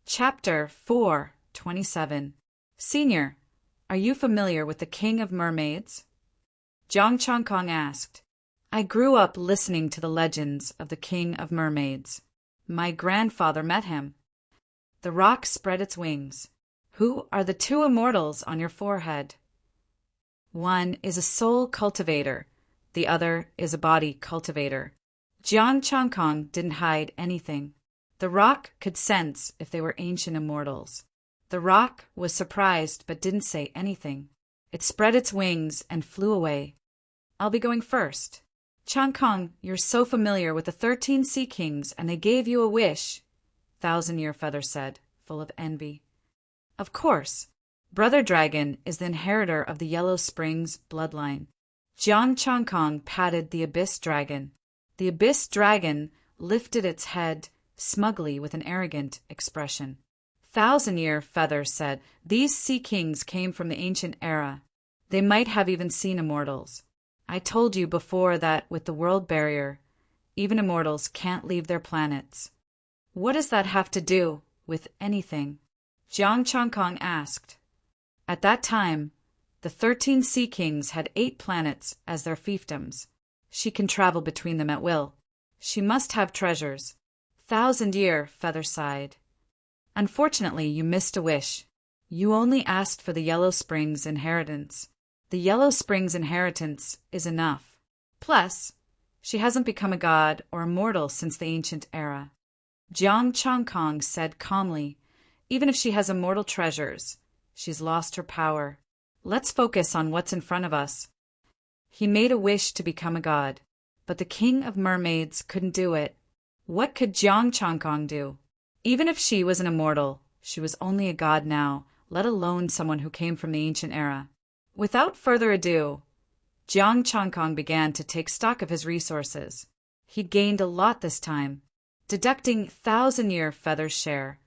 Chapter 4:27. Senior, are you familiar with the King of Mermaids? Jiang Changkong asked. I grew up listening to the legends of the King of Mermaids. My grandfather met him. The rock spread its wings. Who are the two immortals on your forehead? One is a soul cultivator. The other is a body cultivator. Jiang Changkong didn't hide anything. The rock could sense if they were ancient immortals. The rock was surprised but didn't say anything. It spread its wings and flew away. I'll be going first. Changkong, you're so familiar with the 13 Sea Kings and they gave you a wish, Thousand-Year Feather said, full of envy. Of course. Brother Dragon is the inheritor of the Yellow Springs bloodline. Jiang Changkong patted the Abyss Dragon. The Abyss Dragon lifted its head smugly with an arrogant expression. Thousand-Year Feather said, These Sea Kings came from the ancient era. They might have even seen immortals. I told you before that with the world barrier, even immortals can't leave their planets. What does that have to do with anything? Jiang Changkong asked. At that time, the 13 Sea Kings had 8 planets as their fiefdoms. She can travel between them at will. She must have treasures. Thousand-Year Feather sighed. Unfortunately, you missed a wish. You only asked for the Yellow Springs inheritance. The Yellow Springs inheritance is enough. Plus, she hasn't become a god or immortal since the ancient era. Jiang Changkong said calmly, Even if she has immortal treasures, she's lost her power. Let's focus on what's in front of us. He made a wish to become a god, but the King of Mermaids couldn't do it. What could Jiang Changkong do? Even if she was an immortal, she was only a god now, let alone someone who came from the ancient era. Without further ado, Jiang Changkong began to take stock of his resources. He'd gained a lot this time. Deducting Thousand-Year Feather's share,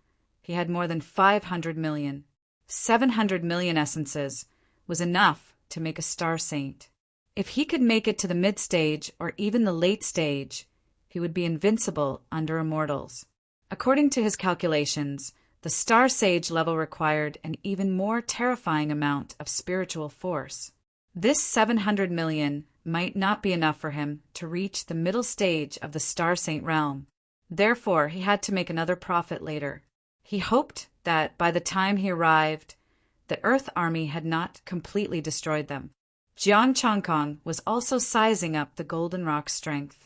he had more than 500 million. 700 million essences was enough to make a star saint. If he could make it to the mid-stage or even the late stage, he would be invincible under immortals. According to his calculations, the Star Sage level required an even more terrifying amount of spiritual force. This 700 million might not be enough for him to reach the middle stage of the Star Saint realm. Therefore, he had to make another profit later. He hoped that by the time he arrived, the Earth army had not completely destroyed them. Jiang Changkong was also sizing up the Golden Rock's strength.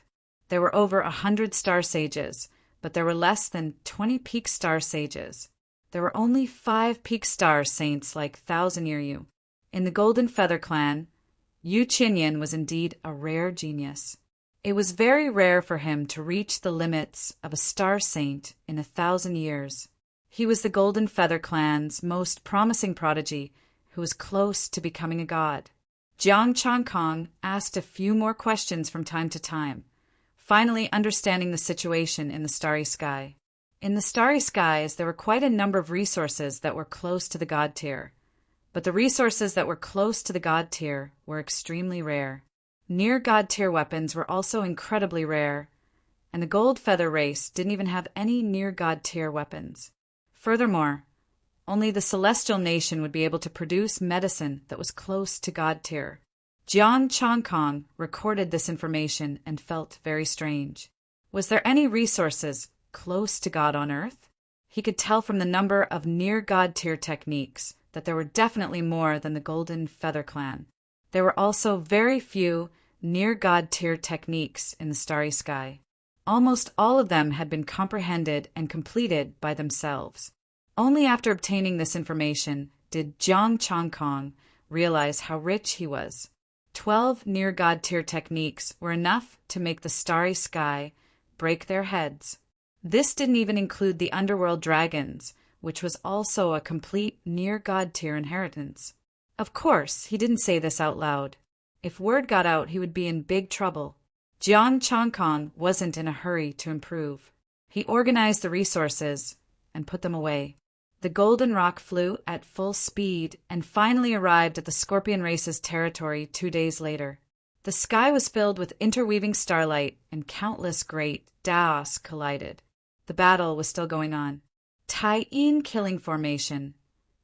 There were over 100 Star Sages, but there were less than 20 peak Star Sages. There were only 5 peak Star Saints like Thousand-Year Yu. In the Golden Feather clan, Yu Qinyan was indeed a rare genius. It was very rare for him to reach the limits of a Star Saint in 1,000 years. He was the Golden Feather clan's most promising prodigy who was close to becoming a god. Jiang Changkong asked a few more questions from time to time, finally understanding the situation in the starry sky. In the starry skies, there were quite a number of resources that were close to the god tier, but the resources that were close to the god tier were extremely rare. Near god tier weapons were also incredibly rare, and the Gold Feather race didn't even have any near god tier weapons. Furthermore, only the Celestial Nation would be able to produce medicine that was close to god tier. Jiang Changkong recorded this information and felt very strange. Was there any resources close to God on Earth? He could tell from the number of near-God tier techniques that there were definitely more than the Golden Feather clan. There were also very few near-God tier techniques in the starry sky. Almost all of them had been comprehended and completed by themselves. Only after obtaining this information did Jiang Changkong realize how rich he was. 12 near-God tier techniques were enough to make the starry sky break their heads. This didn't even include the underworld dragons, which was also a complete near-God tier inheritance. Of course, he didn't say this out loud. If word got out, he would be in big trouble. Jiang Changkong wasn't in a hurry to improve. He organized the resources and put them away. The Golden Rock flew at full speed and finally arrived at the Scorpion race's territory 2 days later. The sky was filled with interweaving starlight and countless great Daos collided. The battle was still going on. Tie-in killing formation,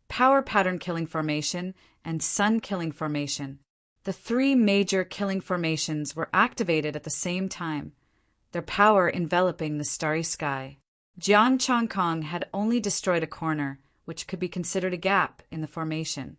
power pattern killing formation, and sun killing formation. The three major killing formations were activated at the same time, their power enveloping the starry sky. Jiang Changkong had only destroyed a corner, which could be considered a gap in the formation,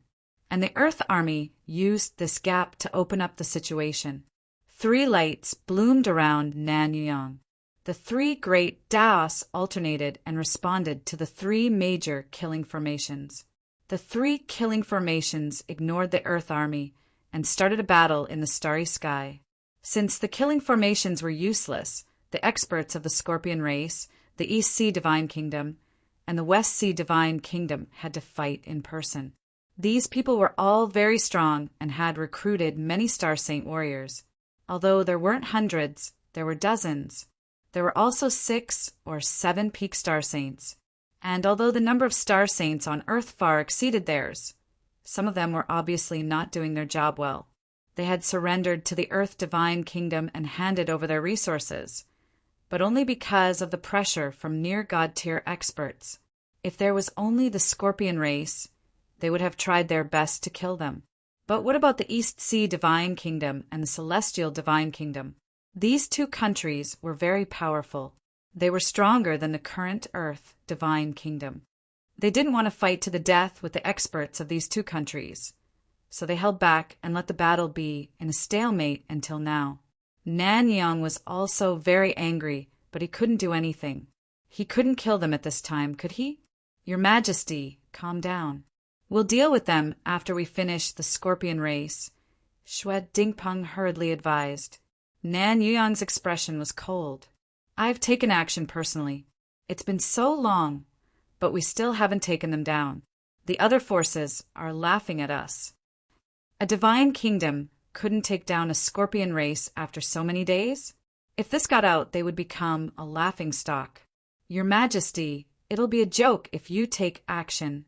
and the Earth Army used this gap to open up the situation. Three lights bloomed around Nanyang. The three great Daos alternated and responded to the three major killing formations. The three killing formations ignored the Earth Army and started a battle in the starry sky. Since the killing formations were useless, the experts of the Scorpion race, the East Sea Divine Kingdom, and the West Sea Divine Kingdom had to fight in person. These people were all very strong and had recruited many Star Saint warriors. Although there weren't hundreds, there were dozens. There were also 6 or 7 peak Star Saints. And although the number of Star Saints on Earth far exceeded theirs, some of them were obviously not doing their job well. They had surrendered to the Earth Divine Kingdom and handed over their resources, but only because of the pressure from near-God-tier experts. If there was only the Scorpion race, they would have tried their best to kill them. But what about the East Sea Divine Kingdom and the Celestial Divine Kingdom? These two countries were very powerful. They were stronger than the current Earth Divine Kingdom. They didn't want to fight to the death with the experts of these two countries, so they held back and let the battle be in a stalemate until now. Nanyang was also very angry, but he couldn't do anything. He couldn't kill them at this time, could he? Your Majesty, calm down. We'll deal with them after we finish the Scorpion race, Xue Dingpeng hurriedly advised. Nanyang's expression was cold. I've taken action personally. It's been so long, but we still haven't taken them down. The other forces are laughing at us. A divine kingdom couldn't take down a Scorpion race after so many days? If this got out, they would become a laughingstock. Your Majesty, it'll be a joke if you take action.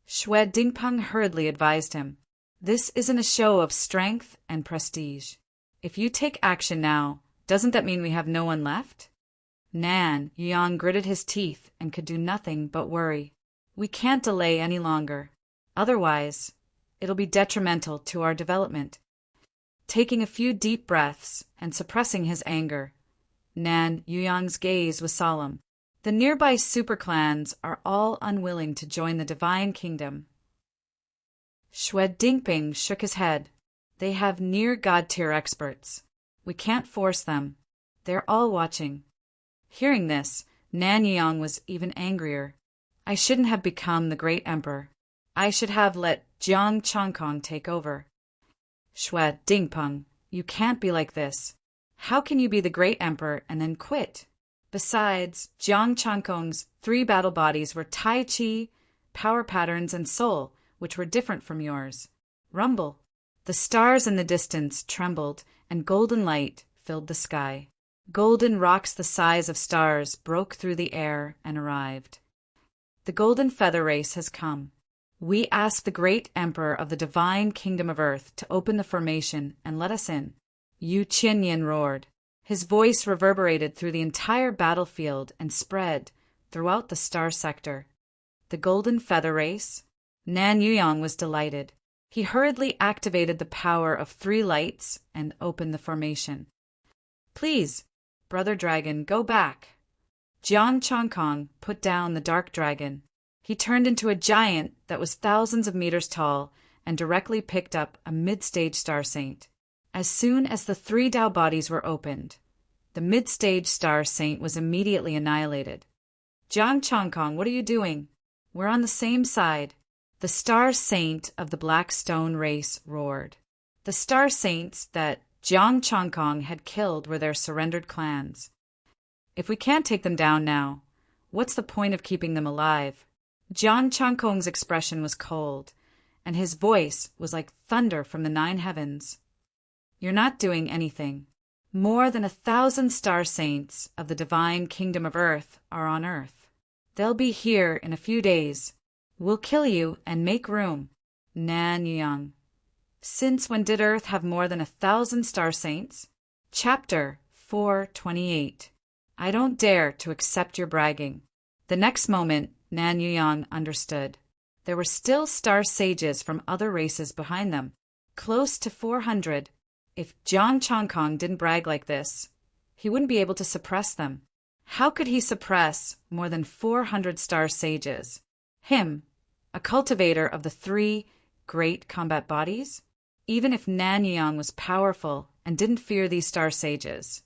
Xue Dingpeng hurriedly advised him. This isn't a show of strength and prestige. If you take action now, doesn't that mean we have no one left? Nan Yang gritted his teeth and could do nothing but worry. We can't delay any longer. Otherwise, it'll be detrimental to our development. Taking a few deep breaths and suppressing his anger, Nan Yuyang's gaze was solemn. The nearby superclans are all unwilling to join the Divine Kingdom. Xue Dingping shook his head. They have near God-tier experts. We can't force them. They're all watching. Hearing this, Nan Yang was even angrier. I shouldn't have become the great emperor. I should have let Jiang Changkong take over. Xue Dingpeng, you can't be like this. How can you be the great emperor and then quit? Besides, Jiang Changkong's 3 battle bodies were Tai Chi, Power Patterns, and Soul, which were different from yours. Rumble. The stars in the distance trembled, and golden light filled the sky. Golden rocks the size of stars broke through the air and arrived. The golden feather race has come. We ask the great emperor of the divine kingdom of earth to open the formation and let us in. Yu Qinyan roared. His voice reverberated through the entire battlefield and spread throughout the star sector. The golden feather race? Nan Yuyang was delighted. He hurriedly activated the power of 3 lights and opened the formation. Please, Brother Dragon, go back. Jiang Changkong put down the dark dragon. He turned into a giant that was thousands of meters tall and directly picked up a mid-stage Star Saint. As soon as the 3 Tao bodies were opened, the mid-stage Star Saint was immediately annihilated. Jiang Changkong, what are you doing? We're on the same side. The Star Saint of the Black Stone race roared. The Star Saints that Jiang Changkong had killed were their surrendered clans. If we can't take them down now, what's the point of keeping them alive? Jiang Changkong's expression was cold, and his voice was like thunder from the 9 heavens. You're not doing anything. More than 1,000 Star Saints of the Divine Kingdom of Earth are on Earth. They'll be here in a few days. We'll kill you and make room. Nan Yang. Since when did Earth have more than 1,000 Star Saints? Chapter 428. I don't dare to accept your bragging. The next moment, Nan Yuyang understood. There were still star sages from other races behind them, close to 400. If Jiang Chongkong didn't brag like this, he wouldn't be able to suppress them. How could he suppress more than 400 star sages? Him, a cultivator of the 3 great combat bodies? Even if Nan Yuyang was powerful and didn't fear these star sages,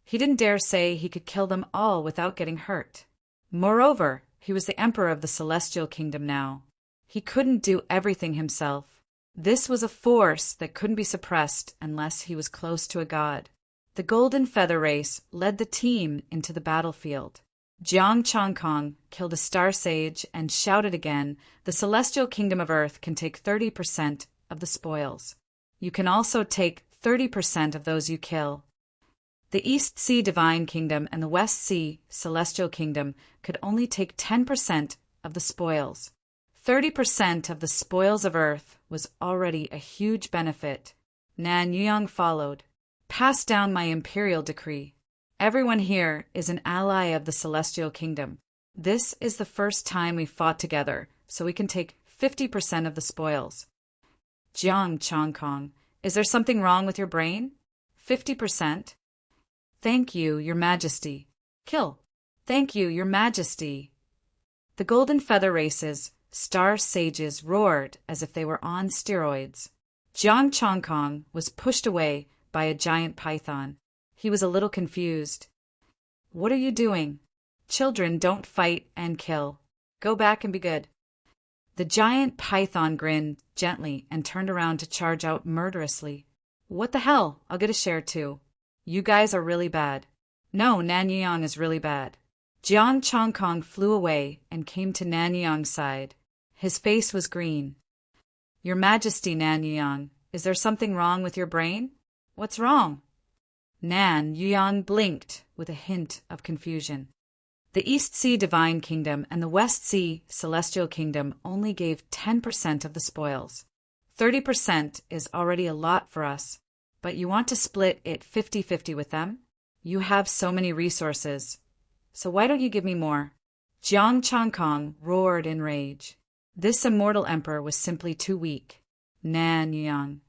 he didn't dare say he could kill them all without getting hurt. Moreover, he was the emperor of the Celestial Kingdom now. He couldn't do everything himself. This was a force that couldn't be suppressed unless he was close to a god. The Golden Feather Race led the team into the battlefield. Jiang Chongkong killed a star sage and shouted again, "The Celestial Kingdom of Earth can take 30% of the spoils. You can also take 30% of those you kill." The East Sea Divine Kingdom and the West Sea Celestial Kingdom could only take 10% of the spoils. 30% of the spoils of Earth was already a huge benefit. Nan Yuyang followed. "Pass down my imperial decree. Everyone here is an ally of the Celestial Kingdom. This is the first time we fought together, so we can take 50% of the spoils." "Jiang Chongkong, is there something wrong with your brain? 50%? "Thank you, Your Majesty." "Kill." "Thank you, Your Majesty." The Golden Feather Race's star sages roared as if they were on steroids. Jiang Chongkong was pushed away by a giant python. He was a little confused. "What are you doing? Children don't fight and kill. Go back and be good." The giant python grinned gently and turned around to charge out murderously. "What the hell? I'll get a share too. You guys are really bad." "No, Nan Yuyang is really bad." Jiang Chongkong flew away and came to Nan Yuyang's side. His face was green. "Your Majesty, Nan Yuyang, is there something wrong with your brain? What's wrong?" Nan Yuyang blinked with a hint of confusion. The East Sea Divine Kingdom and the West Sea Celestial Kingdom only gave 10% of the spoils. 30% is already a lot for us, but you want to split it 50-50 with them? You have so many resources, so why don't you give me more? Jiang Chongkong roared in rage. This immortal emperor was simply too weak. Nan Yuyang,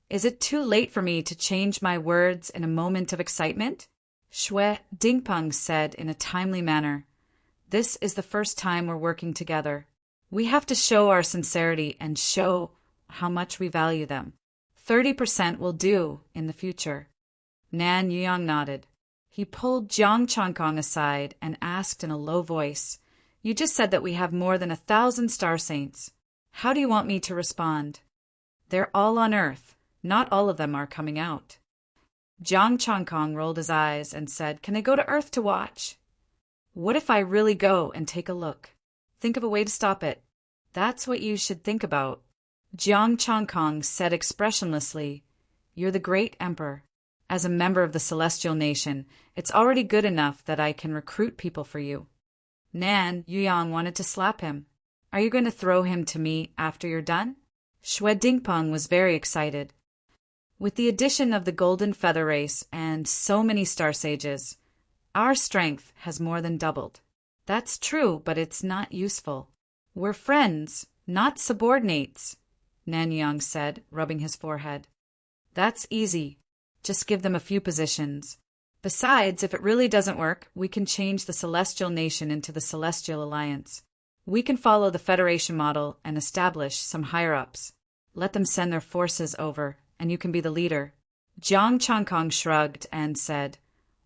is it too late for me to change my words in a moment of excitement? Shui Dingpeng said in a timely manner. This is the first time we're working together. We have to show our sincerity and show how much we value them. 30% will do in the future. Nan Yuyang nodded. He pulled Jiang Chongkong aside and asked in a low voice, "You just said that we have more than 1,000 star saints. How do you want me to respond?" "They're all on Earth. Not all of them are coming out." Jiang Chongkong rolled his eyes and said, "Can I go to Earth to watch?" "What if I really go and take a look? Think of a way to stop it." "That's what you should think about." Jiang Chongkong said expressionlessly, "You're the great emperor. As a member of the Celestial Nation, it's already good enough that I can recruit people for you." Nan Yuyang wanted to slap him. "Are you going to throw him to me after you're done?" Shui Dingpeng was very excited. With the addition of the Golden Feather Race and so many star sages, our strength has more than doubled. "That's true, but it's not useful. We're friends, not subordinates," Nan Yuyang said, rubbing his forehead. "That's easy. Just give them a few positions. Besides, if it really doesn't work, we can change the Celestial Nation into the Celestial Alliance. We can follow the Federation model and establish some higher-ups. Let them send their forces over, and you can be the leader." Jiang Chongkong shrugged and said,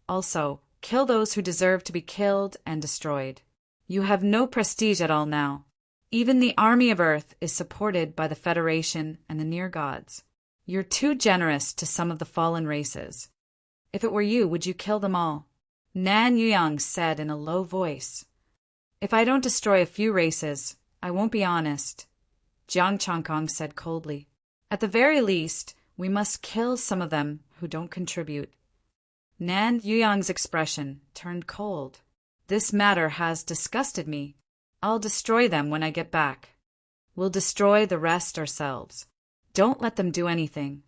"Also, kill those who deserve to be killed and destroyed. You have no prestige at all now. Even the army of Earth is supported by the Federation and the near gods. You're too generous to some of the fallen races. If it were you, would you kill them all?" Nan Yuyang said in a low voice. "If I don't destroy a few races, I won't be honest," Jiang Chongkong said coldly. "At the very least, we must kill some of them who don't contribute." Nan Yuyang's expression turned cold. "This matter has disgusted me. I'll destroy them when I get back. We'll destroy the rest ourselves. Don't let them do anything."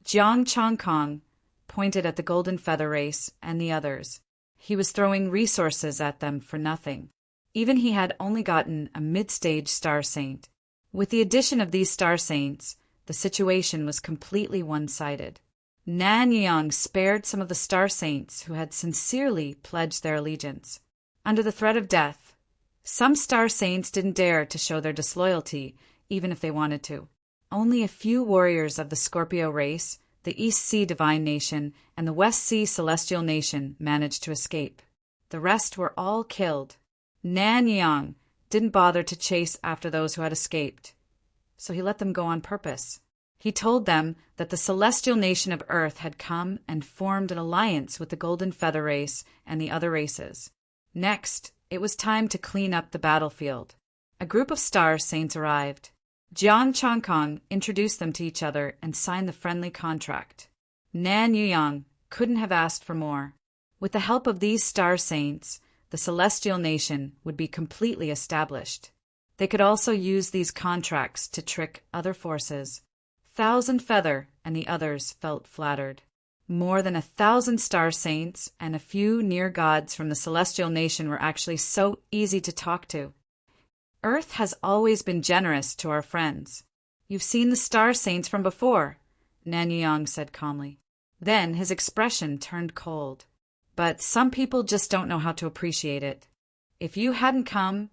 Jiang Chongkong pointed at the Golden Feather Race and the others. He was throwing resources at them for nothing. even he had only gotten a mid-stage star saint. With the addition of these star saints, the situation was completely one-sided. Nan Yeong spared some of the star saints who had sincerely pledged their allegiance. Under the threat of death, some star saints didn't dare to show their disloyalty, even if they wanted to. Only a few warriors of the Scorpio race, the East Sea Divine Nation, and the West Sea Celestial Nation managed to escape. The rest were all killed. Nan Yeong didn't bother to chase after those who had escaped, so he let them go on purpose. He told them that the Celestial Nation of Earth had come and formed an alliance with the Golden Feather race and the other races. Next, it was time to clean up the battlefield. A group of star saints arrived. Jiang Changkong introduced them to each other and signed the friendly contract. Nan Yeong couldn't have asked for more. With the help of these star saints, the Celestial Nation would be completely established. They could also use these contracts to trick other forces. Thousand Feather and the others felt flattered. More than 1,000 star saints and a few near gods from the Celestial Nation were actually so easy to talk to. Earth has always been generous to our friends. You've seen the star saints from before, Nan Yeong said calmly. Then his expression turned cold. But some people just don't know how to appreciate it. If you hadn't come,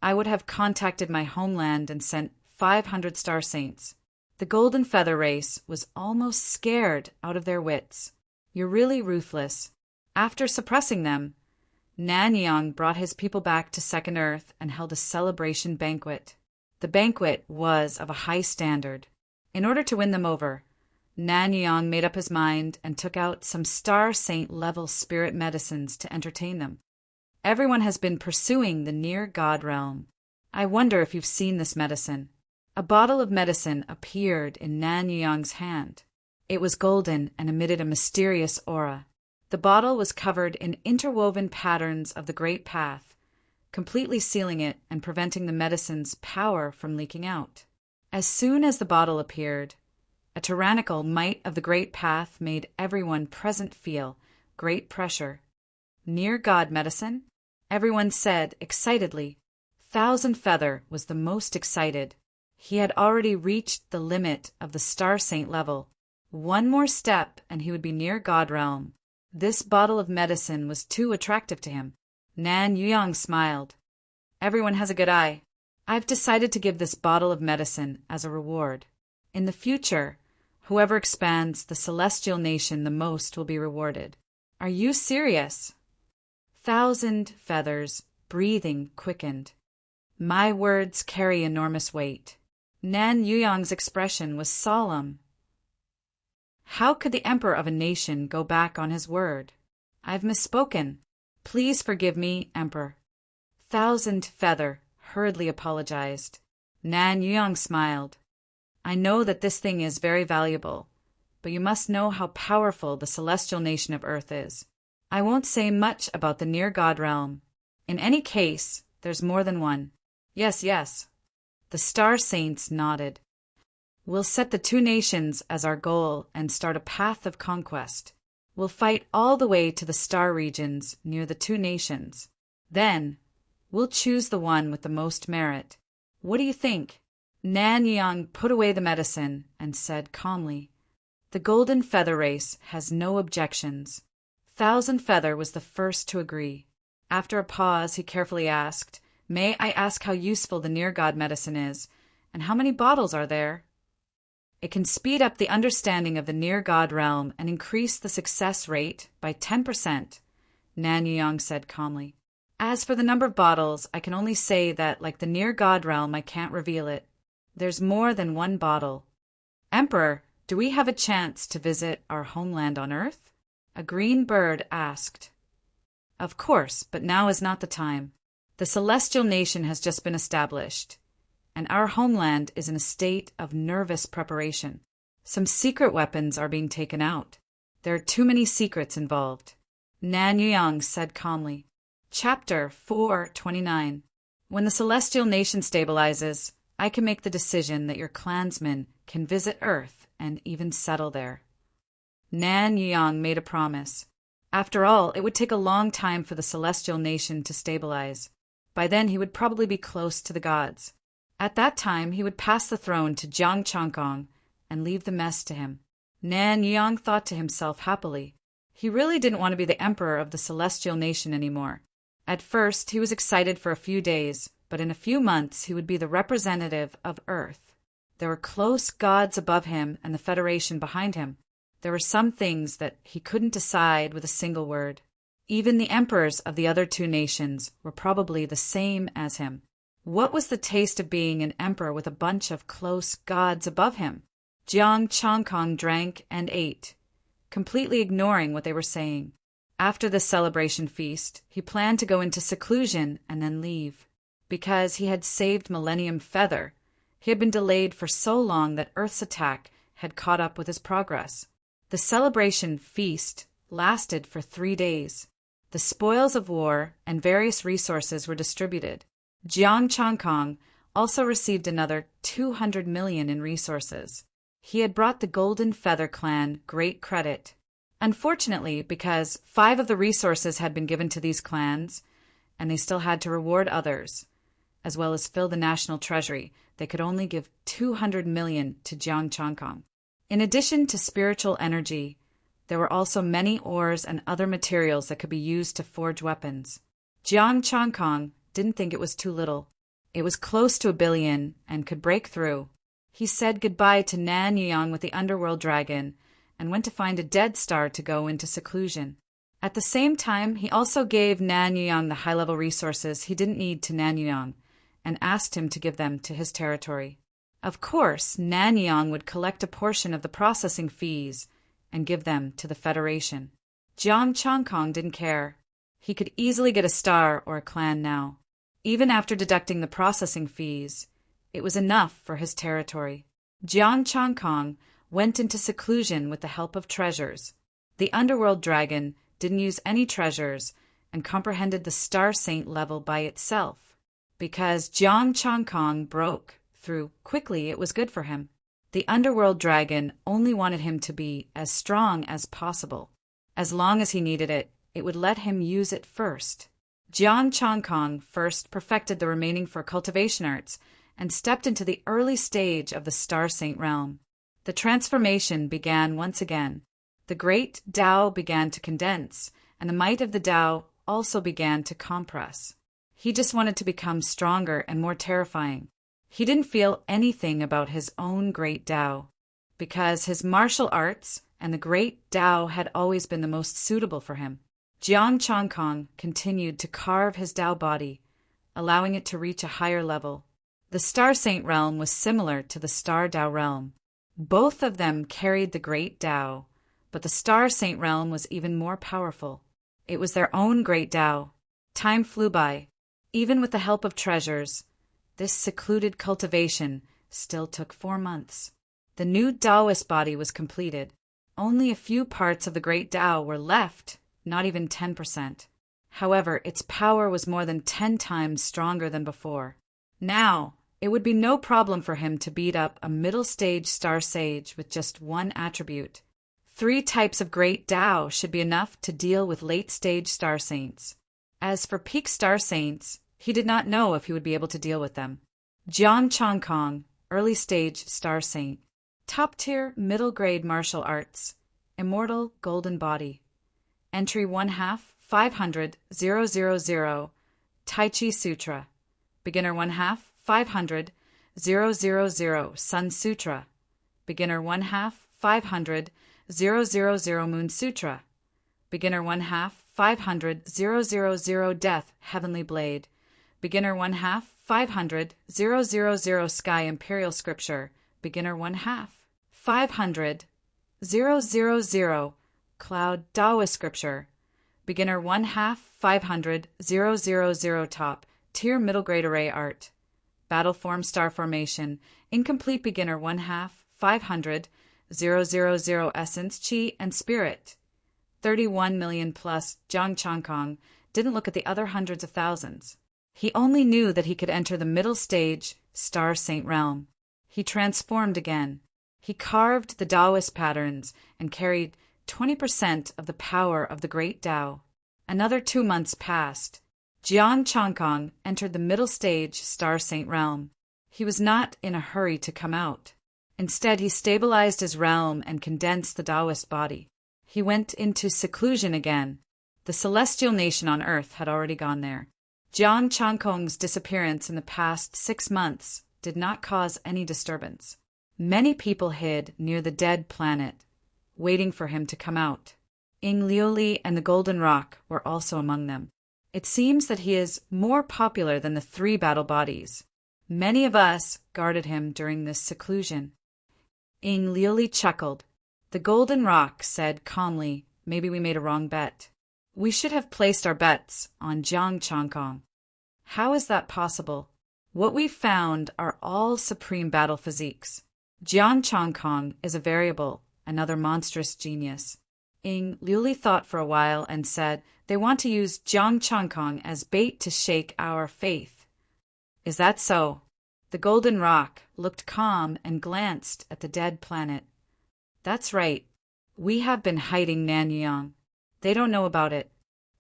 I would have contacted my homeland and sent 500 star saints. The Golden Feather race was almost scared out of their wits. You're really ruthless. After suppressing them, Nan Yeong brought his people back to Second Earth and held a celebration banquet. The banquet was of a high standard. In order to win them over, Nan Yeong made up his mind and took out some star saint-level spirit medicines to entertain them. Everyone has been pursuing the near God realm. I wonder if you've seen this medicine. A bottle of medicine appeared in Nan Yeong's hand. It was golden and emitted a mysterious aura. The bottle was covered in interwoven patterns of the Great Path, completely sealing it and preventing the medicine's power from leaking out. As soon as the bottle appeared, a tyrannical might of the Great Path made everyone present feel great pressure. Near God medicine? Everyone said excitedly. Thousand Feather was the most excited. He had already reached the limit of the star saint level. One more step and he would be near God realm. This bottle of medicine was too attractive to him. Nan Yeong smiled. Everyone has a good eye. I've decided to give this bottle of medicine as a reward. In the future, whoever expands the Celestial Nation the most will be rewarded. Are you serious? Thousand Feathers' breathing quickened. My words carry enormous weight. Nan Yeong's expression was solemn. How could the emperor of a nation go back on his word? I've misspoken. Please forgive me, Emperor. Thousand Feather hurriedly apologized. Nan Yeong smiled. I know that this thing is very valuable, but you must know how powerful the Celestial Nation of Earth is. I won't say much about the near God realm. In any case, there's more than one. Yes. The star saints nodded. We'll set the two nations as our goal and start a path of conquest. We'll fight all the way to the star regions near the two nations. Then, we'll choose the one with the most merit. What do you think? Nan Yeong put away the medicine and said calmly, The Golden Feather race has no objections. Thousand Feather was the first to agree. After a pause, he carefully asked, May I ask how useful the near God medicine is, and how many bottles are there? It can speed up the understanding of the near God realm and increase the success rate by 10%, Nan Yeong said calmly. As for the number of bottles, I can only say that, like the near God realm, I can't reveal it. There's more than one bottle. Emperor, do we have a chance to visit our homeland on Earth? A green bird asked. Of course, but now is not the time. The Celestial Nation has just been established, and our homeland is in a state of nervous preparation. Some secret weapons are being taken out. There are too many secrets involved. Nan Yeong said calmly. Chapter 429. When the Celestial Nation stabilizes, I can make the decision that your clansmen can visit Earth and even settle there. Nan Yeong made a promise. After all, it would take a long time for the Celestial Nation to stabilize. By then he would probably be close to the gods. At that time he would pass the throne to Jiang Changkong and leave the mess to him. Nan Yang thought to himself happily. He really didn't want to be the emperor of the celestial nation anymore. At first he was excited for a few days, but in a few months he would be the representative of Earth. There were close gods above him and the Federation behind him. There were some things that he couldn't decide with a single word. Even the emperors of the other two nations were probably the same as him. What was the taste of being an emperor with a bunch of close gods above him? Jiang Changkong drank and ate, completely ignoring what they were saying. After the celebration feast, he planned to go into seclusion and then leave. Because he had saved Millennium Feather, he had been delayed for so long that Earth's attack had caught up with his progress. The celebration feast lasted for 3 days. The spoils of war and various resources were distributed. Jiang Changkong also received another 200 million in resources. He had brought the Golden Feather clan great credit. Unfortunately, because 5 of the resources had been given to these clans, and they still had to reward others, as well as fill the national treasury, they could only give 200 million to Jiang Changkong. In addition to spiritual energy, there were also many ores and other materials that could be used to forge weapons. Jiang Changkong didn't think it was too little. It was close to 1 billion and could break through. He said goodbye to Nan Yang with the underworld dragon and went to find a dead star to go into seclusion. At the same time, he also gave Nan Yang the high-level resources he didn't need to Nan Yang and asked him to give them to his territory. Of course, Nan Yang would collect a portion of the processing fees and give them to the Federation. Jiang Changkong didn't care. He could easily get a star or a clan now. Even after deducting the processing fees, it was enough for his territory. Jiang Changkong went into seclusion with the help of treasures. The underworld dragon didn't use any treasures and comprehended the Star Saint level by itself. Because Jiang Changkong broke through quickly, it was good for him. The underworld dragon only wanted him to be as strong as possible. As long as he needed it, it would let him use it first. Jiang Changkong first perfected the remaining 4 cultivation arts and stepped into the early stage of the Star Saint realm. The transformation began once again. The great Tao began to condense, and the might of the Tao also began to compress. He just wanted to become stronger and more terrifying. He didn't feel anything about his own great Tao, because his martial arts and the great Tao had always been the most suitable for him. Jiang Changkong continued to carve his Tao body, allowing it to reach a higher level. The Star Saint realm was similar to the Star Tao realm. Both of them carried the great Tao, but the Star Saint realm was even more powerful. It was their own great Tao. Time flew by. Even with the help of treasures, this secluded cultivation still took 4 months. The new Taoist body was completed. Only a few parts of the great Tao were left, not even 10%. However, its power was more than 10 times stronger than before. Now, it would be no problem for him to beat up a middle-stage Star Sage with just 1 attribute. 3 types of great Tao should be enough to deal with late-stage Star Saints. As for peak Star Saints, he did not know if he would be able to deal with them. Jiang Changkong, early-stage Star Saint. Top-tier, middle-grade martial arts. Immortal Golden Body. Entry 1/2, 500, 000, Tai Chi Sutra. Beginner 1/2, 500, 000, Sun Sutra. Beginner 1/2, 500, 000, Moon Sutra. Beginner 1/2, 500, 000, Death, Heavenly Blade. Beginner 1/2, 500, 000, Sky Imperial Scripture. Beginner 1/2, 500, 000, Cloud Taoist Scripture. Beginner 1/2, 500, 000, Top Tier Middle Grade Array Art. Battle Form Star Formation. Incomplete Beginner 1/2, 500, 000, Essence, Chi, and Spirit. 31 million plus. Jiang Changkong didn't look at the other hundreds of thousands. He only knew that he could enter the middle stage Star Saint realm. He transformed again. He carved the Taoist patterns and carried 20% of the power of the great Tao. Another 2 months passed. Jiang Changkong entered the middle stage Star Saint realm. He was not in a hurry to come out. Instead, he stabilized his realm and condensed the Taoist body. He went into seclusion again. The celestial nation on Earth had already gone there. Jiang Changkong's disappearance in the past 6 months did not cause any disturbance. Many people hid near the dead planet, waiting for him to come out. Ying Liuli and the Golden Rock were also among them. It seems that he is more popular than the 3 battle bodies. Many of us guarded him during this seclusion. Ying Liuli chuckled. The Golden Rock said calmly, maybe we made a wrong bet. We should have placed our bets on Jiang Changkong. How is that possible? What we found are all supreme battle physiques. Jiang Changkong is a variable, another monstrous genius. Ying Liuli thought for a while and said, they want to use Jiang Changkong as bait to shake our faith. Is that so? The Golden Rock looked calm and glanced at the dead planet. That's right. We have been hiding Nanyang. They don't know about it.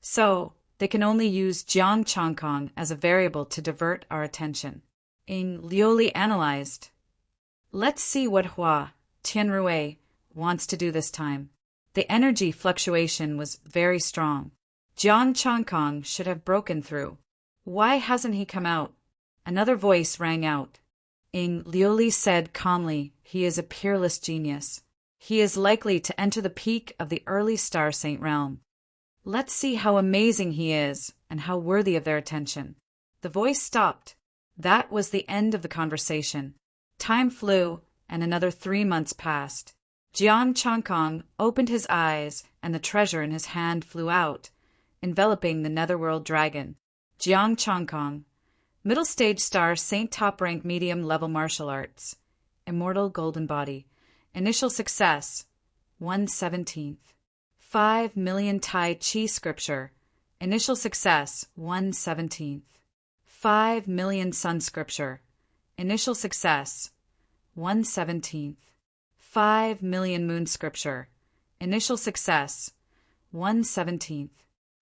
So, they can only use Jiang Changkong as a variable to divert our attention. Ying Liuli analyzed. Let's see what Hua Tianrui wants to do this time. The energy fluctuation was very strong. Jiang Changkong should have broken through. Why hasn't he come out? Another voice rang out. Ying Liuli said calmly, he is a peerless genius. He is likely to enter the peak of the early Star Saint realm. Let's see how amazing he is and how worthy of their attention. The voice stopped. That was the end of the conversation. Time flew, and another 3 months passed. Jiang Changkong opened his eyes, and the treasure in his hand flew out, enveloping the netherworld dragon. Jiang Changkong, middle stage star, Saint top rank medium level martial arts, immortal golden body, initial success, 1/17. 5 million Tai Chi scripture, initial success, 1/17. 5 million Sun scripture, initial success, 1/17. 5 million Moon scripture, initial success, 1/17.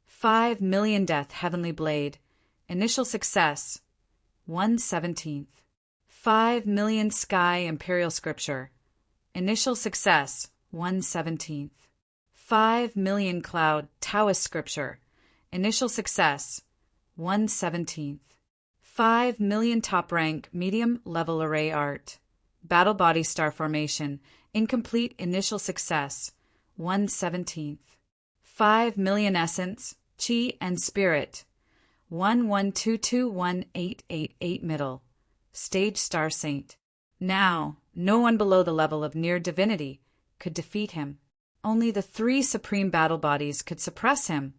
5 million Death heavenly blade, initial success, 1/17. 5 million Sky imperial scripture, initial success, 1/17. 5 million Cloud Taoist scripture, initial success, 1/17. 5 million top rank medium level array art, battle body star formation, incomplete initial success, 1/17. 5 million essence, chi and spirit, 112218888 middle, stage star saint. Now, no one below the level of near divinity could defeat him. Only the 3 supreme battle bodies could suppress him,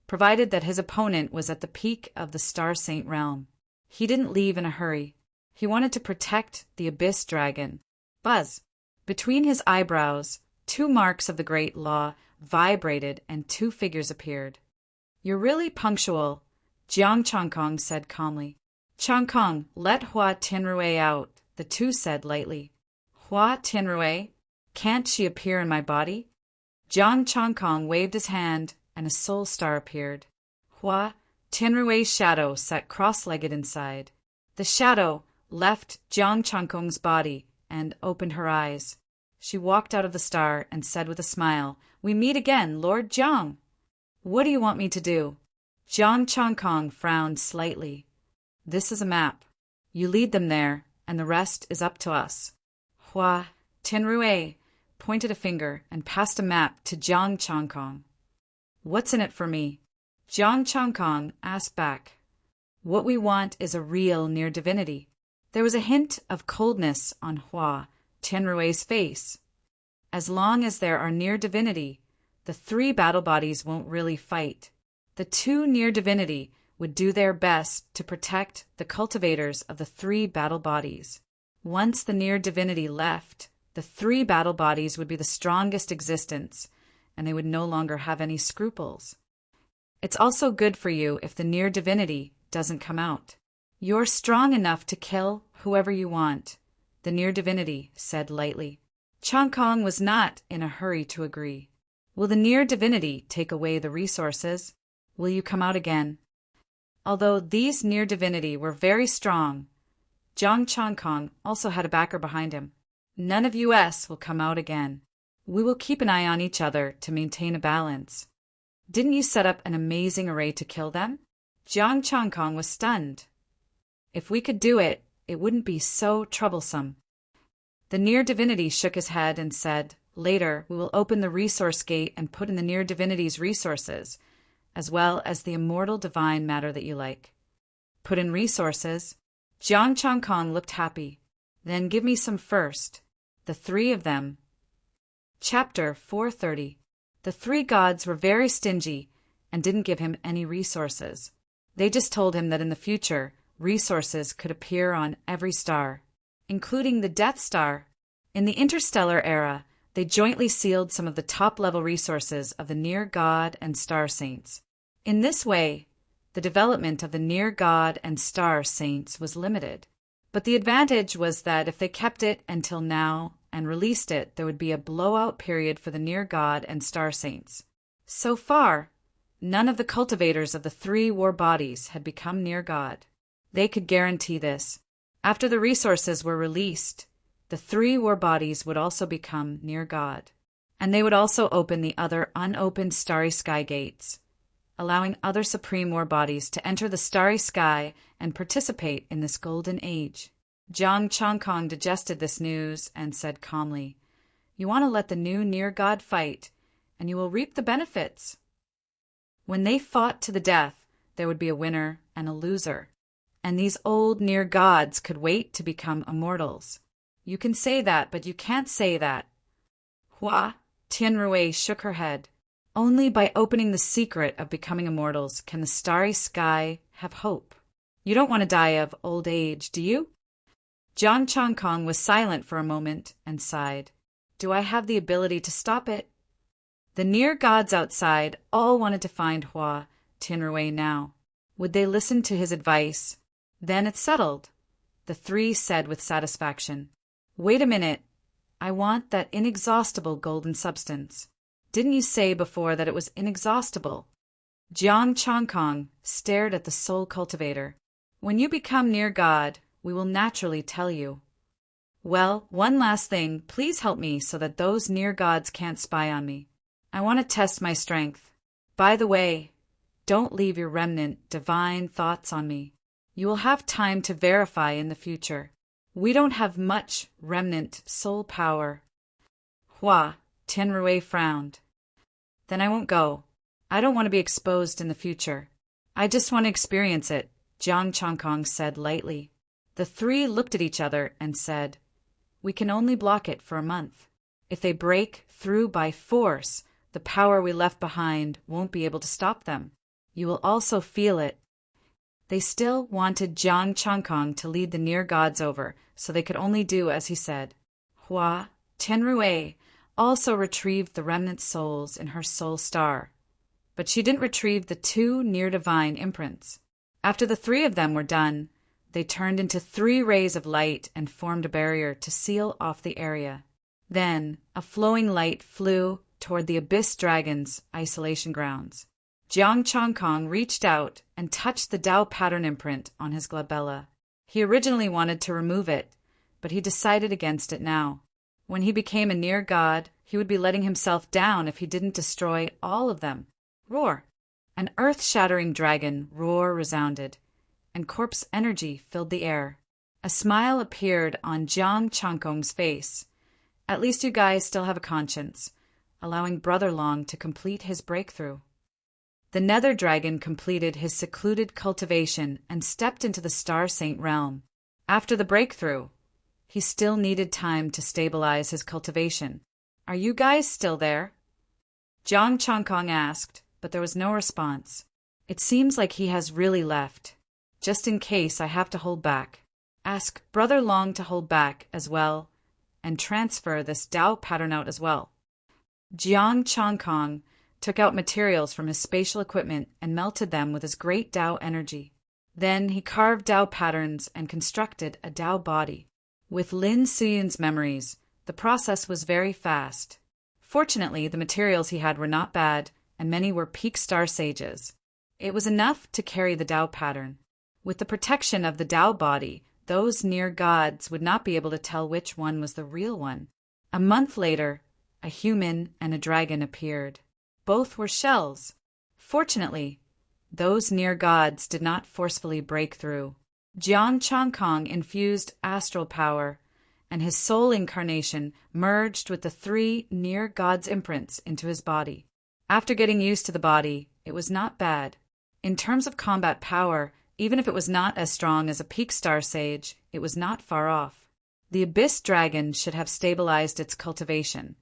provided that his opponent was at the peak of the Star Saint realm. He didn't leave in a hurry. He wanted to protect the Abyss Dragon. Buzz. Between his eyebrows, 2 marks of the Great Law vibrated and 2 figures appeared. You're really punctual, Jiang Changkong said calmly. Changkong, let Hua Tianrui out, the 2 said lightly. Hua Tianrui? Can't she appear in my body? Jiang Changkong waved his hand, and a soul star appeared. Hua Tianrui's shadow sat cross-legged inside. The shadow left Jiang Changkong's body and opened her eyes. She walked out of the star and said with a smile, We meet again, Lord Jiang. What do you want me to do? Jiang Changkong frowned slightly. This is a map. You lead them there, and the rest is up to us. Hua Tianrui pointed a finger and passed a map to Jiang Changkong. What's in it for me? Jiang Changkong asked back. What we want is a real near divinity. There was a hint of coldness on Hua Tianrui's face. As long as there are near divinity, the 3 battle bodies won't really fight. The 2 near divinity would do their best to protect the cultivators of the 3 battle bodies. Once the near divinity left, the 3 battle bodies would be the strongest existence, and they would no longer have any scruples. It's also good for you if the near divinity doesn't come out. You're strong enough to kill whoever you want, the near divinity said lightly. Changkong was not in a hurry to agree. Will the near divinity take away the resources? Will you come out again? Although these near divinity were very strong, Jiang Changkong also had a backer behind him. None of us will come out again. We will keep an eye on each other to maintain a balance. Didn't you set up an amazing array to kill them? Jiang Changkong was stunned. If we could do it, it wouldn't be so troublesome. The near divinity shook his head and said, later we will open the resource gate and put in the near divinity's resources, as well as the immortal divine matter that you like. Put in resources? Jiang Changkong looked happy. Then give me some first. The three of them. Chapter 430. The three gods were very stingy and didn't give him any resources. They just told him that in the future, resources could appear on every star, including the Death Star. In the interstellar era, they jointly sealed some of the top-level resources of the near god and star saints. In this way, the development of the near god and star saints was limited. But the advantage was that if they kept it until now and released it, there would be a blowout period for the near god and star saints. So far, none of the cultivators of the three war bodies had become near god. They could guarantee this. After the resources were released, the three war bodies would also become near god. And they would also open the other unopened starry sky gates, allowing other supreme war bodies to enter the starry sky and participate in this golden age. Jiang Changkong digested this news and said calmly, "You want to let the new near god fight, and you will reap the benefits." When they fought to the death, there would be a winner and a loser, and these old near gods could wait to become immortals. You can say that, but you can't say that. Hua Tianrui shook her head. Only by opening the secret of becoming immortals can the starry sky have hope. You don't want to die of old age, do you? Jiang Changkong was silent for a moment and sighed. Do I have the ability to stop it? The near gods outside all wanted to find Hua Tianrui now. Would they listen to his advice? Then it's settled, the three said with satisfaction. Wait a minute. I want that inexhaustible golden substance. Didn't you say before that it was inexhaustible? Jiang Changkong stared at the soul cultivator. When you become near God, we will naturally tell you. Well, one last thing, please help me so that those near gods can't spy on me. I want to test my strength. By the way, don't leave your remnant divine thoughts on me. You will have time to verify in the future. We don't have much remnant soul power. Hua Tianrui frowned. Then I won't go. I don't want to be exposed in the future. I just want to experience it, Jiang Changkong said lightly. The three looked at each other and said, We can only block it for a month. If they break through by force, the power we left behind won't be able to stop them. You will also feel it. They still wanted Jiang Changkong to lead the near gods over, so they could only do as he said. Hua Tianrui also retrieved the remnant souls in her soul star, but she didn't retrieve the two near-divine imprints. After the three of them were done, they turned into 3 rays of light and formed a barrier to seal off the area. Then a flowing light flew toward the Abyss Dragon's isolation grounds. Jiang Changkong reached out and touched the Tao pattern imprint on his glabella. He originally wanted to remove it, but he decided against it now. When he became a near god, he would be letting himself down if he didn't destroy all of them. Roar! An earth-shattering dragon roar resounded, and corpse energy filled the air. A smile appeared on Jiang Changkong's face. At least you guys still have a conscience, allowing Brother Long to complete his breakthrough. The Nether Dragon completed his secluded cultivation and stepped into the Star Saint realm. After the breakthrough, he still needed time to stabilize his cultivation. Are you guys still there? Jiang Changkong asked, but there was no response. It seems like he has really left. Just in case I have to hold back. Ask Brother Long to hold back as well, and transfer this Tao pattern out as well. Jiang Changkong took out materials from his spatial equipment and melted them with his great Tao energy. Then he carved Tao patterns and constructed a Tao body. With Lin Siyun's memories, the process was very fast. Fortunately, the materials he had were not bad, and many were peak star sages. It was enough to carry the Tao pattern. With the protection of the Tao body, those near gods would not be able to tell which one was the real one. A month later, a human and a dragon appeared. Both were shells. Fortunately, those near gods did not forcefully break through. Jiang Changkong infused astral power, and his soul incarnation merged with the 3 near gods' imprints into his body. After getting used to the body, it was not bad. In terms of combat power, even if it was not as strong as a peak star sage, it was not far off. The Abyss Dragon should have stabilized its cultivation.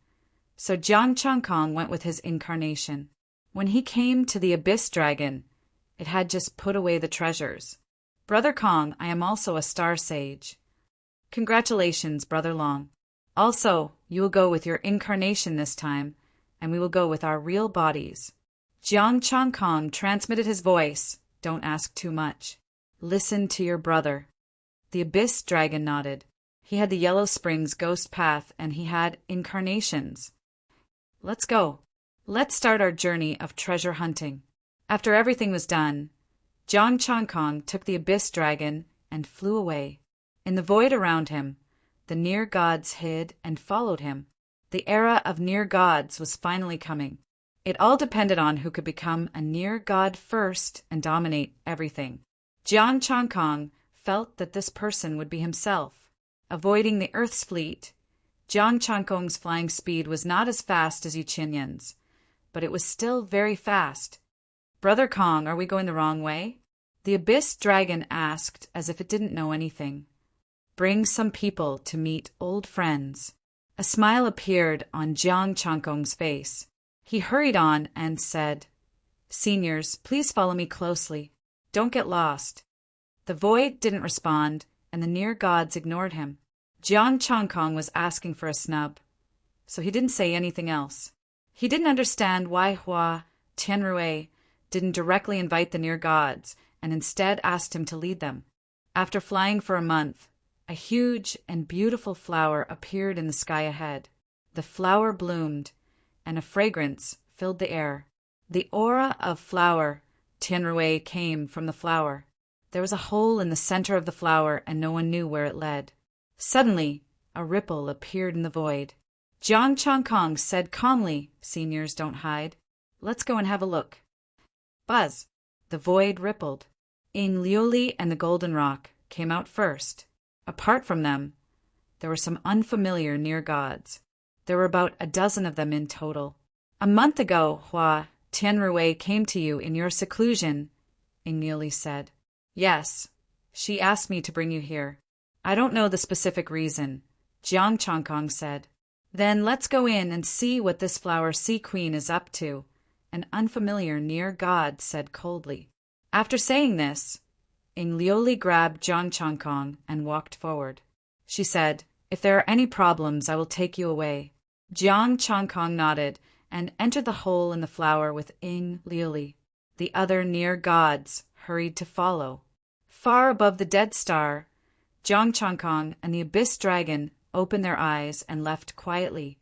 So Jiang Changkong went with his incarnation. When he came to the Abyss Dragon, it had just put away the treasures. Brother Kong, I am also a star sage. Congratulations, Brother Long. Also, you will go with your incarnation this time, and we will go with our real bodies. Jiang Changkong transmitted his voice. Don't ask too much. Listen to your brother. The Abyss Dragon nodded. He had the Yellow Springs ghost path, and he had incarnations. Let's go. Let's start our journey of treasure hunting. After everything was done, Jiang Changkong took the Abyss Dragon and flew away. In the void around him, the near gods hid and followed him. The era of near gods was finally coming. It all depended on who could become a near god first and dominate everything. Jiang Changkong felt that this person would be himself. Avoiding the Earth's fleet, Jiang Changkong's flying speed was not as fast as Yuqinyan's, but it was still very fast. Brother Kong, are we going the wrong way? The Abyss Dragon asked as if it didn't know anything. Bring some people to meet old friends. A smile appeared on Jiang Changkong's face. He hurried on and said, Seniors, please follow me closely. Don't get lost. The void didn't respond, and the near gods ignored him. Jiang Changkong was asking for a snub, so he didn't say anything else. He didn't understand why Hua Tianrui didn't directly invite the near gods and instead asked him to lead them. After flying for a month, a huge and beautiful flower appeared in the sky ahead. The flower bloomed, and a fragrance filled the air. The aura of flower Tianrui came from the flower. There was a hole in the center of the flower, and no one knew where it led. Suddenly, a ripple appeared in the void. Jiang Changkong said calmly, Seniors, don't hide. Let's go and have a look. Buzz. The void rippled. Ying Liuli and the Golden Rock came out first. Apart from them, there were some unfamiliar near gods. There were about a dozen of them in total. A month ago, Hua Tianrui came to you in your seclusion, Ying Liuli said. Yes, she asked me to bring you here. I don't know the specific reason, Jiang Changkong said. Then let's go in and see what this flower sea queen is up to, an unfamiliar near god said coldly. After saying this, Ying Liuli grabbed Jiang Changkong and walked forward. She said, If there are any problems, I will take you away. Jiang Changkong nodded and entered the hole in the flower with Ying Liuli. The other near gods hurried to follow. Far above the dead star, Jiang Changkong and the Abyss Dragon opened their eyes and left quietly,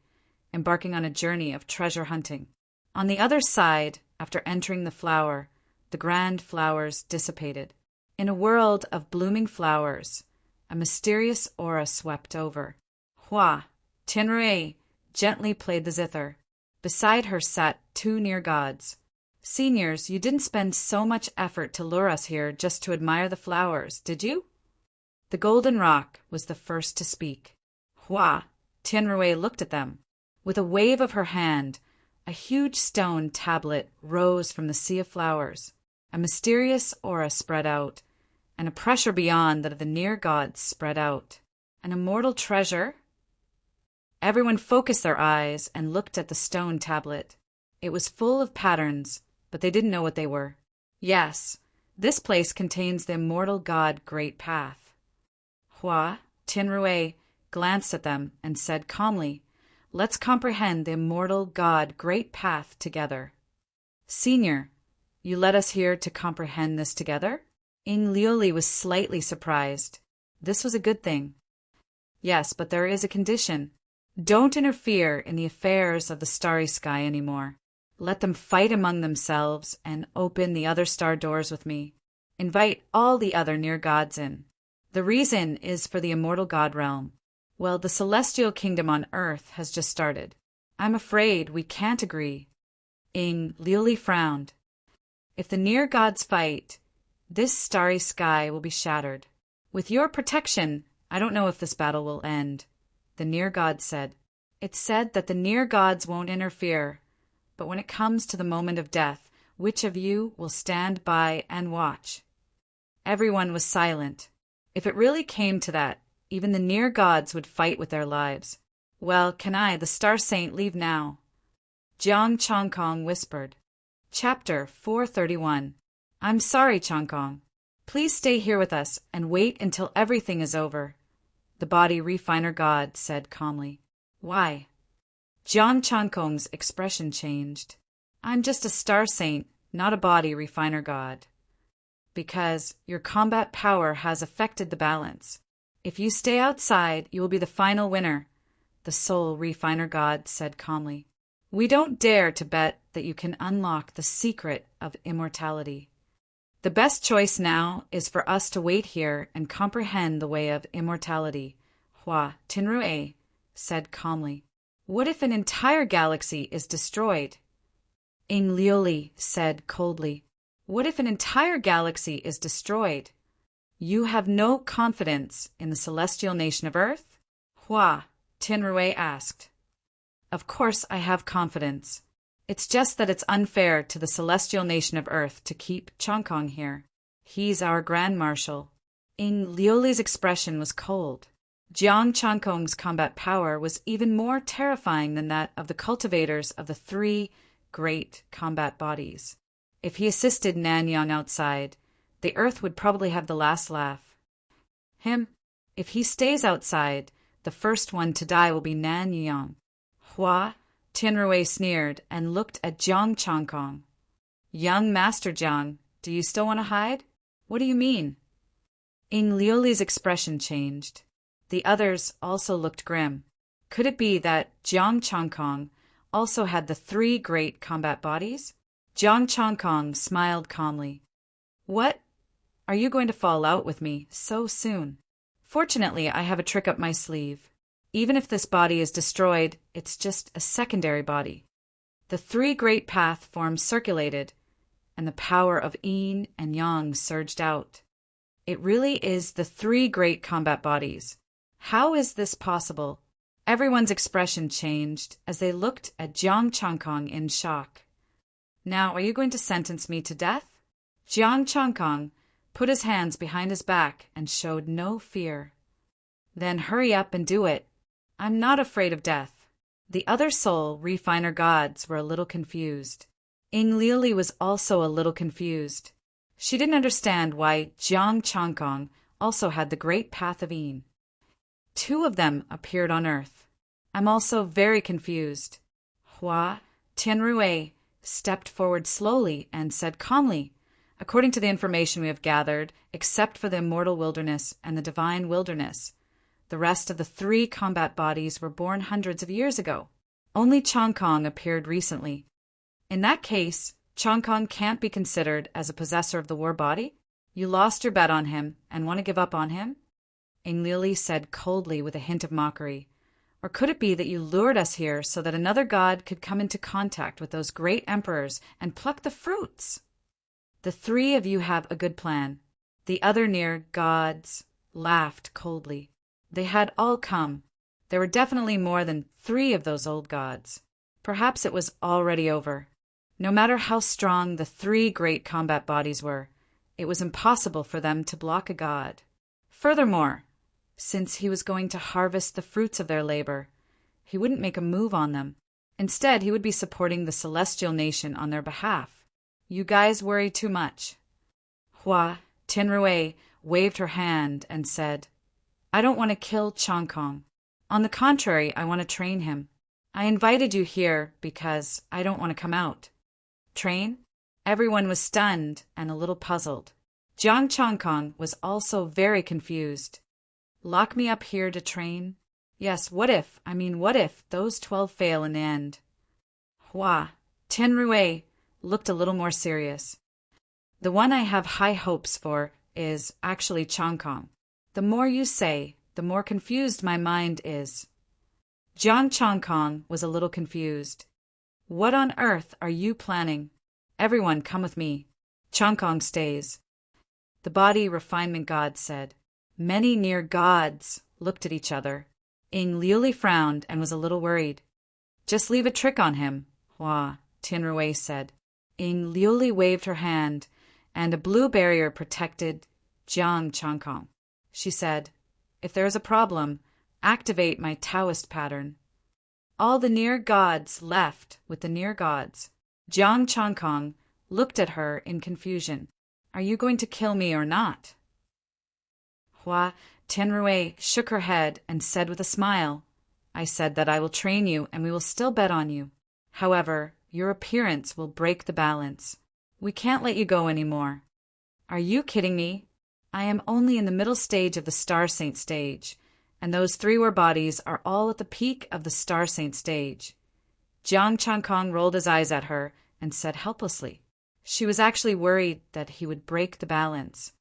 embarking on a journey of treasure hunting. On the other side, after entering the flower, the grand flowers dissipated. In a world of blooming flowers, a mysterious aura swept over. Hua Tianrui gently played the zither. Beside her sat 2 near gods. Seniors, you didn't spend so much effort to lure us here just to admire the flowers, did you? The Golden Rock was the first to speak. Hua Tianrui looked at them. With a wave of her hand, a huge stone tablet rose from the sea of flowers. A mysterious aura spread out, and a pressure beyond that of the near gods spread out. An immortal treasure? Everyone focused their eyes and looked at the stone tablet. It was full of patterns, but they didn't know what they were. Yes, this place contains the immortal god Great Path. Hua Tianrui glanced at them and said calmly, Let's comprehend the immortal god Great Path together. Senior, you led us here to comprehend this together? Ying Liuli was slightly surprised. This was a good thing. Yes, but there is a condition. Don't interfere in the affairs of the starry sky anymore. Let them fight among themselves and open the other star doors with me. Invite all the other near gods in. The reason is for the immortal god realm. Well, the celestial kingdom on earth has just started. I'm afraid we can't agree. Ing Liuli frowned. If the near gods fight, this starry sky will be shattered. With your protection, I don't know if this battle will end, the near gods said. It's said that the near gods won't interfere, but when it comes to the moment of death, which of you will stand by and watch? Everyone was silent. If it really came to that, even the near gods would fight with their lives. Well, can I, the Star Saint, leave now? Jiang Chongkong whispered. Chapter 431. I'm sorry, Chongkong. Please stay here with us and wait until everything is over, the body refiner god said calmly. Why? Jiang Chongkong's expression changed. I'm just a Star Saint, not a body refiner god. Because your combat power has affected the balance. If you stay outside, you will be the final winner, the soul refiner god said calmly. We don't dare to bet that you can unlock the secret of immortality. The best choice now is for us to wait here and comprehend the way of immortality, Hua Tinrue said calmly. What if an entire galaxy is destroyed? Ing Liuli said coldly. What if an entire galaxy is destroyed? You have no confidence in the celestial nation of Earth? Hua Tinrue asked. Of course I have confidence. It's just that it's unfair to the celestial nation of Earth to keep Chongkong here. He's our Grand Marshal. Ing Liuli's expression was cold. Jiang Chongkong's combat power was even more terrifying than that of the cultivators of the three great combat bodies. If he assisted Nanyang outside, the Earth would probably have the last laugh. If he stays outside, the first one to die will be Nanyang. Hua Tinrue sneered and looked at Jiang Chongkong. Young Master Jiang, do you still want to hide? What do you mean? Ing Liuli's expression changed. The others also looked grim. Could it be that Jiang Chongkong also had the three great combat bodies? Jiang Chongkong smiled calmly. What? Are you going to fall out with me so soon? Fortunately, I have a trick up my sleeve. Even if this body is destroyed, it's just a secondary body. The three great path forms circulated, and the power of yin and yang surged out. It really is the three great combat bodies. How is this possible? Everyone's expression changed as they looked at Jiang Chongkong in shock. Now, are you going to sentence me to death? Jiang Chongkong put his hands behind his back and showed no fear. Then hurry up and do it. I'm not afraid of death. The other soul refiner gods were a little confused. Ing Liuli was also a little confused. She didn't understand why Jiang Chongkong also had the great path of yin. Two of them appeared on Earth. I'm also very confused. Hua Tianrue stepped forward slowly and said calmly, according to the information we have gathered, except for the immortal wilderness and the divine wilderness, the rest of the three combat bodies were born hundreds of years ago. Only Chongkong appeared recently. In that case, Chongkong can't be considered as a possessor of the war body? You lost your bet on him and want to give up on him? Ing Liuli said coldly with a hint of mockery. Or could it be that you lured us here so that another god could come into contact with those great emperors and pluck the fruits? The three of you have a good plan. The other near gods laughed coldly. They had all come. There were definitely more than three of those old gods. Perhaps it was already over. No matter how strong the three great combat bodies were, it was impossible for them to block a god. Furthermore, since he was going to harvest the fruits of their labor, he wouldn't make a move on them. Instead, he would be supporting the celestial nation on their behalf. You guys worry too much. Hua Tianrue waved her hand and said, I don't want to kill Chongkong. On the contrary, I want to train him. I invited you here because I don't want to come out. Train? Everyone was stunned and a little puzzled. Jiang Chongkong was also very confused. Lock me up here to train? Yes, what if those 12 fail in the end? Hua Tenrui looked a little more serious. The one I have high hopes for is actually Changkong. The more you say, the more confused my mind is. Jiang Changkong was a little confused. What on earth are you planning? Everyone come with me. Changkong stays. The body refinement god said. Many near gods looked at each other. Ying Liuli frowned and was a little worried. Just leave a trick on him, Hua Tianruwei said. Ying Liuli waved her hand, and a blue barrier protected Jiang Changkong. She said, if there is a problem, activate my Taoist pattern. All the near gods left with the near gods. Jiang Changkong looked at her in confusion. Are you going to kill me or not? Hua Tianruwei shook her head and said with a smile, I said that I will train you and we will still bet on you. However, your appearance will break the balance. We can't let you go anymore. Are you kidding me? I am only in the middle stage of the Star Saint stage, and those three war bodies are all at the peak of the Star Saint stage. Jiang Changkong rolled his eyes at her and said helplessly. She was actually worried that he would break the balance.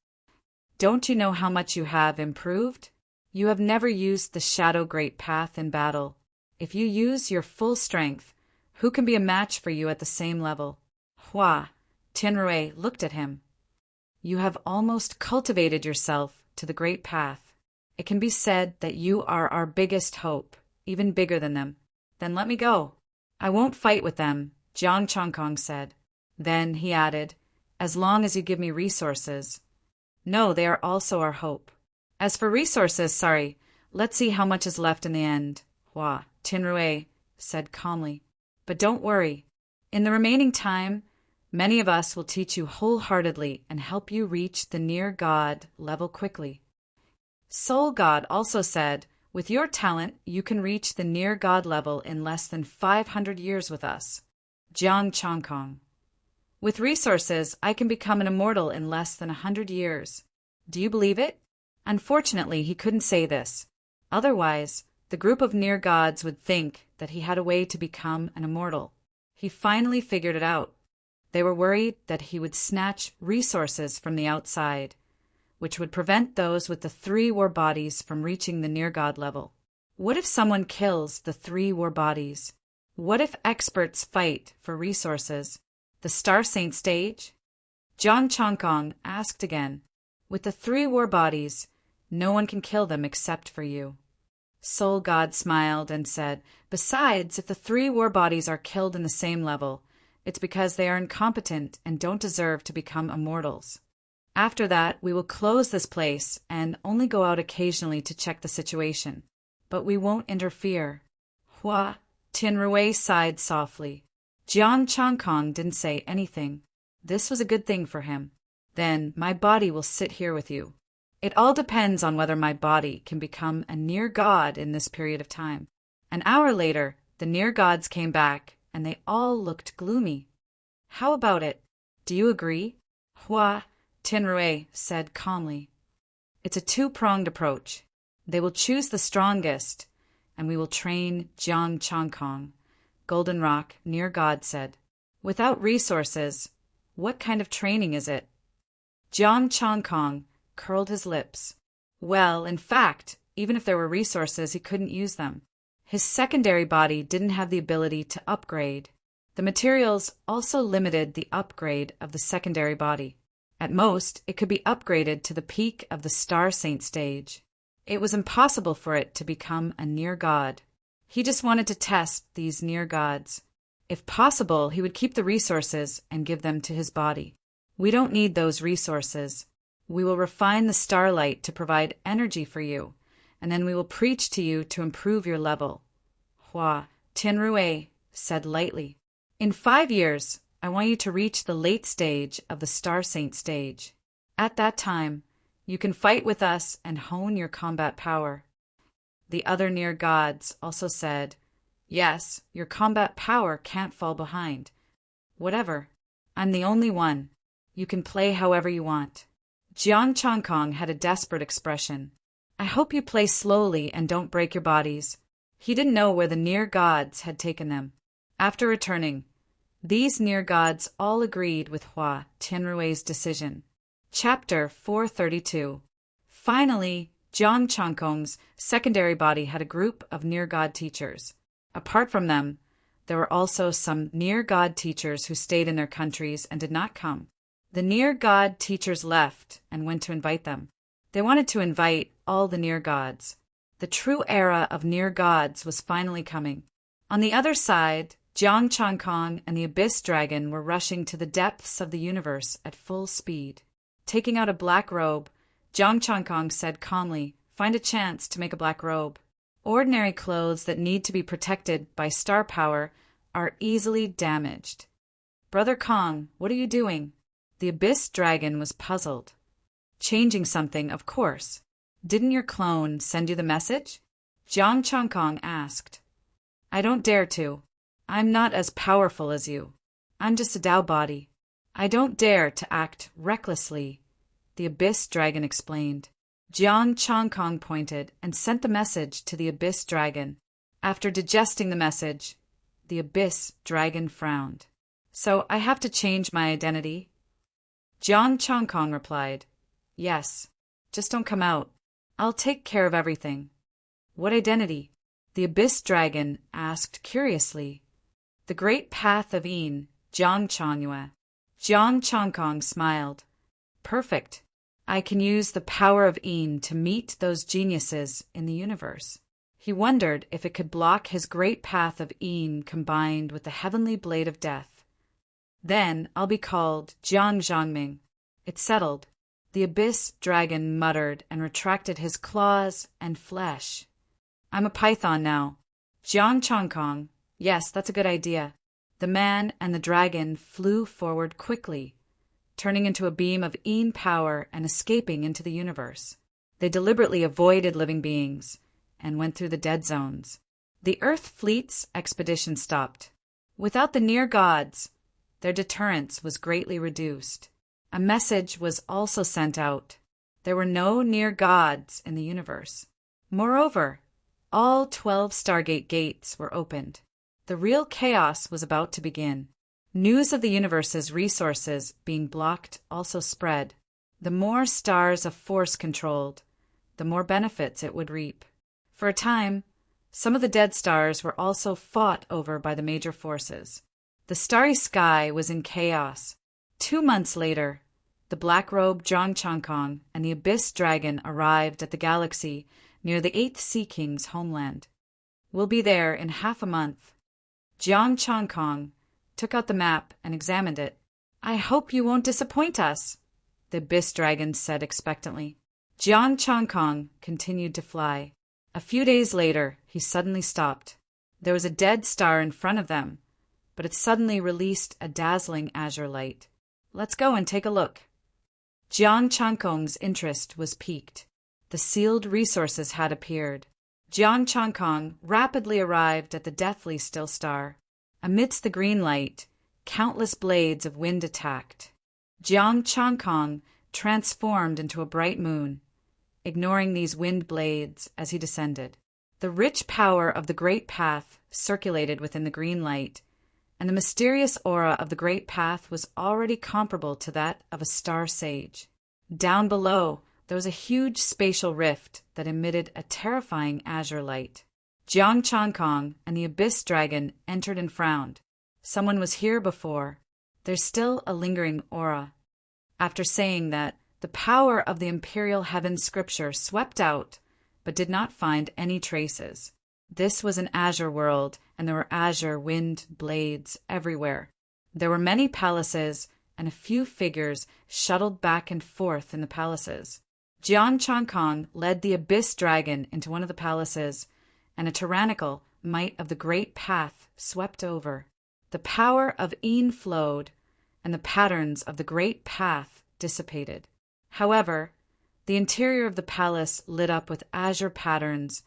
Don't you know how much you have improved? You have never used the Shadow Great Path in battle. If you use your full strength, who can be a match for you at the same level? Hua Tianruwei looked at him. You have almost cultivated yourself to the Great Path. It can be said that you are our biggest hope, even bigger than them. Then let me go. I won't fight with them, Jiang Changkong said. Then he added, as long as you give me resources. No, they are also our hope. As for resources, let's see how much is left in the end, Hua Tianruwei said calmly. But don't worry. In the remaining time, many of us will teach you wholeheartedly and help you reach the near God level quickly. Soul God also said, with your talent, you can reach the near God level in less than 500 years with us. Jiang Changkong. With resources, I can become an immortal in less than 100 years. Do you believe it? Unfortunately, he couldn't say this. Otherwise, the group of near gods would think that he had a way to become an immortal. He finally figured it out. They were worried that he would snatch resources from the outside, which would prevent those with the three war bodies from reaching the near God level. What if someone kills the three war bodies? What if experts fight for resources? The Star Saint stage? Jiang Changkong asked again. With the three war bodies, no one can kill them except for you. Soul God smiled and said, besides, if the three war bodies are killed in the same level, it's because they are incompetent and don't deserve to become immortals. After that, we will close this place and only go out occasionally to check the situation. But we won't interfere. Hua Tianruwei sighed softly. Jiang Changkong didn't say anything. This was a good thing for him. Then my body will sit here with you. It all depends on whether my body can become a near God in this period of time. An hour later, the near gods came back, and they all looked gloomy. How about it? Do you agree? Hua Tianruwei said calmly. It's a two-pronged approach. They will choose the strongest, and we will train Jiang Changkong. Golden Rock, near God, said. Without resources, what kind of training is it? Jiang Changkong curled his lips. Well, in fact, even if there were resources, he couldn't use them. His secondary body didn't have the ability to upgrade. The materials also limited the upgrade of the secondary body. At most, it could be upgraded to the peak of the Star Saint stage. It was impossible for it to become a near God. He just wanted to test these near gods. If possible, he would keep the resources and give them to his body. We don't need those resources. We will refine the starlight to provide energy for you, and then we will preach to you to improve your level. Hua Tianruwei said lightly. In 5 years, I want you to reach the late stage of the Star Saint stage. At that time, you can fight with us and hone your combat power. The other near gods also said, yes, your combat power can't fall behind. Whatever. I'm the only one. You can play however you want. Jiang Changkong had a desperate expression. I hope you play slowly and don't break your bodies. He didn't know where the near gods had taken them. After returning, These near gods all agreed with Hua Tianrui's decision. Chapter 432. Finally, Jiang Changkong's secondary body had a group of near god teachers. Apart from them, there were also some near god teachers who stayed in their countries and did not come. The near god teachers left and went to invite them. They wanted to invite all the near gods. The true era of near gods was finally coming. On the other side, Jiang Changkong and the Abyss Dragon were rushing to the depths of the universe at full speed. Taking out a black robe, Jiang Changkong said calmly, "Find a chance to make a black robe. Ordinary clothes that need to be protected by star power are easily damaged." "Brother Kong, what are you doing?" The Abyss Dragon was puzzled. "Changing something, of course. Didn't your clone send you the message?" Jiang Changkong asked. "I don't dare to. I'm not as powerful as you. I'm just a Tao body. I don't dare to act recklessly," the Abyss Dragon explained. Jiang Changkong pointed and sent the message to the Abyss Dragon. After digesting the message, the Abyss Dragon frowned. "So I have to change my identity?" Jiang Changkong replied, "Yes. Just don't come out. I'll take care of everything." "What identity?" the Abyss Dragon asked curiously. "The Great Path of Yin, Jiang Changyue." Jiang Changkong smiled. "Perfect. I can use the power of Yin to meet those geniuses in the universe." He wondered if it could block his great path of Yin combined with the heavenly blade of death. "Then I'll be called Jiang Zhangming." It's settled. The Abyss Dragon muttered and retracted his claws and flesh. "I'm a python now." Jiang Changkong. "Yes, that's a good idea." The man and the dragon flew forward quickly, turning into a beam of Yin power and escaping into the universe. They deliberately avoided living beings and went through the dead zones. The Earth Fleet's expedition stopped. Without the near gods, their deterrence was greatly reduced. A message was also sent out. There were no near gods in the universe. Moreover, all 12 Stargate gates were opened. The real chaos was about to begin. News of the universe's resources being blocked also spread. The more stars a force controlled, the more benefits it would reap. For a time, some of the dead stars were also fought over by the major forces. The starry sky was in chaos. 2 months later, the black-robed Jiang Changkong and the Abyss Dragon arrived at the galaxy near the 8th Sea King's homeland. "We'll be there in half a month." Jiang Changkong took out the map and examined it. "I hope you won't disappoint us," the Abyss Dragon said expectantly. Jiang Changkong continued to fly. A few days later, he suddenly stopped. There was a dead star in front of them, but it suddenly released a dazzling azure light. "Let's go and take a look." Jiang Changkong's interest was piqued. The sealed resources had appeared. Jiang Changkong rapidly arrived at the deathly still star. Amidst the green light, countless blades of wind attacked. Jiang Changkong transformed into a bright moon, ignoring these wind blades as he descended. The rich power of the Great Path circulated within the green light, and the mysterious aura of the Great Path was already comparable to that of a star sage. Down below, there was a huge spatial rift that emitted a terrifying azure light. Jiang Changkong and the Abyss Dragon entered and frowned. "Someone was here before. There's still a lingering aura." After saying that, the power of the Imperial Heaven scripture swept out, but did not find any traces. This was an azure world, and there were azure wind blades everywhere. There were many palaces, and a few figures shuttled back and forth in the palaces. Jiang Changkong led the Abyss Dragon into one of the palaces, and a tyrannical might of the Great Path swept over. The power of Yin flowed, and the patterns of the Great Path dissipated. However, the interior of the palace lit up with azure patterns,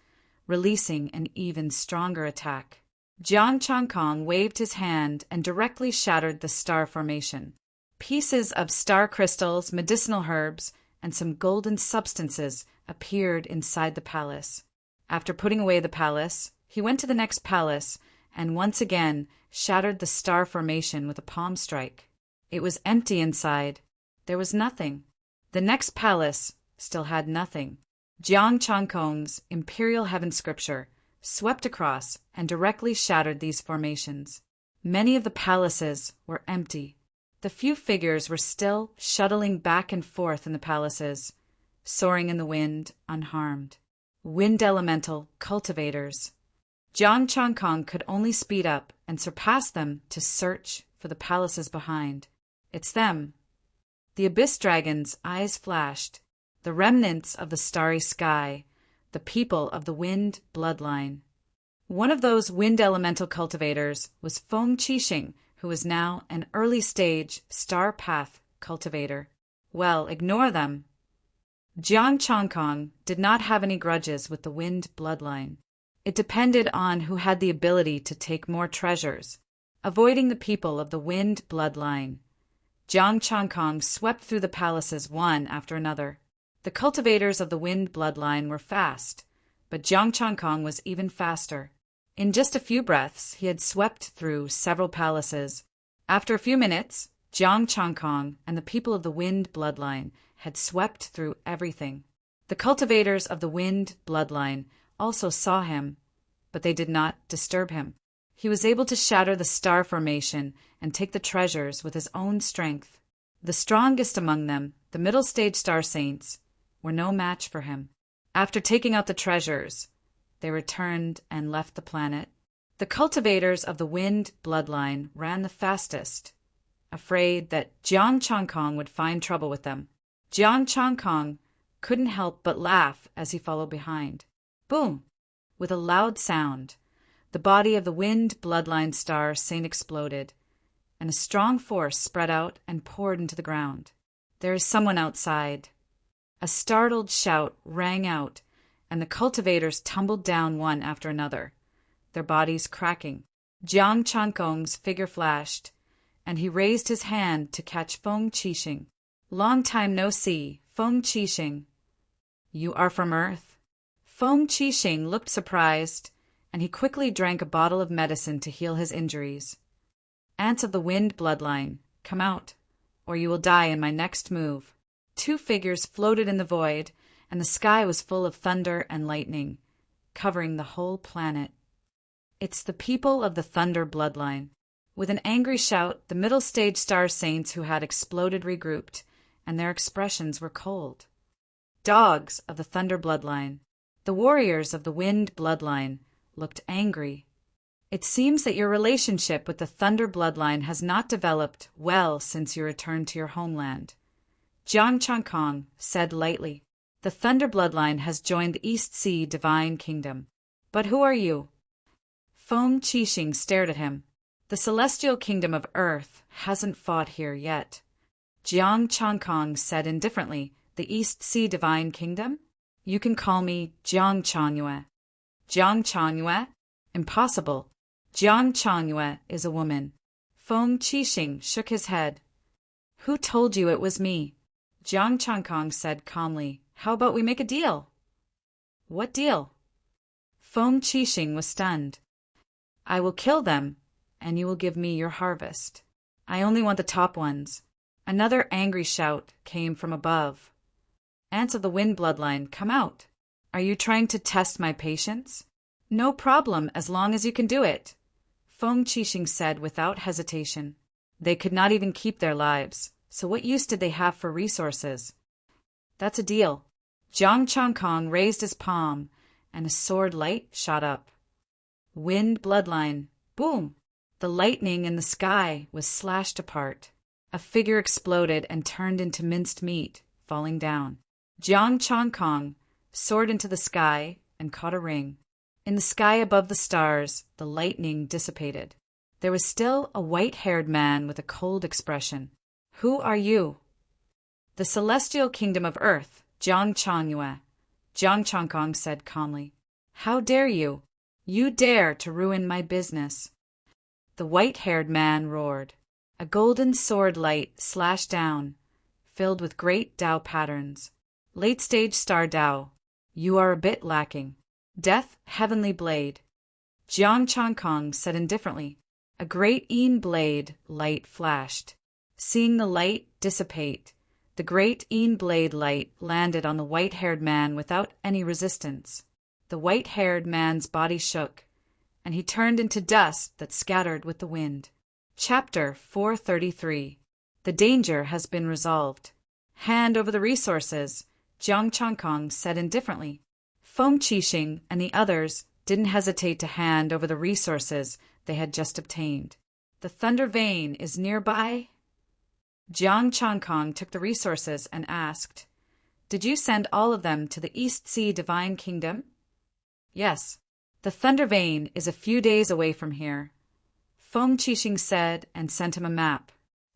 releasing an even stronger attack. Jiang Changkong waved his hand and directly shattered the star formation. Pieces of star crystals, medicinal herbs, and some golden substances appeared inside the palace. After putting away the palace, he went to the next palace and once again shattered the star formation with a palm strike. It was empty inside. There was nothing. The next palace still had nothing. Jiang Changkong's Imperial Heaven Scripture swept across and directly shattered these formations. Many of the palaces were empty. The few figures were still shuttling back and forth in the palaces, soaring in the wind, unharmed. Wind elemental cultivators. Jiang Changkong could only speed up and surpass them to search for the palaces behind. It's them. The abyss dragon's eyes flashed. The remnants of the starry sky, the people of the wind bloodline. One of those wind elemental cultivators was Feng Qixing, who was now an early-stage star path cultivator. Well, ignore them. Jiang Changkong did not have any grudges with the wind bloodline. It depended on who had the ability to take more treasures, avoiding the people of the wind bloodline. Jiang Changkong swept through the palaces one after another. The cultivators of the wind bloodline were fast, but Jiang Changkong was even faster. In just a few breaths, he had swept through several palaces. After a few minutes, Jiang Changkong and the people of the wind bloodline had swept through everything. The cultivators of the wind bloodline also saw him, but they did not disturb him. He was able to shatter the star formation and take the treasures with his own strength. The strongest among them, the middle-stage star saints, were no match for him. After taking out the treasures, they returned and left the planet. The cultivators of the wind bloodline ran the fastest, afraid that Jiang Changkong would find trouble with them. Jiang Changkong couldn't help but laugh as he followed behind. Boom! With a loud sound, the body of the wind bloodline star saint exploded, and a strong force spread out and poured into the ground. There is someone outside. A startled shout rang out, and the cultivators tumbled down one after another, their bodies cracking. Jiang Changkong's figure flashed, and he raised his hand to catch Feng Qixing. Long time no see, Feng Qixing. You are from Earth? Feng Qixing looked surprised, and he quickly drank a bottle of medicine to heal his injuries. Ants of the wind bloodline, come out, or you will die in my next move. Two figures floated in the void, and the sky was full of thunder and lightning, covering the whole planet. It's the people of the thunder bloodline. With an angry shout, the middle-stage star saints who had exploded regrouped, and their expressions were cold. Dogs of the thunder bloodline. The warriors of the wind bloodline looked angry. It seems that your relationship with the thunder bloodline has not developed well since your return to your homeland. Jiang Changkong said lightly. The thunder bloodline has joined the East Sea Divine Kingdom. But who are you? Feng Qixing stared at him. The celestial kingdom of Earth hasn't fought here yet. Jiang Changkong said indifferently, the East Sea Divine Kingdom? You can call me Jiang Changyue. Jiang Changyue? Impossible. Jiang Changyue is a woman. Feng Qixing shook his head. Who told you it was me? Jiang Changkong said calmly, how about we make a deal? What deal? Feng Qixing was stunned. I will kill them, and you will give me your harvest. I only want the top ones. Another angry shout came from above. Ants of the wind bloodline, come out. Are you trying to test my patience? No problem, as long as you can do it. Feng Qixing said without hesitation. They could not even keep their lives, so what use did they have for resources? That's a deal. Jiang Changkong raised his palm, and a sword light shot up. Wind bloodline, boom! The lightning in the sky was slashed apart. A figure exploded and turned into minced meat, falling down. Jiang Changkong soared into the sky and caught a ring. In the sky above the stars, the lightning dissipated. There was still a white-haired man with a cold expression. Who are you? The celestial kingdom of Earth, Jiang Changyue. Jiang Changkong said calmly. How dare you? You dare to ruin my business. The white-haired man roared. A golden sword light slashed down, filled with great Tao patterns. Late-stage star Tao, you are a bit lacking. Death, heavenly blade. Jiang Changkong said indifferently. A great een blade light flashed. Seeing the light dissipate, the great een blade light landed on the white-haired man without any resistance. The white-haired man's body shook, and he turned into dust that scattered with the wind. Chapter 433. The danger has been resolved. Hand over the resources, Jiang Changkong said indifferently. Feng Qixing and the others didn't hesitate to hand over the resources they had just obtained. The Thunder Vein is nearby? Jiang Changkong took the resources and asked, Did you send all of them to the East Sea Divine Kingdom? Yes. The Thunder Vein is a few days away from here. Feng Qixing said and sent him a map.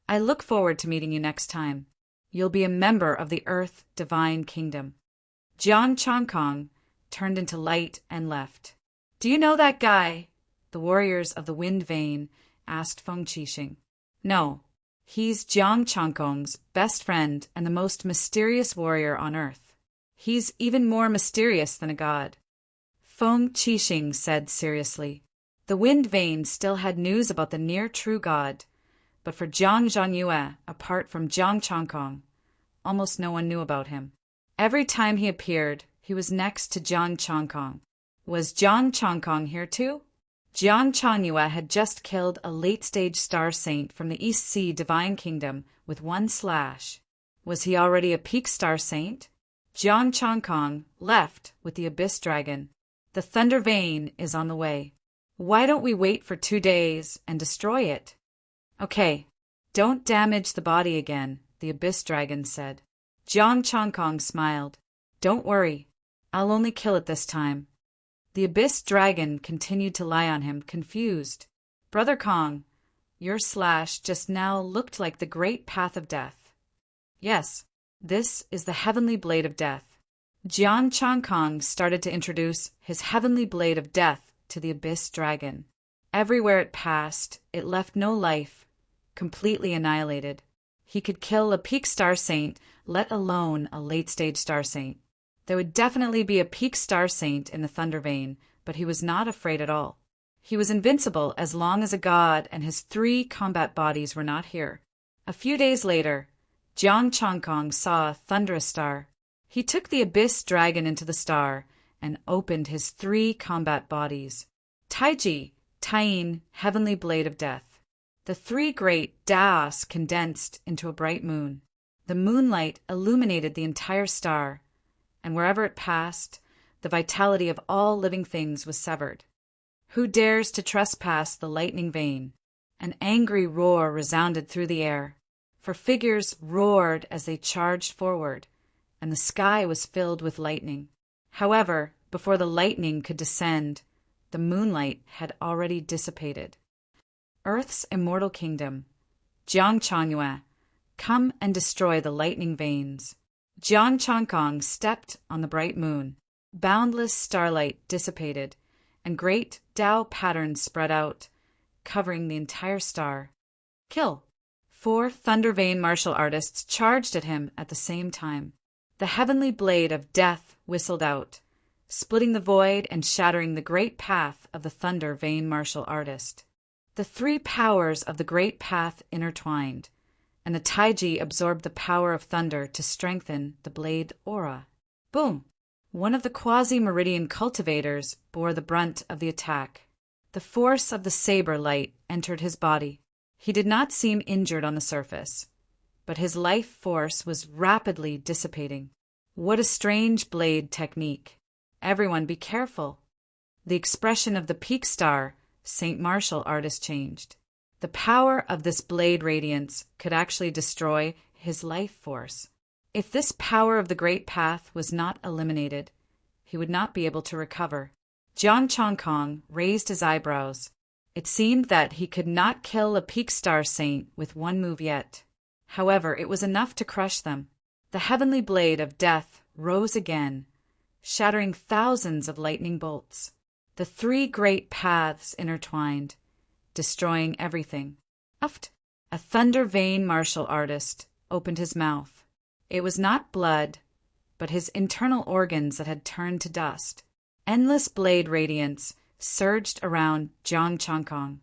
I look forward to meeting you next time. You'll be a member of the Earth Divine Kingdom. Jiang Changkong turned into light and left. Do you know that guy? The warriors of the Wind Vein asked Feng Qixing. No, he's Jiang Changkong's best friend and the most mysterious warrior on Earth. He's even more mysterious than a god. Feng Qixing said seriously. The Wind Vein still had news about the near true god, but for Jiang Zhanyue, apart from Jiang Changkong, almost no one knew about him. Every time he appeared, he was next to Jiang Changkong. Was Jiang Changkong here too? Jiang Zhanyue had just killed a late-stage star saint from the East Sea Divine Kingdom with one slash. Was he already a peak star saint? Jiang Changkong left with the Abyss Dragon. The Thunder Vein is on the way. Why don't we wait for 2 days and destroy it? Okay, don't damage the body again, the Abyss Dragon said. Jiang Changkong smiled. Don't worry, I'll only kill it this time. The Abyss Dragon continued to lie on him, confused. Brother Kong, your slash just now looked like the great path of death. Yes, this is the heavenly blade of death. Jiang Changkong started to introduce his heavenly blade of death to the Abyss Dragon. Everywhere it passed, it left no life, completely annihilated. He could kill a peak star saint, let alone a late-stage star saint. There would definitely be a peak star saint in the Thunder Vein, but he was not afraid at all. He was invincible as long as a god and his 3 combat bodies were not here. A few days later, Jiang Changkong saw a thunderous star. He took the Abyss Dragon into the star and opened his 3 combat bodies. Taiji, Taiyin, Heavenly Blade of Death. The 3 great Daos condensed into a bright moon. The moonlight illuminated the entire star, and wherever it passed, the vitality of all living things was severed. Who dares to trespass the lightning vein? An angry roar resounded through the air, for figures roared as they charged forward, and the sky was filled with lightning. However, before the lightning could descend, the moonlight had already dissipated. Earth's immortal kingdom, Jiang Changyu, come and destroy the lightning veins. Jiang Changkong stepped on the bright moon. Boundless starlight dissipated, and great Tao patterns spread out, covering the entire star. Kill! 4 Thunder Vein martial artists charged at him at the same time. The heavenly blade of death whistled out, splitting the void and shattering the great path of the Thunder Vein martial artist. The 3 powers of the great path intertwined, and the Taiji absorbed the power of thunder to strengthen the blade aura. Boom! One of the quasi-meridian cultivators bore the brunt of the attack. The force of the saber light entered his body. He did not seem injured on the surface, but his life force was rapidly dissipating. What a strange blade technique. Everyone be careful. The expression of the peak star, St. Martial artist changed. The power of this blade radiance could actually destroy his life force. If this power of the great path was not eliminated, he would not be able to recover. Jiang Changkong raised his eyebrows. It seemed that he could not kill a peak star saint with one move yet. However, it was enough to crush them. The heavenly blade of death rose again, shattering thousands of lightning bolts. The 3 great paths intertwined, destroying everything. Uft! A Thunder Vein martial artist opened his mouth. It was not blood, but his internal organs that had turned to dust. Endless blade radiance surged around Jiang Changkong,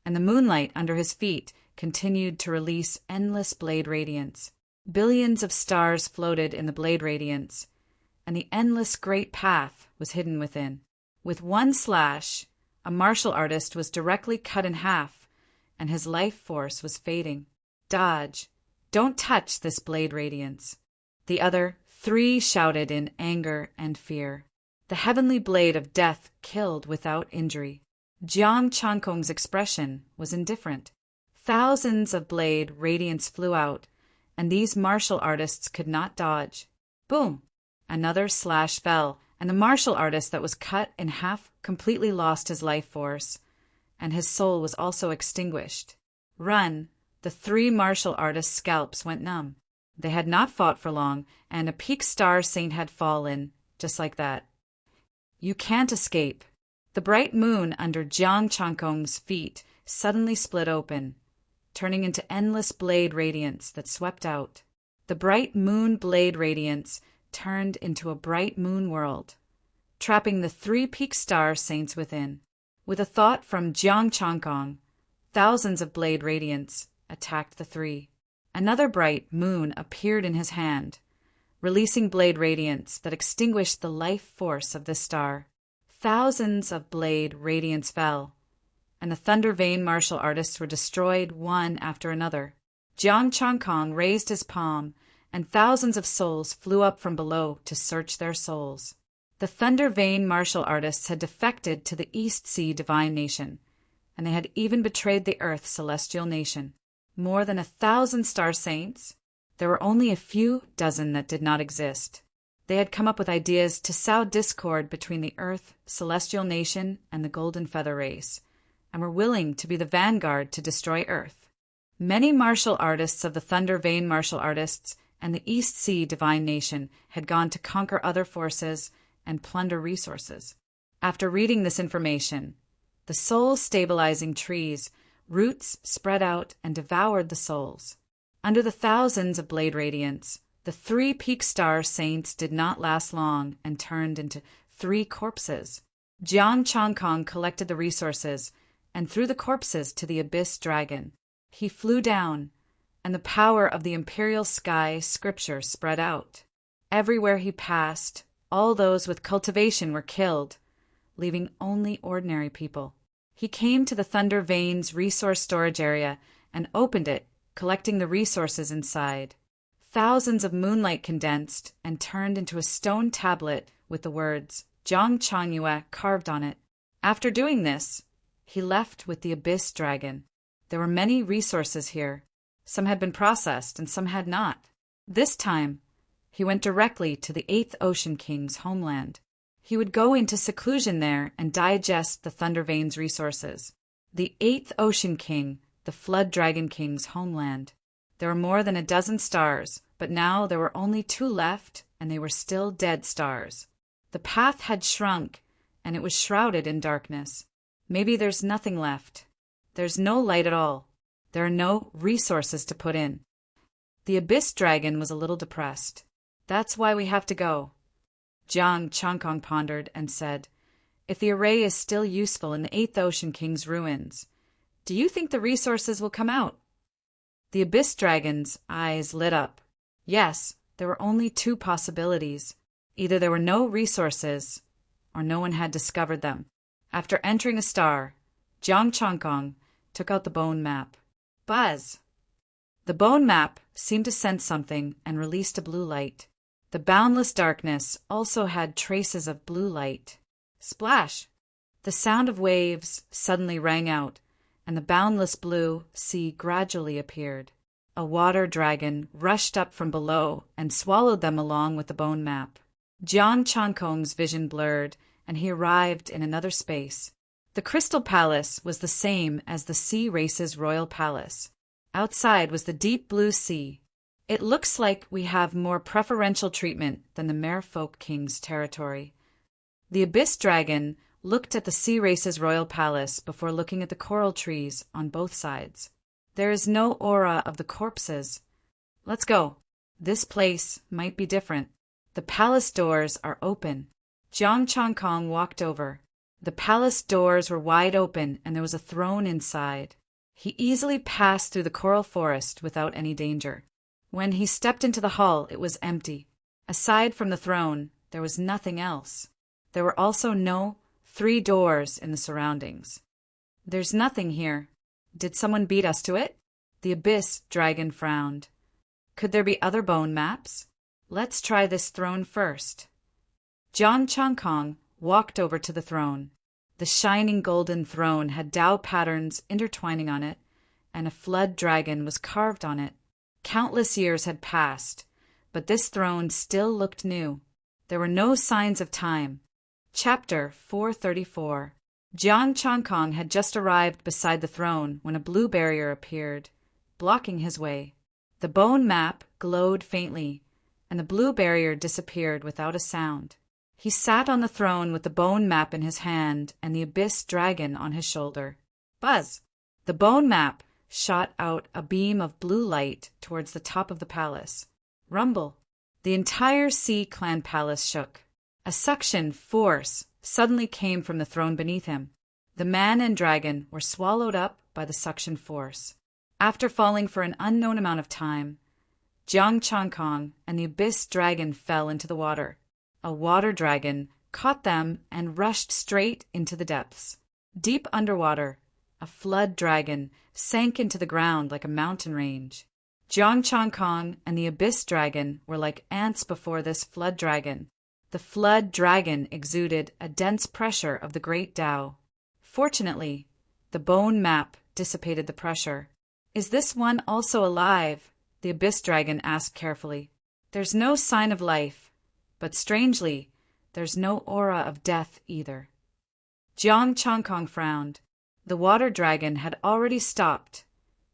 and the moonlight under his feet continued to release endless blade radiance. Billions of stars floated in the blade radiance, and the endless great path was hidden within. With one slash, a martial artist was directly cut in half, and his life force was fading. Dodge! Don't touch this blade radiance. The other 3 shouted in anger and fear. The heavenly blade of death killed without injury. Jiang Changkong's expression was indifferent. Thousands of blade radiance flew out, and these martial artists could not dodge. Boom! Another slash fell, and the martial artist that was cut in half completely lost his life force, and his soul was also extinguished. Run! The 3 martial artists' scalps went numb. They had not fought for long, and a peak star saint had fallen, just like that. You can't escape. The bright moon under Jiang Changkong's feet suddenly split open, turning into endless blade radiance that swept out. The bright moon blade radiance turned into a bright moon world, trapping the 3 peak star saints within. With a thought from Jiang Changkong, thousands of blade radiance attacked the 3. Another bright moon appeared in his hand, releasing blade radiance that extinguished the life force of the star. Thousands of blade radiance fell, and the Thunder Vein martial artists were destroyed one after another. Jiang Changkong raised his palm, and thousands of souls flew up from below to search their souls. The Thunder Vein martial artists had defected to the East Sea Divine Nation, and they had even betrayed the Earth Celestial Nation. More than 1,000 star saints. There were only a few dozen that did not exist. They had come up with ideas to sow discord between the Earth Celestial Nation and the Golden Feather Race, and were willing to be the vanguard to destroy Earth. Many martial artists of the Thunder Vein martial artists and the East Sea Divine Nation had gone to conquer other forces and plunder resources. After reading this information, the soul-stabilizing trees roots spread out and devoured the souls. Under the thousands of blade radiance, the 3 peak star saints did not last long and turned into 3 corpses. Jiang Changkong collected the resources and threw the corpses to the abyss dragon. He flew down, and the power of the imperial sky scripture spread out. Everywhere he passed, all those with cultivation were killed, leaving only ordinary people. He came to the Thunder Veins resource storage area and opened it, collecting the resources inside. Thousands of moonlight condensed and turned into a stone tablet with the words Zhang Changyue carved on it. After doing this, he left with the Abyss Dragon. There were many resources here. Some had been processed and some had not. This time, he went directly to the 8th Ocean King's homeland. He would go into seclusion there and digest the Thunder Veins resources. The 8th Ocean King, the Flood Dragon King's homeland. There were more than a dozen stars, but now there were only 2 left, and they were still dead stars. The path had shrunk, and it was shrouded in darkness. Maybe there's nothing left. There's no light at all. There are no resources to put in. The Abyss Dragon was a little depressed. That's why we have to go. Jiang Changkong pondered and said, If the array is still useful in the 8th Ocean King's ruins, do you think the resources will come out? The Abyss Dragon's eyes lit up. Yes, there were only 2 possibilities. Either there were no resources, or no one had discovered them. After entering a star, Jiang Changkong took out the bone map. Buzz! The bone map seemed to sense something and released a blue light. The boundless darkness also had traces of blue light. Splash! The sound of waves suddenly rang out, and the boundless blue sea gradually appeared. A water dragon rushed up from below and swallowed them along with the bone map. Jiang Changkong's vision blurred, and he arrived in another space. The Crystal Palace was the same as the Sea Race's royal palace. Outside was the deep blue sea. It looks like we have more preferential treatment than the Merfolk King's territory. The Abyss Dragon looked at the Sea Race's royal palace before looking at the coral trees on both sides. There is no aura of the corpses. Let's go. This place might be different. The palace doors are open. Jiang Changkong walked over. The palace doors were wide open and there was a throne inside. He easily passed through the coral forest without any danger. When he stepped into the hall, it was empty. Aside from the throne, there was nothing else. There were also no 3 doors in the surroundings. There's nothing here. Did someone beat us to it? The abyss dragon frowned. Could there be other bone maps? Let's try this throne first. Jiang Changkong walked over to the throne. The shining golden throne had Tao patterns intertwining on it, and a flood dragon was carved on it. Countless years had passed, but this throne still looked new. There were no signs of time. Chapter 434. Jiang Changkong had just arrived beside the throne when a blue barrier appeared, blocking his way. The bone map glowed faintly, and the blue barrier disappeared without a sound. He sat on the throne with the bone map in his hand and the abyss dragon on his shoulder. Buzz! The bone map shot out a beam of blue light towards the top of the palace. Rumble! The entire Sea Clan palace shook. A suction force suddenly came from the throne beneath him. The man and dragon were swallowed up by the suction force. After falling for an unknown amount of time, Jiang Changkong and the abyss dragon fell into the water. A water dragon caught them and rushed straight into the depths. Deep underwater, a flood dragon sank into the ground like a mountain range. Jiang Changkong and the abyss dragon were like ants before this flood dragon. The flood dragon exuded a dense pressure of the great Tao. Fortunately, the bone map dissipated the pressure. Is this one also alive? The abyss dragon asked carefully. There's no sign of life. But strangely, there's no aura of death either. Jiang Changkong frowned. The water dragon had already stopped,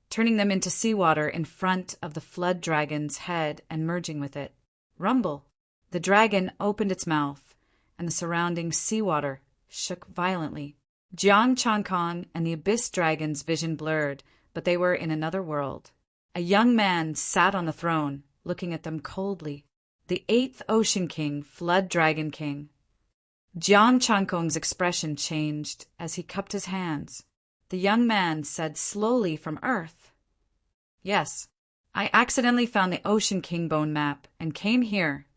turning them into seawater in front of the flood dragon's head and merging with it. Rumble! The dragon opened its mouth, and the surrounding seawater shook violently. Jiang Changkong and the abyss dragon's vision blurred, but they were in another world. A young man sat on the throne, looking at them coldly. The 8th Ocean King, Flood Dragon King. Jiang Changkong's expression changed as he cupped his hands. The young man said slowly from Earth, "Yes, I accidentally found the Ocean King bone map and came here,"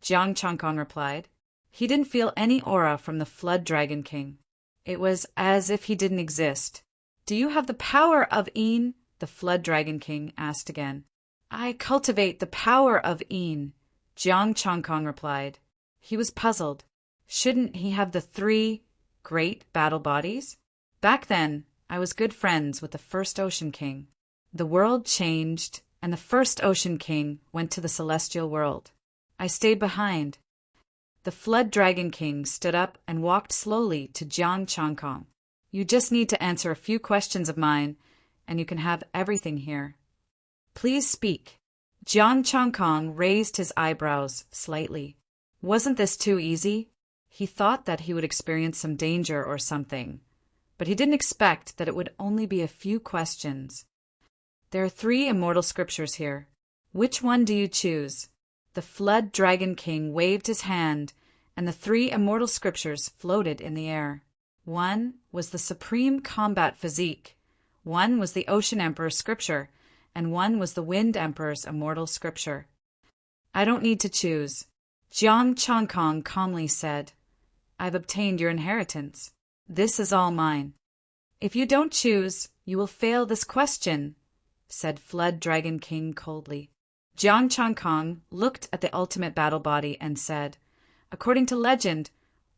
Jiang Changkong replied. He didn't feel any aura from the Flood Dragon King. It was as if he didn't exist. "Do you have the power of Een?" the Flood Dragon King asked again. "I cultivate the power of Een," Jiang Changkong replied. He was puzzled. Shouldn't he have the 3 great battle bodies? Back then, I was good friends with the first Ocean King. The world changed, and the first Ocean King went to the celestial world. I stayed behind. The Flood Dragon King stood up and walked slowly to Jiang Changkong. "You just need to answer a few questions of mine, and you can have everything here. Please speak." Jiang Changkong raised his eyebrows slightly. Wasn't this too easy? He thought that he would experience some danger or something, but he didn't expect that it would only be a few questions. "There are 3 immortal scriptures here. Which one do you choose?" The Flood Dragon King waved his hand, and the 3 immortal scriptures floated in the air. One was the Supreme Combat Physique, one was the Ocean Emperor's scripture, and one was the Wind Emperor's immortal scripture. "I don't need to choose," Jiang Changkong calmly said. "I've obtained your inheritance. This is all mine." "If you don't choose, you will fail this question," said Flood Dragon King coldly. Jiang Changkong looked at the ultimate battle body and said, "According to legend,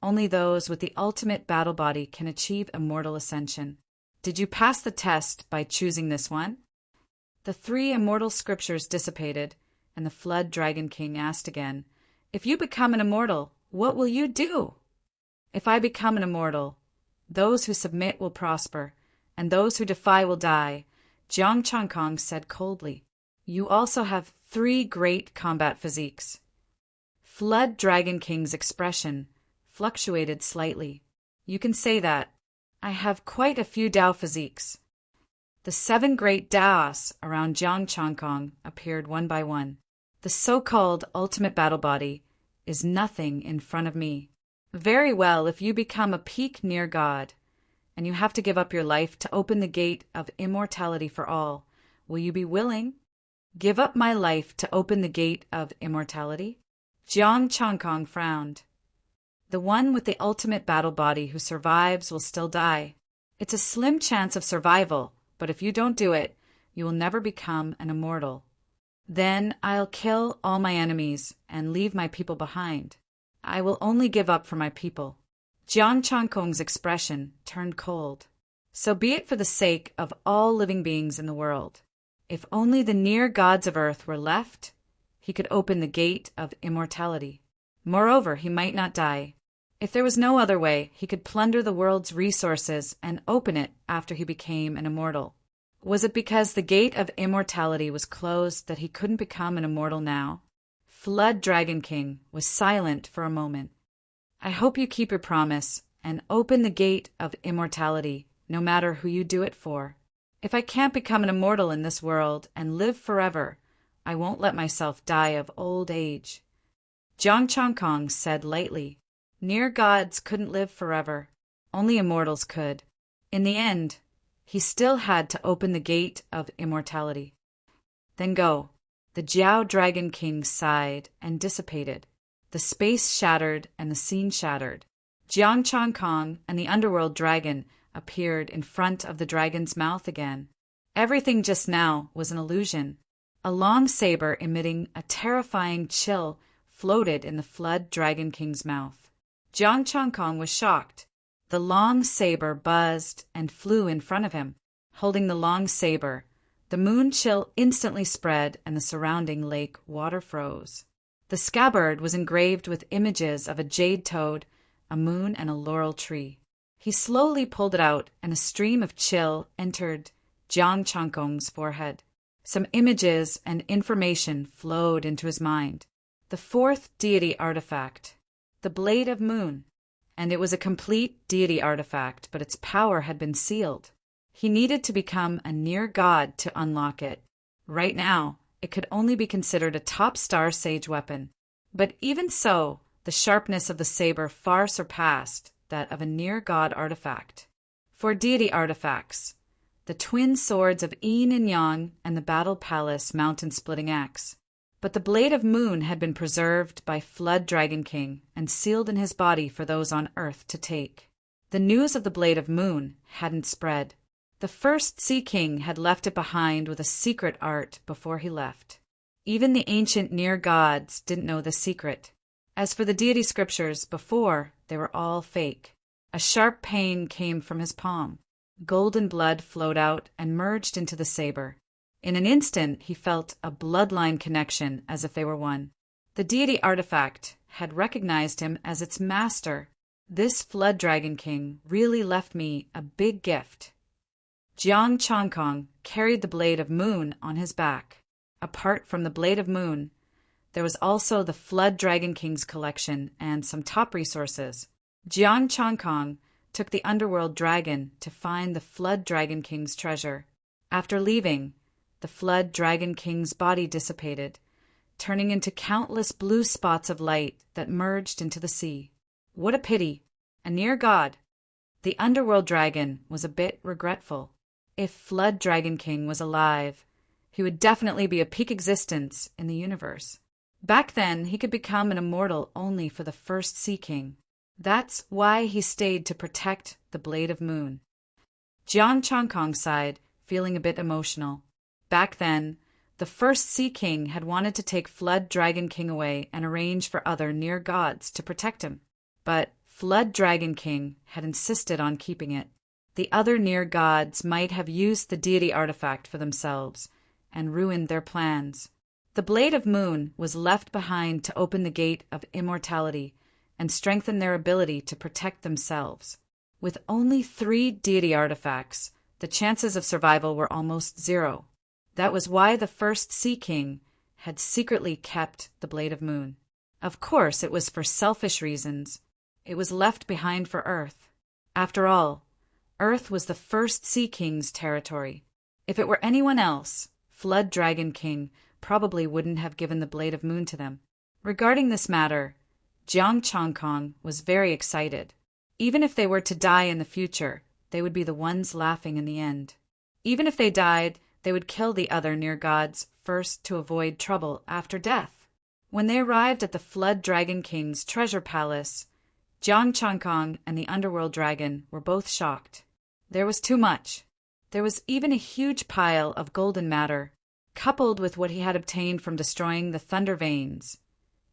only those with the ultimate battle body can achieve immortal ascension. Did you pass the test by choosing this one?" The 3 immortal scriptures dissipated, and the Flood Dragon King asked again, "If you become an immortal, what will you do?" "If I become an immortal, those who submit will prosper, and those who defy will die," Jiang Changkong said coldly. "You also have 3 great combat physiques." Flood Dragon King's expression fluctuated slightly. "You can say that. I have quite a few Tao physiques." The 7 great Taos around Jiang Changkong appeared one by one. "The so-called ultimate battle body is nothing in front of me. Very well, if you become a peak near God, and you have to give up your life to open the gate of immortality for all, will you be willing? Give up my life to open the gate of immortality? Jiang Changkong frowned. The one with the ultimate battle body who survives will still die. It's a slim chance of survival, but if you don't do it, you will never become an immortal. Then I'll kill all my enemies and leave my people behind. I will only give up for my people. Jiang Changkong's expression turned cold. So be it for the sake of all living beings in the world. If only the near gods of earth were left, he could open the gate of immortality. Moreover, he might not die. If there was no other way, he could plunder the world's resources and open it after he became an immortal. Was it because the gate of immortality was closed that he couldn't become an immortal now? Flood Dragon King was silent for a moment. I hope you keep your promise and open the gate of immortality, no matter who you do it for. If I can't become an immortal in this world and live forever, I won't let myself die of old age. Jiang Changkong said lightly, near gods couldn't live forever. Only immortals could. In the end, he still had to open the gate of immortality. Then go. The Jiao Dragon King sighed and dissipated. The space shattered and the scene shattered. Jiang Changkong and the underworld dragon appeared in front of the dragon's mouth again. Everything just now was an illusion. A long saber emitting a terrifying chill floated in the Flood Dragon King's mouth. Jiang Changkong was shocked. The long saber buzzed and flew in front of him. Holding the long saber, the moon chill instantly spread and the surrounding lake water froze. The scabbard was engraved with images of a jade toad, a moon, and a laurel tree. He slowly pulled it out, and a stream of chill entered Jiang Changkong's forehead. Some images and information flowed into his mind. The fourth deity artifact, the Blade of Moon. And it was a complete deity artifact, but its power had been sealed. He needed to become a near god to unlock it. Right now, it could only be considered a top star sage weapon. But even so, the sharpness of the saber far surpassed that of a near god artifact. For deity artifacts, the twin swords of Yin and Yang and the Battle Palace mountain-splitting axe. But the Blade of Moon had been preserved by Flood Dragon King and sealed in his body for those on Earth to take. The news of the Blade of Moon hadn't spread. The first Sea King had left it behind with a secret art before he left. Even the ancient near gods didn't know the secret. As for the deity scriptures before, they were all fake. A sharp pain came from his palm. Golden blood flowed out and merged into the saber. In an instant, he felt a bloodline connection as if they were one. The deity artifact had recognized him as its master. This Flood Dragon King really left me a big gift. Jiang Changkong carried the Blade of Moon on his back. Apart from the Blade of Moon, there was also the Flood Dragon King's collection and some top resources. Jiang Changkong took the underworld dragon to find the Flood Dragon King's treasure. After leaving, the Flood Dragon King's body dissipated, turning into countless blue spots of light that merged into the sea. What a pity! A near god. The underworld dragon was a bit regretful. If Flood Dragon King was alive, he would definitely be a peak existence in the universe. Back then, he could become an immortal only for the first Sea King. That's why he stayed to protect the Blade of Moon. Jiang Changkong sighed, feeling a bit emotional. Back then, the first Sea King had wanted to take Flood Dragon King away and arrange for other near gods to protect him. But Flood Dragon King had insisted on keeping it. The other near gods might have used the deity artifact for themselves and ruined their plans. The Blade of Moon was left behind to open the gate of immortality and strengthen their ability to protect themselves. With only 3 deity artifacts, the chances of survival were almost zero. That was why the first Sea King had secretly kept the Blade of Moon. Of course, it was for selfish reasons. It was left behind for Earth. After all, Earth was the first Sea King's territory. If it were anyone else, Flood Dragon King probably wouldn't have given the Blade of Moon to them. Regarding this matter, Jiang Chongkong was very excited. Even if they were to die in the future, they would be the ones laughing in the end. Even if they died, they would kill the other near gods first to avoid trouble after death. When they arrived at the Flood Dragon King's treasure palace, Jiang Chongkong and the underworld dragon were both shocked. There was too much. There was even a huge pile of golden matter, coupled with what he had obtained from destroying the Thunder Veins.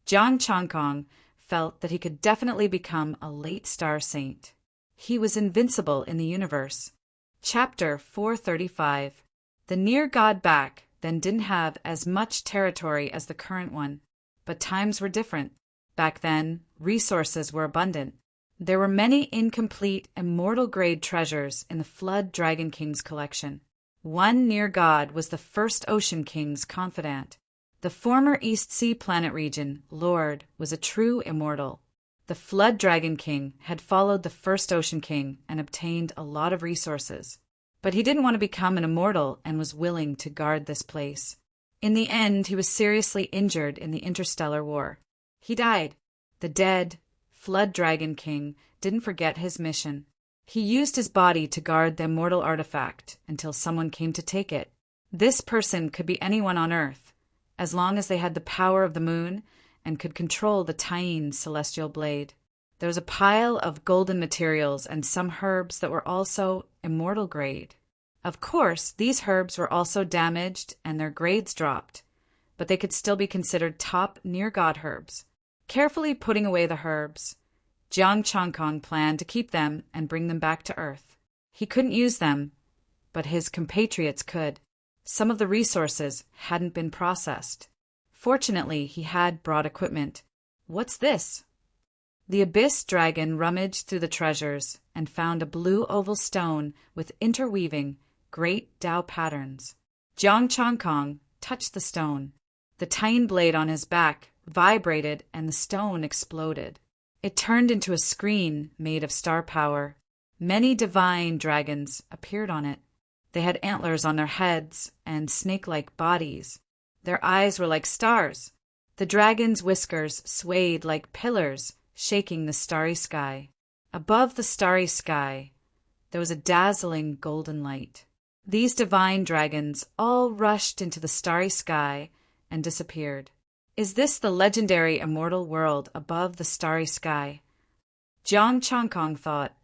Jiang Chongkong felt that he could definitely become a late star saint. He was invincible in the universe. Chapter 435. The near god back then didn't have as much territory as the current one, but times were different. Back then, resources were abundant. There were many incomplete, immortal-grade treasures in the Flood Dragon King's collection. One near god was the First Ocean King's confidant. The former East Sea planet region, Lord, was a true immortal. The Flood Dragon King had followed the First Ocean King and obtained a lot of resources. But he didn't want to become an immortal and was willing to guard this place. In the end, he was seriously injured in the interstellar war. He died. The dead Flood Dragon King didn't forget his mission. He used his body to guard the immortal artifact until someone came to take it. This person could be anyone on Earth, as long as they had the power of the moon and could control the Taiyin celestial blade. There was a pile of golden materials and some herbs that were also immortal grade. Of course, these herbs were also damaged and their grades dropped, but they could still be considered top near-god herbs. Carefully putting away the herbs, Jiang Chongkong planned to keep them and bring them back to Earth. He couldn't use them, but his compatriots could. Some of the resources hadn't been processed. Fortunately, he had brought equipment. What's this? The Abyss Dragon rummaged through the treasures and found a blue oval stone with interweaving great Tao patterns. Jiang Chongkong touched the stone. The Taiyin blade on his back vibrated and the stone exploded. It turned into a screen made of star power. Many divine dragons appeared on it. They had antlers on their heads and snake-like bodies. Their eyes were like stars. The dragon's whiskers swayed like pillars, shaking the starry sky. Above the starry sky, there was a dazzling golden light. These divine dragons all rushed into the starry sky and disappeared. Is this the legendary immortal world above the starry sky? Jiang Chongkong thought.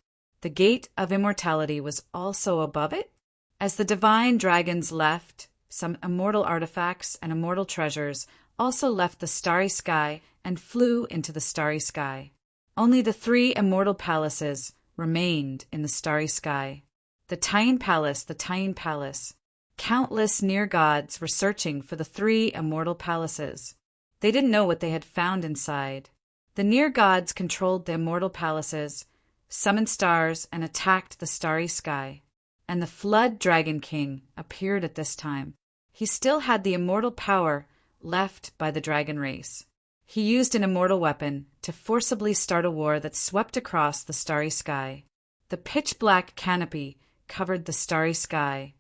The gate of immortality was also above it? As the divine dragons left, some immortal artifacts and immortal treasures also left the starry sky and flew into the starry sky. Only the 3 immortal palaces remained in the starry sky. The Taiyin Palace. Countless near gods were searching for the 3 immortal palaces. They didn't know what they had found inside. The near gods controlled the immortal palaces, summoned stars, and attacked the starry sky. And the Flood Dragon King appeared at this time. He still had the immortal power left by the dragon race. He used an immortal weapon to forcibly start a war that swept across the starry sky. The pitch-black canopy covered the starry sky,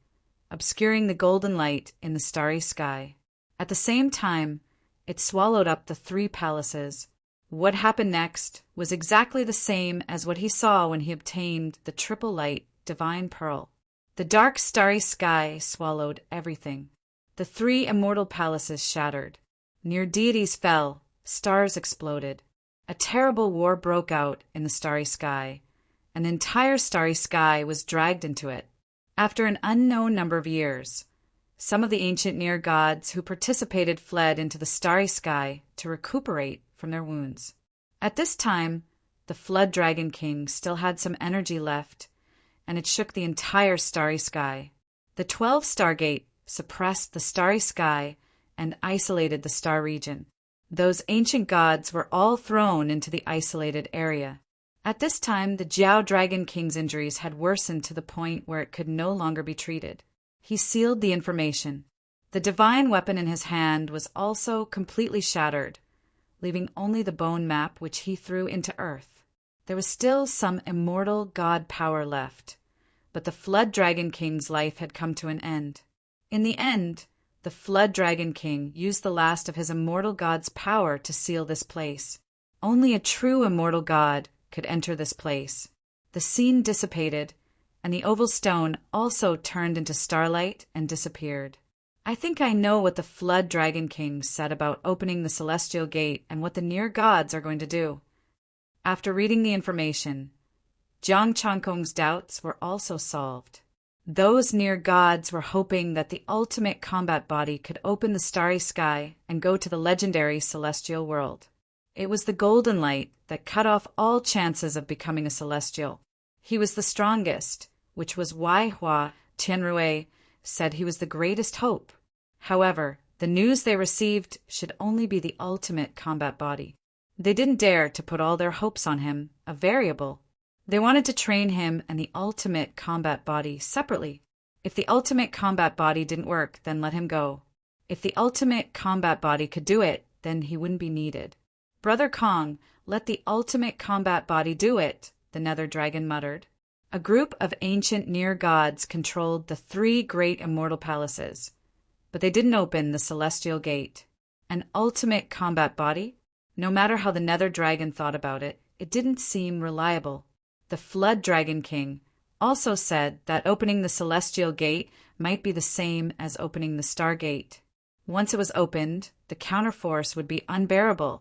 obscuring the golden light in the starry sky. At the same time, it swallowed up the 3 palaces. What happened next was exactly the same as what he saw when he obtained the triple light divine pearl. The dark starry sky swallowed everything. The 3 immortal palaces shattered. Near deities fell, stars exploded. A terrible war broke out in the starry sky. An entire starry sky was dragged into it. After an unknown number of years, some of the ancient near gods who participated fled into the starry sky to recuperate from their wounds. At this time, the Flood Dragon King still had some energy left, and it shook the entire starry sky. The 12 Stargate suppressed the starry sky and isolated the star region. Those ancient gods were all thrown into the isolated area. At this time, the Jiao Dragon King's injuries had worsened to the point where it could no longer be treated. He sealed the information. The divine weapon in his hand was also completely shattered, leaving only the bone map which he threw into earth. There was still some immortal god power left, but the Flood Dragon King's life had come to an end. In the end, the Flood Dragon King used the last of his immortal god's power to seal this place. Only a true immortal god could enter this place. The scene dissipated, and the oval stone also turned into starlight and disappeared. I think I know what the Flood Dragon King said about opening the celestial gate and what the near gods are going to do. After reading the information, Jiang Changkong's doubts were also solved. Those near gods were hoping that the ultimate combat body could open the starry sky and go to the legendary celestial world. It was the golden light that cut off all chances of becoming a celestial. He was the strongest, which was why Hua Tianrui said he was the greatest hope. However, the news they received should only be the ultimate combat body. They didn't dare to put all their hopes on him, a variable. They wanted to train him and the ultimate combat body separately. If the ultimate combat body didn't work, then let him go. If the ultimate combat body could do it, then he wouldn't be needed. Brother Kong, let the ultimate combat body do it, the nether dragon muttered. A group of ancient near gods controlled the 3 great immortal palaces, but they didn't open the celestial gate. An ultimate combat body? No matter how the nether dragon thought about it, it didn't seem reliable. The Flood Dragon King also said that opening the celestial gate might be the same as opening the Stargate. Once it was opened, the counterforce would be unbearable,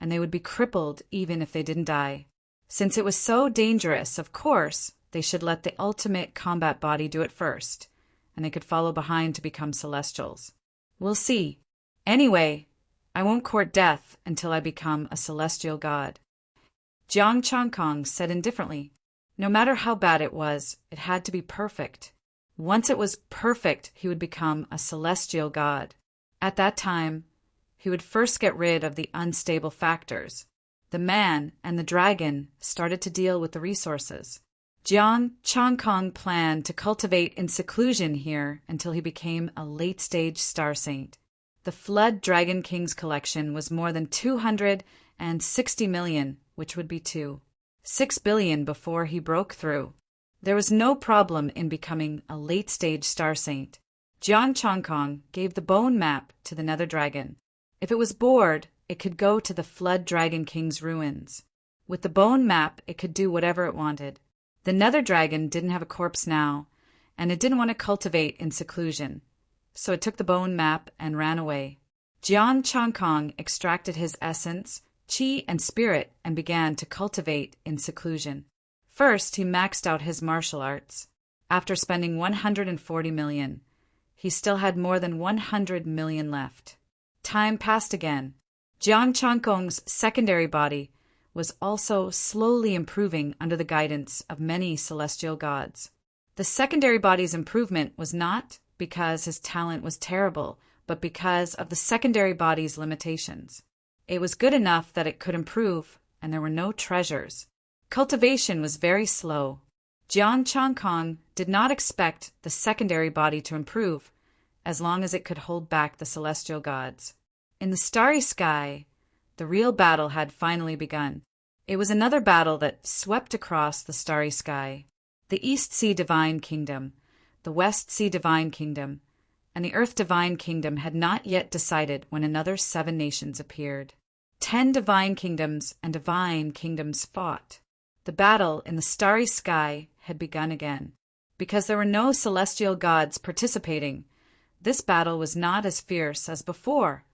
and they would be crippled even if they didn't die. Since it was so dangerous, of course, they should let the ultimate combat body do it first, and they could follow behind to become celestials. We'll see. Anyway, I won't court death until I become a celestial god. Jiang Changkong said indifferently. No matter how bad it was, it had to be perfect. Once it was perfect, he would become a celestial god. At that time, he would first get rid of the unstable factors. The man and the dragon started to deal with the resources. Jiang Changkong planned to cultivate in seclusion here until he became a late-stage star saint. The Flood Dragon King's collection was more than 260 million, which would be 6 billion before he broke through. There was no problem in becoming a late-stage star saint. Jiang Changkong gave the bone map to the nether dragon. If it was bored, it could go to the Flood Dragon King's ruins. With the bone map, it could do whatever it wanted. The nether dragon didn't have a corpse now, and it didn't want to cultivate in seclusion, so it took the bone map and ran away. Jiang Changkong extracted his essence, chi, and spirit and began to cultivate in seclusion. First, he maxed out his martial arts. After spending 140 million, he still had more than 100 million left. Time passed again. Jiang Changkong's secondary body was also slowly improving under the guidance of many celestial gods. The secondary body's improvement was not because his talent was terrible, but because of the secondary body's limitations. It was good enough that it could improve, and there were no treasures. Cultivation was very slow. Jiang Changkong did not expect the secondary body to improve, as long as it could hold back the celestial gods. In the starry sky, the real battle had finally begun. It was another battle that swept across the starry sky. The East Sea Divine Kingdom, the West Sea Divine Kingdom, and the Earth Divine Kingdom had not yet decided when another 7 nations appeared. 10 divine kingdoms and divine kingdoms fought. The battle in the starry sky had begun again. Because there were no celestial gods participating, this battle was not as fierce as before,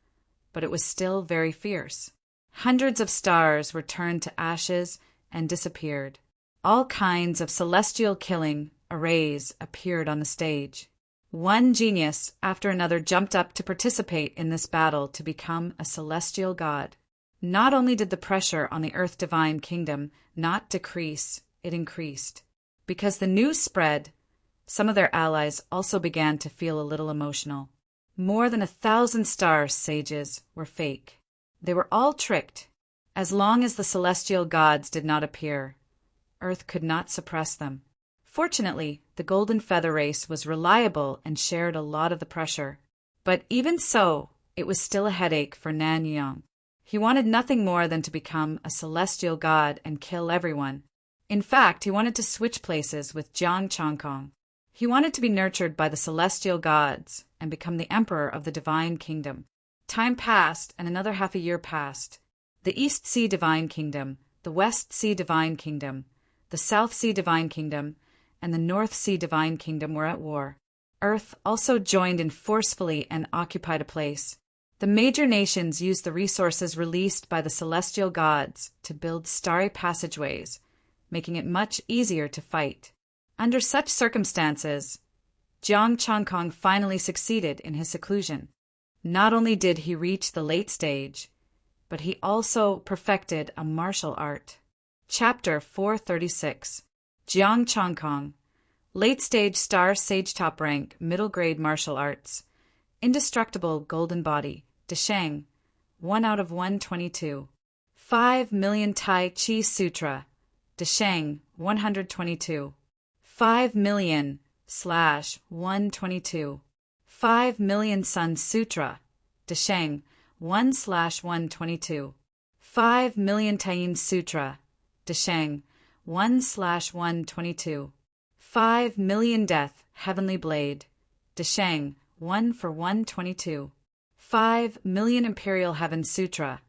but it was still very fierce. Hundreds of stars were turned to ashes and disappeared. All kinds of celestial killing arrays appeared on the stage. One genius after another jumped up to participate in this battle to become a celestial god. Not only did the pressure on the Earth Divine Kingdom not decrease, it increased. Because the news spread, some of their allies also began to feel a little emotional. More than 1,000 star sages were fake. They were all tricked. As long as the celestial gods did not appear, Earth could not suppress them. Fortunately, the Golden Feather race was reliable and shared a lot of the pressure. But even so, it was still a headache for Nan Yang. He wanted nothing more than to become a celestial god and kill everyone. In fact, he wanted to switch places with Jiang Changkong. He wanted to be nurtured by the celestial gods and become the emperor of the divine kingdom. Time passed, and another half a year passed. The East Sea Divine Kingdom, the West Sea Divine Kingdom, the South Sea Divine Kingdom, and the North Sea Divine Kingdom were at war. Earth also joined in forcefully and occupied a place. The major nations used the resources released by the celestial gods to build starry passageways, making it much easier to fight. Under such circumstances, Jiang Changkong finally succeeded in his seclusion. Not only did he reach the late stage, but he also perfected a martial art. Chapter 436. Jiang Changkong, Late Stage Star Sage Top Rank Middle Grade Martial Arts. Indestructible Golden Body, Desheng, 1 out of 122. 5 million Tai Chi Sutra, Desheng, 122. 5 million / 122. 5 million Sun Sutra, Desheng, 1 / 122. 5 million Taiyin Sutra, Desheng, 1 / 122. 5 million Death Heavenly Blade, Desheng, 1 for 122. 5 million Imperial Heaven Sutra,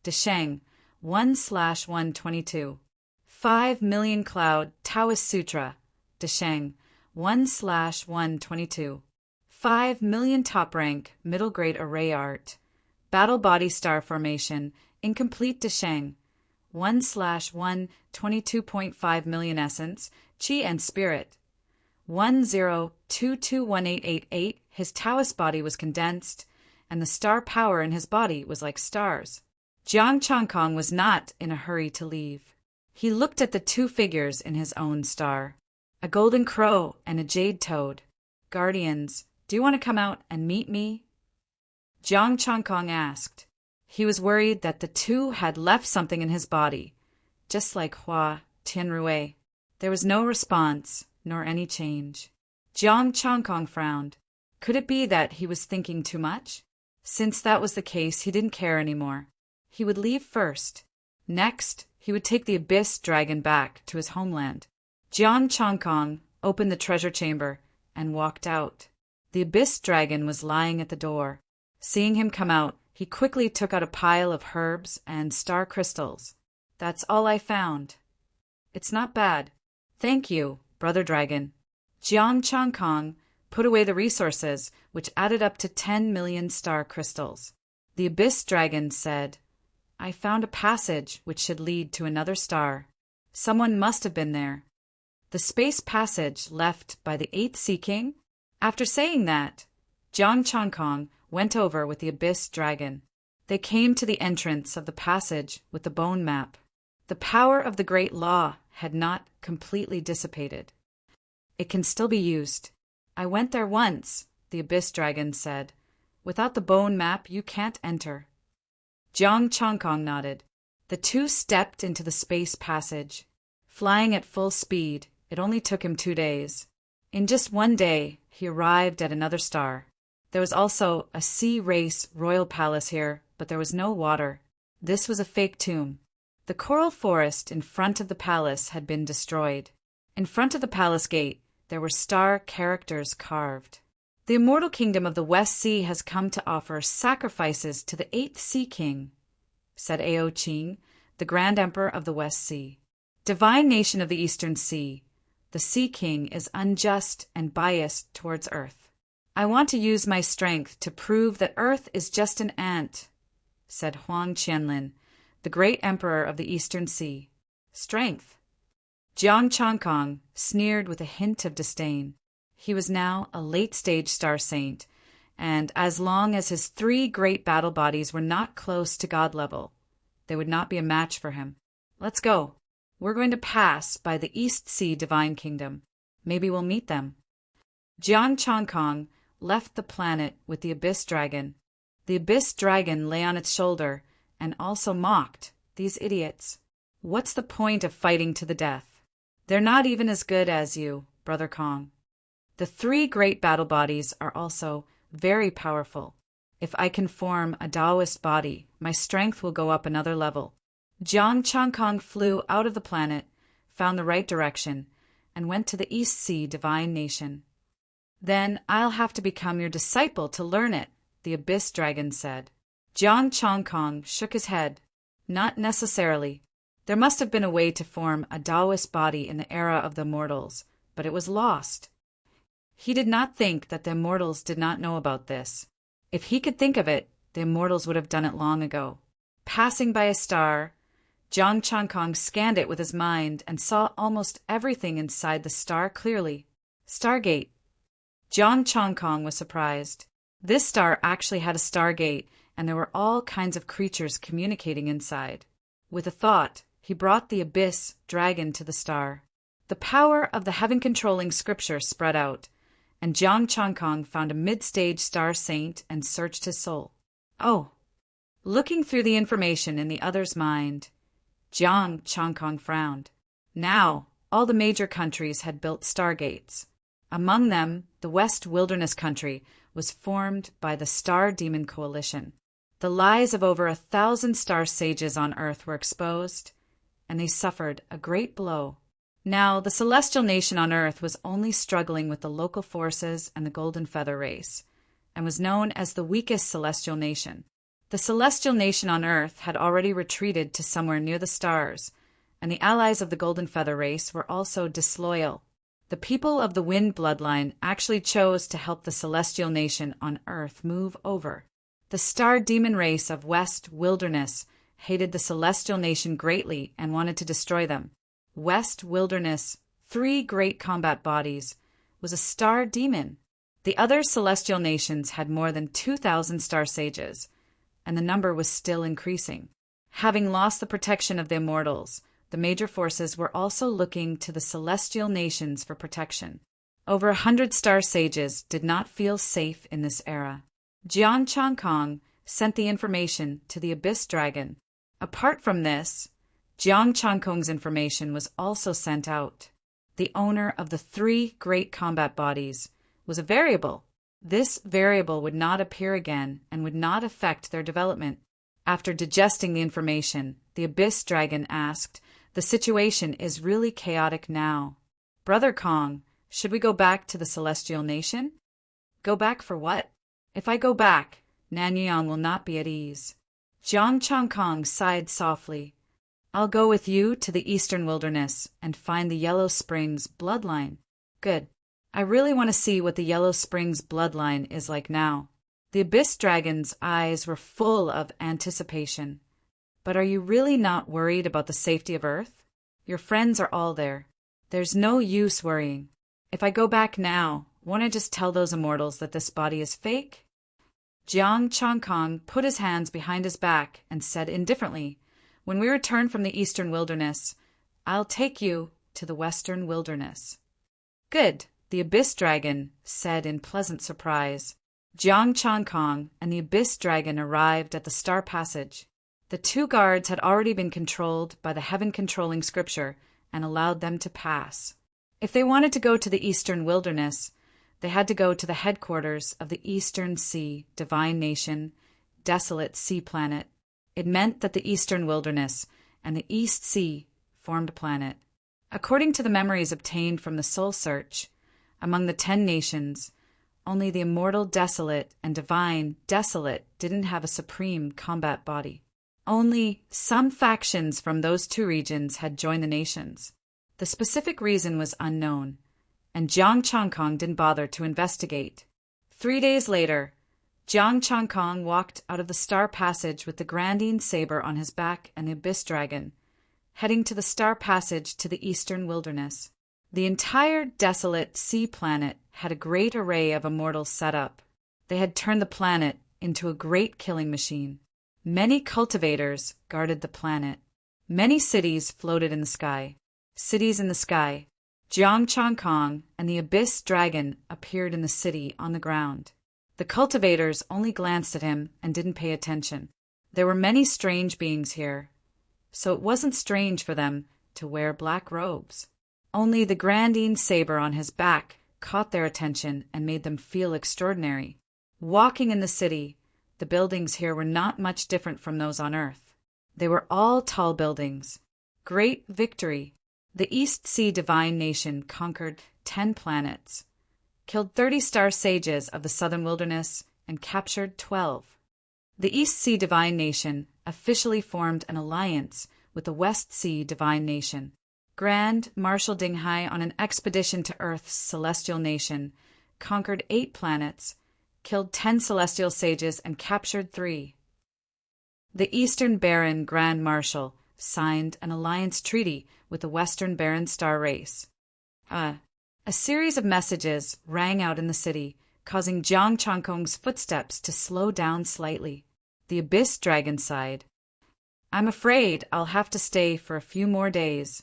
Desheng, 1 / 122. 5 million Cloud Taoist Sutra, Desheng, 1 / 122. 5 million Top Rank Middle Grade Array Art, Battle Body Star Formation, Incomplete Desheng, 1 / 122.5 million Essence, Qi and Spirit. 10221888. His Taoist body was condensed, and the star power in his body was like stars. Jiang Changkong was not in a hurry to leave. He looked at the two figures in his own star, a golden crow and a jade toad. Guardians, do you want to come out and meet me? Jiang Changkong asked. He was worried that the two had left something in his body, just like Hua Tianrui. There was no response, nor any change. Jiang Changkong frowned. Could it be that he was thinking too much? Since that was the case, he didn't care anymore. He would leave first. Next, he would take the Abyss Dragon back to his homeland. Jiang Changkong opened the treasure chamber and walked out. The Abyss Dragon was lying at the door. Seeing him come out, he quickly took out a pile of herbs and star crystals. That's all I found. It's not bad. Thank you, Brother Dragon. Jiang Changkong put away the resources, which added up to 10 million star crystals. The Abyss Dragon said, I found a passage which should lead to another star. Someone must have been there. The space passage left by the 8th Sea King? After saying that, Jiang Changkong went over with the Abyss Dragon. They came to the entrance of the passage with the bone map. The power of the Great Law had not completely dissipated. It can still be used. I went there once, the Abyss Dragon said. Without the bone map, you can't enter. Jiang Changkong nodded. The two stepped into the space passage. Flying at full speed, it only took him 2 days. In just 1 day, he arrived at another star. There was also a sea race royal palace here, but there was no water. This was a fake tomb. The coral forest in front of the palace had been destroyed. In front of the palace gate, there were star characters carved. The immortal kingdom of the West Sea has come to offer sacrifices to the 8th Sea King, said Ao Qing, the Grand Emperor of the West Sea. Divine nation of the Eastern Sea, the Sea King is unjust and biased towards Earth. I want to use my strength to prove that Earth is just an ant, said Huang Qianlin, the great emperor of the Eastern Sea. Strength. Jiang Changkong sneered with a hint of disdain. He was now a late-stage star saint, and as long as his 3 great battle bodies were not close to God level, they would not be a match for him. Let's go. We're going to pass by the East Sea Divine Kingdom. Maybe we'll meet them. Jiang Changkong left the planet with the Abyss Dragon. The Abyss Dragon lay on its shoulder and also mocked, these idiots. What's the point of fighting to the death? They're not even as good as you, Brother Kong. The 3 great battle bodies are also very powerful. If I can form a Taoist body, my strength will go up another level. Jiang Changkong flew out of the planet, found the right direction, and went to the East Sea Divine Nation. Then I'll have to become your disciple to learn it, the Abyss Dragon said. Jiang Changkong shook his head. Not necessarily. There must have been a way to form a Taoist body in the era of the immortals, but it was lost. He did not think that the immortals did not know about this. If he could think of it, the immortals would have done it long ago. Passing by a star, Jiang Changkong scanned it with his mind and saw almost everything inside the star clearly. Stargate. Jiang Changkong was surprised. This star actually had a stargate, and there were all kinds of creatures communicating inside. With a thought, he brought the abyss dragon to the star. The power of the heaven-controlling scripture spread out, and Jiang Changkong found a mid-stage star saint and searched his soul. Oh! Looking through the information in the other's mind, Jiang Changkong frowned. Now, all the major countries had built stargates. Among them, the West Wilderness Country was formed by the Star Demon Coalition. The lies of over 1,000 star sages on Earth were exposed, and they suffered a great blow. Now, the celestial nation on Earth was only struggling with the local forces and the Golden Feather race, and was known as the weakest celestial nation. The celestial nation on Earth had already retreated to somewhere near the stars, and the allies of the Golden Feather race were also disloyal. The people of the Wind bloodline actually chose to help the celestial nation on Earth move over. The Star Demon race of West Wilderness hated the celestial nation greatly and wanted to destroy them. West Wilderness, 3 great combat bodies, was a star demon. The other celestial nations had more than 2,000 star sages, and the number was still increasing. Having lost the protection of the immortals, the major forces were also looking to the celestial nations for protection. Over 100 star sages did not feel safe in this era. Jiang Changkong sent the information to the Abyss Dragon. Apart from this, Jiang Changkong's information was also sent out. The owner of the 3 great combat bodies was a variable. This variable would not appear again and would not affect their development. After digesting the information, the Abyss Dragon asked, "The situation is really chaotic now. Brother Kong, should we go back to the Celestial Nation?" "Go back for what?" "If I go back, Nanyang will not be at ease." Jiang Changkong sighed softly. "I'll go with you to the Eastern Wilderness and find the Yellow Springs bloodline." "Good. I really want to see what the Yellow Springs bloodline is like now." The Abyss Dragon's eyes were full of anticipation. "But are you really not worried about the safety of Earth? Your friends are all there. There's no use worrying. If I go back now, won't I just tell those immortals that this body is fake?" Jiang Changkong put his hands behind his back and said indifferently, "When we return from the Eastern Wilderness, I'll take you to the Western Wilderness." "Good," the Abyss Dragon said in pleasant surprise. Jiang Changkong and the Abyss Dragon arrived at the Star Passage. The 2 guards had already been controlled by the heaven-controlling scripture and allowed them to pass. If they wanted to go to the Eastern Wilderness, they had to go to the headquarters of the Eastern Sea, Divine Nation, Desolate Sea Planet. It meant that the Eastern Wilderness and the East Sea formed a planet. According to the memories obtained from the Soul Search, among the 10 nations, only the immortal Desolate and Divine Desolate didn't have a supreme combat body. Only some factions from those 2 regions had joined the nations. The specific reason was unknown, and Jiang Changkong didn't bother to investigate. 3 days later, Jiang Changkong walked out of the Star Passage with the Grandine Saber on his back and the Abyss Dragon, heading to the Star Passage to the Eastern Wilderness. The entire Desolate Sea Planet had a great array of immortals set up. They had turned the planet into a great killing machine. Many cultivators guarded the planet. Many cities floated in the sky. Cities in the sky. Jiang Changkong and the Abyss Dragon appeared in the city on the ground. The cultivators only glanced at him and didn't pay attention. There were many strange beings here, so it wasn't strange for them to wear black robes. Only the Grandine Saber on his back caught their attention and made them feel extraordinary. Walking in the city, the buildings here were not much different from those on Earth. They were all tall buildings. Great victory. The East Sea Divine Nation conquered 10 planets, killed 30 star sages of the Southern Wilderness, and captured 12. The East Sea Divine Nation officially formed an alliance with the West Sea divine nation. Grand Marshal Dinghai, on an expedition to Earth's celestial nation, conquered 8 planets, killed 10 celestial sages, and captured 3. The Eastern Baron Grand Marshal signed an alliance treaty with the Western Baron star race. A series of messages rang out in the city, causing Jiang Changkong's footsteps to slow down slightly. The Abyss Dragon sighed. "I'm afraid I'll have to stay for a few more days."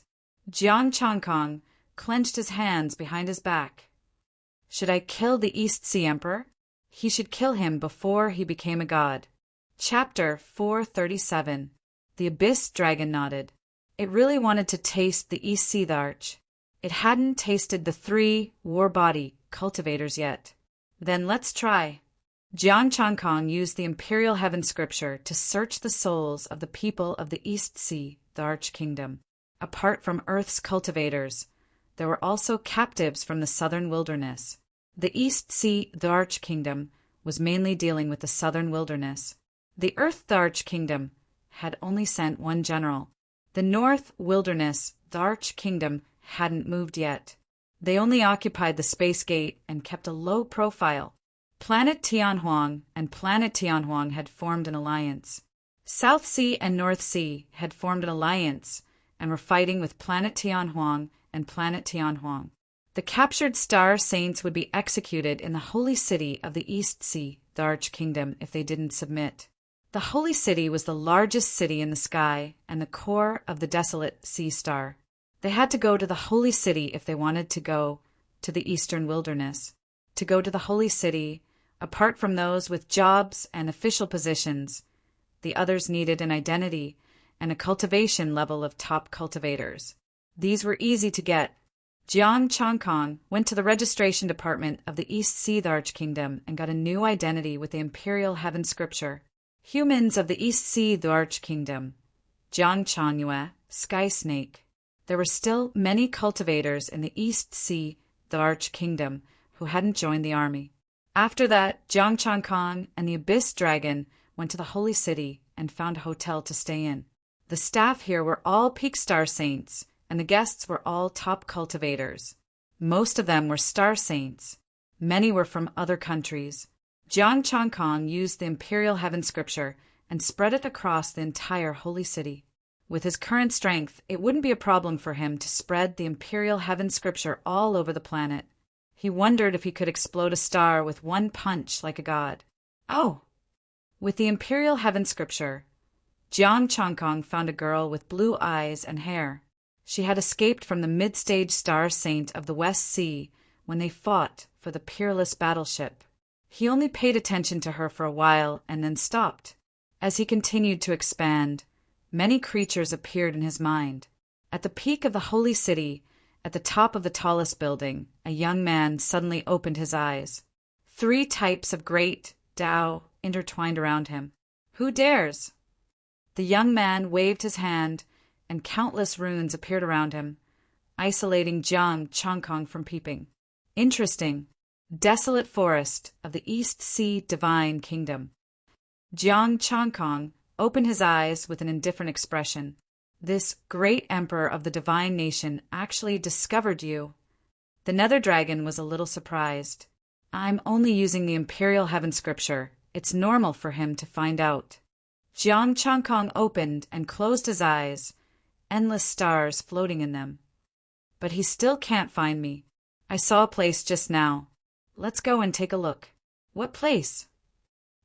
Jiang Changkong clenched his hands behind his back. Should I kill the East Sea Emperor? He should kill him before he became a god. Chapter 437. The Abyss Dragon nodded. It really wanted to taste the East Sea Arch. It hadn't tasted the 3 war body cultivators yet. Then let's try. Jiang Changkong used the Imperial Heaven Scripture to search the souls of the people of the East Sea, the Arch Kingdom. Apart from Earth's cultivators, there were also captives from the southern wilderness. The East Sea, the Arch Kingdom, was mainly dealing with the southern wilderness. The Earth, the Arch Kingdom, had only sent 1 general. The North Wilderness, the Arch Kingdom, hadn't moved yet. They only occupied the Space Gate and kept a low profile. Planet Tianhuang and Planet Tianhuang had formed an alliance. South Sea and North Sea had formed an alliance and were fighting with Planet Tianhuang and Planet Tianhuang. The captured star saints would be executed in the holy city of the East Sea, the Arch Kingdom, if they didn't submit. The holy city was the largest city in the sky and the core of the desolate sea star. They had to go to the holy city if they wanted to go to the eastern wilderness. To go to the holy city, apart from those with jobs and official positions, the others needed an identity and a cultivation level of top cultivators. These were easy to get. Jiang Changkong went to the registration department of the East Sea Arch Kingdom and got a new identity with the Imperial Heaven Scripture. Humans of the East Sea the Arch Kingdom. Jiang Changyue, Sky Snake. There were still many cultivators in the East Sea the Arch Kingdom who hadn't joined the army. After that, Jiang Changkong and the Abyss Dragon went to the Holy City and found a hotel to stay in. The staff here were all peak star saints, and the guests were all top cultivators. Most of them were star saints. Many were from other countries. Jiang Changkong used the Imperial Heaven Scripture and spread it across the entire Holy City. With his current strength, it wouldn't be a problem for him to spread the Imperial Heaven Scripture all over the planet. He wondered if he could explode a star with 1 punch like a god. Oh! With the Imperial Heaven Scripture, Jiang Changkong found a girl with blue eyes and hair. She had escaped from the mid-stage star saint of the West Sea when they fought for the peerless battleship. He only paid attention to her for a while and then stopped. As he continued to expand, many creatures appeared in his mind. At the peak of the holy city, at the top of the tallest building, a young man suddenly opened his eyes. 3 types of great Tao intertwined around him. Who dares? The young man waved his hand, and countless runes appeared around him, isolating Jiang Changkong from peeping. Interesting. Desolate forest of the East Sea Divine Kingdom. Jiang Changkong opened his eyes with an indifferent expression. This great emperor of the divine nation actually discovered you. The Nether Dragon was a little surprised. I'm only using the Imperial Heaven Scripture. It's normal for him to find out. Jiang Changkong opened and closed his eyes, endless stars floating in them. But he still can't find me. I saw a place just now. Let's go and take a look. What place?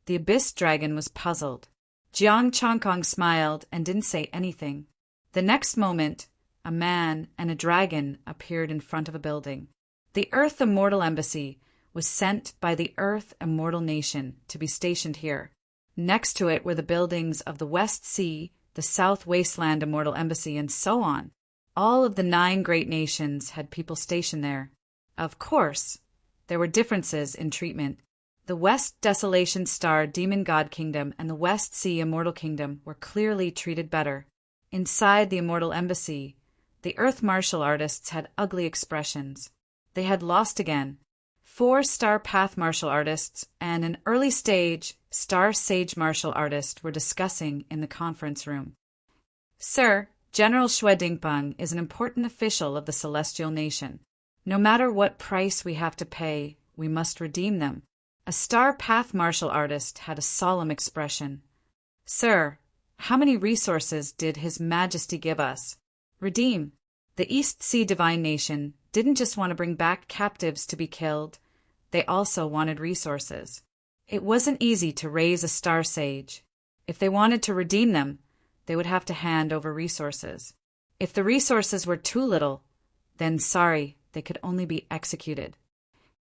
The Abyss Dragon was puzzled. Jiang Changkong smiled and didn't say anything. The next moment, a man and a dragon appeared in front of a building. The Earth Immortal Embassy was sent by the Earth Immortal Nation to be stationed here. Next to it were the buildings of the West Sea, the South Wasteland Immortal Embassy, and so on. All of the 9 great nations had people stationed there. Of course, there were differences in treatment. The West Desolation Star Demon God Kingdom and the West Sea Immortal Kingdom were clearly treated better. Inside the Immortal Embassy, the Earth martial artists had ugly expressions. They had lost again. 4-star path martial artists and an early-stage star sage martial artist were discussing in the conference room. Sir, General Shuedingpeng is an important official of the Celestial Nation. No matter what price we have to pay, we must redeem them. A star path martial artist had a solemn expression. Sir, how many resources did His Majesty give us? Redeem. The East Sea Divine Nation didn't just want to bring back captives to be killed, they also wanted resources. It wasn't easy to raise a star sage. If they wanted to redeem them, they would have to hand over resources. If the resources were too little, then sorry, they could only be executed.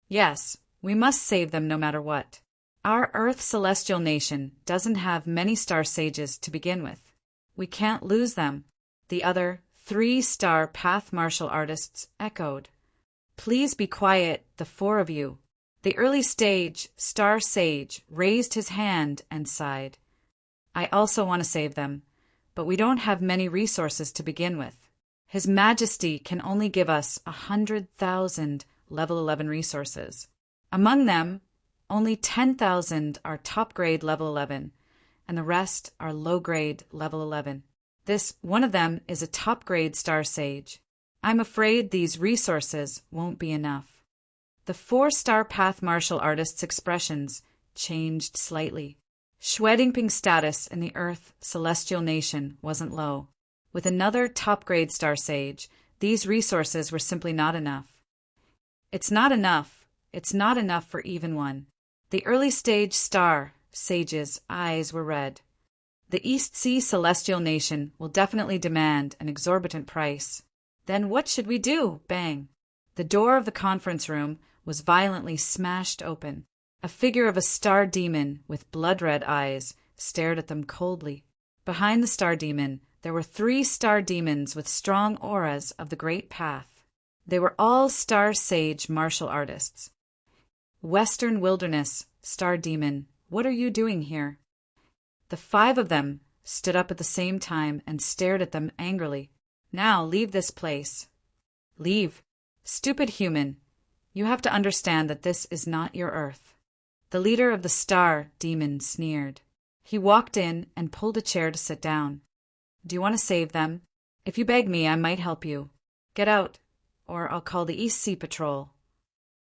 Yes, we must save them no matter what. Our Earth Celestial Nation doesn't have many star sages to begin with. We can't lose them. The other 3-star path martial artists echoed. Please be quiet, the 4 of you. The early stage star sage raised his hand and sighed. I also want to save them, but we don't have many resources to begin with. His Majesty can only give us 100,000 level 11 resources. Among them, only 10,000 are top-grade level 11, and the rest are low-grade level 11. This one of them is a top-grade star sage. I'm afraid these resources won't be enough. The 4-star path martial artist's expressions changed slightly. Shuedingping's status in the Earth Celestial Nation wasn't low. With another top-grade star sage, these resources were simply not enough. It's not enough. It's not enough for even one. The early-stage star sage's eyes were red. The East Sea Celestial Nation will definitely demand an exorbitant price. Then what should we do? Bang! The door of the conference room was violently smashed open. A figure of a star demon with blood-red eyes stared at them coldly. Behind the star demon, there were 3 star demons with strong auras of the Great Path. They were all star sage martial artists. Western Wilderness, star demon, what are you doing here? The 5 of them stood up at the same time and stared at them angrily. Now leave this place. Leave. Stupid human. You have to understand that this is not your Earth. The leader of the star demon sneered. He walked in and pulled a chair to sit down. Do you want to save them? If you beg me, I might help you. Get out, or I'll call the East Sea Patrol.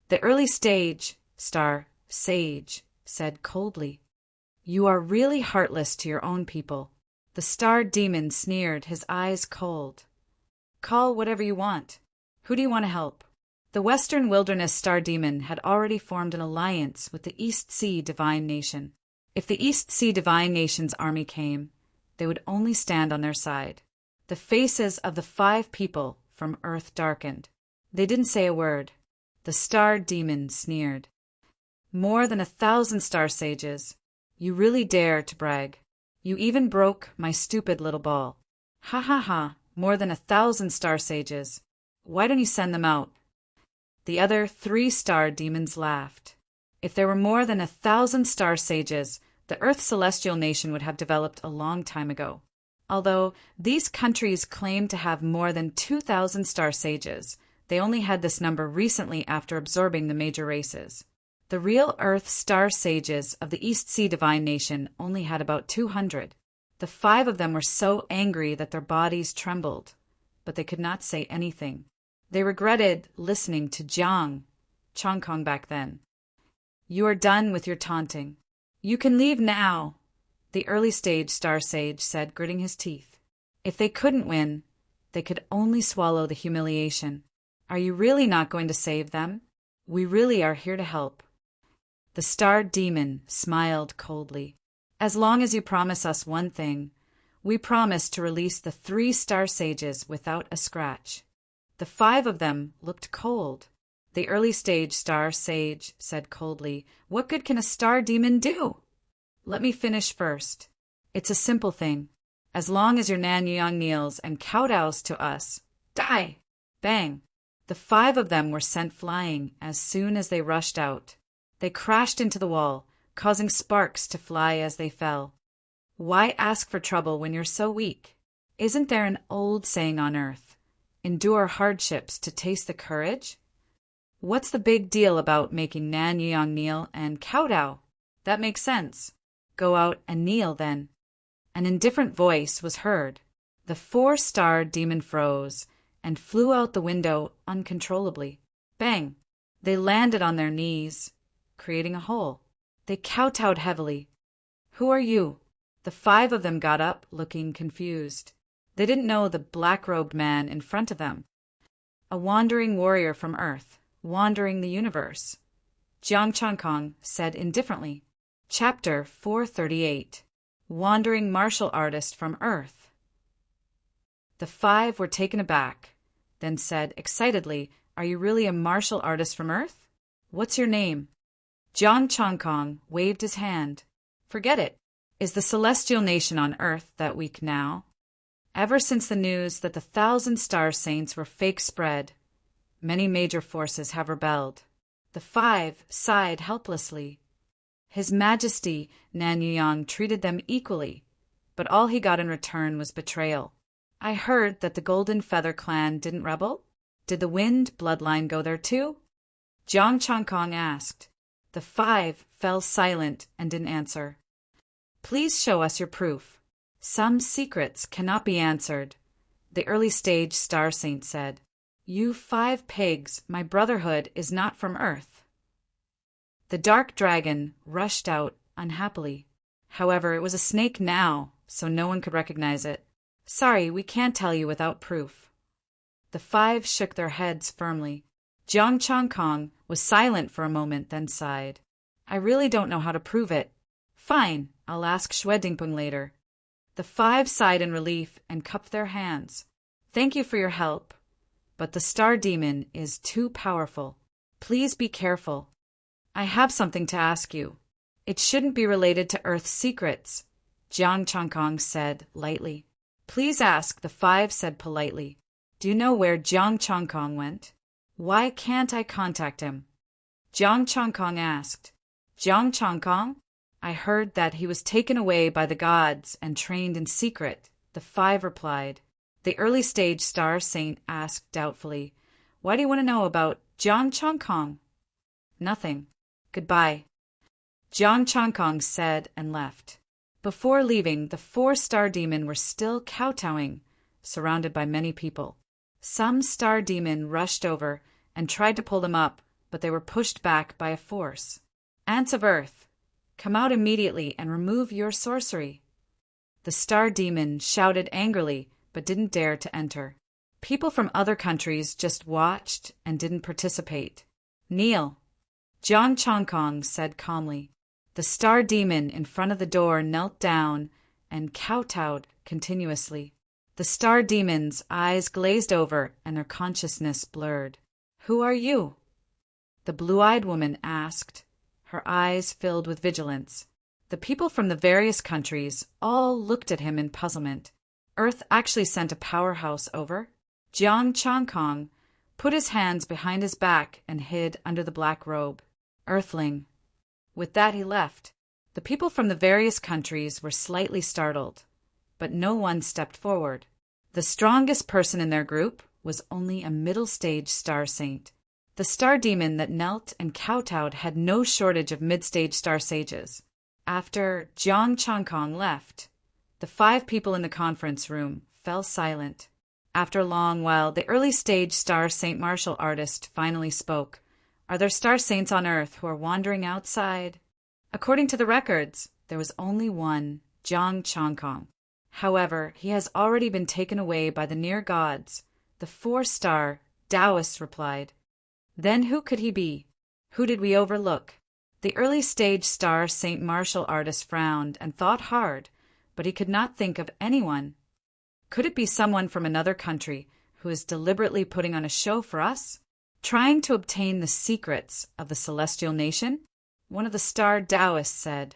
The early stage star sage said coldly. You are really heartless to your own people. The star demon sneered, his eyes cold. Call whatever you want. Who do you want to help? The Western Wilderness star demon had already formed an alliance with the East Sea Divine Nation. If the East Sea Divine Nation's army came, they would only stand on their side. The faces of the 5 people from Earth darkened. They didn't say a word. The star demon sneered. More than 1,000 star sages. You really dare to brag. You even broke my stupid little ball. Ha ha ha, more than 1,000 star sages. Why don't you send them out? The other 3 star demons laughed. If there were more than 1,000 star sages, the Earth Celestial Nation would have developed a long time ago. Although these countries claim to have more than 2,000 star sages, they only had this number recently after absorbing the major races. The real Earth star sages of the East Sea Divine Nation only had about 200. The 5 of them were so angry that their bodies trembled, but they could not say anything. They regretted listening to Chongkong back then. You are done with your taunting. You can leave now, the early stage star sage said, gritting his teeth. If they couldn't win, they could only swallow the humiliation. Are you really not going to save them? We really are here to help. The star demon smiled coldly. As long as you promise us one thing, we promise to release the 3 star sages without a scratch. The 5 of them looked cold. The early stage star sage said coldly, What good can a star demon do? Let me finish first. It's a simple thing. As long as your Nanyang kneels and kowtows to us, die! Bang! The 5 of them were sent flying as soon as they rushed out. They crashed into the wall, causing sparks to fly as they fell. Why ask for trouble when you're so weak? Isn't there an old saying on Earth? Endure hardships to taste the courage? What's the big deal about making Nan Yeong kneel and kowtow? That makes sense. Go out and kneel, then. An indifferent voice was heard. The 4-star demon froze and flew out the window uncontrollably. Bang! They landed on their knees, creating a hole. They kowtowed heavily. Who are you? The 5 of them got up, looking confused. They didn't know the black-robed man in front of them. A wandering warrior from Earth, wandering the universe. Jiang Changkong said indifferently. Chapter 438. Wandering Martial Artist from Earth. The 5 were taken aback, then said excitedly, "Are you really a martial artist from Earth? What's your name?" Jiang Changkong waved his hand. "Forget it. Is the celestial nation on Earth that weak now? Ever since the news that the 1,000 star saints were fake spread, many major forces have rebelled." The 5 sighed helplessly. His Majesty Nan Yeong treated them equally, but all he got in return was betrayal. I heard that the Golden Feather clan didn't rebel? Did the Wind bloodline go there too? Jiang Changkong asked. The 5 fell silent and didn't answer. Please show us your proof. Some secrets cannot be answered, the early stage star saint said. You 5 pigs, my brotherhood is not from Earth. The dark dragon rushed out unhappily. However, it was a snake now, so no one could recognize it. Sorry, we can't tell you without proof. The 5 shook their heads firmly. Jiang Changkong was silent for a moment, then sighed. I really don't know how to prove it. Fine, I'll ask Xue Dingpeng later. The 5 sighed in relief and cupped their hands. Thank you for your help, but the star demon is too powerful. Please be careful. I have something to ask you. It shouldn't be related to Earth's secrets, Jiang Changkong said lightly. Please ask, the 5 said politely. Do you know where Jiang Changkong went? Why can't I contact him? Jiang Changkong asked. Jiang Changkong? I heard that he was taken away by the gods and trained in secret, the 5 replied. The early stage star saint asked doubtfully. Why do you want to know about Jiang Changkong? Nothing. Goodbye. Jiang Changkong said and left. Before leaving, the 4-star demon were still kowtowing, surrounded by many people. Some star demon rushed over and tried to pull them up, but they were pushed back by a force. Ants of Earth, come out immediately and remove your sorcery. The star demon shouted angrily, but didn't dare to enter. People from other countries just watched and didn't participate. Kneel. Jiang Changkong said calmly. The star demon in front of the door knelt down and kowtowed continuously. The star demon's eyes glazed over and their consciousness blurred. Who are you? The blue-eyed woman asked, her eyes filled with vigilance. The people from the various countries all looked at him in puzzlement. Earth actually sent a powerhouse over? Jiang Changkong put his hands behind his back and hid under the black robe. Earthling. With that he left. The people from the various countries were slightly startled, but no one stepped forward. The strongest person in their group was only a middle-stage star saint. The star demon that knelt and kowtowed had no shortage of mid-stage star sages. After Jiang Changkong left, the 5 people in the conference room fell silent. After a long while, the early-stage star saint martial artist finally spoke. Are there star saints on Earth who are wandering outside? According to the records, there was only one, Jiang Changkong. However, he has already been taken away by the near gods, the 4-star Taoists replied. Then who could he be? Who did we overlook? The early-stage star saint martial artist frowned and thought hard, but he could not think of anyone. Could it be someone from another country who is deliberately putting on a show for us? Trying to obtain the secrets of the celestial nation? One of the star Taoists said.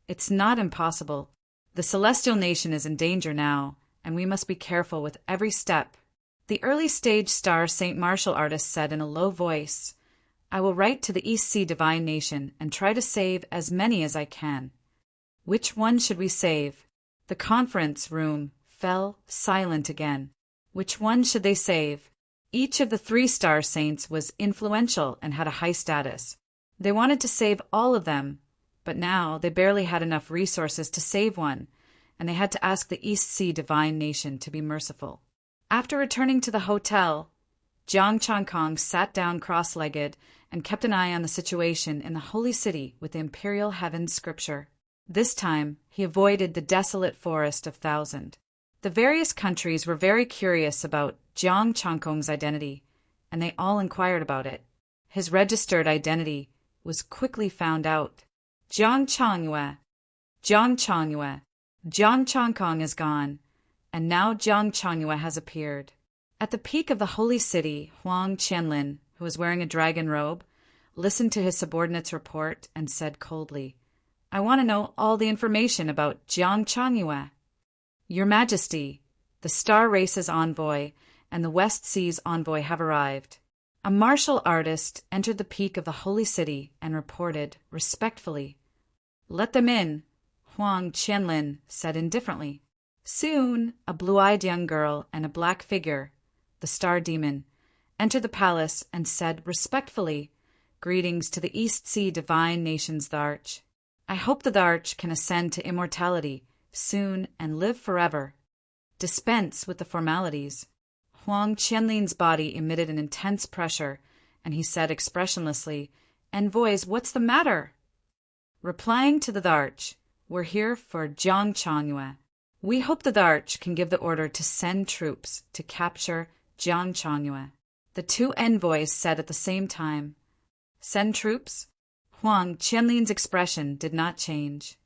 It's not impossible. The celestial nation is in danger now, and we must be careful with every step. The early stage star saint martial artist said in a low voice, I will write to the East Sea Divine Nation and try to save as many as I can. Which one should we save? The conference room fell silent again. Which one should they save? Each of the 3-star saints was influential and had a high status. They wanted to save all of them, but now they barely had enough resources to save one, and they had to ask the East Sea Divine Nation to be merciful. After returning to the hotel, Jiang Changkong sat down cross-legged and kept an eye on the situation in the Holy City with the Imperial Heaven scripture. This time, he avoided the desolate forest of Thousand. The various countries were very curious about Jiang Changkong's identity, and they all inquired about it. His registered identity was quickly found out. Jiang Changyue, Jiang Changyue, Jiang Changkong is gone, and now Jiang Changyue has appeared. At the peak of the holy city, Huang Qianlin, who was wearing a dragon robe, listened to his subordinate's report and said coldly, "I want to know all the information about Jiang Changyue." "Your Majesty, the Star Race's envoy and the West Sea's envoy have arrived." A martial artist entered the peak of the holy city and reported respectfully. "Let them in," Huang Qianlin said indifferently. Soon, a blue-eyed young girl and a black figure, the Star Demon, entered the palace and said respectfully, "Greetings to the East Sea Divine Nations Tharch. I hope the Tharch can ascend to immortality soon and live forever. Dispense with the formalities." Huang Qianlin's body emitted an intense pressure, and he said expressionlessly, "Envoys, what's the matter?" Replying to the Tharch, "We're here for Jiang Changyue. We hope the Tharch can give the order to send troops to capture Jiang Changyue." The two envoys said at the same time, "Send troops?" Huang Qianlin's expression did not change.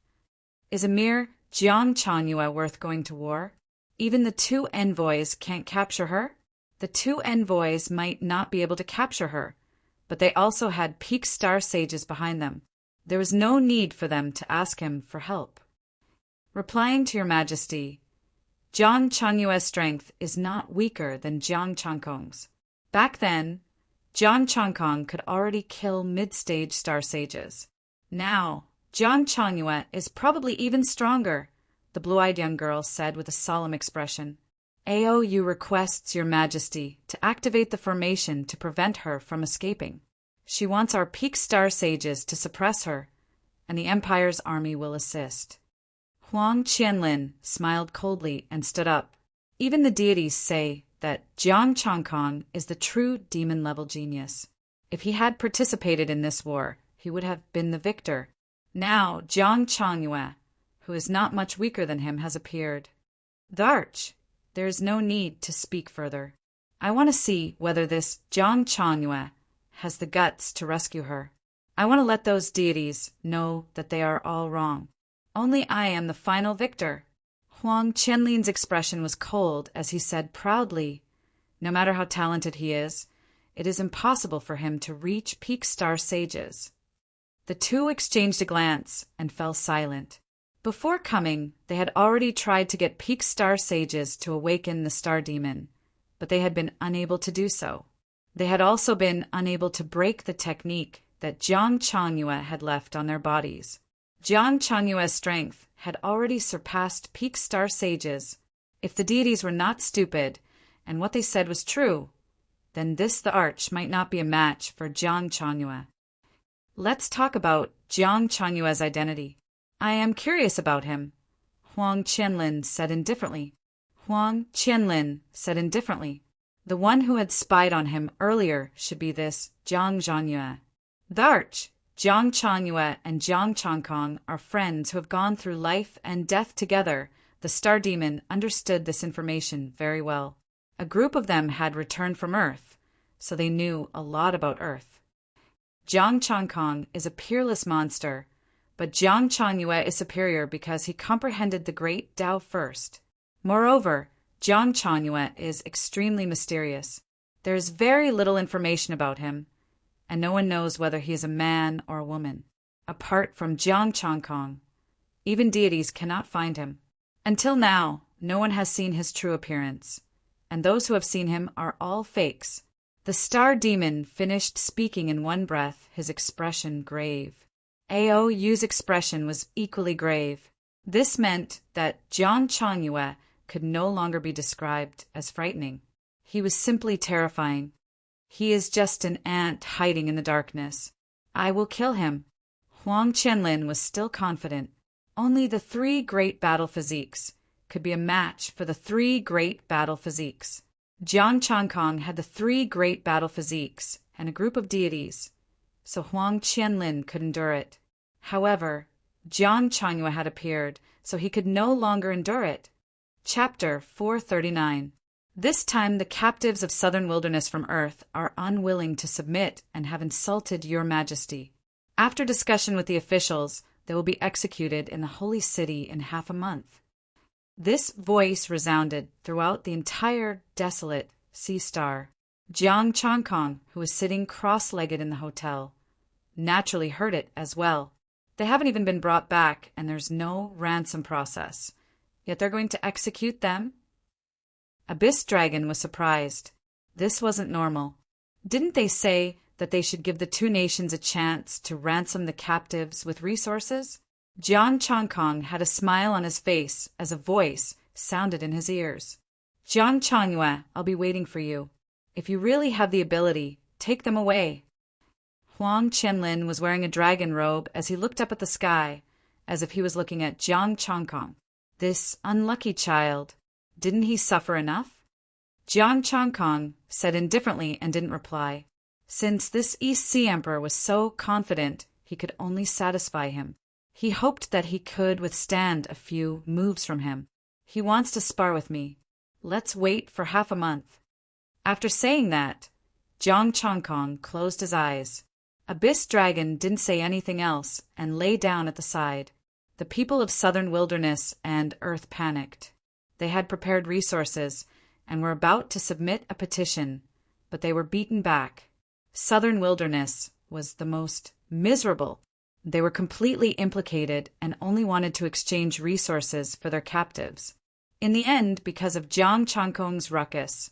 "Is a mere Jiang Changyue worth going to war? Even the two envoys can't capture her?" The two envoys might not be able to capture her, but they also had peak star sages behind them. There was no need for them to ask him for help. Replying to your Majesty, Jiang Changyue's strength is not weaker than Jiang Changkong's. Back then, Jiang Changkong could already kill mid-stage star sages. Now, Jiang Changyue is probably even stronger, the blue-eyed young girl said with a solemn expression. "AOU requests your Majesty to activate the formation to prevent her from escaping. She wants our peak star sages to suppress her, and the Empire's army will assist." Huang Qianlin smiled coldly and stood up. "Even the deities say that Jiang Changkong is the true demon-level genius. If he had participated in this war, he would have been the victor. Now Jiang Changyue, who is not much weaker than him, has appeared. Tharch, there is no need to speak further. I want to see whether this Jiang Changyue has the guts to rescue her. I want to let those deities know that they are all wrong. Only I am the final victor." Huang Qianlin's expression was cold as he said proudly, "No matter how talented he is, it is impossible for him to reach peak star sages." The two exchanged a glance and fell silent. Before coming, they had already tried to get peak star sages to awaken the Star Demon, but they had been unable to do so. They had also been unable to break the technique that Jiang Changyue had left on their bodies. Jiang Changyue's strength had already surpassed peak star sages. If the deities were not stupid, and what they said was true, then the Arch might not be a match for Jiang Changyue. "Let's talk about Jiang Changyue's identity. I am curious about him," Huang Qianlin said indifferently. The one who had spied on him earlier should be this Jiang Zhanyue. Tharch, Jiang Changyue and Jiang Changkong are friends who have gone through life and death together. The Star Demon understood this information very well. A group of them had returned from Earth, so they knew a lot about Earth. Jiang Changkong is a peerless monster, but Jiang Changyue is superior because he comprehended the great Tao first. Moreover, Jiang Changyue is extremely mysterious. There is very little information about him, and no one knows whether he is a man or a woman. Apart from Jiang Changkong, even deities cannot find him. Until now, no one has seen his true appearance, and those who have seen him are all fakes. The Star Demon finished speaking in one breath, his expression grave. AOU's expression was equally grave. This meant that Jiang Changyue could no longer be described as frightening. He was simply terrifying. He is just an ant hiding in the darkness. I will kill him. Huang Qianlin was still confident. Only the 3 great battle physiques could be a match for the 3 great battle physiques. Jiang Changkong had the 3 great battle physiques and a group of deities, so Huang Qianlin could endure it. However, Jiang Changyue had appeared, so he could no longer endure it. Chapter 439. This time the captives of southern wilderness from Earth are unwilling to submit and have insulted your majesty. After discussion with the officials, they will be executed in the holy city in half a month. This voice resounded throughout the entire desolate sea star. Jiang Changkong, who was sitting cross-legged in the hotel, naturally heard it as well. They haven't even been brought back, and there's no ransom process. Yet they're going to execute them? Abyss Dragon was surprised. This wasn't normal. Didn't they say that they should give the 2 nations a chance to ransom the captives with resources? Jiang Changkong had a smile on his face as a voice sounded in his ears. Jiang Changyue, I'll be waiting for you. If you really have the ability, take them away. Huang Qianlin was wearing a dragon robe as he looked up at the sky, as if he was looking at Jiang Changkong. This unlucky child, didn't he suffer enough? Jiang Changkong said indifferently and didn't reply. Since this East Sea Emperor was so confident he could only satisfy him, he hoped that he could withstand a few moves from him. He wants to spar with me. Let's wait for half a month. After saying that, Jiang Changkong closed his eyes. Abyss Dragon didn't say anything else and lay down at the side. The people of southern wilderness and Earth panicked. They had prepared resources and were about to submit a petition, but they were beaten back. Southern wilderness was the most miserable. They were completely implicated and only wanted to exchange resources for their captives. In the end, because of Jiang Changkong's ruckus,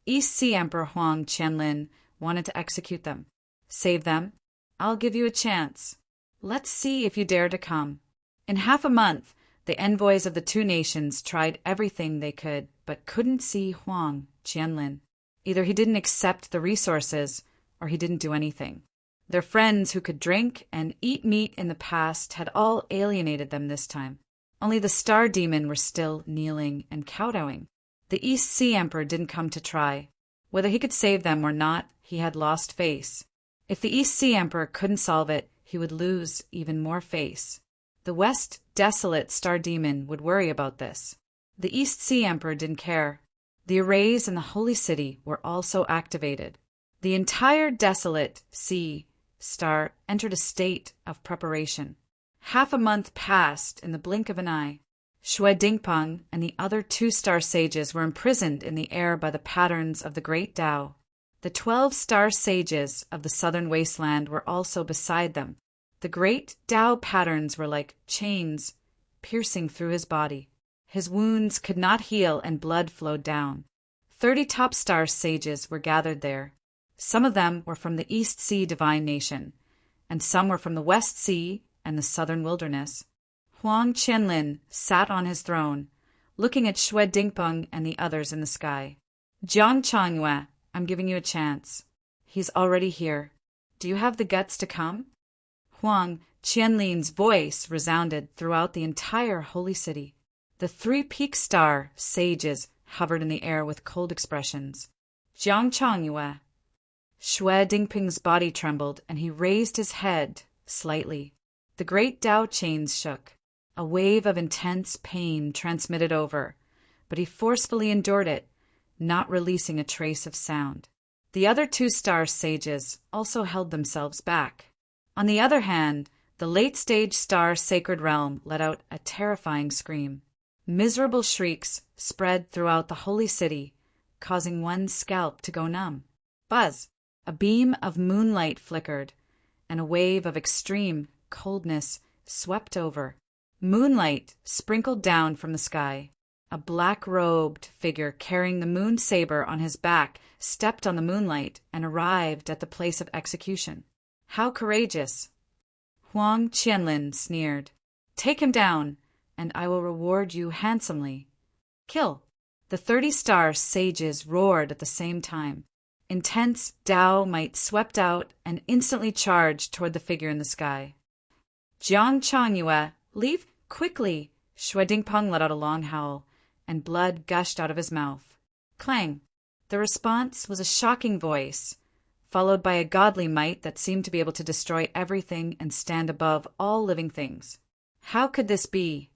East Sea Emperor Huang Qianlin wanted to execute them. Save them. I'll give you a chance. Let's see if you dare to come. In half a month, the envoys of the 2 nations tried everything they could, but couldn't see Huang Qianlin. Either he didn't accept the resources, or he didn't do anything. Their friends who could drink and eat meat in the past had all alienated them this time. Only the Star Demon were still kneeling and kowtowing. The East Sea Emperor didn't come to try. Whether he could save them or not, he had lost face. If the East Sea Emperor couldn't solve it, he would lose even more face. The West Desolate Star Demon would worry about this. The East Sea Emperor didn't care. The arrays in the Holy City were also activated. The entire Desolate Sea Star entered a state of preparation. Half a month passed in the blink of an eye. Shui Dingpeng and the other 2 star sages were imprisoned in the air by the patterns of the Great Tao. The 12 star sages of the southern wasteland were also beside them. The Great Tao patterns were like chains piercing through his body. His wounds could not heal and blood flowed down. 30 top star sages were gathered there. Some of them were from the East Sea Divine Nation, and some were from the West Sea and the southern wilderness. Huang Qianlin sat on his throne, looking at Shui Dingpeng and the others in the sky. Jiang Changyue, I'm giving you a chance. He's already here. Do you have the guts to come? Huang Qianlin's voice resounded throughout the entire holy city. The 3 peak star sages hovered in the air with cold expressions. Jiang Changyue. Shui Dingpeng's body trembled, and he raised his head slightly. The great Tao chains shook. A wave of intense pain transmitted over, but he forcefully endured it, not releasing a trace of sound. The other 2 star sages also held themselves back. On the other hand, the late-stage star Sacred Realm let out a terrifying scream. Miserable shrieks spread throughout the holy city, causing one's scalp to go numb. Buzz! A beam of moonlight flickered, and a wave of extreme coldness swept over. Moonlight sprinkled down from the sky. A black-robed figure carrying the moon saber on his back stepped on the moonlight and arrived at the place of execution. How courageous! Huang Qianlin sneered. Take him down, and I will reward you handsomely. Kill! The 30-star sages roared at the same time. Intense Tao might swept out and instantly charged toward the figure in the sky. Jiang Changyue, leave quickly! Xue Dingpeng let out a long howl, and blood gushed out of his mouth. Clang! The response was a shocking voice, followed by a godly might that seemed to be able to destroy everything and stand above all living things. How could this be?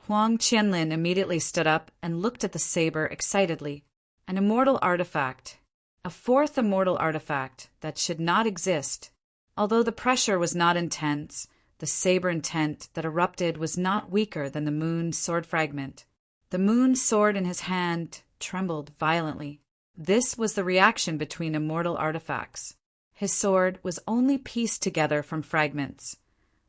Huang Qianlin immediately stood up and looked at the saber excitedly. An immortal artifact. A fourth immortal artifact that should not exist. Although the pressure was not intense, the saber intent that erupted was not weaker than the moon's sword fragment. The moon's sword in his hand trembled violently. This was the reaction between immortal artifacts. His sword was only pieced together from fragments,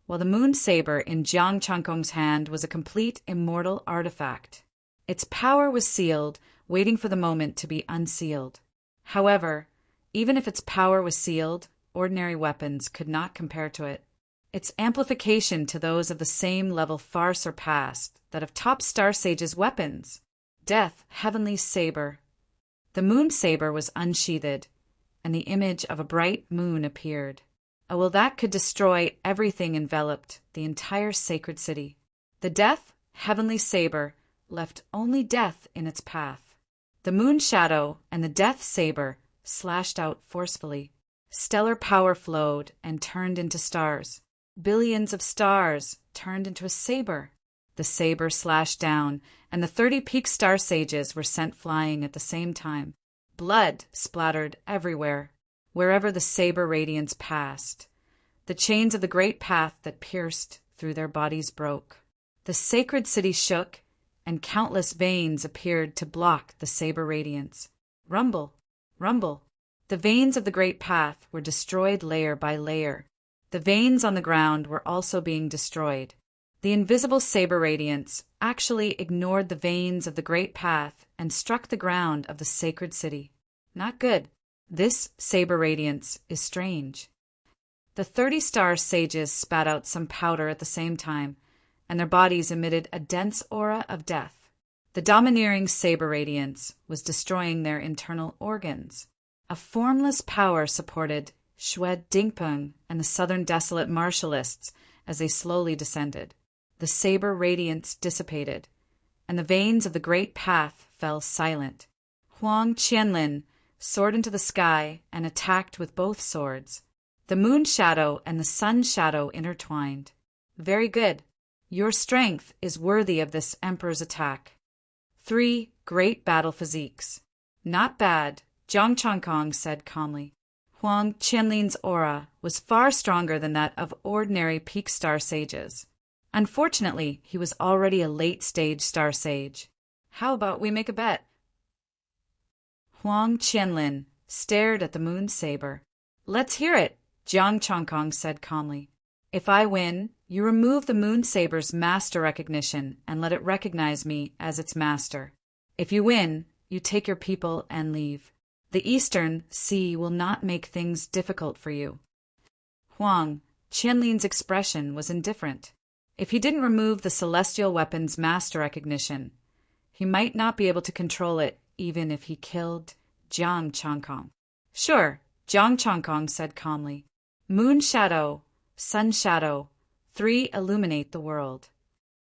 while the moon saber in Jiang Changkong's hand was a complete immortal artifact. Its power was sealed, waiting for the moment to be unsealed. However, even if its power was sealed, ordinary weapons could not compare to it. Its amplification to those of the same level far surpassed that of top star sages' weapons. Death, heavenly saber. The moon saber was unsheathed, and the image of a bright moon appeared. Oh, well, that could destroy everything enveloped, the entire sacred city. The death, heavenly saber, left only death in its path. The moon shadow and the death saber slashed out forcefully. Stellar power flowed and turned into stars. Billions of stars turned into a saber. The saber slashed down, and the 30 peak star sages were sent flying at the same time. Blood splattered everywhere, wherever the saber radiance passed. The chains of the great path that pierced through their bodies broke. The sacred city shook, and countless veins appeared to block the saber radiance. Rumble, rumble. The veins of the great path were destroyed layer by layer. The veins on the ground were also being destroyed. The invisible saber radiance actually ignored the veins of the great path and struck the ground of the sacred city. Not good. This saber radiance is strange. The 30-star sages spat out some powder at the same time, and their bodies emitted a dense aura of death. The domineering saber radiance was destroying their internal organs. A formless power supported Xue Dingpeng and the southern desolate martialists as they slowly descended. The saber radiance dissipated, and the veins of the great path fell silent. Huang Qianlin soared into the sky and attacked with both swords. The moon shadow and the sun shadow intertwined. Very good. Your strength is worthy of this emperor's attack. 3 great battle physiques. Not bad, Jiang Changkong said calmly. Huang Qianlin's aura was far stronger than that of ordinary peak star sages. Unfortunately, he was already a late-stage star sage. How about we make a bet? Huang Qianlin stared at the moon saber. Let's hear it, Jiang Changkong said calmly. If I win, you remove the moon saber's master recognition and let it recognize me as its master. If you win, you take your people and leave. The eastern sea will not make things difficult for you. Huang Qianlin's expression was indifferent. If he didn't remove the celestial weapon's master recognition, he might not be able to control it even if he killed Jiang Changkong. Sure, Jiang Changkong said calmly. Moon shadow, sun shadow, 3 illuminate the world.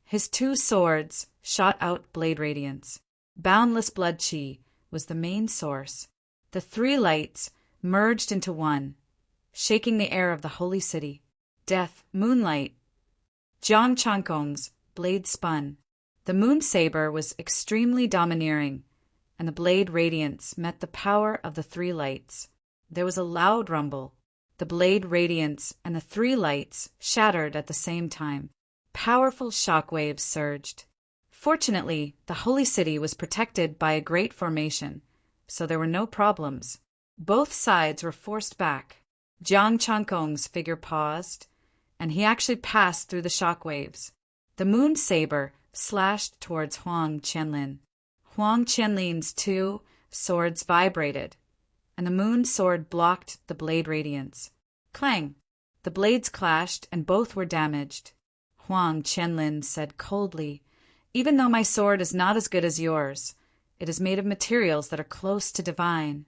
His 2 swords shot out blade radiance. Boundless blood qi was the main source. The 3 lights merged into one, shaking the air of the holy city. Death, moonlight. Jiang Changkong's blade spun. The moon saber was extremely domineering, and the blade radiance met the power of the 3 lights. There was a loud rumble. The blade radiance and the 3 lights shattered at the same time. Powerful shock waves surged. Fortunately, the holy city was protected by a great formation, so there were no problems. Both sides were forced back. Jiang Changkong's figure paused, and he actually passed through the shock waves. The moon saber slashed towards Huang Qianlin. Huang Qianlin's 2 swords vibrated, and the moon sword blocked the blade radiance. Clang! The blades clashed, and both were damaged. Huang Qianlin said coldly, "Even though my sword is not as good as yours, it is made of materials that are close to divine.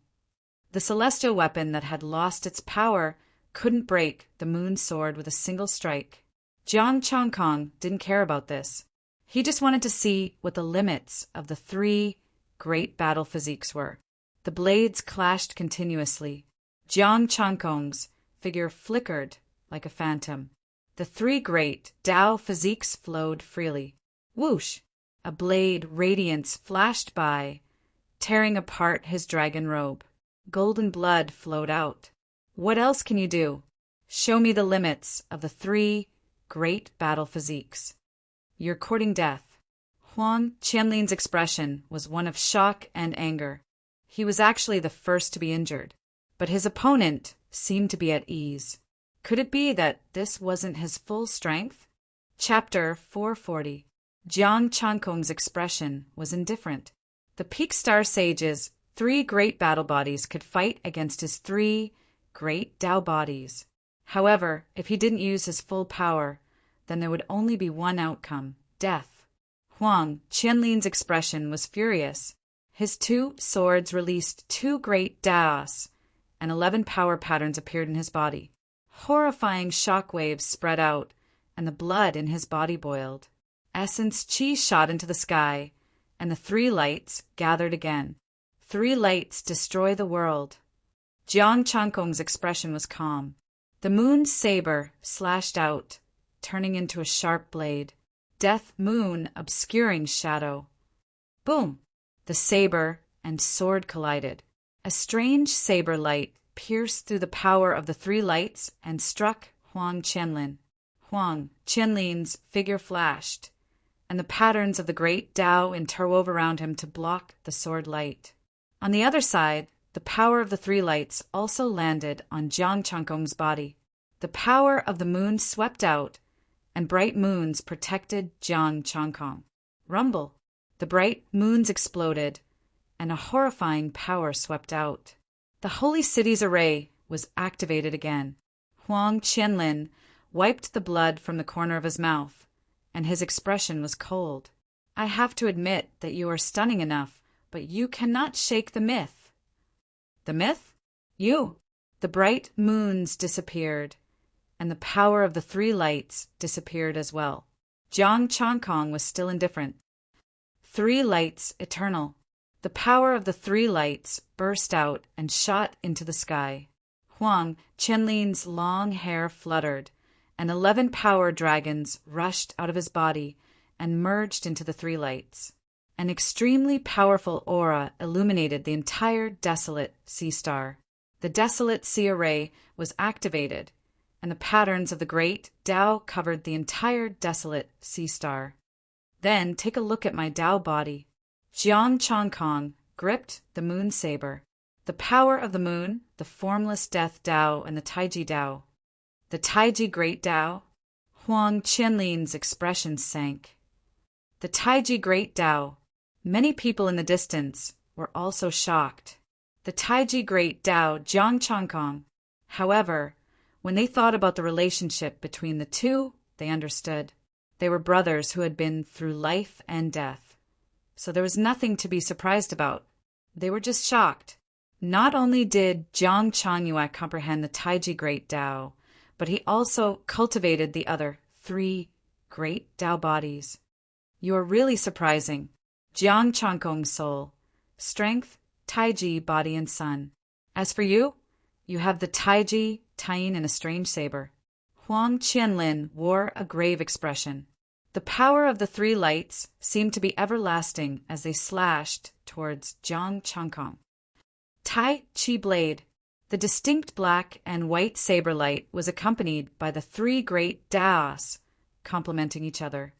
The celestial weapon that had lost its power couldn't break the moon's sword with a single strike. Jiang Changkong didn't care about this. He just wanted to see what the limits of the three great battle physiques were. The blades clashed continuously. Jiang Changkong's figure flickered like a phantom. The three great Tao physiques flowed freely. Whoosh! A blade radiance flashed by, tearing apart his dragon robe. Golden blood flowed out. What else can you do? Show me the limits of the three great battle physiques. You're courting death. Huang Qianlin's expression was one of shock and anger. He was actually the first to be injured, but his opponent seemed to be at ease. Could it be that this wasn't his full strength? Chapter 440. Jiang Changkong's expression was indifferent. The Peak Star Sage's three great battle bodies could fight against his three great Tao bodies. However, if he didn't use his full power, then there would only be one outcome: death. Huang Qianlin's expression was furious. His two swords released two great Taos, and 11 power patterns appeared in his body. Horrifying shock waves spread out, and the blood in his body boiled. Essence Qi shot into the sky, and the three lights gathered again. Three lights destroy the world. Jiang Changkong's expression was calm. The moon's saber slashed out, turning into a sharp blade. Death moon obscuring shadow. Boom! The saber and sword collided. A strange saber light pierced through the power of the three lights and struck Huang Qianlin. Huang Qianlin's figure flashed, and the patterns of the great Tao interwove around him to block the sword light. On the other side, the power of the three lights also landed on Jiang Changkong's body. The power of the moon swept out, and bright moons protected Jiang Changkong. Rumble! The bright moons exploded, and a horrifying power swept out. The holy city's array was activated again. Huang Qianlin wiped the blood from the corner of his mouth, and his expression was cold. I have to admit that you are stunning enough, but you cannot shake the myth. The myth? You. The bright moons disappeared, and the power of the three lights disappeared as well. Jiang Changkong was still indifferent. Three lights eternal. The power of the three lights burst out and shot into the sky. Huang Qianlin's long hair fluttered, and 11 power dragons rushed out of his body and merged into the three lights. An extremely powerful aura illuminated the entire desolate sea star. The desolate sea array was activated, and the patterns of the great Tao covered the entire desolate sea star. Then take a look at my Tao body. Jiang Changkong gripped the moon saber. The power of the moon, the formless death Tao, and the Taiji Tao. The Taiji great Tao. Huang Qianlin's expression sank. The Taiji great Tao. Many people in the distance were also shocked. The Taiji great Tao, Jiang Changkong. However, when they thought about the relationship between the two, they understood. They were brothers who had been through life and death. So there was nothing to be surprised about. They were just shocked. Not only did Jiang Changyue comprehend the Taiji great Tao, but he also cultivated the other three great Tao bodies. You are really surprising. Jiang Changkong's soul, strength, Taiji, body and sun. As for you, you have the Taiji, Taiyin, and a strange saber. Huang Qianlin wore a grave expression. The power of the three lights seemed to be everlasting as they slashed towards Jiang Changkong. Tai Chi blade. The distinct black and white saber light was accompanied by the three great Taos complementing each other.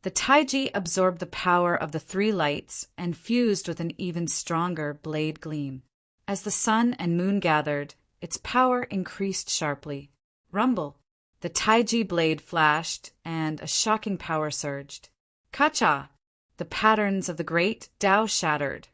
The Taiji absorbed the power of the three lights and fused with an even stronger blade gleam. As the sun and moon gathered, its power increased sharply. Rumble! The Taiji blade flashed, and a shocking power surged. Kacha! The patterns of the great Tao shattered,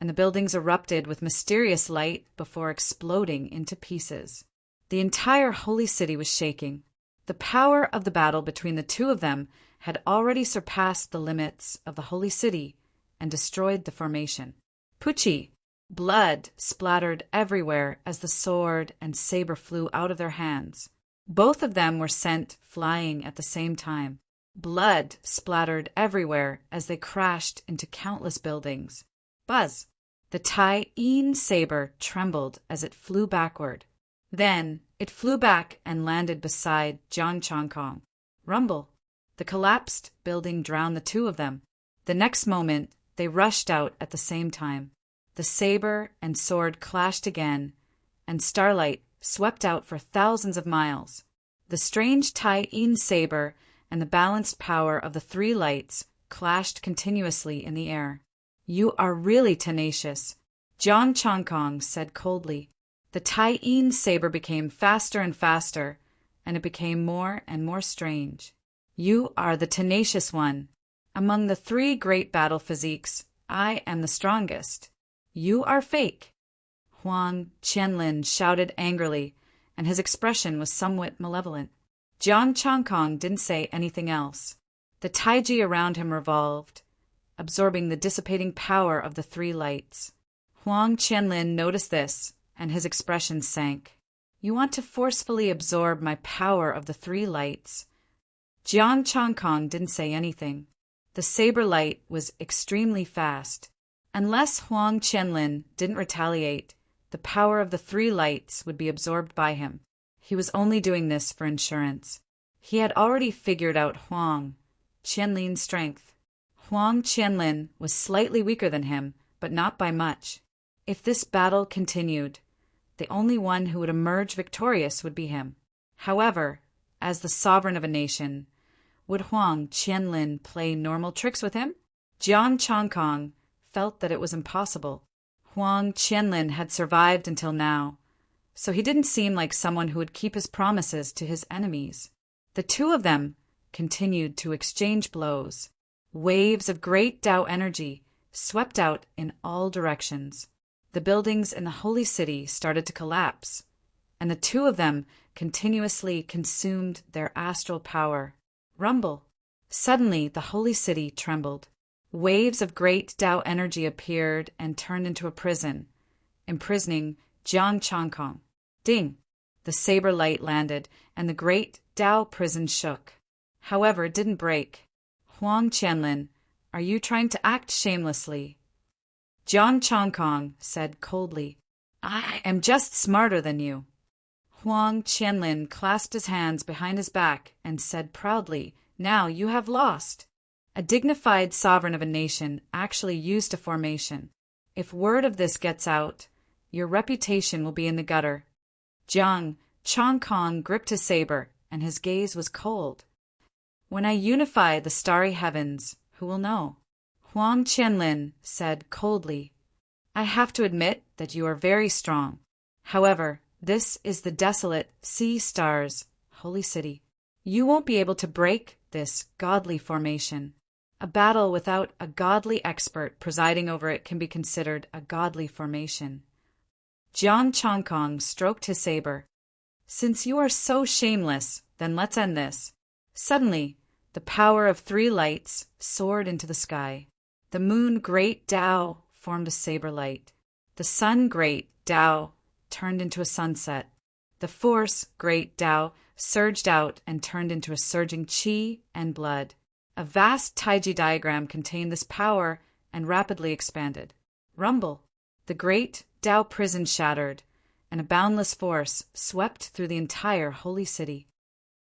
and the buildings erupted with mysterious light before exploding into pieces. The entire holy city was shaking. The power of the battle between the two of them had already surpassed the limits of the holy city and destroyed the formation. Pucci! Blood splattered everywhere as the sword and saber flew out of their hands. Both of them were sent flying at the same time. Blood splattered everywhere as they crashed into countless buildings. Buzz! The Tai-Yin saber trembled as it flew backward. Then it flew back and landed beside Jiang Changkong. Rumble! The collapsed building drowned the two of them. The next moment, they rushed out at the same time. The saber and sword clashed again, and starlight swept out for thousands of miles. The strange Tai-Yin saber and the balanced power of the three lights clashed continuously in the air. You are really tenacious, Jiang Changkong said coldly. The Tai-Yin saber became faster and faster, and it became more and more strange. You are the tenacious one. Among the three great battle physiques, I am the strongest. You are fake. Huang Qianlin shouted angrily, and his expression was somewhat malevolent. Jiang Changkong didn't say anything else. The taiji around him revolved, absorbing the dissipating power of the three lights. Huang Qianlin noticed this, and his expression sank. You want to forcefully absorb my power of the three lights. Jiang Changkong didn't say anything. The saber light was extremely fast. Unless Huang Qianlin didn't retaliate, the power of the three lights would be absorbed by him. He was only doing this for insurance. He had already figured out Huang Qianlin's strength. Huang Qianlin was slightly weaker than him, but not by much. If this battle continued, the only one who would emerge victorious would be him. However, as the sovereign of a nation, would Huang Qianlin play normal tricks with him? Jiang Changkong felt that it was impossible. Huang Qianlin had survived until now, so he didn't seem like someone who would keep his promises to his enemies. The two of them continued to exchange blows. Waves of great Tao energy swept out in all directions. The buildings in the holy city started to collapse, and the two of them continuously consumed their astral power. Rumble! Suddenly, the holy city trembled. Waves of great Tao energy appeared and turned into a prison, imprisoning Jiang Changkong. Ding! The saber light landed, and the great Tao prison shook. However, it didn't break. Huang Qianlin, are you trying to act shamelessly? Jiang Changkong said coldly. I am just smarter than you. Huang Qianlin clasped his hands behind his back and said proudly, Now you have lost. A dignified sovereign of a nation actually used a formation. If word of this gets out, your reputation will be in the gutter. Jiang Changkong gripped his saber, and his gaze was cold. When I unify the starry heavens, who will know? Huang Qianlin said coldly, I have to admit that you are very strong. However, this is the desolate sea stars, holy city. You won't be able to break this godly formation. A battle without a godly expert presiding over it can be considered a godly formation. Jiang Changkong stroked his saber. Since you are so shameless, then let's end this. Suddenly, the power of three lights soared into the sky. The moon Great Tao formed a saber light. The sun Great Tao turned into a sunset. The force Great Tao surged out and turned into a surging qi and blood. A vast taiji diagram contained this power and rapidly expanded. Rumble! The great Tao prison shattered, and a boundless force swept through the entire holy city.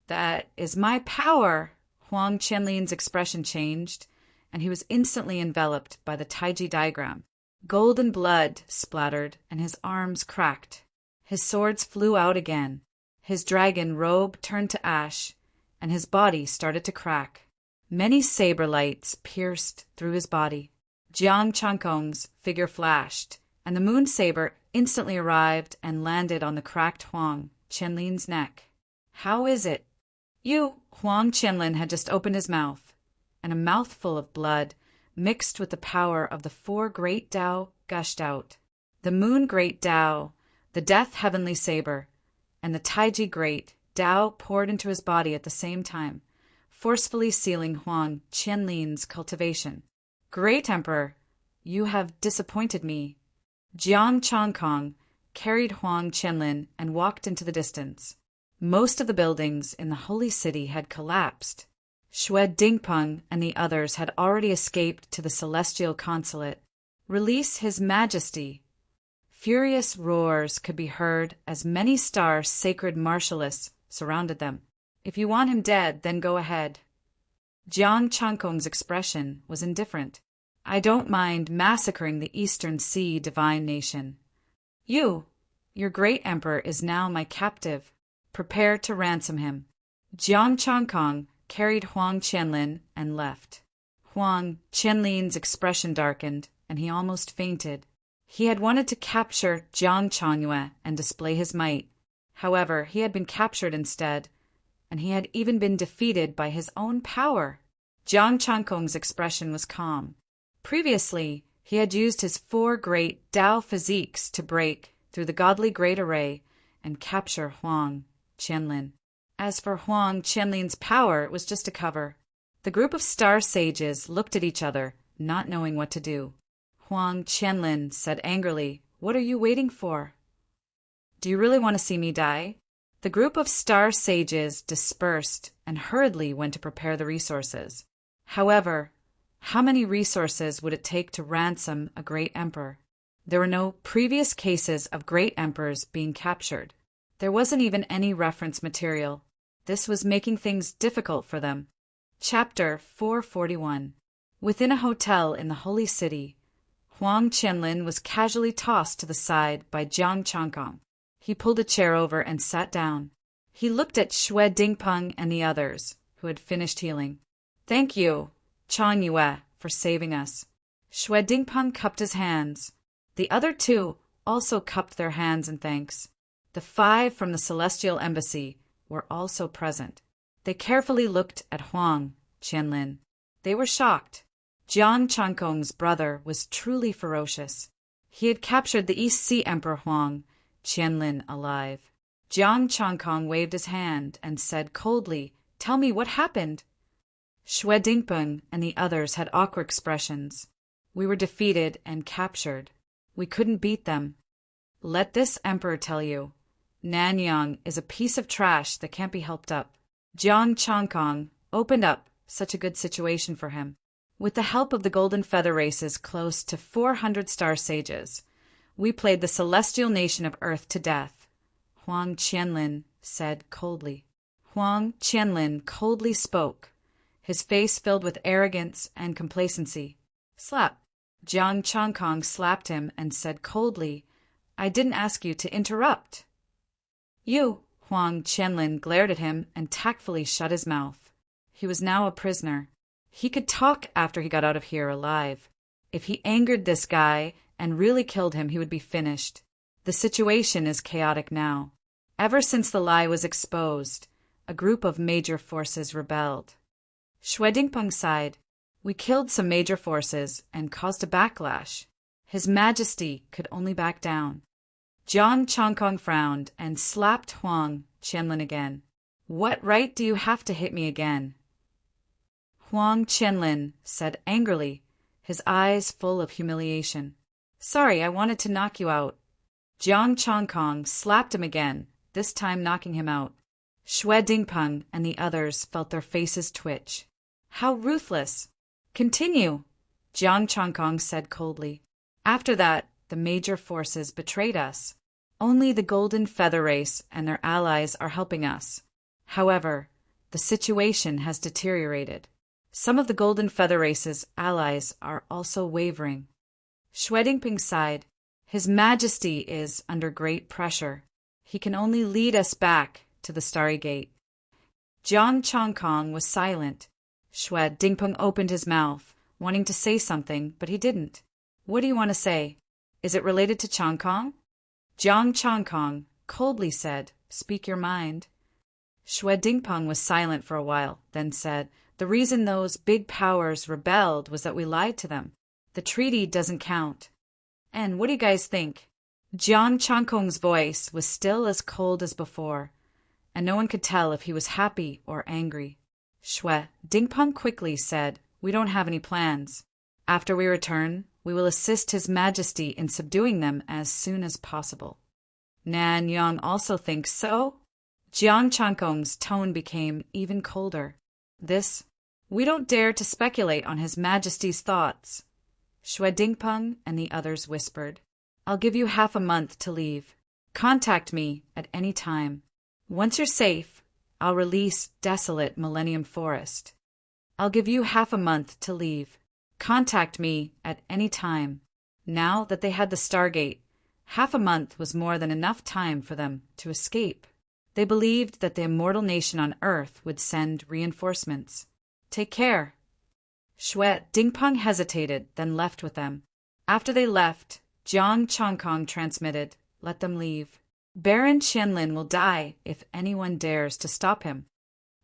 That is my power! Huang Qianlin's expression changed, and he was instantly enveloped by the taiji diagram. Golden blood splattered, and his arms cracked. His swords flew out again. His dragon robe turned to ash, and his body started to crack. Many saber lights pierced through his body. Jiang Changkong's figure flashed, and the moon saber instantly arrived and landed on the cracked Huang Qianlin's neck. How is it? Huang Qianlin had just opened his mouth, and a mouthful of blood mixed with the power of the four great Tao gushed out. The moon great Tao, the death heavenly saber, and the taiji great Tao poured into his body at the same time, forcefully sealing Huang Qianlin's cultivation. Great Emperor, you have disappointed me. Jiang Changkong carried Huang Qianlin and walked into the distance. Most of the buildings in the holy city had collapsed. Xue Dingpeng and the others had already escaped to the celestial consulate. Release His Majesty! Furious roars could be heard as many star sacred marshalists surrounded them. If you want him dead, then go ahead. Jiang Changkong's expression was indifferent. I don't mind massacring the Eastern Sea divine nation. Your great emperor is now my captive. Prepare to ransom him. Jiang Changkong carried Huang Qianlin and left. Huang Qianlin's expression darkened, and he almost fainted. He had wanted to capture Jiang Changyue and display his might. However, he had been captured instead, and he had even been defeated by his own power. Jiang Changkong's expression was calm. Previously, he had used his 4 great Tao physiques to break through the godly great array and capture Huang Qianlin. As for Huang Qianlin's power, it was just a cover. The group of star sages looked at each other, not knowing what to do. Huang Qianlin said angrily, "What are you waiting for? Do you really want to see me die?" The group of star sages dispersed and hurriedly went to prepare the resources. However, how many resources would it take to ransom a great emperor? There were no previous cases of great emperors being captured. There wasn't even any reference material. This was making things difficult for them. Chapter 441. Within a hotel in the Holy City, Huang Qianlin was casually tossed to the side by Jiang Changkong. He pulled a chair over and sat down. He looked at Xue Dingpeng and the others, who had finished healing. Thank you, Changyue, for saving us. Xue Dingpeng cupped his hands. The other 2 also cupped their hands in thanks. The 5 from the Celestial Embassy were also present. They carefully looked at Huang Qianlin. They were shocked. Jiang Changkong's brother was truly ferocious. He had captured the East Sea Emperor Huang Qianlin alive. Jiang Changkong waved his hand and said coldly, "Tell me what happened." Xue Dingpeng and the others had awkward expressions. We were defeated and captured. We couldn't beat them. Let this emperor tell you. Nanyang is a piece of trash that can't be helped up. Jiang Changkong opened up such a good situation for him. With the help of the Golden Feather Race's close to 400 star sages, we played the celestial nation of Earth to death, Huang Qianlin said coldly. Huang Qianlin coldly spoke, his face filled with arrogance and complacency. Slap. Jiang Changkong slapped him and said coldly, I didn't ask you to interrupt. You. Huang Qianlin glared at him and tactfully shut his mouth. He was now a prisoner. He could talk after he got out of here alive. If he angered this guy and really killed him, he would be finished. The situation is chaotic now. Ever since the lie was exposed, a group of major forces rebelled. Xue Dingpeng sighed. We killed some major forces and caused a backlash. His Majesty could only back down. Jiang Changkong frowned and slapped Huang Qianlin again. What right do you have to hit me again? Huang Qianlin said angrily, his eyes full of humiliation. Sorry, I wanted to knock you out. Jiang Changkong slapped him again, this time knocking him out. Xue Dingpeng and the others felt their faces twitch. How ruthless! Continue, Jiang Changkong said coldly. After that, the major forces betrayed us. Only the Golden Feather Race and their allies are helping us. However, the situation has deteriorated. Some of the Golden Feather Race's allies are also wavering. Xue Dingpeng sighed. His Majesty is under great pressure. He can only lead us back to the Starry Gate. Jiang Changkong was silent. Xue Dingpeng opened his mouth, wanting to say something, but he didn't. What do you want to say? Is it related to Changkong? Jiang Changkong coldly said, Speak your mind. Xue Dingpeng was silent for a while, then said, The reason those big powers rebelled was that we lied to them. The treaty doesn't count. And what do you guys think? Jiang Changkong's voice was still as cold as before, and no one could tell if he was happy or angry. Xue Dingpeng quickly said, We don't have any plans. After we return, We will assist His Majesty in subduing them as soon as possible. Nan Yang also thinks so? Jiang Chankong's tone became even colder. We don't dare to speculate on His Majesty's thoughts. Xue Dingpeng and the others whispered. I'll give you half a month to leave. Contact me at any time. Once you're safe, I'll release desolate Millennium Forest. I'll give you half a month to leave. Contact me at any time. Now that they had the Stargate, half a month was more than enough time for them to escape. They believed that the immortal nation on Earth would send reinforcements. Take care. Xue Dingpeng hesitated, then left with them. After they left, Jiang Changkong transmitted, let them leave. Baron Qianlin will die if anyone dares to stop him.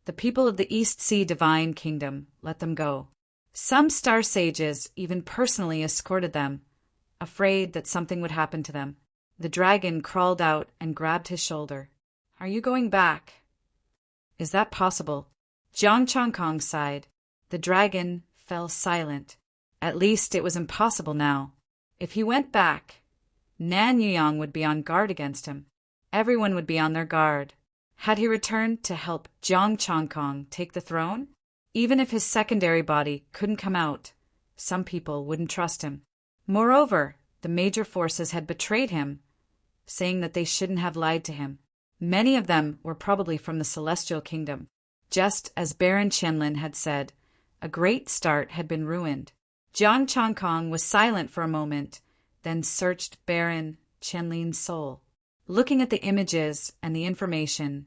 The people of the East Sea Divine Kingdom, let them go. Some star sages even personally escorted them, afraid that something would happen to them. The dragon crawled out and grabbed his shoulder. Are you going back? Is that possible? Jiang Changkong sighed. The dragon fell silent. At least it was impossible now. If he went back, Nan Yuyang would be on guard against him. Everyone would be on their guard. Had he returned to help Jiang Changkong take the throne? Even if his secondary body couldn't come out, some people wouldn't trust him. Moreover, the major forces had betrayed him, saying that they shouldn't have lied to him. Many of them were probably from the Celestial Kingdom. Just as Baron Qianlin had said, a great start had been ruined. Jiang Changkong was silent for a moment, then searched Baron Qianlin's soul. Looking at the images and the information,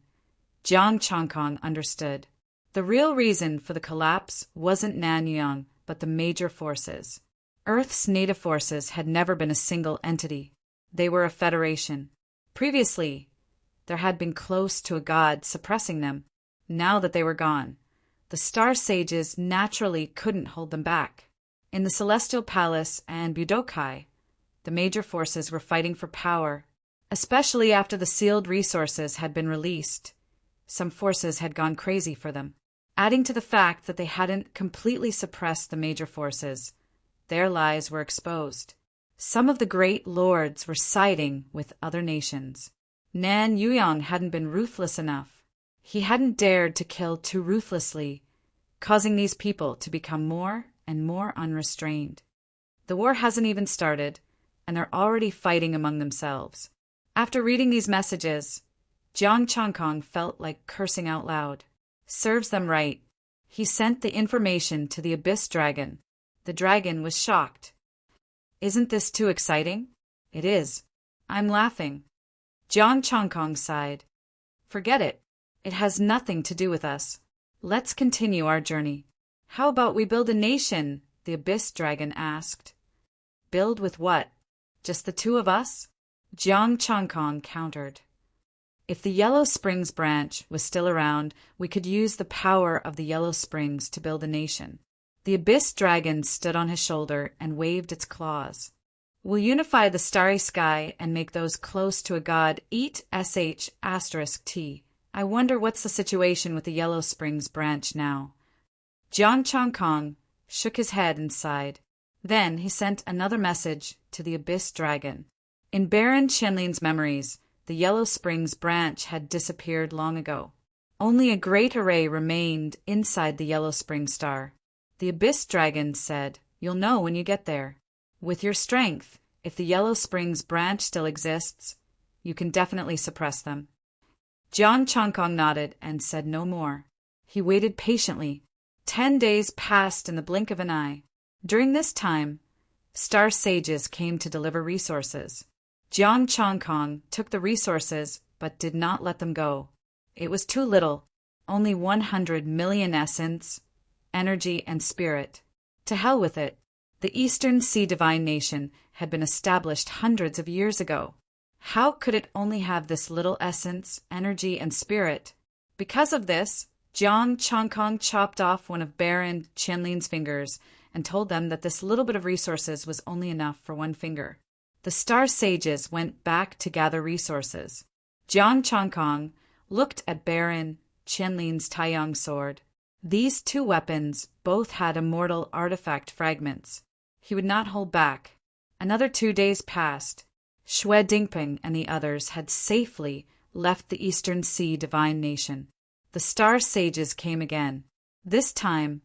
Jiang Changkong understood. The real reason for the collapse wasn't Nanyang, but the major forces. Earth's native forces had never been a single entity. They were a federation. Previously, there had been close to a god suppressing them. Now that they were gone, the star sages naturally couldn't hold them back. In the Celestial Palace and Budokai, the major forces were fighting for power, especially after the sealed resources had been released. Some forces had gone crazy for them. Adding to the fact that they hadn't completely suppressed the major forces, their lies were exposed. Some of the great lords were siding with other nations. Nan Yuyang hadn't been ruthless enough. He hadn't dared to kill too ruthlessly, causing these people to become more and more unrestrained. The war hasn't even started, and they're already fighting among themselves. After reading these messages, Jiang Changkong felt like cursing out loud. Serves them right. He sent the information to the Abyss Dragon. The dragon was shocked. Isn't this too exciting? It is. I'm laughing. Jiang Changkong sighed. Forget it. It has nothing to do with us. Let's continue our journey. How about we build a nation? The Abyss Dragon asked. Build with what? Just the two of us? Jiang Changkong countered. If the Yellow Springs branch was still around, we could use the power of the Yellow Springs to build a nation. The Abyss Dragon stood on his shoulder and waved its claws. We'll unify the starry sky and make those close to a god eat sh*t. I wonder what's the situation with the Yellow Springs branch now. Jiang Changkong shook his head and sighed. Then he sent another message to the Abyss Dragon. In Baron Qianlin's memories, the Yellow Springs branch had disappeared long ago. Only a great array remained inside the Yellow Spring star. The Abyss Dragon said, You'll know when you get there. With your strength, if the Yellow Springs branch still exists, you can definitely suppress them. Jiang Changkong nodded and said no more. He waited patiently. 10 days passed in the blink of an eye. During this time, star sages came to deliver resources. Jiang Changkong took the resources but did not let them go. It was too little, only 100 million essence, energy, and spirit. To hell with it. The Eastern Sea Divine Nation had been established hundreds of years ago. How could it only have this little essence, energy, and spirit? Because of this, Jiang Changkong chopped off one of Baron Qianlin's fingers and told them that this little bit of resources was only enough for one finger. The star sages went back to gather resources. Jiang Changkong looked at Baron Qianlin's Taiyang sword. These two weapons both had immortal artifact fragments. He would not hold back. Another 2 days passed. Xue Dingping and the others had safely left the Eastern Sea divine nation. The star sages came again. This time,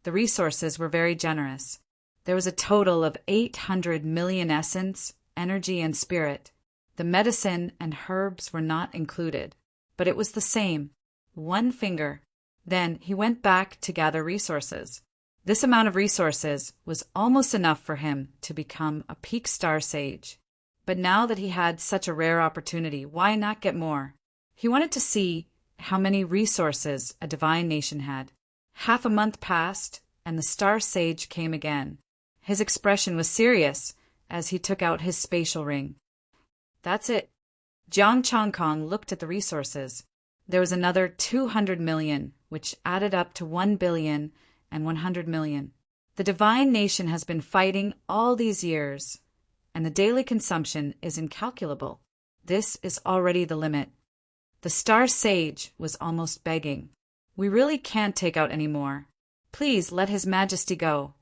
the resources were very generous. There was a total of 800 million essence, energy, and spirit. The medicine and herbs were not included, but it was the same. 1 finger. Then he went back to gather resources. This amount of resources was almost enough for him to become a peak star sage. But now that he had such a rare opportunity, why not get more? He wanted to see how many resources a divine nation had. Half a month passed, and the star sage came again. His expression was serious as he took out his spatial ring. That's it. Jiang Changkong looked at the resources. There was another 200 million, which added up to 1 billion and 100 million. The divine nation has been fighting all these years, and the daily consumption is incalculable. This is already the limit. The star sage was almost begging. We really can't take out any more. Please let His Majesty go.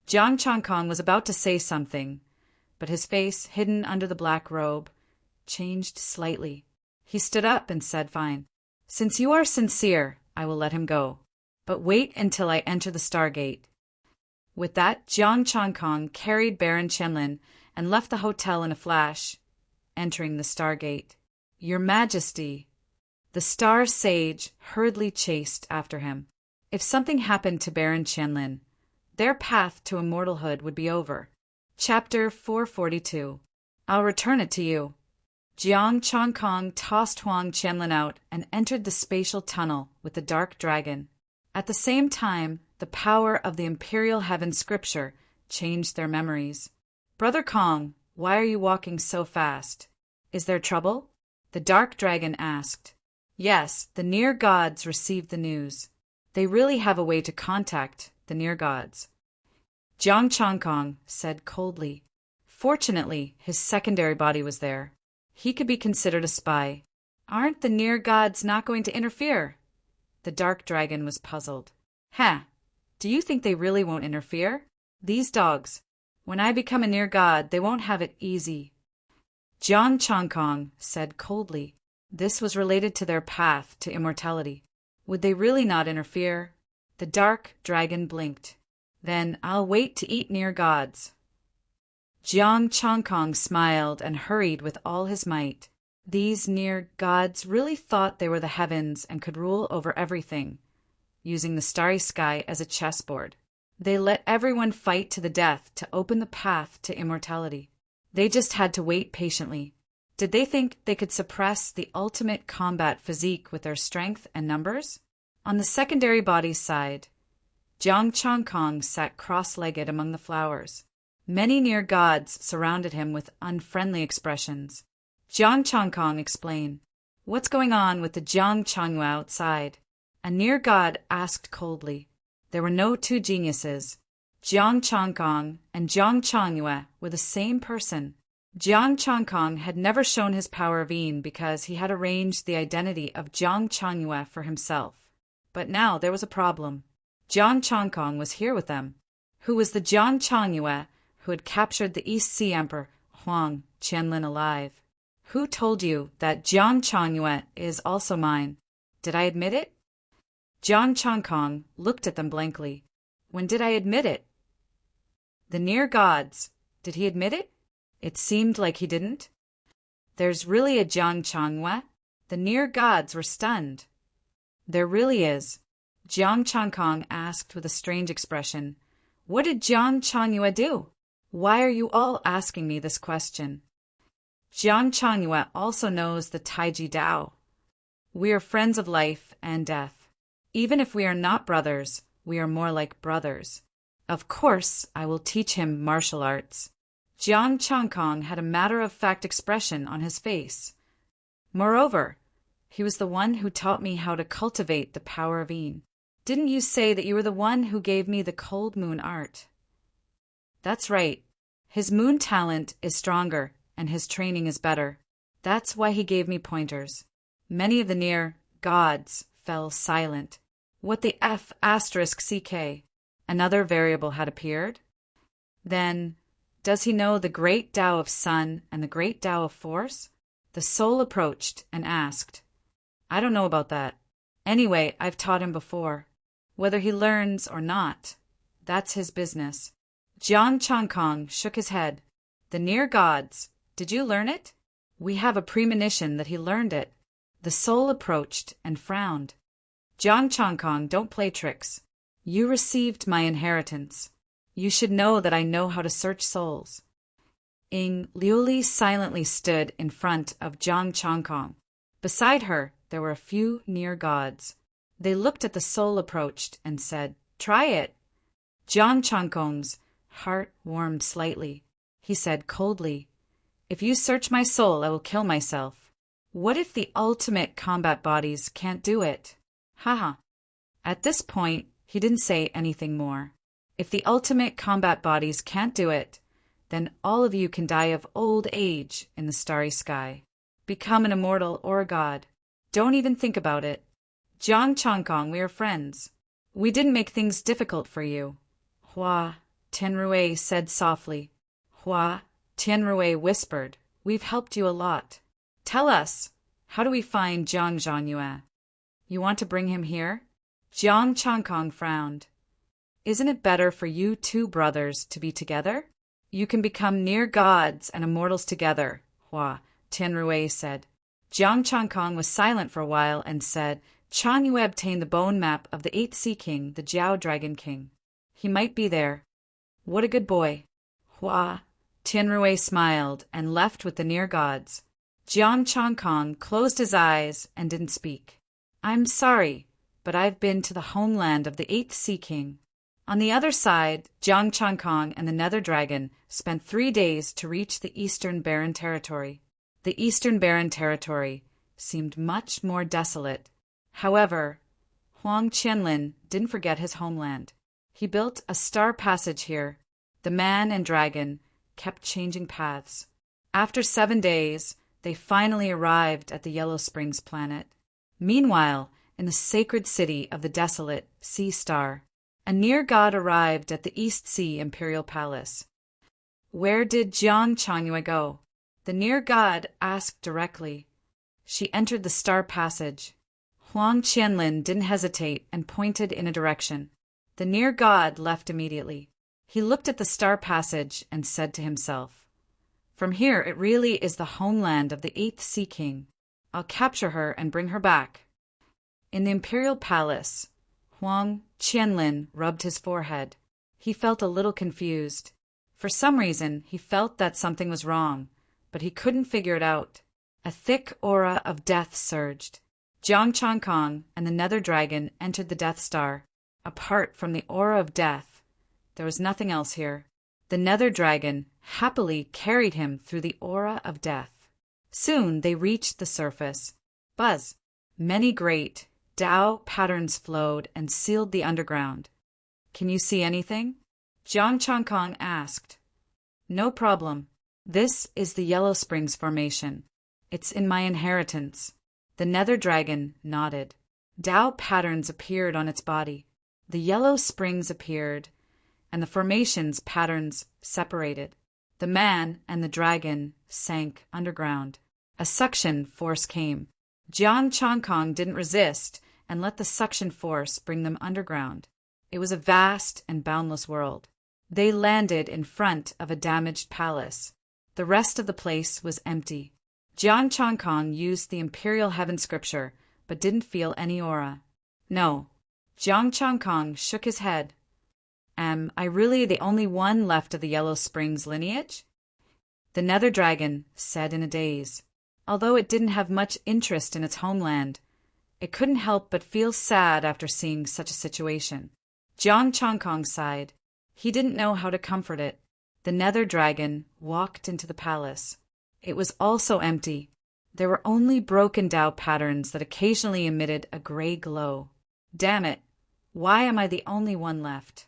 Jiang Changkong was about to say something, but his face, hidden under the black robe, changed slightly. He stood up and said, "Fine. Since you are sincere, I will let him go. But wait until I enter the Stargate." With that, Jiang Changkong carried Baron Qianlin and left the hotel in a flash, entering the Stargate. "Your Majesty." The star sage hurriedly chased after him. If something happened to Baron Qianlin, their path to immortalhood would be over. Chapter 442. I'll return it to you. Jiang Changkong tossed Huang Qianlin out and entered the spatial tunnel with the dark dragon. At the same time, the power of the Imperial Heaven scripture changed their memories. "Brother Kong, why are you walking so fast? Is there trouble?" The dark dragon asked. Yes, the near gods received the news. They really have a way to contact the near gods. Jiang Changkong said coldly. Fortunately, his secondary body was there. He could be considered a spy. Aren't the near gods not going to interfere? The dark dragon was puzzled. Do you think they really won't interfere? These dogs. When I become a near god, they won't have it easy. Jiang Changkong said coldly. This was related to their path to immortality. Would they really not interfere? The dark dragon blinked. Then I'll wait to eat near gods. Jiang Changkong smiled and hurried with all his might. These near gods really thought they were the heavens and could rule over everything, using the starry sky as a chessboard. They let everyone fight to the death to open the path to immortality. They just had to wait patiently. Did they think they could suppress the ultimate combat physique with their strength and numbers? On the secondary body's side, Jiang Changkong sat cross-legged among the flowers. Many near gods surrounded him with unfriendly expressions. Jiang Changkong explained, "What's going on with the Jiang Changyue outside?" A near god asked coldly. There were no two geniuses. Jiang Changkong and Jiang Changyue were the same person. Jiang Changkong had never shown his power of Yin because he had arranged the identity of Jiang Changyue for himself. But now there was a problem. Jiang Changkong was here with them. Who was the Jiang Changyue who had captured the East Sea Emperor Huang Qianlin alive? Who told you that Jiang Changyue is also mine? Did I admit it? Jiang Changkong looked at them blankly. When did I admit it? The near gods. Did he admit it? It seemed like he didn't. There's really a Jiang Changyue? The near gods were stunned. There really is. Jiang Changkong asked with a strange expression. What did Jiang Changyue do? Why are you all asking me this question? Jiang Changyue also knows the Taiji Dao. We are friends of life and death. Even if we are not brothers, we are more like brothers. Of course, I will teach him martial arts. Jiang Changkong had a matter-of-fact expression on his face. Moreover, he was the one who taught me how to cultivate the power of Yin. Didn't you say that you were the one who gave me the cold moon art? That's right. His moon talent is stronger, and his training is better. That's why he gave me pointers. Many of the near gods fell silent. What the F***CK? Another variable had appeared? Then, does he know the great Tao of Sun and the great Tao of Force? The soul approached and asked. I don't know about that. Anyway, I've taught him before. Whether he learns or not, that's his business. Jiang Changkong shook his head. The near gods, did you learn it? We have a premonition that he learned it. The soul approached and frowned. Jiang Changkong, don't play tricks. You received my inheritance. You should know that I know how to search souls. Ing Liuli silently stood in front of Jiang Changkong. Beside her, there were a few near gods. They looked at the soul approached and said, Try it. Jiang Changkong's heart warmed slightly. He said coldly, If you search my soul, I will kill myself. What if the ultimate combat bodies can't do it? Haha. At this point, he didn't say anything more. If the ultimate combat bodies can't do it, then all of you can die of old age in the starry sky. Become an immortal or a god. Don't even think about it. Jiang Changkong, we are friends. We didn't make things difficult for you. Hua Tianrui said softly. Hua Tianrui whispered, We've helped you a lot. Tell us, how do we find Jiang Zhanyue? You want to bring him here? Jiang Changkong frowned. Isn't it better for you two brothers to be together? You can become near gods and immortals together, Hua Tianrui said. Jiang Changkong was silent for a while and said, Changyu obtained the bone map of the 8th Sea King, the Jiao Dragon King. He might be there. What a good boy. Hua Tianrui smiled and left with the near gods. Jiang Changkong closed his eyes and didn't speak. I'm sorry, but I've been to the homeland of the 8th Sea King. On the other side, Jiang Changkong and the Nether Dragon spent 3 days to reach the Eastern Barren Territory. The Eastern Barren Territory seemed much more desolate. However, Huang Qianlin didn't forget his homeland. He built a star passage here. The man and dragon kept changing paths. After 7 days, they finally arrived at the Yellow Springs planet. Meanwhile, in the sacred city of the desolate Sea Star, a near god arrived at the East Sea Imperial Palace. Where did Jiang Changyue go? The near god asked directly. She entered the star passage. Huang Qianlin didn't hesitate and pointed in a direction. The near god left immediately. He looked at the star passage and said to himself, From here it really is the homeland of the 8th Sea King. I'll capture her and bring her back. In the Imperial Palace, Huang Qianlin rubbed his forehead. He felt a little confused. For some reason, he felt that something was wrong, but he couldn't figure it out. A thick aura of death surged. Jiang Changkong and the Nether Dragon entered the Death Star. Apart from the aura of death, there was nothing else here. The Nether Dragon happily carried him through the aura of death. Soon they reached the surface. Buzz! Many great Tao patterns flowed and sealed the underground. Can you see anything? Jiang Changkong asked. No problem. This is the Yellow Springs Formation. It's in my inheritance. The Nether Dragon nodded. Tao patterns appeared on its body. The Yellow Springs appeared, and the formation's patterns separated. The man and the dragon sank underground. A suction force came. Jiang Changkong didn't resist and let the suction force bring them underground. It was a vast and boundless world. They landed in front of a damaged palace. The rest of the place was empty. Jiang Changkong used the Imperial Heaven Scripture, but didn't feel any aura. No. Jiang Changkong shook his head. Am I really the only one left of the Yellow Springs lineage? The Nether Dragon said in a daze. Although it didn't have much interest in its homeland, it couldn't help but feel sad after seeing such a situation. Jiang Changkong sighed. He didn't know how to comfort it. The Nether Dragon walked into the palace. It was also empty. There were only broken Tao patterns that occasionally emitted a gray glow. Damn it! Why am I the only one left?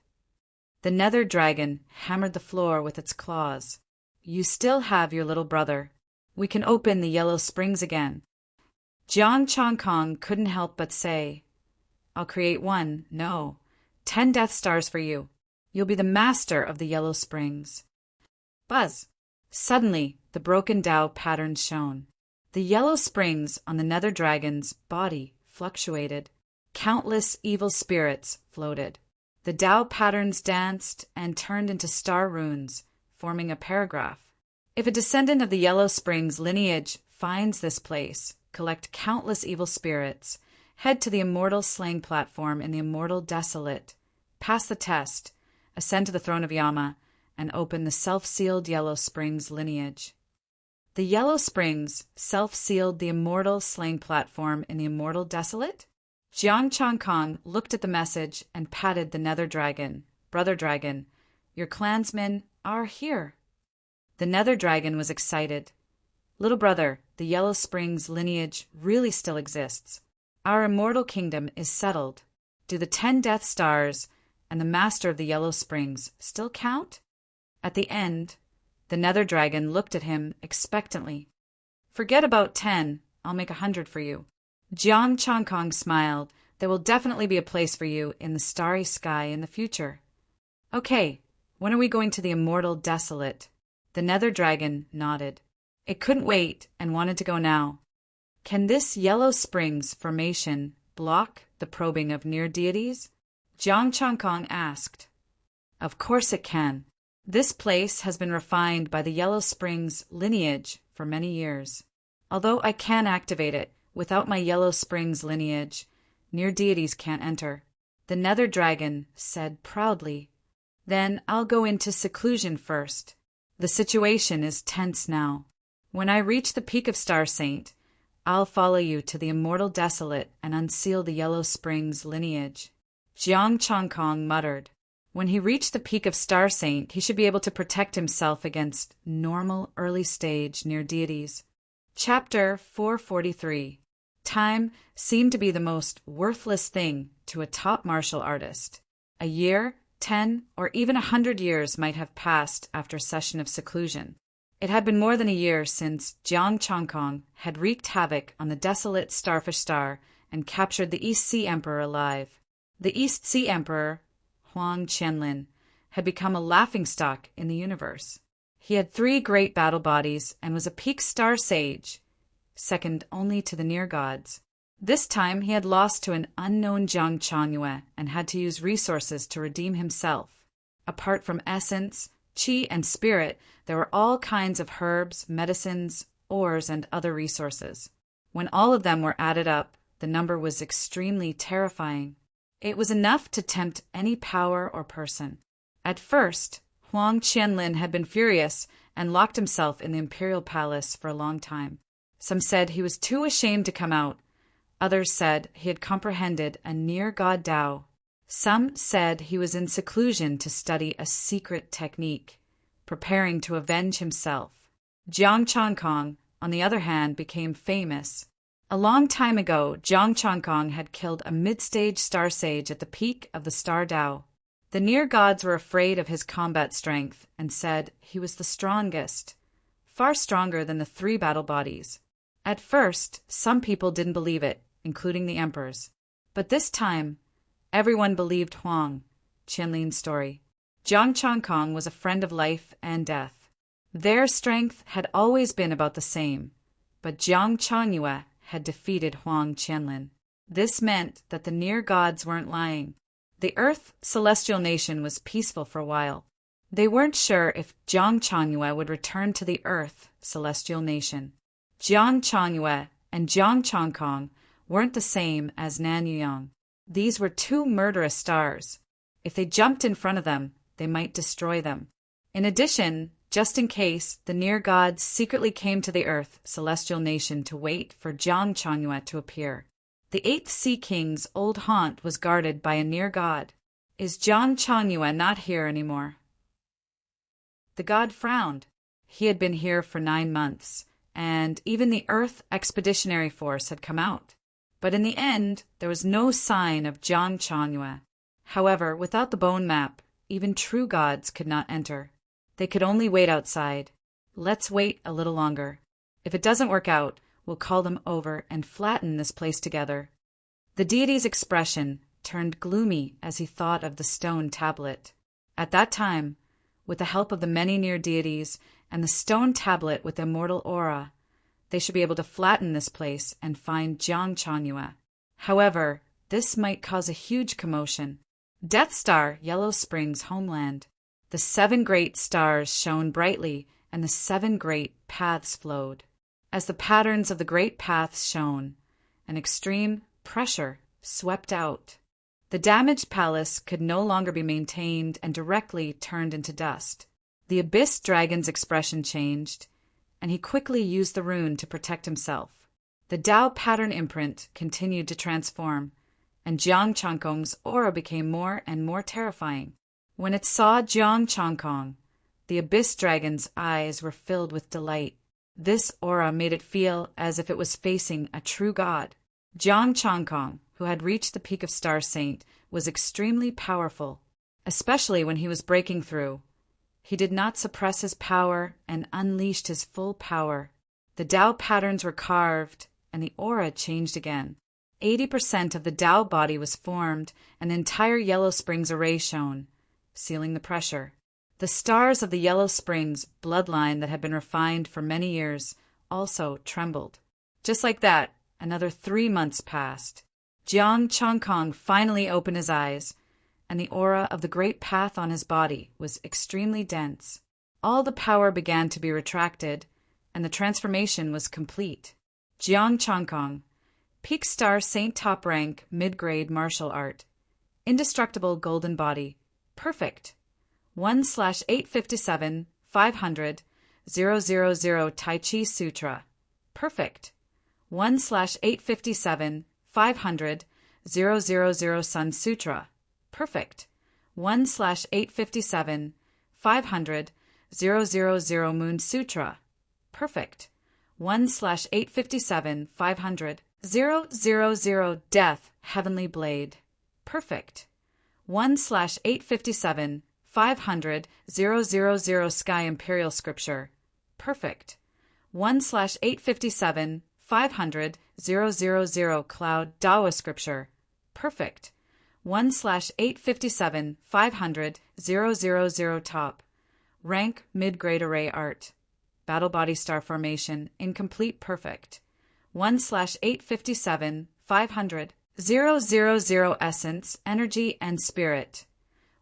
The Nether Dragon hammered the floor with its claws. You still have your little brother. We can open the Yellow Springs again. Jiang Changkong couldn't help but say, I'll create 10 Death Stars for you. You'll be the master of the Yellow Springs. Buzz! Suddenly, the broken Tao pattern shone. The yellow springs on the Nether Dragon's body fluctuated. Countless evil spirits floated. The Tao patterns danced and turned into star runes, forming a paragraph. If a descendant of the Yellow Springs lineage finds this place, collect countless evil spirits, head to the Immortal Slaying platform in the Immortal Desolate, pass the test, ascend to the throne of Yama, and open the self-sealed Yellow Springs lineage. The Yellow Springs self-sealed the Immortal Slaying platform in the Immortal Desolate? Jiang Changkong looked at the message and patted the Nether Dragon. Brother Dragon, your clansmen are here. The Nether Dragon was excited. Little brother, the Yellow Springs lineage really still exists. Our immortal kingdom is settled. Do the 10 Death Stars and the Master of the Yellow Springs still count? At the end, the Nether Dragon looked at him expectantly. Forget about 10, I'll make 100 for you. Jiang Changkong smiled. There will definitely be a place for you in the starry sky in the future. Okay, when are we going to the Immortal Desolate? The Nether Dragon nodded. It couldn't wait and wanted to go now. Can this Yellow Springs formation block the probing of near deities? Jiang Changkong asked. Of course it can. This place has been refined by the Yellow Springs lineage for many years. Although I can activate it, without my Yellow Springs lineage, near deities can't enter. The Nether Dragon said proudly. Then I'll go into seclusion first. The situation is tense now. When I reach the peak of Star Saint, I'll follow you to the Immortal Desolate and unseal the Yellow Springs lineage. Jiang Changkong muttered. When he reached the peak of Star Saint, he should be able to protect himself against normal early stage near deities. Chapter 443. Time seemed to be the most worthless thing to a top martial artist. A year, 10, or even 100 years might have passed after a session of seclusion. It had been more than a year since Jiang Changkong had wreaked havoc on the desolate Starfish Star and captured the East Sea Emperor alive. The East Sea Emperor, Huang Qianlin, had become a laughingstock in the universe. He had 3 great battle bodies and was a peak star sage, second only to the near gods. This time he had lost to an unknown Zhang Changyue and had to use resources to redeem himself. Apart from essence, qi, and spirit, there were all kinds of herbs, medicines, ores, and other resources. When all of them were added up, the number was extremely terrifying. It was enough to tempt any power or person. At first, Huang Qianlin had been furious and locked himself in the imperial palace for a long time. Some said he was too ashamed to come out. Others said he had comprehended a near-god Tao. Some said he was in seclusion to study a secret technique, preparing to avenge himself. Jiang Changkong, on the other hand, became famous. A long time ago, Jiang Changkong had killed a mid-stage star sage at the peak of the star Tao. The near gods were afraid of his combat strength and said he was the strongest, far stronger than the 3 battle bodies. At first, some people didn't believe it, including the emperors. But this time, everyone believed Huang Qianlin's story. Jiang Changkong was a friend of life and death. Their strength had always been about the same, but Zhang Changyue had defeated Huang Qianlin. This meant that the near gods weren't lying. The Earth celestial nation was peaceful for a while. They weren't sure if Zhang Changyue would return to the Earth celestial nation. Jiang Changyue and Jiang Changkong weren't the same as Nan Yuyang. These were 2 murderous stars. If they jumped in front of them, they might destroy them. In addition, just in case, the near gods secretly came to the Earth celestial nation to wait for Jiang Changyue to appear. The 8th Sea King's old haunt was guarded by a near god. Is Jiang Changyue not here anymore? The god frowned. He had been here for 9 months, and even the Earth Expeditionary Force had come out. But in the end, there was no sign of Jiang Changyue. However, without the bone map, even true gods could not enter. They could only wait outside. Let's wait a little longer. If it doesn't work out, we'll call them over and flatten this place together. The deity's expression turned gloomy as he thought of the stone tablet. At that time, with the help of the many near deities and the stone tablet with immortal aura, they should be able to flatten this place and find Jiangchangyue. However, this might cause a huge commotion. Death Star, Yellow Springs' homeland. The 7 great stars shone brightly, and the 7 great paths flowed. As the patterns of the great paths shone, an extreme pressure swept out. The damaged palace could no longer be maintained and directly turned into dust. The Abyss Dragon's expression changed, and he quickly used the rune to protect himself. The Tao pattern imprint continued to transform, and Jiang Changkong's aura became more and more terrifying. When it saw Jiang Changkong, the Abyss Dragon's eyes were filled with delight. This aura made it feel as if it was facing a true god. Jiang Changkong, who had reached the peak of Star Saint, was extremely powerful, especially when he was breaking through. He did not suppress his power and unleashed his full power. The Tao patterns were carved, and the aura changed again. 80% of the Tao body was formed, and the entire Yellow Springs array shone, sealing the pressure. The stars of the Yellow Springs bloodline that had been refined for many years also trembled. Just like that, another 3 months passed. Jiang Changkong finally opened his eyes, and the aura of the great path on his body was extremely dense. All the power began to be retracted, and the transformation was complete. Jiang Changkong, Peak Star Saint top rank mid-grade martial art. Indestructible golden body. Perfect. 1/857 500 000 Tai Chi Sutra. Perfect. 1/857 500 000 Sun Sutra. Perfect. 1/857 500 000 Moon Sutra. Perfect. 1/857 500 000 Death Heavenly Blade. Perfect. 1/857 500 000 Sky Imperial Scripture. Perfect. 1/857 500 000 Cloud Dawa Scripture. Perfect. 1/857 500 000 Top Rank Mid-Grade Array Art. Battle Body Star Formation Incomplete Perfect. 1/857 500 000 Essence Energy and Spirit.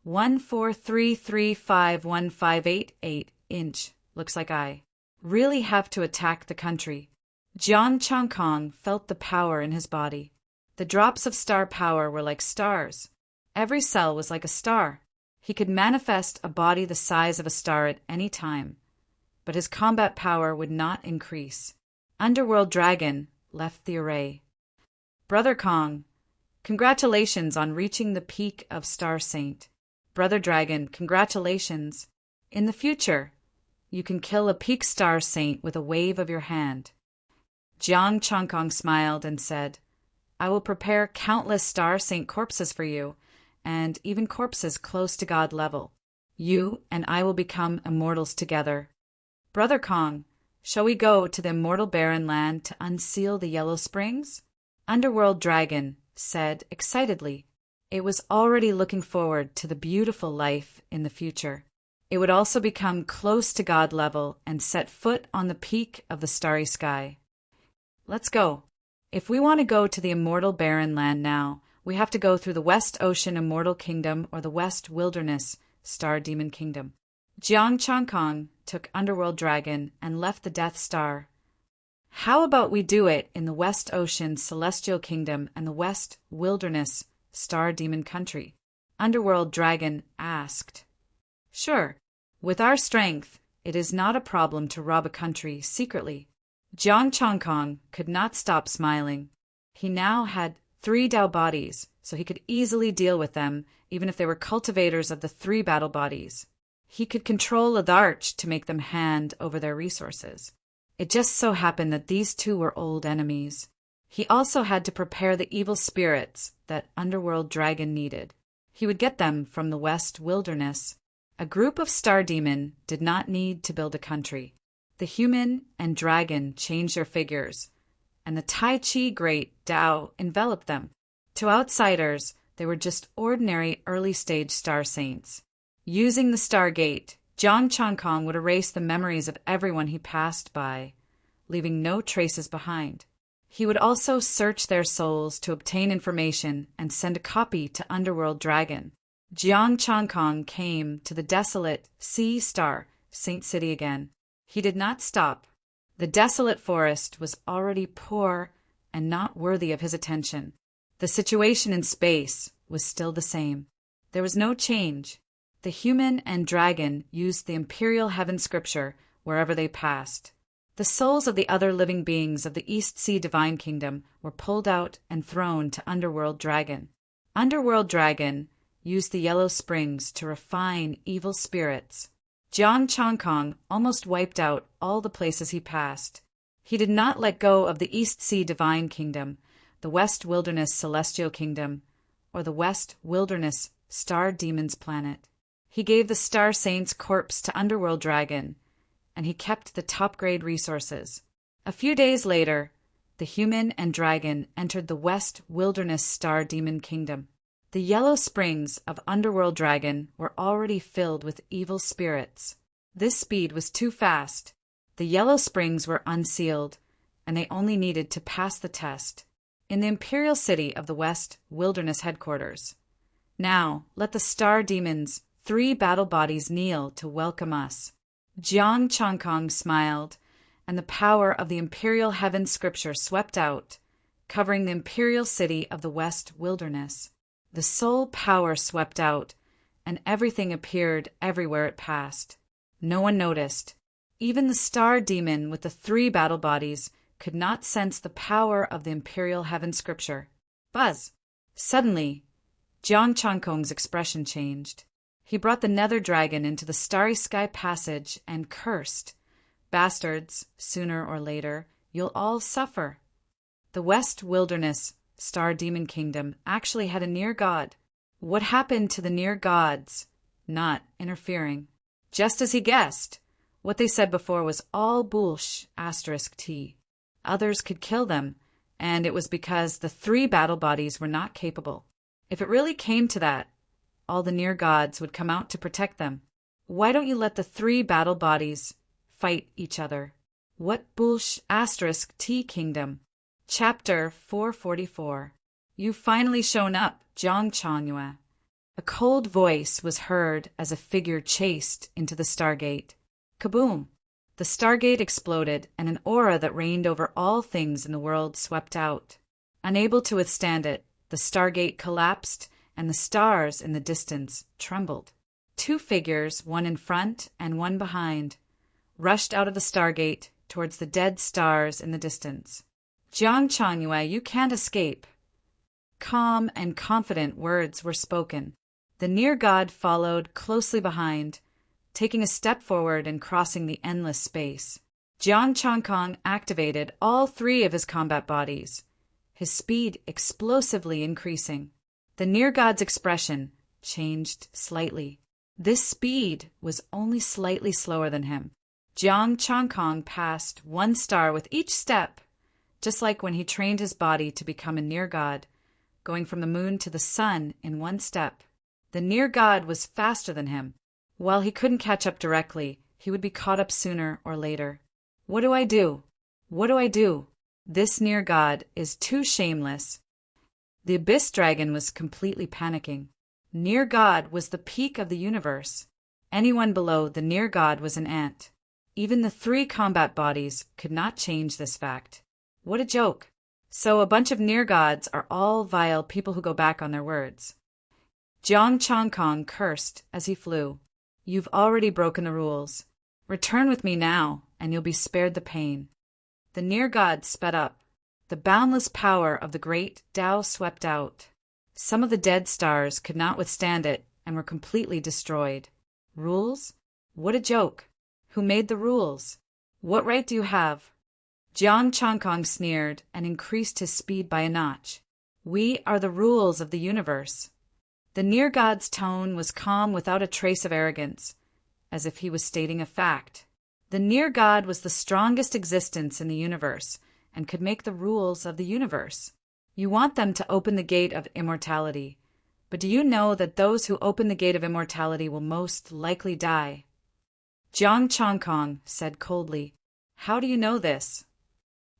143351588 inch. Looks like I really have to attack the country. Jiang Changkong felt the power in his body. The drops of star power were like stars. Every cell was like a star. He could manifest a body the size of a star at any time, but his combat power would not increase. Underworld Dragon left the array. Brother Kong, congratulations on reaching the peak of Star Saint. Brother Dragon, congratulations. In the future, you can kill a peak Star Saint with a wave of your hand. Jiang Changkong smiled and said, I will prepare countless Star Saint corpses for you, and even corpses close to God level. You and I will become immortals together. Brother Kong, shall we go to the immortal barren land to unseal the Yellow Springs? Underworld Dragon said excitedly. It was already looking forward to the beautiful life in the future. It would also become close to God level and set foot on the peak of the starry sky. Let's go. If we want to go to the immortal barren land now, we have to go through the West Ocean Immortal Kingdom or the West Wilderness Star Demon Kingdom. Jiang Changkong took Underworld Dragon and left the Death Star. How about we do it in the West Ocean Celestial Kingdom and the West Wilderness Star Demon Country? Underworld Dragon asked. Sure. With our strength, it is not a problem to rob a country secretly. Jiang Changkong could not stop smiling. He now had 3 Tao bodies, so he could easily deal with them, even if they were cultivators of the 3 battle bodies. He could control the Arch to make them hand over their resources. It just so happened that these 2 were old enemies. He also had to prepare the evil spirits that Underworld Dragon needed. He would get them from the West Wilderness. A group of Star Demon did not need to build a country. The human and dragon changed their figures, and the Tai Chi Great Tao enveloped them. To outsiders, they were just ordinary early-stage Star Saints. Using the Stargate, Jiang Changkong would erase the memories of everyone he passed by, leaving no traces behind. He would also search their souls to obtain information and send a copy to Underworld Dragon. Jiang Changkong came to the desolate Sea Star Saint City again. He did not stop. The desolate forest was already poor and not worthy of his attention. The situation in space was still the same. There was no change. The human and dragon used the Imperial Heaven Scripture wherever they passed. The souls of the other living beings of the East Sea Divine Kingdom were pulled out and thrown to Underworld Dragon. Underworld Dragon used the Yellow Springs to refine evil spirits. Jiang Changkong almost wiped out all the places he passed. He did not let go of the East Sea Divine Kingdom, the West Wilderness Celestial Kingdom, or the West Wilderness Star Demon's Planet. He gave the Star Saint's corpse to Underworld Dragon, and he kept the top-grade resources. A few days later, the human and dragon entered the West Wilderness Star Demon Kingdom. The Yellow Springs of Underworld Dragon were already filled with evil spirits. This speed was too fast. The Yellow Springs were unsealed, and they only needed to pass the test. In the Imperial City of the West Wilderness Headquarters. Now, let the Star Demon's 3 battle bodies kneel to welcome us. Jiang Changkong smiled, and the power of the Imperial Heaven Scripture swept out, covering the Imperial City of the West Wilderness. The soul power swept out, and everything appeared everywhere it passed. No one noticed. Even the Star Demon with the 3 battle bodies could not sense the power of the Imperial Heaven Scripture. Buzz! Suddenly, Jiang Changkong's expression changed. He brought the Nether Dragon into the Starry Sky Passage and cursed, "Bastards, sooner or later, you'll all suffer." The West Wilderness Star Demon Kingdom actually had a near god. What happened to the near gods not interfering? Just as he guessed, what they said before was all *T. Others could kill them, and it was because the 3 battle bodies were not capable. If it really came to that, all the near gods would come out to protect them. Why don't you let the 3 battle bodies fight each other? What *T kingdom? Chapter 444. You've finally shown up, Jiang Changyue. A cold voice was heard as a figure chased into the Stargate. Kaboom! The Stargate exploded, and an aura that reigned over all things in the world swept out. Unable to withstand it, the Stargate collapsed, and the stars in the distance trembled. 2 figures, one in front and one behind, rushed out of the Stargate towards the dead stars in the distance. Jiang Changyue, you can't escape. Calm and confident words were spoken. The near god followed closely behind, taking a step forward and crossing the endless space. Jiang Changkong activated all 3 of his combat bodies, his speed explosively increasing. The near god's expression changed slightly. This speed was only slightly slower than him. Jiang Changkong passed 1 star with each step, just like when he trained his body to become a near god, going from the moon to the sun in 1 step. The near god was faster than him. While he couldn't catch up directly, he would be caught up sooner or later. What do I do? What do I do? This near god is too shameless. The Abyss Dragon was completely panicking. Near God was the peak of the universe. Anyone below the near God was an ant. Even the 3 combat bodies could not change this fact. What a joke. So a bunch of near gods are all vile people who go back on their words. Jiang Changkong cursed as he flew. You've already broken the rules. Return with me now, and you'll be spared the pain. The near god sped up. The boundless power of the great Tao swept out. Some of the dead stars could not withstand it and were completely destroyed. Rules? What a joke. Who made the rules? What right do you have? Jiang Changkong sneered and increased his speed by a notch. We are the rules of the universe. The near god's tone was calm without a trace of arrogance, as if he was stating a fact. The near god was the strongest existence in the universe, and could make the rules of the universe. You want them to open the gate of immortality, But do you know that those who open the gate of immortality will most likely die? Jiang Chongkong said coldly, "How do you know this?"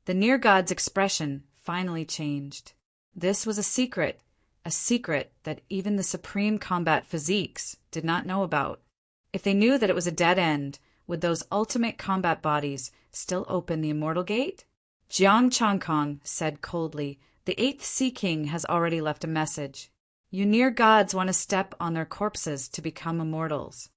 The near god's expression finally changed. This was a secret that even the supreme combat physiques did not know about. If they knew that it was a dead end, would those ultimate combat bodies still open the immortal gate? Jiang Chongkong said coldly, "The 8th Sea King has already left a message. You near gods want to step on their corpses to become immortals.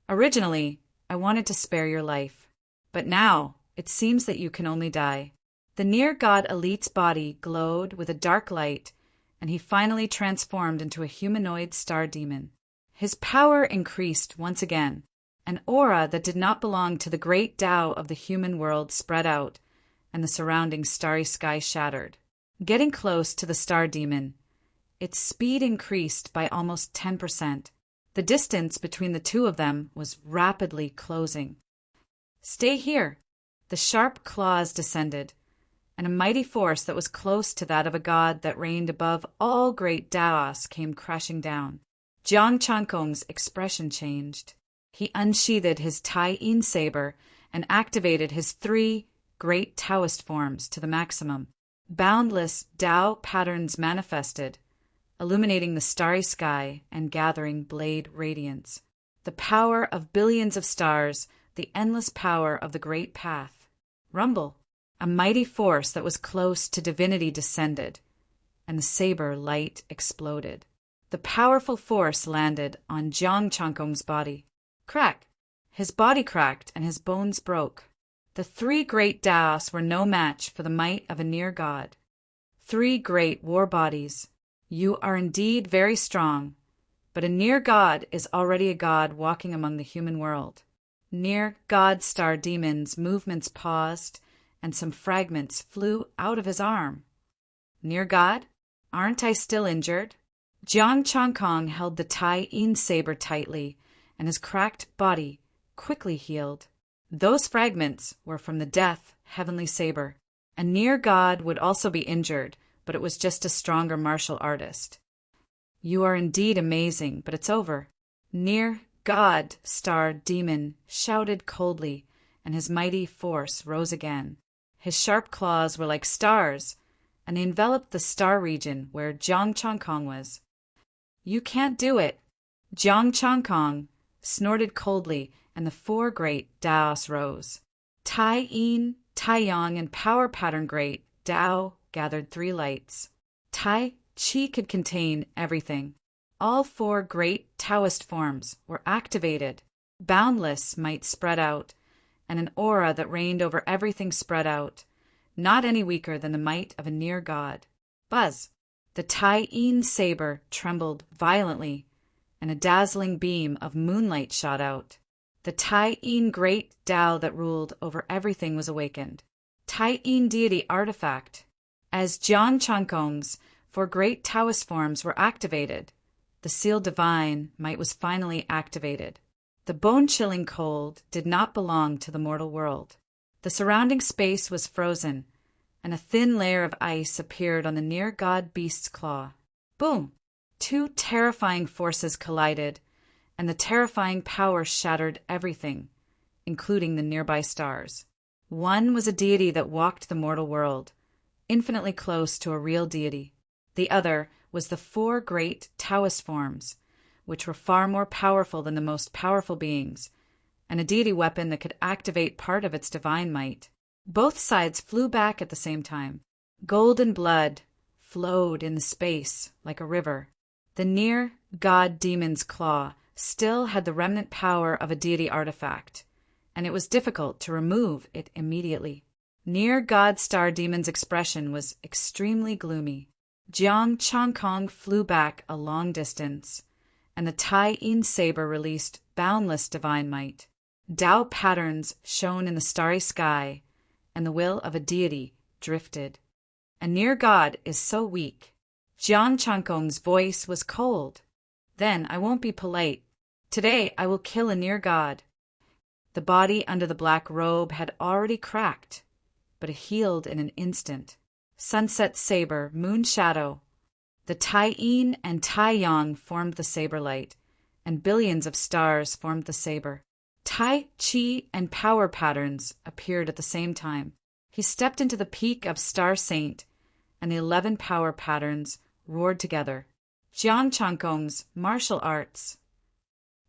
Originally, I wanted to spare your life, but now it seems that you can only die." The near god elite's body glowed with a dark light, and he finally transformed into a humanoid star demon. His power increased once again. An aura that did not belong to the great Tao of the human world spread out, and the surrounding starry sky shattered. Getting close to the star demon, its speed increased by almost 10%. The distance between the two of them was rapidly closing. "Stay here." The sharp claws descended, and a mighty force that was close to that of a god that reigned above all great Taos came crashing down. Jiang Changkong's expression changed. He unsheathed his Tai Yin saber and activated his 3 great Taoist forms to the maximum. Boundless Tao patterns manifested, illuminating the starry sky and gathering blade radiance. The power of billions of stars, the endless power of the great path. Rumble. A mighty force that was close to divinity descended, and the saber light exploded. The powerful force landed on Jiang Changkong's body. Crack! His body cracked and his bones broke. The 3 great Taos were no match for the might of a near god. 3 great war bodies. You are indeed very strong, but a near god is already a god walking among the human world. Near god star demon's movements paused, and some fragments flew out of his arm. "Near god, aren't I still injured?" Jiang Changkong held the Tai Yin saber tightly, and his cracked body quickly healed. Those fragments were from the death heavenly saber. A near god would also be injured, but it was just a stronger martial artist. "You are indeed amazing, but it's over." Near god star demon shouted coldly, and his mighty force rose again. His sharp claws were like stars, and they enveloped the star region where Jiang Changkong was. "You can't do it." Jiang Changkong snorted coldly, and the 4 great Taos rose. Tai Yin, Tai Yang, and Power Pattern Great Tao gathered 3 lights. Tai Chi could contain everything. All 4 great Taoist forms were activated. Boundless might spread out, and an aura that reigned over everything spread out, not any weaker than the might of a near god. Buzz! The Tai Yin saber trembled violently, and a dazzling beam of moonlight shot out. The Tai Yin great Tao that ruled over everything was awakened. Tai Yin deity artifact. As Jiang Changkong's 4 great Taoist forms were activated, the seal divine might was finally activated. The bone-chilling cold did not belong to the mortal world. The surrounding space was frozen, and a thin layer of ice appeared on the near god beast's claw. Boom! 2 terrifying forces collided, and the terrifying power shattered everything, including the nearby stars. One was a deity that walked the mortal world, infinitely close to a real deity. The other was the 4 great Taoist forms, which were far more powerful than the most powerful beings, and a deity weapon that could activate part of its divine might. Both sides flew back at the same time. Golden blood flowed in the space like a river. The near god demon's claw still had the remnant power of a deity artifact, and it was difficult to remove it immediately. Near god star demon's expression was extremely gloomy. Jiang Changkong flew back a long distance, and the Tai Yin saber released boundless divine might. Tao patterns shone in the starry sky, and the will of a deity drifted. A near god is so weak. Jiang Changkong's voice was cold. "Then I won't be polite. Today I will kill a near god." The body under the black robe had already cracked, but it healed in an instant. Sunset saber, moon shadow. The Tai Yin and Tai Yang formed the saber light, and billions of stars formed the saber. Tai Chi and power patterns appeared at the same time. He stepped into the peak of Star Saint, and the 11 power patterns roared together. Jiang Changkong's martial arts.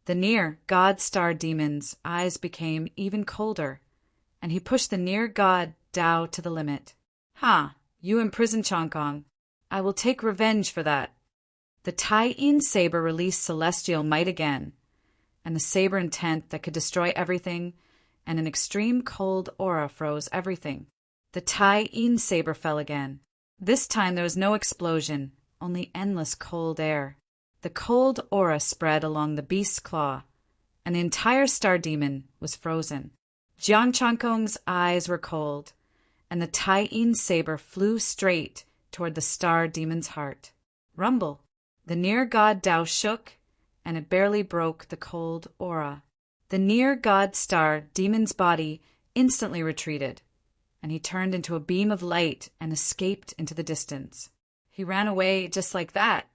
The near god star demon's eyes became even colder, and he pushed the near god Dao to the limit. Ha! You imprisoned Changkong. I will take revenge for that. The Tai Yin saber released celestial might again, and the saber intent that could destroy everything, and an extreme cold aura froze everything. The Tai Yin saber fell again. This time there was no explosion, only endless cold air. The cold aura spread along the beast's claw, and the entire star demon was frozen. Jiang Changkong's eyes were cold, and the Tai Yin saber flew straight toward the star demon's heart. Rumble! The near god Dao shook, and it barely broke the cold aura. The near god star demon's body instantly retreated, and he turned into a beam of light and escaped into the distance. He ran away just like that.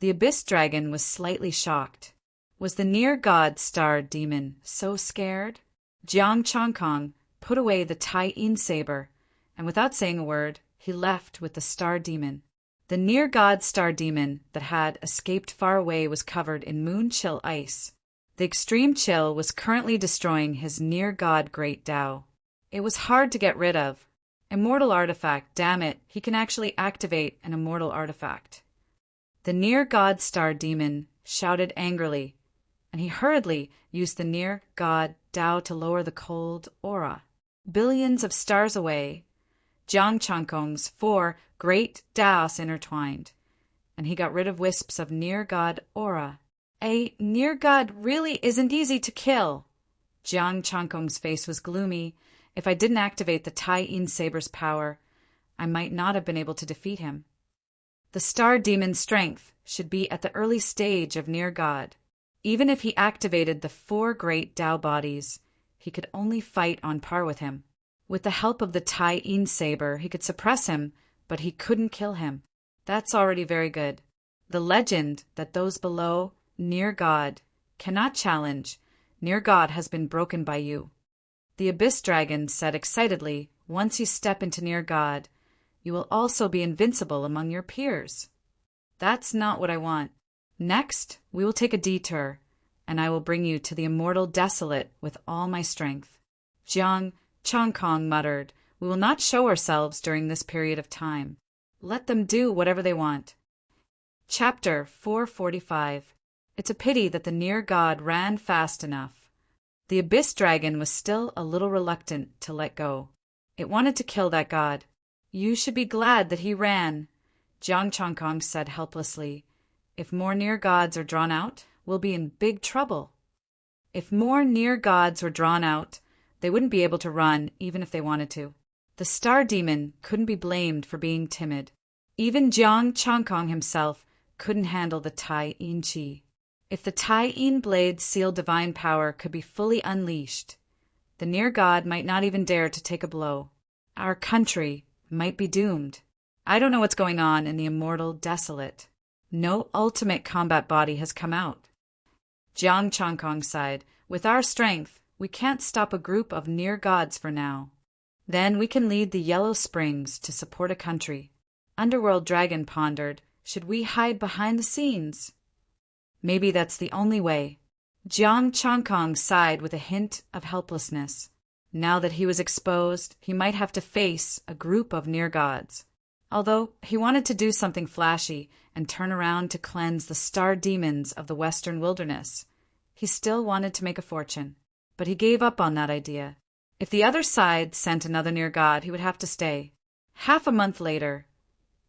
The abyss dragon was slightly shocked. Was the near god star demon so scared? Jiang Changkong put away the Tai Yin saber, and without saying a word, he left with the star demon. The near god star demon that had escaped far away was covered in moon chill ice. The extreme chill was currently destroying his near god great Dao. It was hard to get rid of. Immortal artifact, damn it, he can actually activate an immortal artifact. The near god star demon shouted angrily, and he hurriedly used the near god Dao to lower the cold aura. Billions of stars away, Jiang Changkong's 4 great Daos intertwined, and he got rid of wisps of near god aura. A near god really isn't easy to kill. Jiang Changkong's face was gloomy. If I didn't activate the Tai Yin saber's power, I might not have been able to defeat him. The star demon's strength should be at the early stage of near god. Even if he activated the 4 great Dao bodies, he could only fight on par with him. With the help of the Tai Yin saber, he could suppress him, but he couldn't kill him. That's already very good. The legend that those below near God cannot challenge, near God has been broken by you. The abyss dragon said excitedly, once you step into near God, you will also be invincible among your peers. That's not what I want. Next, we will take a detour, and I will bring you to the immortal desolate with all my strength. Jiang Changkong muttered, we will not show ourselves during this period of time. Let them do whatever they want. Chapter 445. It's a pity that the near god ran fast enough. The abyss dragon was still a little reluctant to let go. It wanted to kill that god. You should be glad that he ran, Jiang Changkong said helplessly. If more near gods are drawn out, we'll be in big trouble. If more near gods were drawn out, they wouldn't be able to run even if they wanted to. The star demon couldn't be blamed for being timid. Even Jiang Changkong himself couldn't handle the Tai Yin Chi. If the Tai Yin blade sealed divine power could be fully unleashed, the near god might not even dare to take a blow. Our country might be doomed. I don't know what's going on in the immortal desolate. No ultimate combat body has come out. Jiang Changkong sighed. With our strength, we can't stop a group of near gods for now. Then we can lead the Yellow Springs to support a country. Underworld Dragon pondered, should we hide behind the scenes? Maybe that's the only way. Jiang Changkong sighed with a hint of helplessness. Now that he was exposed, he might have to face a group of near gods. Although he wanted to do something flashy and turn around to cleanse the star demons of the western wilderness, he still wanted to make a fortune. But he gave up on that idea. If the other side sent another near god, he would have to stay. Half a month later,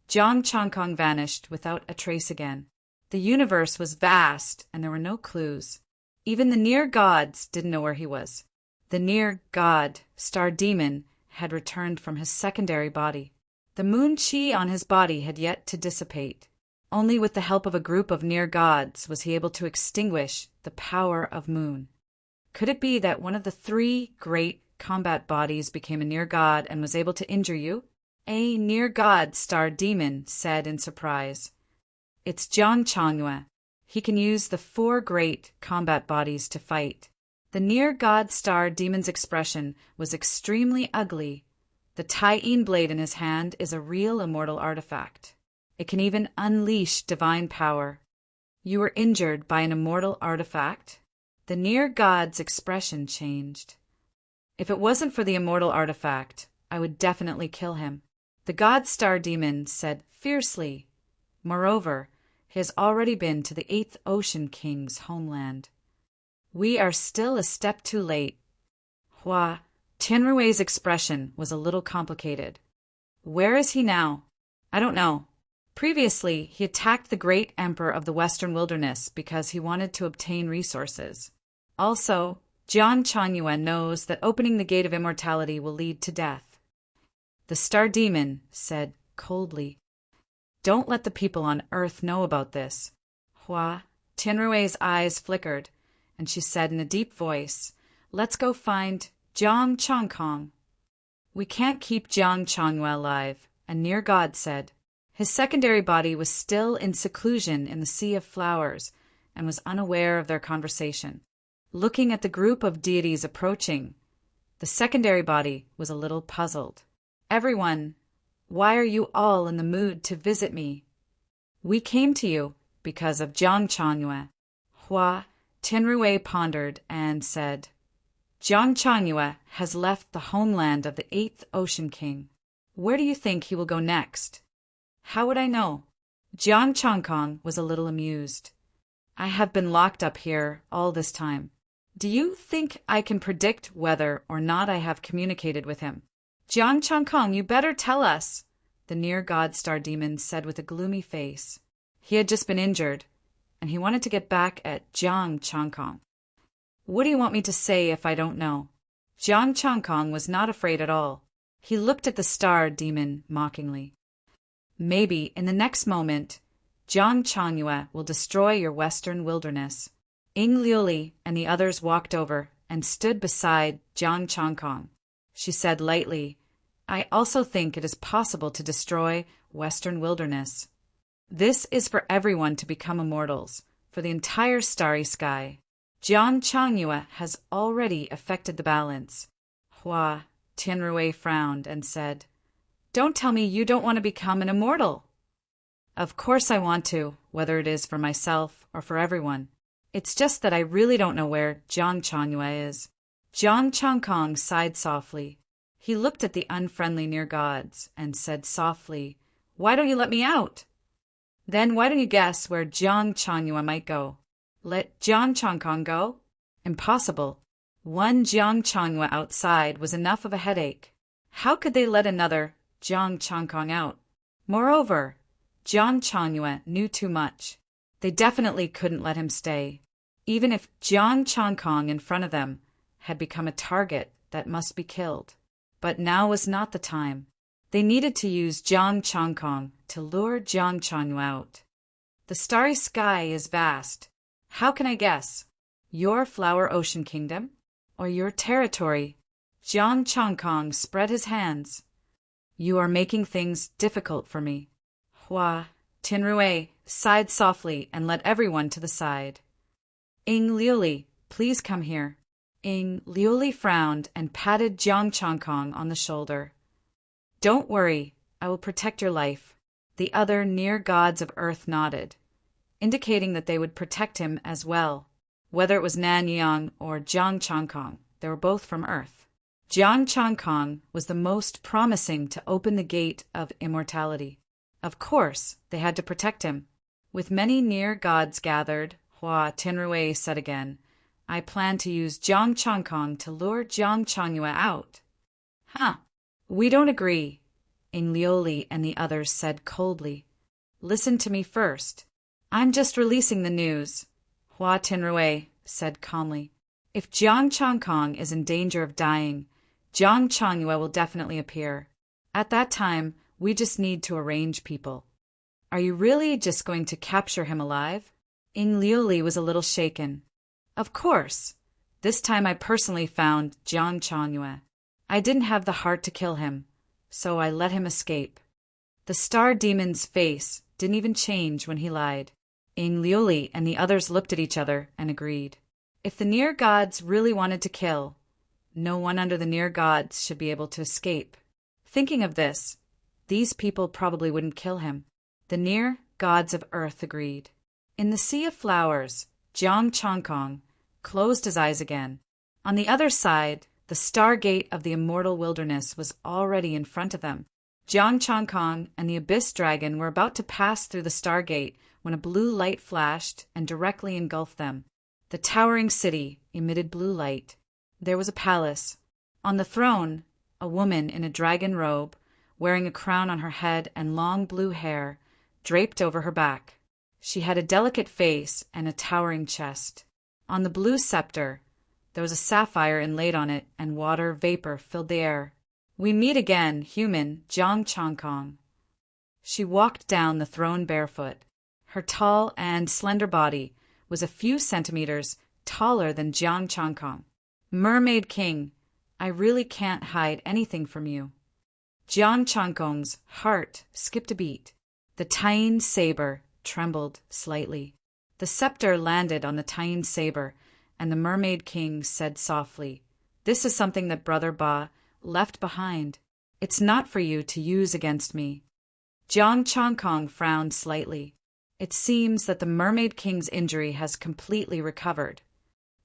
Jiang Changkong vanished without a trace again. The universe was vast, and there were no clues. Even the near gods didn't know where he was. The near god, star demon, had returned from his secondary body. The moon chi on his body had yet to dissipate. Only with the help of a group of near gods was he able to extinguish the power of moon. Could it be that one of the 3 great combat bodies became a near god and was able to injure you? A near-god star demon said in surprise. It's Jiang Changyue. He can use the 4 great combat bodies to fight. The near-god star demon's expression was extremely ugly. The Tai-yin blade in his hand is a real immortal artifact. It can even unleash divine power. You were injured by an immortal artifact? The near-god's expression changed. If it wasn't for the immortal artifact, I would definitely kill him. The god star demon said fiercely. Moreover, he has already been to the 8th Ocean King's homeland. We are still a step too late. Hua Tianrui's expression was a little complicated. Where is he now? I don't know. Previously, he attacked the great emperor of the Western Wilderness because he wanted to obtain resources. Also, Jiang Changyue knows that opening the Gate of Immortality will lead to death. The star demon said coldly, "Don't let the people on Earth know about this." Hua Tianrui's eyes flickered, and she said in a deep voice, "Let's go find Jiang Changkong." "We can't keep Jiang Changyue alive," a near god said. His secondary body was still in seclusion in the Sea of Flowers and was unaware of their conversation. Looking at the group of deities approaching, the secondary body was a little puzzled. "Everyone, why are you all in the mood to visit me?" "We came to you because of Jiang Changyue." Hua Tianrui pondered and said, "Jiang Changyue has left the homeland of the 8th Ocean King. Where do you think he will go next?" "How would I know?" Jiang Changkong was a little amused. "I have been locked up here all this time. Do you think I can predict whether or not I have communicated with him?" "Jiang Changkong, you better tell us," the near-god star demon said with a gloomy face. He had just been injured, and he wanted to get back at Jiang Changkong. "What do you want me to say if I don't know?" Jiang Changkong was not afraid at all. He looked at the star demon mockingly. "Maybe in the next moment, Jiang Changyue will destroy your western wilderness." Ying Liuli and the others walked over and stood beside Jiang Changkong. She said lightly, "I also think it is possible to destroy western wilderness. This is for everyone to become immortals, for the entire starry sky. Jiang Changyue has already affected the balance." Hua Tianrui frowned and said, "Don't tell me you don't want to become an immortal." "Of course I want to, whether it is for myself or for everyone. It's just that I really don't know where Jiang Changyue is." Jiang Changkong sighed softly. He looked at the unfriendly near gods and said softly, "Why don't you let me out?" "Then why don't you guess where Jiang Changyue might go?" "Let Jiang Changkong go?" Impossible. One Jiang Changyue outside was enough of a headache. How could they let another Jiang Changkong out? Moreover, Jiang Changyue knew too much. They definitely couldn't let him stay. Even if Jiang Changkong in front of them had become a target that must be killed. But now was not the time. They needed to use Jiang Changkong to lure Jiang Changyue out. "The starry sky is vast. How can I guess? Your Flower Ocean Kingdom? Or your territory?" Jiang Changkong spread his hands. "You are making things difficult for me." Hua Tianrui sighed softly and led everyone to the side. "Ying Liuli, please come here." Ying Liuli frowned and patted Jiang Changkong on the shoulder. "Don't worry, I will protect your life." The other near gods of Earth nodded, indicating that they would protect him as well. Whether it was Nan Yang or Jiang Changkong, they were both from Earth. Jiang Changkong was the most promising to open the gate of immortality. Of course, they had to protect him. With many near gods gathered, Hua Tianrui said again, "I plan to use Jiang Changkong to lure Jiang Changyue out." "Huh, we don't agree," Ying Liuli and the others said coldly. "Listen to me first. I'm just releasing the news," Hua Tianrui said calmly. "If Jiang Changkong is in danger of dying, Jiang Changyue will definitely appear. At that time, we just need to arrange people." "Are you really just going to capture him alive?" Ying Liuli was a little shaken. "Of course. This time I personally found Jiang Changyue. I didn't have the heart to kill him, so I let him escape." The star demon's face didn't even change when he lied. Liuli and the others looked at each other and agreed. If the near gods really wanted to kill, no one under the near gods should be able to escape. Thinking of this, these people probably wouldn't kill him. The near gods of earth agreed. In the sea of flowers, Jiang Changkong closed his eyes again. On the other side, the stargate of the immortal wilderness was already in front of them. Jiang Changkong and the abyss dragon were about to pass through the stargate when a blue light flashed and directly engulfed them. The towering city emitted blue light. There was a palace. On the throne, a woman in a dragon robe, wearing a crown on her head and long blue hair, draped over her back. She had a delicate face and a towering chest. On the blue scepter, there was a sapphire inlaid on it, and water vapor filled the air. "We meet again, human Jiang Changkong." She walked down the throne barefoot. Her tall and slender body was a few centimeters taller than Jiang Changkong. "Mermaid King, I really can't hide anything from you." Jiang Changkong's heart skipped a beat. The Tyene saber trembled slightly. The scepter landed on the Tyene saber, and the Mermaid King said softly, "This is something that Brother Ba left behind. It's not for you to use against me." Jiang Changkong frowned slightly. It seems that the Mermaid King's injury has completely recovered.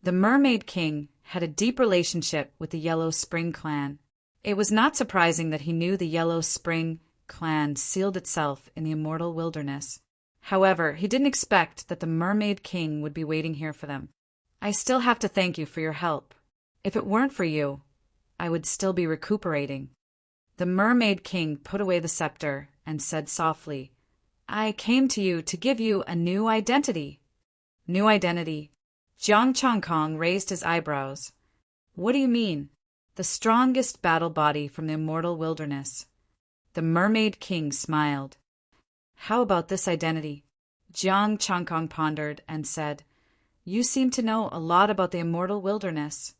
The Mermaid King had a deep relationship with the Yellow Spring clan. It was not surprising that he knew the Yellow Spring clan sealed itself in the immortal wilderness. However, he didn't expect that the Mermaid King would be waiting here for them. "I still have to thank you for your help. If it weren't for you, I would still be recuperating." The Mermaid King put away the scepter and said softly, "I came to you to give you a new identity." "New identity?" Jiang Changkong raised his eyebrows. "What do you mean?" "The strongest battle body from the immortal wilderness." The Mermaid King smiled. "How about this identity?" Jiang Changkong pondered and said, "You seem to know a lot about the immortal wilderness."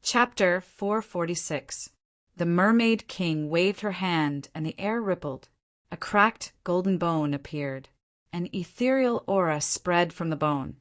Chapter 446. The Mermaid King waved her hand and the air rippled. A cracked golden bone appeared. An ethereal aura spread from the bone,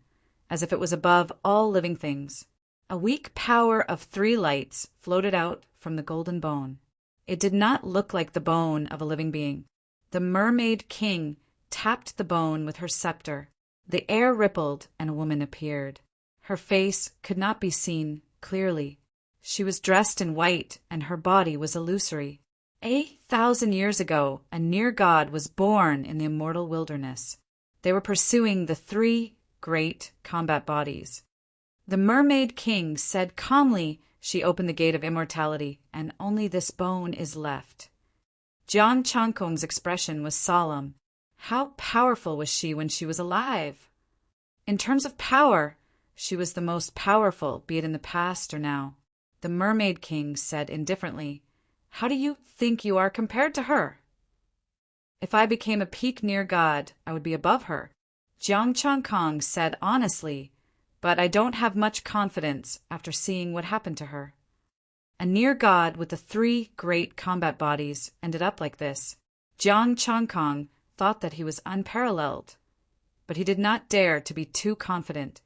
as if it was above all living things. A weak power of 3 lights floated out from the golden bone. It did not look like the bone of a living being. The Mermaid King tapped the bone with her scepter. The air rippled and a woman appeared. Her face could not be seen clearly. She was dressed in white and her body was illusory. 8,000 years ago, a near god was born in the immortal wilderness. They were pursuing the 3 great combat bodies. The Mermaid King said calmly she opened the gate of immortality, and only this bone is left. Jiang Changkong's expression was solemn. How powerful was she when she was alive? In terms of power, she was the most powerful, be it in the past or now. The Mermaid King said indifferently, "How do you think you are compared to her?" "If I became a peak near god, I would be above her." Jiang Changkong said honestly, "But I don't have much confidence after seeing what happened to her." A near god with the 3 great combat bodies ended up like this. Jiang Changkong thought that he was unparalleled, but he did not dare to be too confident.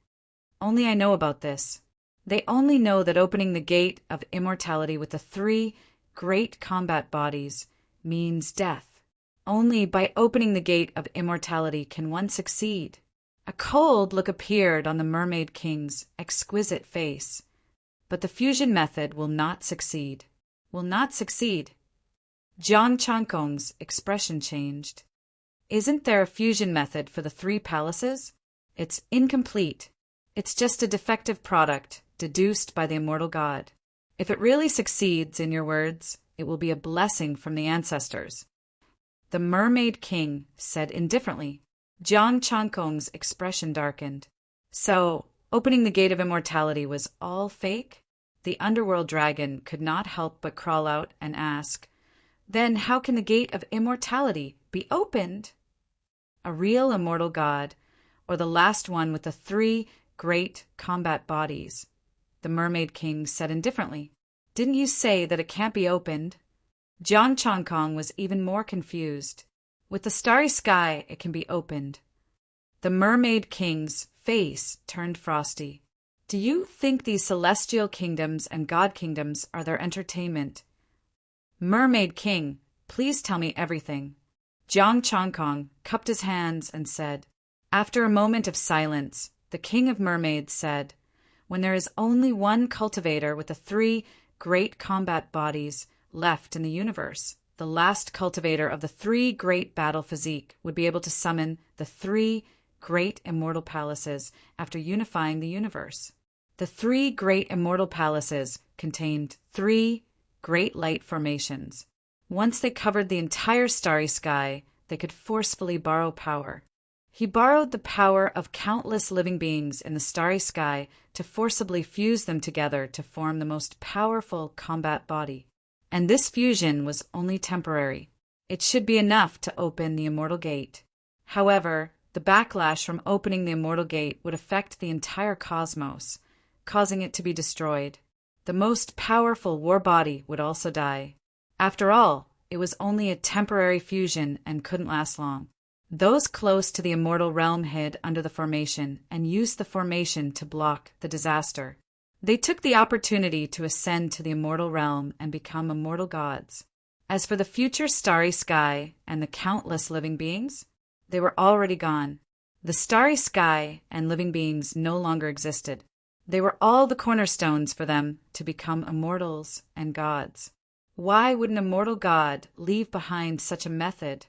"Only I know about this. They only know that opening the gate of immortality with the 3 great combat bodies means death. Only by opening the gate of immortality can one succeed." A cold look appeared on the Mermaid King's exquisite face. "But the fusion method will not succeed." "Will not succeed." Jiang Changkong's expression changed. "Isn't there a fusion method for the 3 palaces? It's incomplete. It's just a defective product deduced by the immortal god. If it really succeeds, in your words, it will be a blessing from the ancestors." The Mermaid King said indifferently. Jiang Changkong's expression darkened. "So, opening the gate of immortality was all fake?" The underworld dragon could not help but crawl out and ask, "Then how can the gate of immortality be opened?" A real immortal god, or the last one with the 3 great combat bodies? The Mermaid King said indifferently. "Didn't you say that it can't be opened?" Jiang Changkong was even more confused. With the starry sky, it can be opened. The Mermaid King's face turned frosty. Do you think these celestial kingdoms and god kingdoms are their entertainment? Mermaid King, please tell me everything. Jiang Changkong cupped his hands and said. After a moment of silence, the King of Mermaids said, when there is only one cultivator with the 3 great combat bodies left in the universe, the last cultivator of the 3 great battle physique would be able to summon the 3 great immortal palaces after unifying the universe. The 3 great immortal palaces contained 3 great light formations. Once they covered the entire starry sky, they could forcefully borrow power. He borrowed the power of countless living beings in the starry sky to forcibly fuse them together to form the most powerful combat body. And this fusion was only temporary. It should be enough to open the Immortal Gate. However, the backlash from opening the Immortal Gate would affect the entire cosmos, causing it to be destroyed. The most powerful war body would also die. After all, it was only a temporary fusion and couldn't last long. Those close to the immortal realm hid under the formation and used the formation to block the disaster. They took the opportunity to ascend to the immortal realm and become immortal gods. As for the future starry sky and the countless living beings, they were already gone. The starry sky and living beings no longer existed. They were all the cornerstones for them to become immortals and gods. Why would an immortal god leave behind such a method?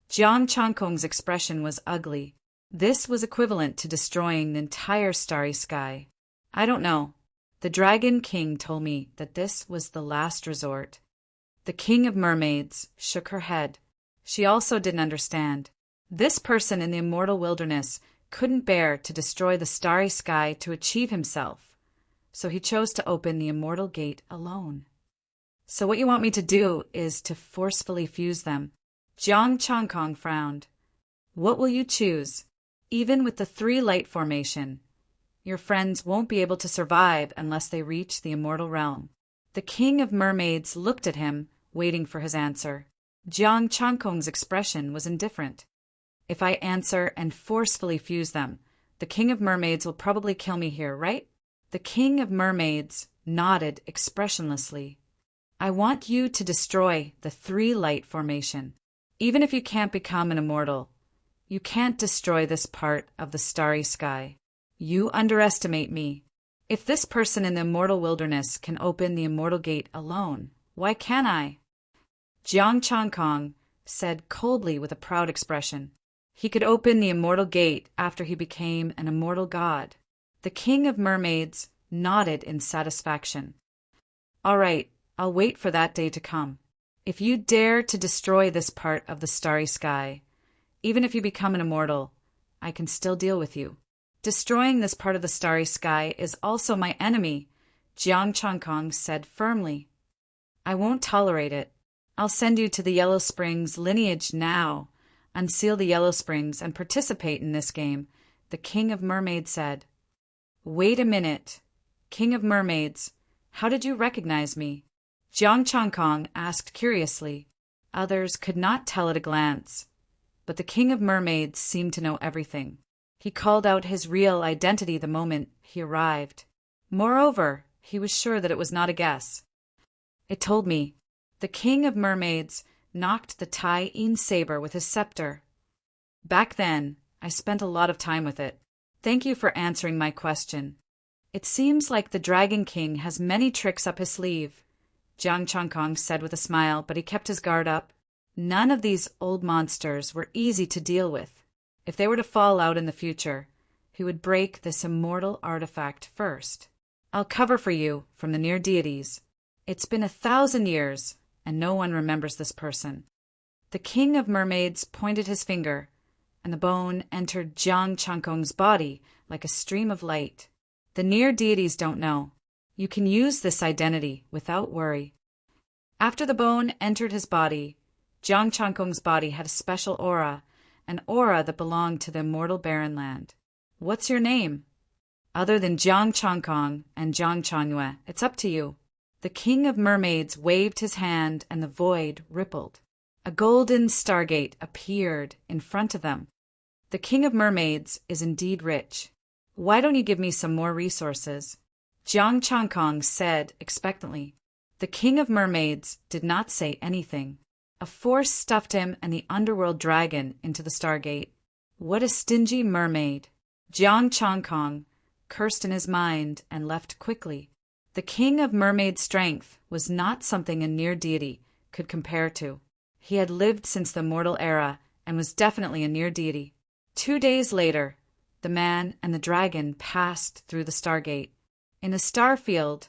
Jiang Changkong's expression was ugly. This was equivalent to destroying the entire starry sky. I don't know. The Dragon King told me that this was the last resort. The King of Mermaids shook her head. She also didn't understand. This person in the immortal wilderness couldn't bear to destroy the starry sky to achieve himself, so he chose to open the Immortal Gate alone. So what you want me to do is to forcefully fuse them. Jiang Changkong frowned. What will you choose? Even with the 3 light formation, your friends won't be able to survive unless they reach the immortal realm. The King of Mermaids looked at him, waiting for his answer. Jiang Changkong's expression was indifferent. If I answer and forcefully fuse them, the King of Mermaids will probably kill me here, right? The King of Mermaids nodded expressionlessly. I want you to destroy the 3 light formation. Even if you can't become an immortal, you can't destroy this part of the starry sky. You underestimate me. If this person in the immortal wilderness can open the Immortal Gate alone, why can't I? Jiang Changkong said coldly with a proud expression. He could open the Immortal Gate after he became an immortal god. The King of Mermaids nodded in satisfaction. All right, I'll wait for that day to come. If you dare to destroy this part of the starry sky, even if you become an immortal, I can still deal with you. Destroying this part of the starry sky is also my enemy, Jiang Changkong said firmly. I won't tolerate it. I'll send you to the Yellow Springs lineage now. Unseal the Yellow Springs and participate in this game, the King of Mermaids said. Wait a minute. King of Mermaids, how did you recognize me? Jiang Changkong asked curiously. Others could not tell at a glance, but the King of Mermaids seemed to know everything. He called out his real identity the moment he arrived. Moreover, he was sure that it was not a guess. It told me. The King of Mermaids knocked the Tai-in saber with his scepter. Back then, I spent a lot of time with it. Thank you for answering my question. It seems like the Dragon King has many tricks up his sleeve, Jiang Changkong said with a smile, but he kept his guard up. None of these old monsters were easy to deal with. If they were to fall out in the future, he would break this immortal artifact first. I'll cover for you from the near deities. It's been 1,000 years, and no one remembers this person. The King of Mermaids pointed his finger, and the bone entered Jiang Changkong's body like a stream of light. The near deities don't know. You can use this identity without worry. After the bone entered his body, Jiang Changkong's body had a special aura, an aura that belonged to the immortal barren land. What's your name? Other than Jiang Changkong and Jiang Changyue, it's up to you. The king of mermaids waved his hand and the void rippled. A golden stargate appeared in front of them. The king of mermaids is indeed rich. Why don't you give me some more resources? Jiang Changkong said expectantly. The king of mermaids did not say anything. A force stuffed him and the underworld dragon into the stargate. What a stingy mermaid! Jiang Changkong cursed in his mind and left quickly. The king of mermaid strength was not something a near deity could compare to. He had lived since the mortal era and was definitely a near deity. 2 days later, the man and the dragon passed through the stargate. In a star field,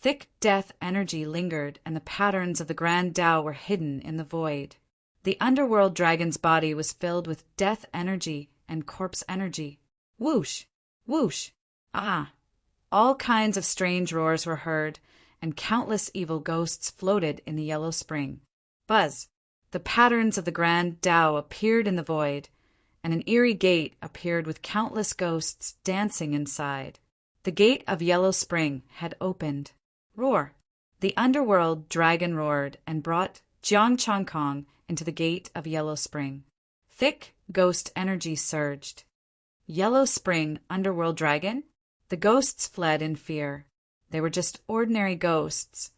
thick death energy lingered and the patterns of the grand Tao were hidden in the void. The underworld dragon's body was filled with death energy and corpse energy. Whoosh! Whoosh! Ah! All kinds of strange roars were heard, and countless evil ghosts floated in the yellow spring. Buzz! The patterns of the grand Tao appeared in the void, and an eerie gate appeared with countless ghosts dancing inside. The gate of Yellow Spring had opened. Roar! The underworld dragon roared and brought Jiang Changkong into the gate of Yellow Spring. Thick ghost energy surged. Yellow Spring underworld dragon? The ghosts fled in fear. They were just ordinary ghosts,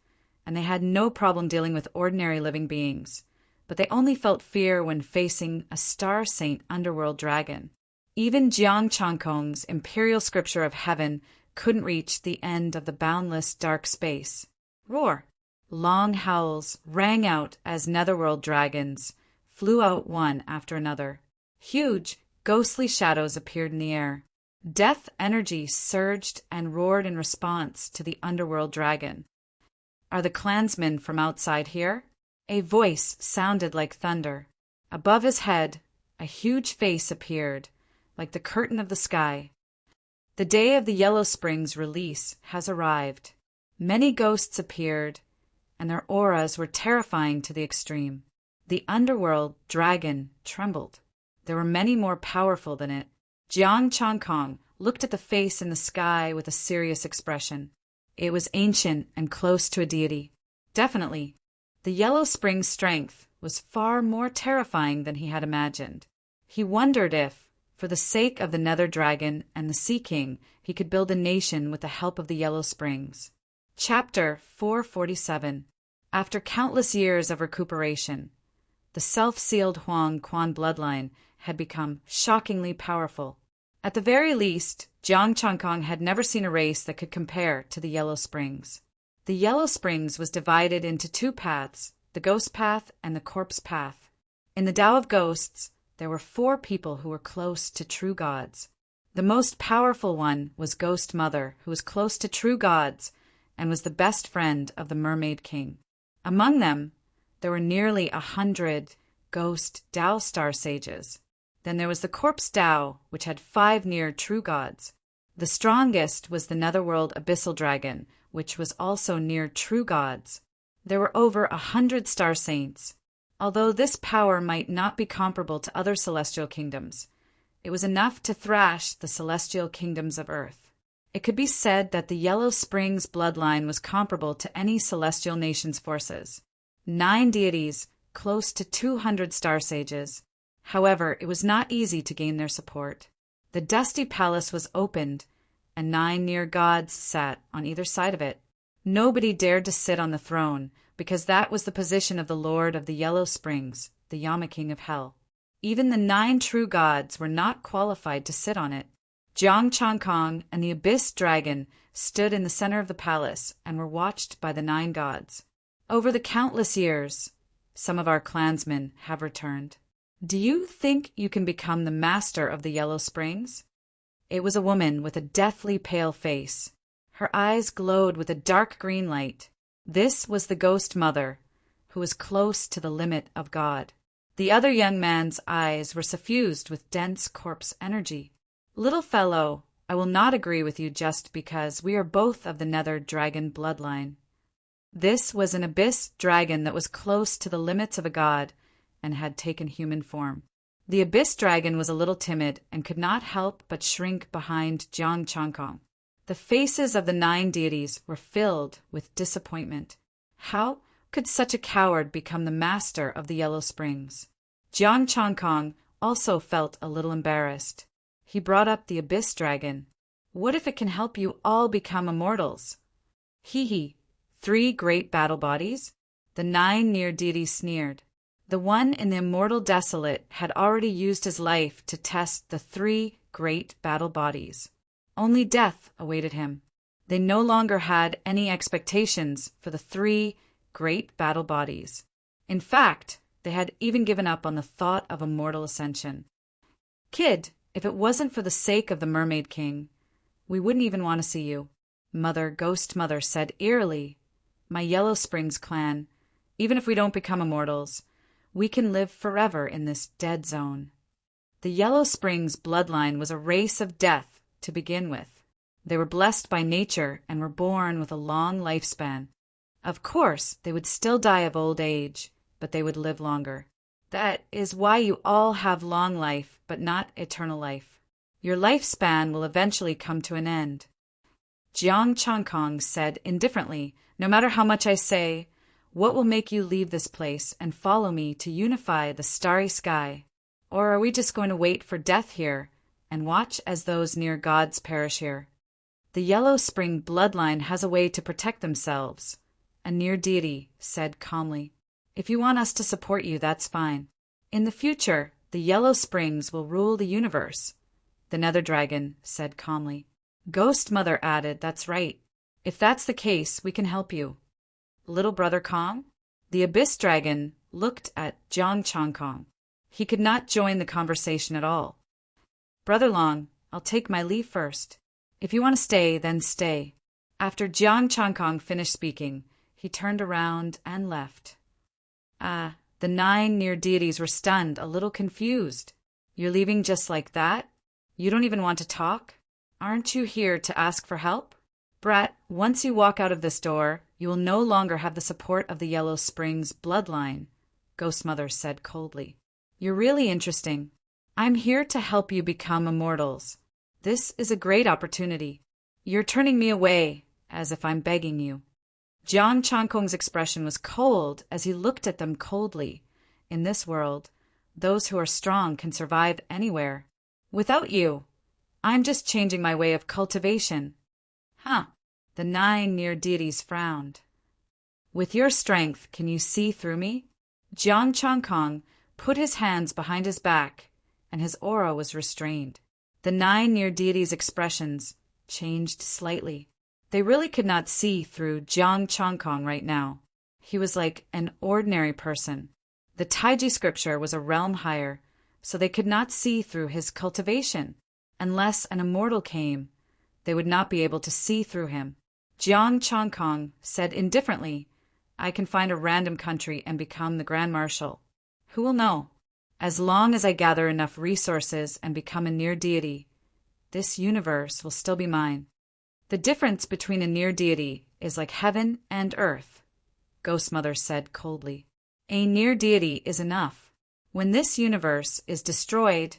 and they had no problem dealing with ordinary living beings. But they only felt fear when facing a star saint underworld dragon. Even Jiang Changkong's imperial scripture of heaven couldn't reach the end of the boundless dark space. Roar! Long howls rang out as netherworld dragons flew out one after another. Huge, ghostly shadows appeared in the air. Death energy surged and roared in response to the underworld dragon. Are the clansmen from outside here? A voice sounded like thunder. Above his head, a huge face appeared, like the curtain of the sky. The day of the Yellow Springs release has arrived. Many ghosts appeared, and their auras were terrifying to the extreme. The underworld dragon trembled. There were many more powerful than it. Jiang Changkong looked at the face in the sky with a serious expression. It was ancient and close to a deity. Definitely. The Yellow Spring's strength was far more terrifying than he had imagined. He wondered if, for the sake of the Nether Dragon and the Sea King, he could build a nation with the help of the Yellow Springs. Chapter 447. After countless years of recuperation, the self-sealed Huang Quan bloodline had become shockingly powerful. At the very least, Jiang Changkong had never seen a race that could compare to the Yellow Springs. The Yellow Springs was divided into 2 paths, the Ghost Path and the Corpse Path. In the Tao of Ghosts, there were 4 people who were close to true gods. The most powerful one was Ghost Mother, who was close to true gods and was the best friend of the Mermaid King. Among them, there were nearly 100 ghost Tao star sages. Then there was the Corpse Tao, which had 5 near true gods. The strongest was the Netherworld Abyssal Dragon, which was also near true gods. There were over 100 star saints. Although this power might not be comparable to other celestial kingdoms, it was enough to thrash the celestial kingdoms of Earth. It could be said that the Yellow Springs bloodline was comparable to any celestial nation's forces. 9 deities, close to 200 star sages. However, it was not easy to gain their support. The dusty palace was opened, and 9 near gods sat on either side of it. Nobody dared to sit on the throne, because that was the position of the Lord of the Yellow Springs, the Yama King of Hell. Even the 9 true gods were not qualified to sit on it. Jiang Changkong and the Abyss Dragon stood in the center of the palace and were watched by the 9 gods. Over the countless years, some of our clansmen have returned. Do you think you can become the master of the Yellow Springs? It was a woman with a deathly pale face. Her eyes glowed with a dark green light. This was the Ghost Mother, who was close to the limit of God. The other young man's eyes were suffused with dense corpse energy. Little fellow, I will not agree with you just because we are both of the Nether Dragon bloodline. This was an Abyss Dragon that was close to the limits of a god and had taken human form. The Abyss Dragon was a little timid and could not help but shrink behind Jiang Changkong. The faces of the 9 deities were filled with disappointment. How could such a coward become the master of the Yellow Springs? Jiang Changkong also felt a little embarrassed. He brought up the Abyss Dragon. What if it can help you all become immortals? Hee. 3 great battle bodies? The 9 near deities sneered. The one in the immortal desolate had already used his life to test the 3 great battle bodies. Only death awaited him. They no longer had any expectations for the 3 great battle bodies. In fact, they had even given up on the thought of immortal ascension. Kid, if it wasn't for the sake of the Mermaid King, we wouldn't even want to see you, Ghost Mother said eerily. My Yellow Springs clan, even if we don't become immortals, we can live forever in this dead zone. The Yellow Springs bloodline was a race of death to begin with. They were blessed by nature and were born with a long lifespan. Of course, they would still die of old age, but they would live longer. That is why you all have long life, but not eternal life. Your lifespan will eventually come to an end. Jiang Changkong said indifferently, no matter how much I say, what will make you leave this place and follow me to unify the starry sky? Or are we just going to wait for death here and watch as those near gods perish here? The Yellow Spring bloodline has a way to protect themselves, a near deity said calmly. If you want us to support you, that's fine. In the future, the Yellow Springs will rule the universe, the Nether Dragon said calmly. Ghost Mother added, that's right. If that's the case, we can help you. Little Brother Kong? The Abyss Dragon looked at Jiang Changkong. He could not join the conversation at all. Brother Long, I'll take my leave first. If you want to stay, then stay. After Jiang Changkong finished speaking, he turned around and left. The 9 near deities were stunned, a little confused. You're leaving just like that? You don't even want to talk? Aren't you here to ask for help? Brat, once you walk out of this door, you will no longer have the support of the Yellow Springs bloodline, Ghost Mother said coldly. You're really interesting. I'm here to help you become immortals. This is a great opportunity. You're turning me away, as if I'm begging you. Jiang Changkong's expression was cold as he looked at them coldly. In this world, those who are strong can survive anywhere. Without you, I'm just changing my way of cultivation. The 9 near deities frowned. With your strength, can you see through me? Jiang Changkong put his hands behind his back, and his aura was restrained. The 9 near deities' expressions changed slightly. They really could not see through Jiang Changkong right now. He was like an ordinary person. The Taiji scripture was a realm higher, so they could not see through his cultivation. Unless an immortal came, they would not be able to see through him. Jiang Changkong said indifferently, I can find a random country and become the Grand Marshal. Who will know? As long as I gather enough resources and become a near deity, this universe will still be mine. The difference between a near deity is like heaven and earth, Ghost Mother said coldly. A near deity is enough. When this universe is destroyed,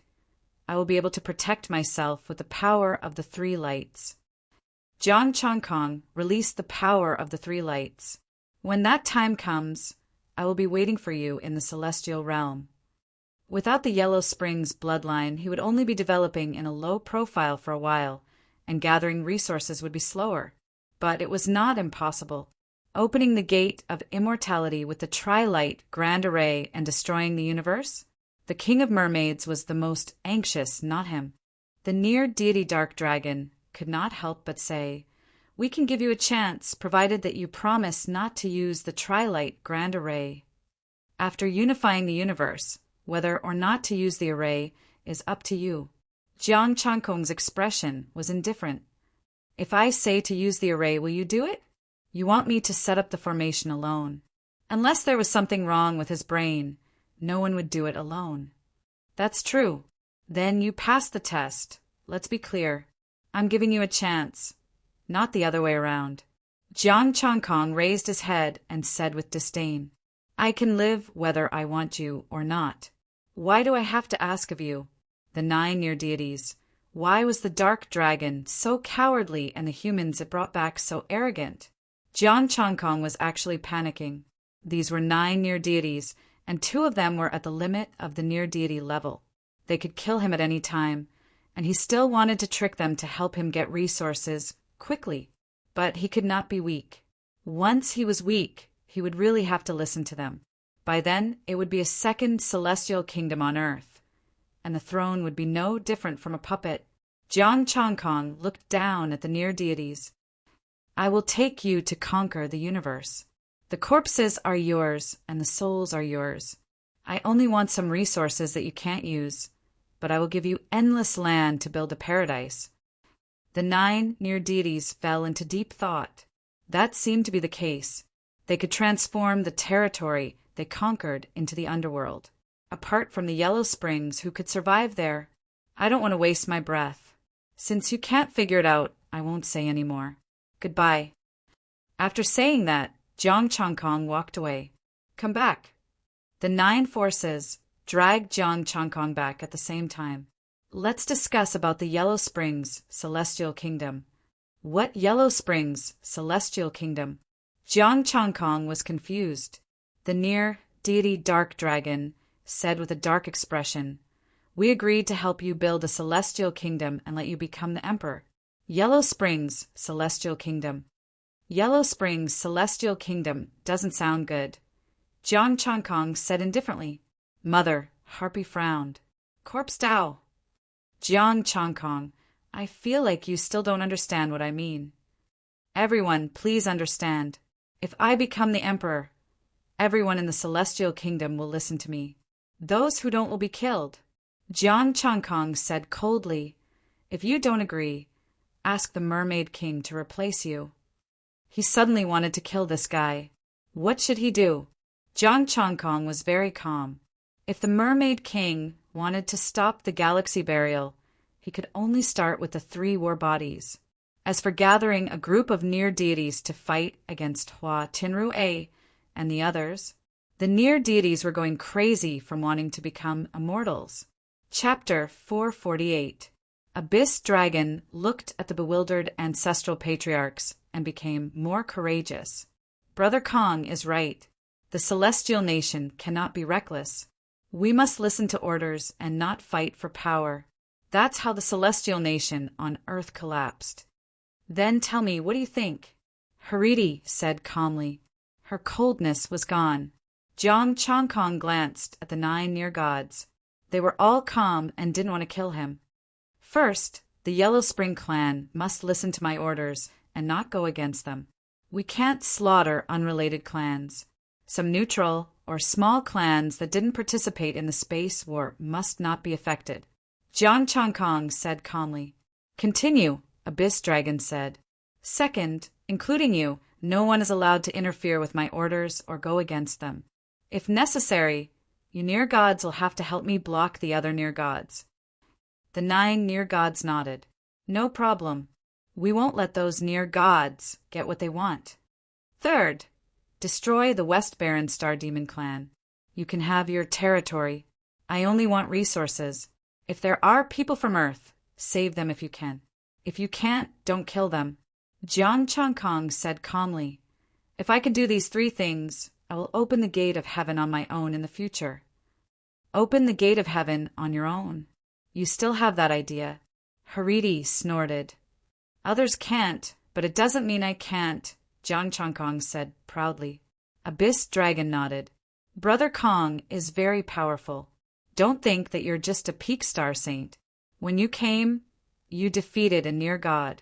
I will be able to protect myself with the power of the 3 lights. Jiang Changkong released the power of the 3 lights. When that time comes, I will be waiting for you in the celestial realm. Without the Yellow Springs bloodline, he would only be developing in a low profile for a while, and gathering resources would be slower. But it was not impossible. Opening the gate of immortality with the Tri-Light Grand Array and destroying the universe? The King of Mermaids was the most anxious, not him. The near deity Dark Dragon could not help but say, we can give you a chance, provided that you promise not to use the Tri-Light Grand Array. After unifying the universe, whether or not to use the array is up to you. Jiang Changkong's expression was indifferent. If I say to use the array, will you do it? You want me to set up the formation alone. Unless there was something wrong with his brain, no one would do it alone. That's true. Then you passed the test. Let's be clear. I'm giving you a chance, not the other way around. Jiang Changkong raised his head and said with disdain, I can live whether I want you or not. Why do I have to ask of you? The 9 near deities, Why was the dark dragon so cowardly and the humans it brought back so arrogant? Jiang Changkong was actually panicking. These were 9 near deities, and 2 of them were at the limit of the near deity level. They could kill him at any time, and he still wanted to trick them to help him get resources quickly. But he could not be weak. Once he was weak, he would really have to listen to them. By then, it would be a second celestial kingdom on Earth, and the throne would be no different from a puppet. Jiang Changkong looked down at the near deities. I will take you to conquer the universe. The corpses are yours, and the souls are yours. I only want some resources that you can't use, but I will give you endless land to build a paradise. The 9 near deities fell into deep thought. That seemed to be the case. They could transform the territory they conquered into the underworld. Apart from the Yellow Springs who could survive there, I don't want to waste my breath. Since you can't figure it out, I won't say any more. Goodbye. After saying that, Jiang Changkong walked away. Come back. The 9 forces dragged Jiang Changkong back at the same time. Let's discuss about the Yellow Springs Celestial Kingdom. What Yellow Springs Celestial Kingdom? Jiang Changkong was confused. The near deity Dark Dragon said with a dark expression, We agreed to help you build a celestial kingdom and let you become the emperor. Yellow Springs Celestial Kingdom. Yellow Springs Celestial Kingdom doesn't sound good. Jiang Changkong said indifferently. Mother, Harpy frowned. Corpse Tao. Jiang Changkong, I feel like you still don't understand what I mean. Everyone, please understand. If I become the emperor, everyone in the Celestial Kingdom will listen to me. Those who don't will be killed. Jiang Changkong said coldly, If you don't agree, ask the Mermaid King to replace you. He suddenly wanted to kill this guy. What should he do? Jiang Changkong was very calm. If the Mermaid King wanted to stop the galaxy burial, he could only start with the 3 war bodies. As for gathering a group of near deities to fight against Hua Tinru and the others, the near deities were going crazy from wanting to become immortals. Chapter 448. Abyss Dragon looked at the bewildered ancestral patriarchs and became more courageous. Brother Kong is right. The celestial nation cannot be reckless. We must listen to orders and not fight for power. That's how the celestial nation on Earth collapsed. Then tell me, what do you think? Hariti said calmly. Her coldness was gone. Jiang Changkong glanced at the 9 near gods. They were all calm and didn't want to kill him. First, the Yellow Spring clan must listen to my orders and not go against them. We can't slaughter unrelated clans. Some neutral or small clans that didn't participate in the space war must not be affected. Jiang Changkong said calmly. Continue, Abyss Dragon said. Second, including you, no one is allowed to interfere with my orders or go against them. If necessary, you near gods will have to help me block the other near gods. The 9 near gods nodded. No problem. We won't let those near gods get what they want. Third, destroy the West Baron Star Demon clan. You can have your territory. I only want resources. If there are people from Earth, save them if you can. If you can't, don't kill them. Jiang Changkong said calmly, If I can do these 3 things, I will open the gate of heaven on my own in the future. Open the gate of heaven on your own. You still have that idea. Hariti snorted. Others can't, but it doesn't mean I can't, Jiang Changkong said proudly. Abyss Dragon nodded. Brother Kong is very powerful. Don't think that you're just a peak star saint. When you came, you defeated a near god.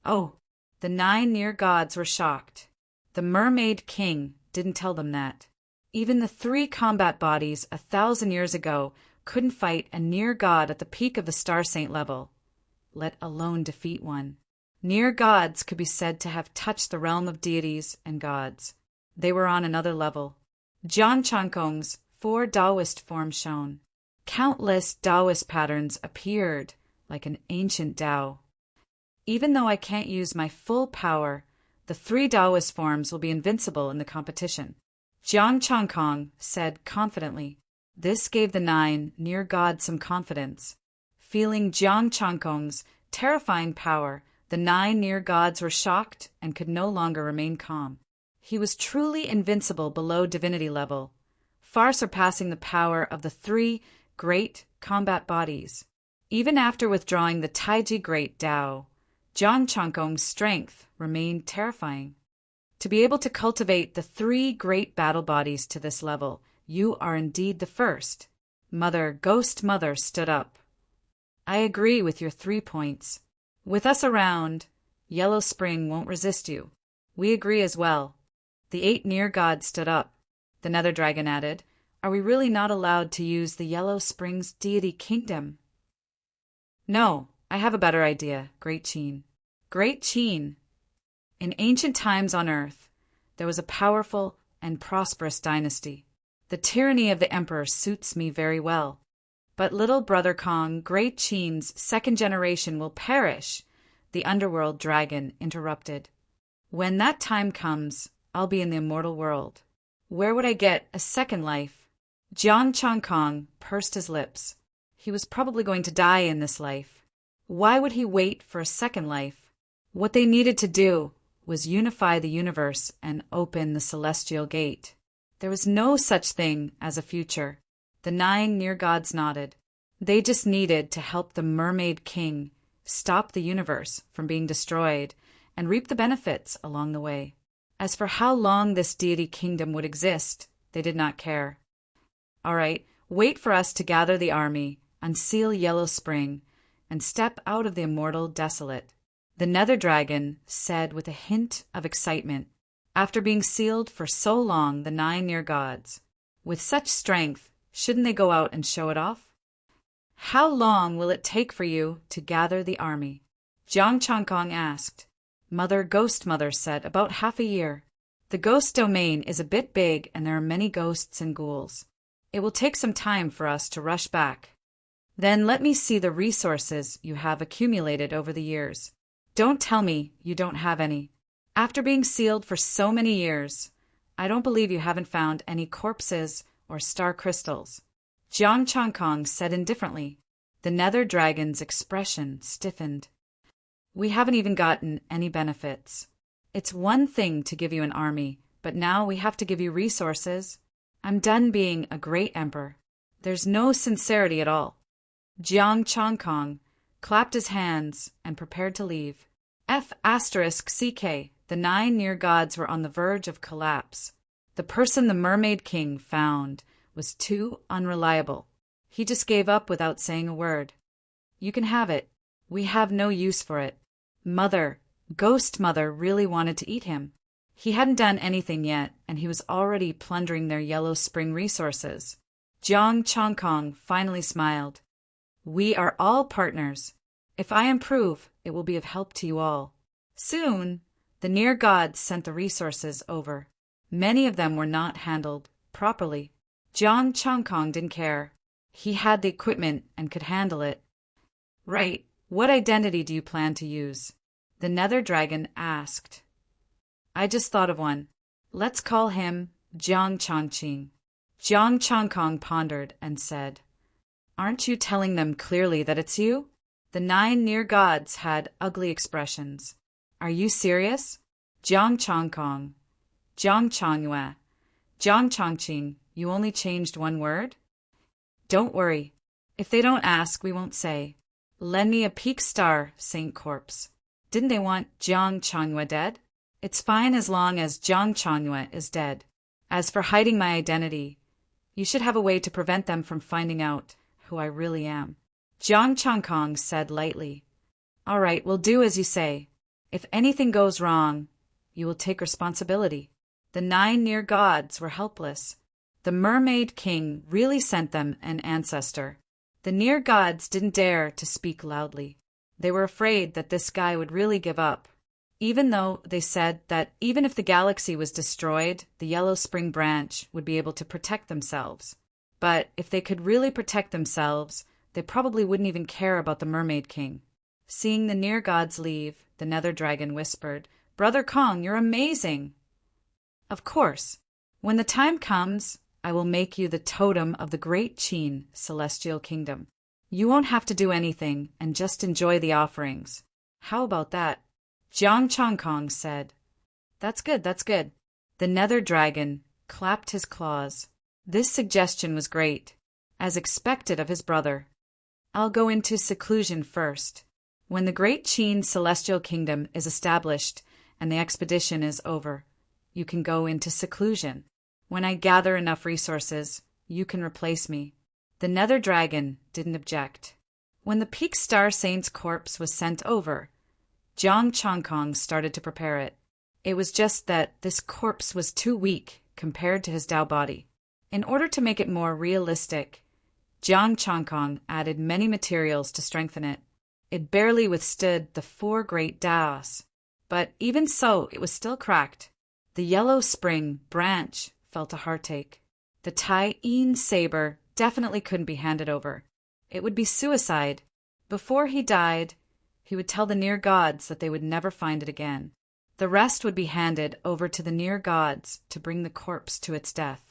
Oh, the 9 near gods were shocked. The Mermaid King didn't tell them that. Even the 3 combat bodies 1,000 years ago couldn't fight a near god at the peak of the star saint level, let alone defeat one. Near gods could be said to have touched the realm of deities and gods. They were on another level. Jiang Changkong's 4 Taoist forms shone. Countless Taoist patterns appeared like an ancient Tao. Even though I can't use my full power, the 3 Taoist forms will be invincible in the competition. Jiang Changkong said confidently. This gave the 9 near gods some confidence. Feeling Jiang Changkong's terrifying power, the 9 near gods were shocked and could no longer remain calm. He was truly invincible below divinity level, far surpassing the power of the 3 great combat bodies. Even after withdrawing the Taiji Great Tao, Jiang Changkong's strength remained terrifying. To be able to cultivate the 3 great battle bodies to this level, you are indeed the first. Ghost Mother stood up. I agree with your 3 points. With us around, Yellow Spring won't resist you. We agree as well. The 8 near gods stood up. The Nether Dragon added, Are we really not allowed to use the Yellow Spring's deity kingdom? No, I have a better idea, Great Qin. Great Qin. In ancient times on Earth, there was a powerful and prosperous dynasty. The tyranny of the emperor suits me very well. But little brother Kong, Great Qin's 2nd generation will perish, the underworld dragon interrupted. When that time comes, I'll be in the immortal world. Where would I get a second life? Jiang Changkong pursed his lips. He was probably going to die in this life. Why would he wait for a second life? What they needed to do was unify the universe and open the celestial gate. There was no such thing as a future. The 9 near gods nodded. They just needed to help the Mermaid King stop the universe from being destroyed and reap the benefits along the way. As for how long this deity kingdom would exist, they did not care. All right, wait for us to gather the army, unseal Yellow Spring, and step out of the immortal desolate. The Nether Dragon said with a hint of excitement, after being sealed for so long, the 9 near gods. With such strength, shouldn't they go out and show it off? How long will it take for you to gather the army? Jiang Changkong asked. Ghost Mother said, about half a year. The ghost domain is a bit big and there are many ghosts and ghouls. It will take some time for us to rush back. Then let me see the resources you have accumulated over the years. Don't tell me you don't have any. After being sealed for so many years, I don't believe you haven't found any corpses or star crystals. Jiang Changkong said indifferently. The Nether Dragon's expression stiffened. We haven't even gotten any benefits. It's one thing to give you an army, but now we have to give you resources. I'm done being a great emperor. There's no sincerity at all. Jiang Changkong clapped his hands and prepared to leave. F***CK, the 9 near gods were on the verge of collapse. The person the Mermaid King found was too unreliable. He just gave up without saying a word. You can have it. We have no use for it. Ghost Mother really wanted to eat him. He hadn't done anything yet, and he was already plundering their Yellow Spring resources. Jiang Changkong finally smiled. We are all partners. If I improve, it will be of help to you all. Soon, the near gods sent the resources over. Many of them were not handled properly. Jiang Changkong didn't care. He had the equipment and could handle it. Right. What identity do you plan to use? The Nether Dragon asked. I just thought of one. Let's call him Jiang Changqing. Jiang Changkong pondered and said, Aren't you telling them clearly that it's you? The 9 near gods had ugly expressions. Are you serious? Jiang Changkong. Jiang Changyue. Jiang Changqing, you only changed one word? Don't worry. If they don't ask, we won't say. Lend me a peak star, Saint Corpse. Didn't they want Jiang Changyue dead? It's fine as long as Jiang Changyue is dead. As for hiding my identity, you should have a way to prevent them from finding out who I really am. Jiang Changkong said lightly. All right, we'll do as you say. If anything goes wrong, you will take responsibility. The 9 near gods were helpless. The Mermaid King really sent them an ancestor. The near gods didn't dare to speak loudly. They were afraid that this guy would really give up, even though they said that even if the galaxy was destroyed, the Yellow Spring branch would be able to protect themselves. But if they could really protect themselves, they probably wouldn't even care about the Mermaid King. Seeing the near gods leave, the Nether Dragon whispered, Brother Kong, you're amazing. Of course. When the time comes, I will make you the totem of the Great Qin Celestial Kingdom. You won't have to do anything and just enjoy the offerings. How about that? Jiang Changkong said. That's good, that's good. The nether dragon clapped his claws. This suggestion was great, as expected of his brother. I'll go into seclusion first. When the great Qin celestial kingdom is established and the expedition is over, you can go into seclusion. When I gather enough resources, you can replace me. The nether dragon didn't object. When the Peak Star Saint's corpse was sent over, Jiang Changkong started to prepare it. It was just that this corpse was too weak compared to his Dao body. In order to make it more realistic, Jiang Changkong added many materials to strengthen it. It barely withstood the 4 great Daos, but even so, it was still cracked. The yellow spring branch felt a heartache. The Tai Yin saber definitely couldn't be handed over. It would be suicide. Before he died, he would tell the near gods that they would never find it again. The rest would be handed over to the near gods to bring the corpse to its death.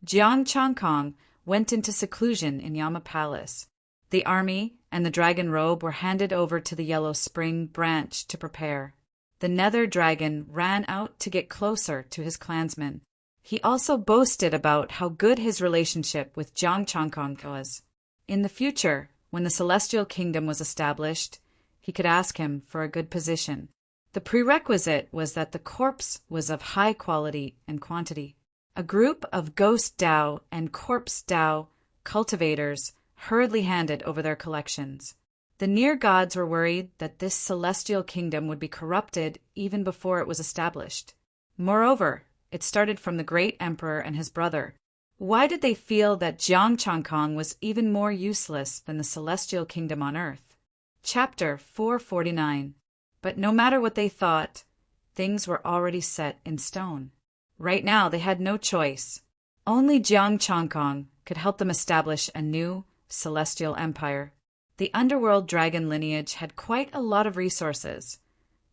Jiang Changkong went into seclusion in Yama Palace. The army and the dragon robe were handed over to the yellow spring branch to prepare. The nether dragon ran out to get closer to his clansmen. He also boasted about how good his relationship with Jiang Changkong was. In the future, when the celestial kingdom was established, he could ask him for a good position. The prerequisite was that the corpse was of high quality and quantity. A group of ghost Dao and corpse Dao cultivators hurriedly handed over their collections. The near gods were worried that this celestial kingdom would be corrupted even before it was established. Moreover, it started from the great emperor and his brother. Why did they feel that Jiang Changkong was even more useless than the celestial kingdom on earth? Chapter 449. But no matter what they thought, things were already set in stone. Right now, they had no choice. Only Jiang Changkong could help them establish a new celestial empire. The underworld dragon lineage had quite a lot of resources,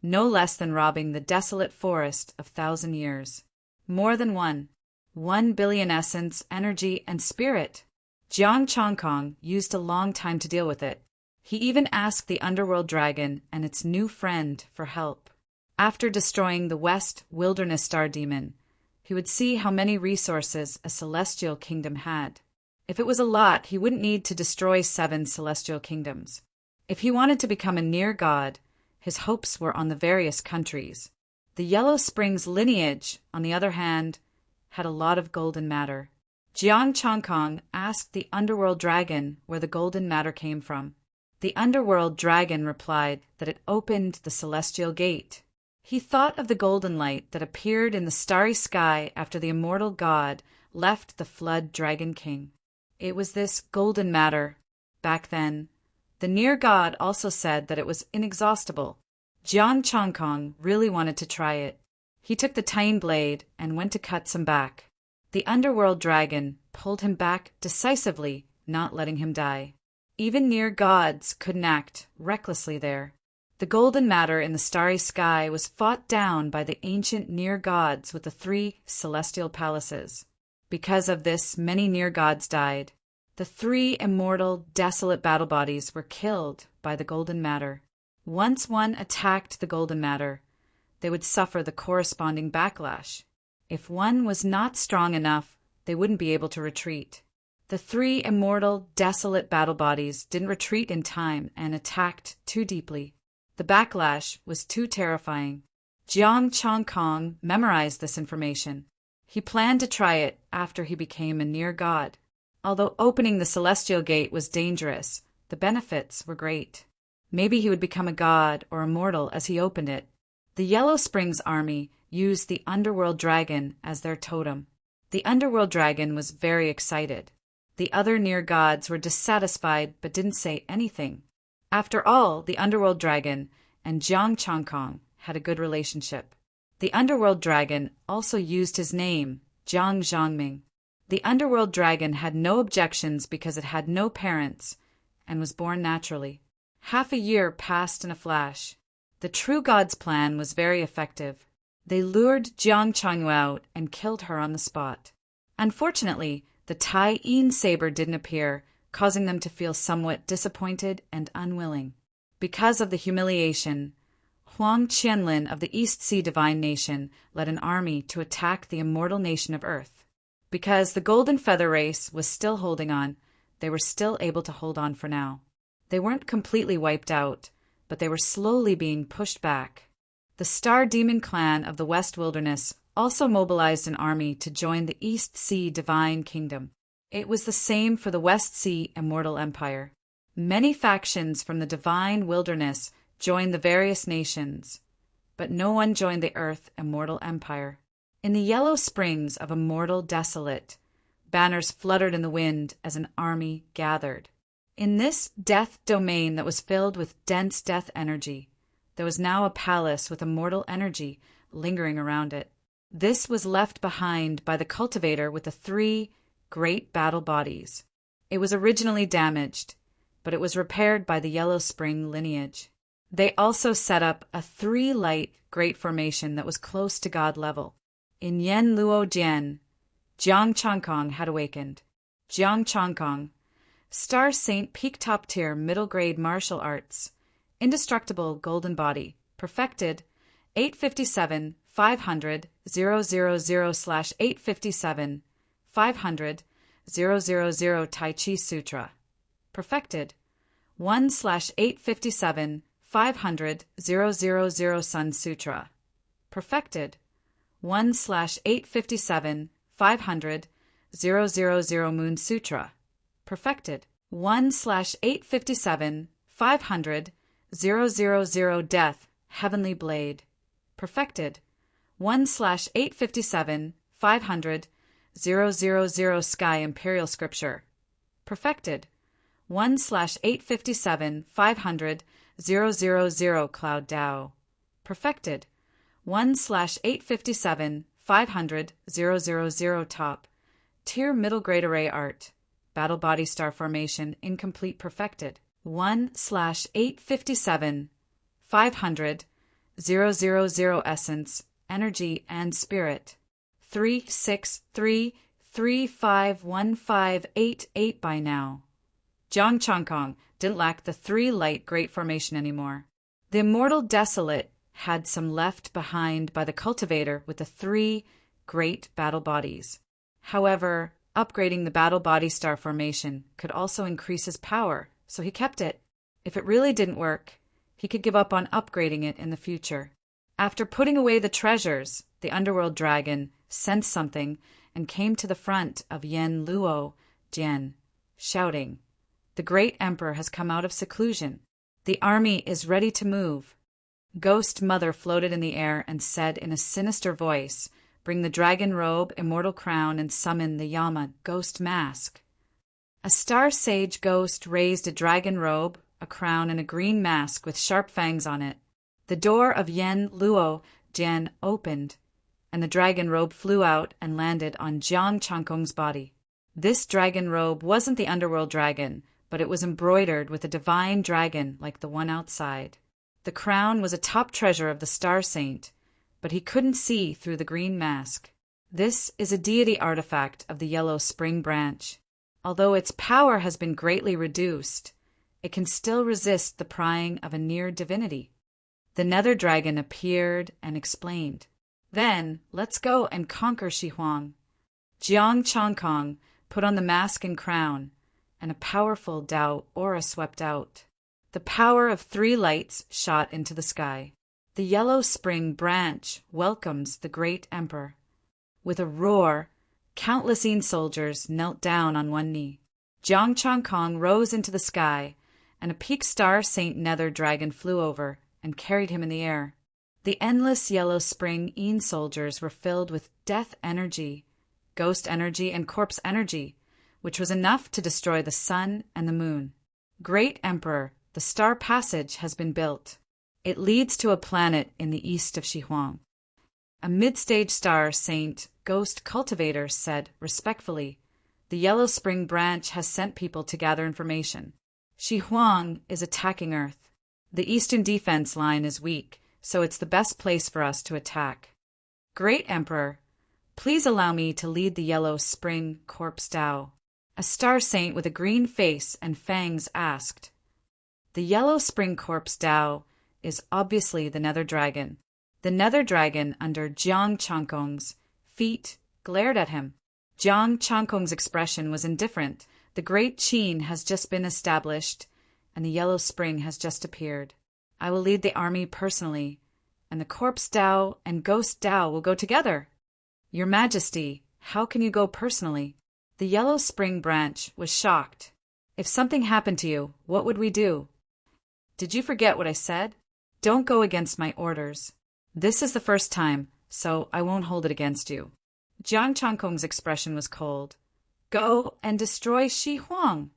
no less than robbing the desolate forest of 1,000 years. More than 1 billion essence, energy, and spirit. Jiang Changkong used a long time to deal with it. He even asked the underworld dragon and its new friend for help. After destroying the West Wilderness Star Demon, he would see how many resources a celestial kingdom had. If it was a lot, he wouldn't need to destroy 7 celestial kingdoms. If he wanted to become a near god, his hopes were on the various countries. The Yellow Springs lineage, on the other hand, had a lot of golden matter. Jiang Changkong asked the underworld dragon where the golden matter came from. The underworld dragon replied that it opened the celestial gate. He thought of the golden light that appeared in the starry sky after the immortal god left the Flood Dragon King. It was this golden matter. Back then, the near god also said that it was inexhaustible. Jiang Changkong really wanted to try it. He took the tine blade and went to cut some back. The underworld dragon pulled him back decisively, not letting him die. Even near gods couldn't act recklessly there. The golden matter in the starry sky was fought down by the ancient near gods with the 3 celestial palaces. Because of this, many near gods died. The 3 immortal, desolate battle bodies were killed by the golden matter. Once one attacked the golden matter, they would suffer the corresponding backlash. If one was not strong enough, they wouldn't be able to retreat. The 3 immortal, desolate battle bodies didn't retreat in time and attacked too deeply. The backlash was too terrifying. Jiang Changkong memorized this information. He planned to try it after he became a near god. Although opening the celestial gate was dangerous, the benefits were great. Maybe he would become a god or immortal as he opened it. The Yellow Springs army used the underworld dragon as their totem. The underworld dragon was very excited. The other near gods were dissatisfied but didn't say anything. After all, the underworld dragon and Jiang Changkong had a good relationship. The underworld dragon also used his name, Jiang Zhangming. The underworld dragon had no objections because it had no parents and was born naturally. Half a year passed in a flash. The true god's plan was very effective. They lured Jiang Changyu out and killed her on the spot. Unfortunately, the Tai Yin saber didn't appear, causing them to feel somewhat disappointed and unwilling. Because of the humiliation, Huang Qianlin of the East Sea Divine Nation led an army to attack the immortal nation of Earth. Because the Golden Feather race was still holding on, they were still able to hold on for now. They weren't completely wiped out, but they were slowly being pushed back. The Star Demon clan of the West Wilderness also mobilized an army to join the East Sea Divine Kingdom. It was the same for the West Sea Immortal Empire. Many factions from the Divine Wilderness joined the various nations, but no one joined the Earth Immortal Empire. In the yellow springs of Immortal Desolate, banners fluttered in the wind as an army gathered. In this death domain that was filled with dense death energy, there was now a palace with immortal energy lingering around it. This was left behind by the cultivator with the 3 great battle bodies. It was originally damaged, but it was repaired by the Yellow Spring lineage. They also set up a 3-light great formation that was close to God level. In Yen Luo Jian, Jiang Changkong had awakened. Jiang Changkong, Star Saint Peak Top Tier Middle Grade Martial Arts, Indestructible Golden Body, Perfected, 857 500 000/857 500 000 Tai Chi Sutra. Perfected, 1/857 500 000 Sun Sutra. Perfected, 1/857 500 000 Moon Sutra. Perfected, 1/857 500 000 Death Heavenly Blade. Perfected, 1/857 500 000 Sky Imperial Scripture. Perfected, 1/857 500 000 Cloud Tao. Perfected, 1/857 500 000 Top Tier Middle Grade Array Art. Battle Body Star Formation Incomplete Perfected, 1/857 500 000 Essence, Energy, and Spirit. 363351588 by now. Jiang Changkong didn't lack the 3-light great formation anymore. The Immortal Desolate had some left behind by the cultivator with the 3 great battle bodies. However, upgrading the battle body star formation could also increase his power, so he kept it. If it really didn't work, he could give up on upgrading it in the future. After putting away the treasures, the underworld dragon sensed something and came to the front of Yen Luo Jian, shouting, "The great emperor has come out of seclusion. The army is ready to move." Ghost Mother floated in the air and said in a sinister voice, "Bring the dragon robe, immortal crown, and summon the Yama ghost mask." A star sage ghost raised a dragon robe, a crown, and a green mask with sharp fangs on it. The door of Yen Luo Jian opened, and the dragon robe flew out and landed on Jiang Changkong's body. This dragon robe wasn't the underworld dragon, but it was embroidered with a divine dragon like the one outside. The crown was a top treasure of the Star Saint, but he couldn't see through the green mask. This is a deity artifact of the Yellow Spring branch. Although its power has been greatly reduced, it can still resist the prying of a near divinity. The nether dragon appeared and explained, "Then, let's go and conquer Shi Huang." Jiang Changkong put on the mask and crown, and a powerful Tao aura swept out. The power of 3 lights shot into the sky. The Yellow Spring branch welcomes the great emperor. With a roar, countless Yin soldiers knelt down on one knee. Jiang Changkong rose into the sky, and a peak star Saint Nether dragon flew over and carried him in the air. The endless Yellow Spring Yin soldiers were filled with death energy, ghost energy, and corpse energy, which was enough to destroy the sun and the moon. Great Emperor, the Star Passage has been built. It leads to a planet in the east of Shi Huang. A mid-stage star Saint Ghost Cultivator said respectfully, "The Yellow Spring branch has sent people to gather information. Shi Huang is attacking Earth. The eastern defense line is weak, so it's the best place for us to attack. Great Emperor, please allow me to lead the Yellow Spring Corpse Tao." A star saint with a green face and fangs asked. The yellow spring corpse Tao is obviously the nether dragon. The nether dragon under Jiang Changkong's feet glared at him. Jiang Changkong's expression was indifferent. The great Qin has just been established, and the yellow spring has just appeared. I will lead the army personally, and the corpse Tao and ghost Tao will go together. Your Majesty, how can you go personally? The yellow spring branch was shocked. If something happened to you, what would we do? Did you forget what I said? Don't go against my orders. This is the first time, so I won't hold it against you. Jiang Changkong's expression was cold. Go and destroy Shi Huang.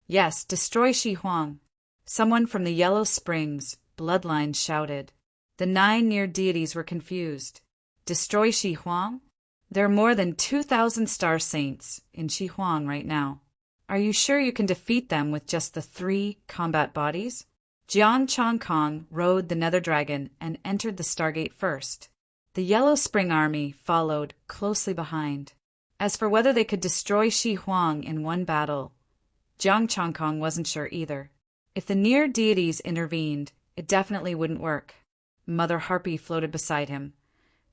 Yes, destroy Shi Huang. Someone from the Yellow Springs bloodline shouted. The 9 near deities were confused. Destroy Shi Huang? There are more than 2,000 star saints in Shi Huang right now. Are you sure you can defeat them with just the 3 combat bodies? Jiang Changkong rode the nether dragon and entered the Stargate first. The Yellow Spring army followed closely behind. As for whether they could destroy Shi Huang in one battle, Jiang Changkong wasn't sure either. If the near deities intervened, it definitely wouldn't work. Mother Harpy floated beside him.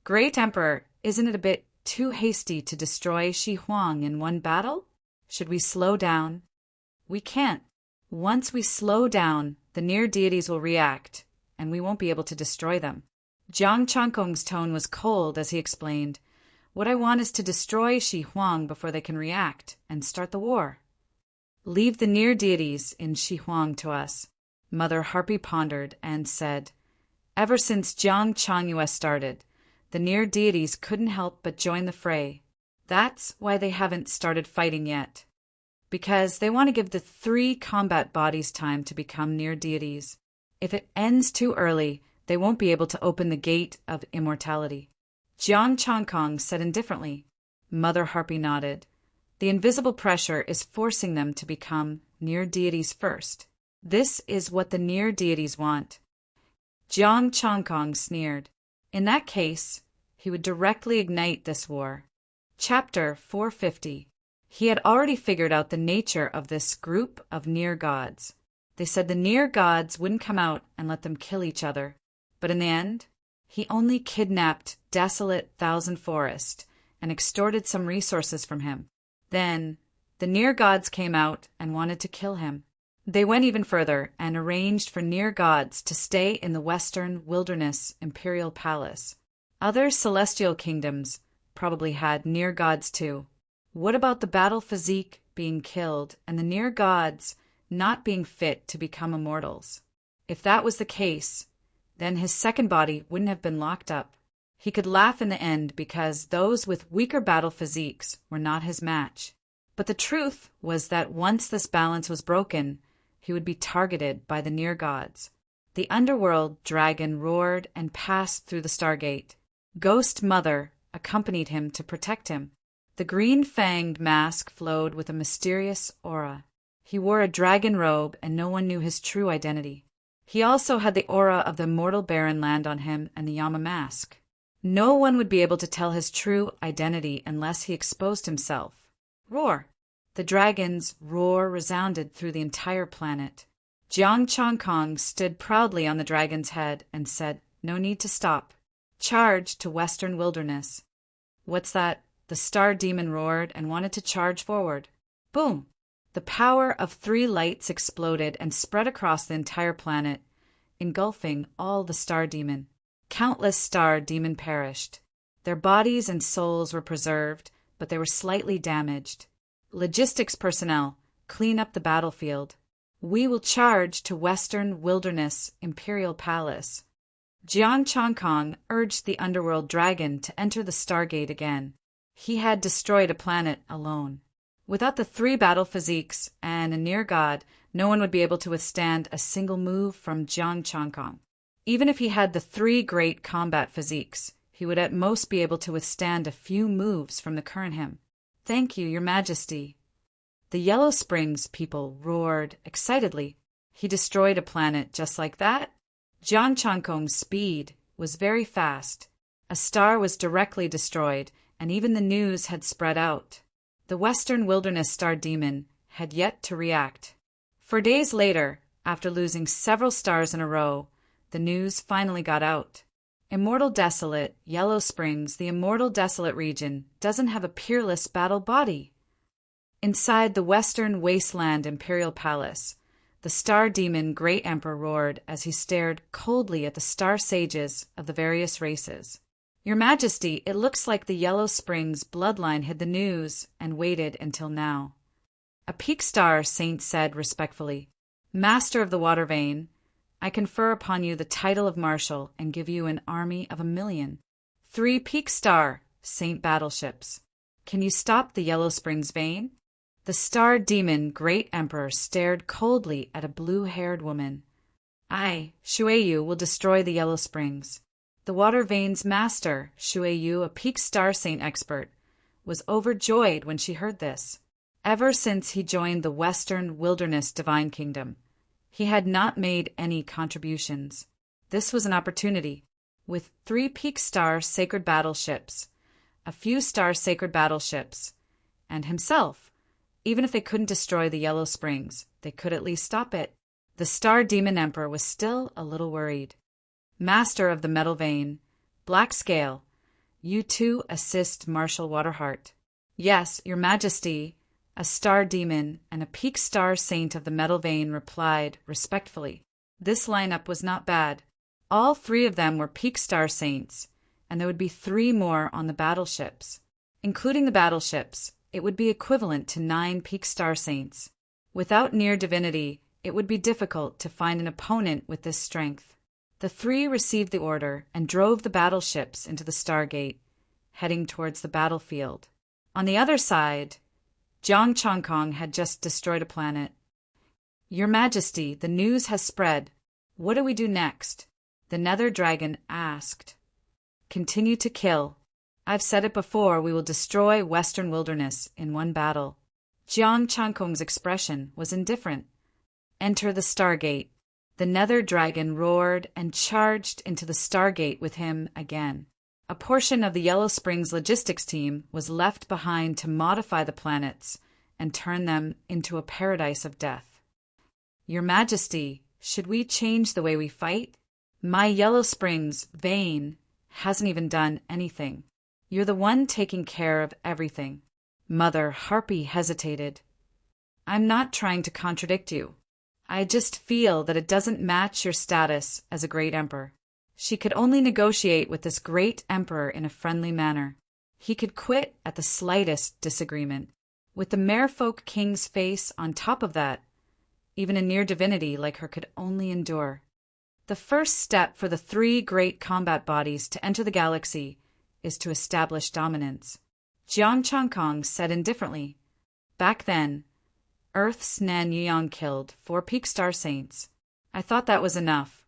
Great Emperor, isn't it a bit too hasty to destroy Shi Huang in one battle? Should we slow down? We can't. Once we slow down, the near deities will react, and we won't be able to destroy them. Jiang Changkong's tone was cold as he explained, What I want is to destroy Shi Huang before they can react and start the war. Leave the near deities in Shi Huang to us. Mother Harpy pondered and said, Ever since Jiang Changyue started, the near deities couldn't help but join the fray. That's why they haven't started fighting yet. Because they want to give the 3 combat bodies time to become near deities. If it ends too early, they won't be able to open the gate of immortality. Jiang Changkong said indifferently. Mother Harpy nodded. The invisible pressure is forcing them to become near deities first. This is what the near deities want. Jiang Changkong sneered. In that case, he would directly ignite this war. Chapter 450. He had already figured out the nature of this group of near gods. They said the near gods wouldn't come out and let them kill each other. But in the end, he only kidnapped Desolate Thousand Forest and extorted some resources from him. Then, the near gods came out and wanted to kill him. They went even further and arranged for near gods to stay in the Western Wilderness Imperial Palace. Other celestial kingdoms probably had near gods too. What about the battle physique being killed and the near gods not being fit to become immortals? If that was the case, then his second body wouldn't have been locked up. He could laugh in the end because those with weaker battle physiques were not his match. But the truth was that once this balance was broken, he would be targeted by the near gods. The underworld dragon roared and passed through the Stargate. Ghost Mother accompanied him to protect him. The green-fanged mask flowed with a mysterious aura. He wore a dragon robe and no one knew his true identity. He also had the aura of the mortal Baron land on him and the Yama mask. No one would be able to tell his true identity unless he exposed himself. Roar! The dragon's roar resounded through the entire planet. Jiang Changkong stood proudly on the dragon's head and said, No need to stop. Charge to Western Wilderness. What's that? The star demon roared and wanted to charge forward. Boom! The power of 3 lights exploded and spread across the entire planet, engulfing all the star demon. Countless star demon perished. Their bodies and souls were preserved, but they were slightly damaged. Logistics personnel, clean up the battlefield. We will charge to Western Wilderness Imperial Palace. Jiang Changkong urged the underworld dragon to enter the Stargate again. He had destroyed a planet alone. Without the 3 battle physiques and a near god, no one would be able to withstand a single move from Jiang Changkong. Even if he had the 3 great combat physiques, he would at most be able to withstand a few moves from the current him. Thank you, Your Majesty. The Yellow Springs people roared excitedly. He destroyed a planet just like that? Jiang Changkong's speed was very fast. A star was directly destroyed, and even the news had spread out. The Western Wilderness Star Demon had yet to react. For days later, after losing several stars in a row, the news finally got out. Immortal Desolate, Yellow Springs, the Immortal Desolate region, doesn't have a peerless battle body. Inside the Western Wasteland Imperial Palace, the Star Demon Great Emperor roared as he stared coldly at the star sages of the various races. Your Majesty, it looks like the Yellow Springs bloodline hid the news and waited until now. A peak star saint said respectfully, Master of the Water Vein, I confer upon you the title of Marshal and give you an army of 1,000,000. 3 peak star saint battleships. Can you stop the Yellow Springs vein? The Star Demon Great Emperor stared coldly at a blue-haired woman. I, Shueyu, will destroy the Yellow Springs. The Water Vein's master, Shueyu, a peak star saint expert, was overjoyed when she heard this. Ever since he joined the Western Wilderness Divine Kingdom, he had not made any contributions. This was an opportunity. With 3 peak star sacred battleships, a few star sacred battleships, and himself, even if they couldn't destroy the Yellow Springs, they could at least stop it. The Star Demon Emperor was still a little worried. Master of the Metal Vein, Black Scale, you too assist Marshal Waterheart. Yes, Your Majesty, a Star Demon and a peak star saint of the Metal Vein replied respectfully. This lineup was not bad. All 3 of them were peak star saints, and there would be 3 more on the battleships. Including the battleships, it would be equivalent to 9 peak star saints. Without near divinity, it would be difficult to find an opponent with this strength. The 3 received the order and drove the battleships into the Stargate, heading towards the battlefield. On the other side, Jiang Chongkong had just destroyed a planet. Your Majesty, the news has spread. What do we do next? The Nether Dragon asked. Continue to kill. I've said it before, we will destroy Western Wilderness in one battle. Jiang Chongkong's expression was indifferent. Enter the Stargate. The Nether Dragon roared and charged into the Stargate with him again. A portion of the Yellow Springs logistics team was left behind to modify the planets and turn them into a paradise of death. Your Majesty, should we change the way we fight? My Yellow Springs vein hasn't even done anything. You're the one taking care of everything. Mother Harpy hesitated. I'm not trying to contradict you. I just feel that it doesn't match your status as a great emperor. She could only negotiate with this great emperor in a friendly manner. He could quit at the slightest disagreement. With the merfolk king's face on top of that, even a near divinity like her could only endure. The first step for the 3 great combat bodies to enter the galaxy is to establish dominance. Jiang Chongkong said indifferently, Back then, Earth's Nan Yuyong killed 4 peak star saints. I thought that was enough.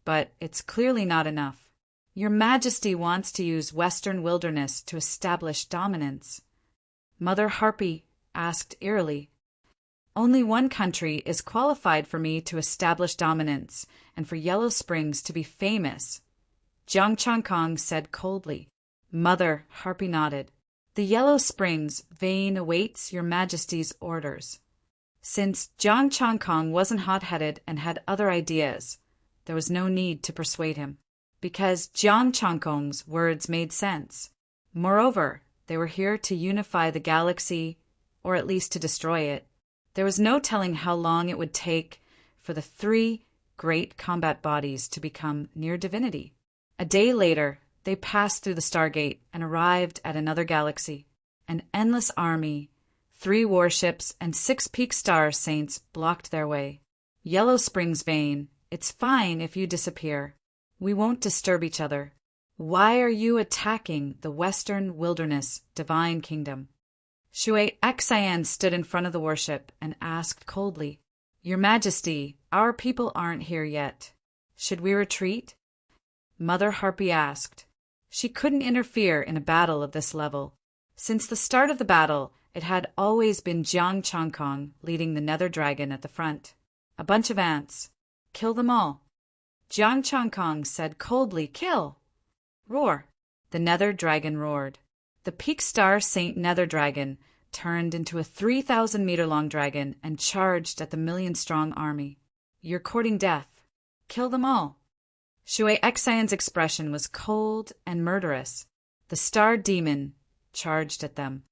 But it's clearly not enough. Your Majesty wants to use Western Wilderness to establish dominance. Mother Harpy asked eerily. Only one country is qualified for me to establish dominance and for Yellow Springs to be famous. Jiang Chongkong said coldly. Mother Harpy nodded. The Yellow Springs vein awaits Your Majesty's orders. Since Jiang Chongkong wasn't hot-headed and had other ideas, there was no need to persuade him, because Jiang Chongkong's words made sense. Moreover, they were here to unify the galaxy, or at least to destroy it. There was no telling how long it would take for the 3 great combat bodies to become near divinity. A day later, they passed through the Stargate and arrived at another galaxy. An endless army, 3 warships, and 6 peak star saints blocked their way. Yellow Springs vein, it's fine if you disappear. We won't disturb each other. Why are you attacking the Western Wilderness Divine Kingdom? Shui Xian stood in front of the warship and asked coldly, Your Majesty, our people aren't here yet. Should we retreat? Mother Harpy asked. She couldn't interfere in a battle of this level. Since the start of the battle, it had always been Jiang Chongkong leading the Nether Dragon at the front. A bunch of ants. Kill them all. Jiang Chongkong said coldly, Kill! Roar! The Nether Dragon roared. The peak star Saint Nether Dragon turned into a 3,000-meter-long dragon and charged at the million-strong army. "You're courting death. Kill them all." Shui Xian's expression was cold and murderous. The star demon charged at them.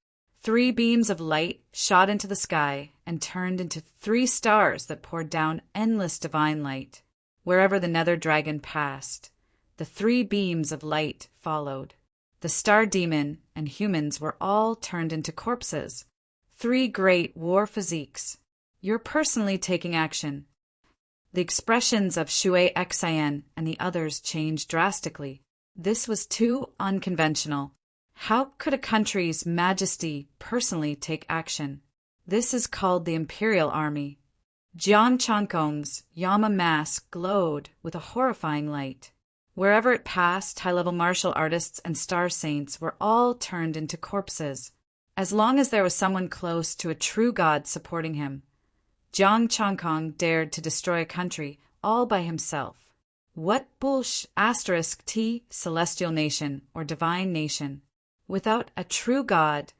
3 beams of light shot into the sky and turned into 3 stars that poured down endless divine light. Wherever the nether dragon passed, the 3 beams of light followed. The star demon and humans were all turned into corpses. 3 great war physiques. "You're personally taking action." The expressions of Shui Xian and the others changed drastically. This was too unconventional. How could a country's majesty personally take action? This is called the Imperial Army. Jiang Changkong's Yama mask glowed with a horrifying light. Wherever it passed, high-level martial artists and star saints were all turned into corpses. As long as there was someone close to a true god supporting him, Jiang Changkong dared to destroy a country all by himself. What **T celestial nation or divine nation? Without a true god,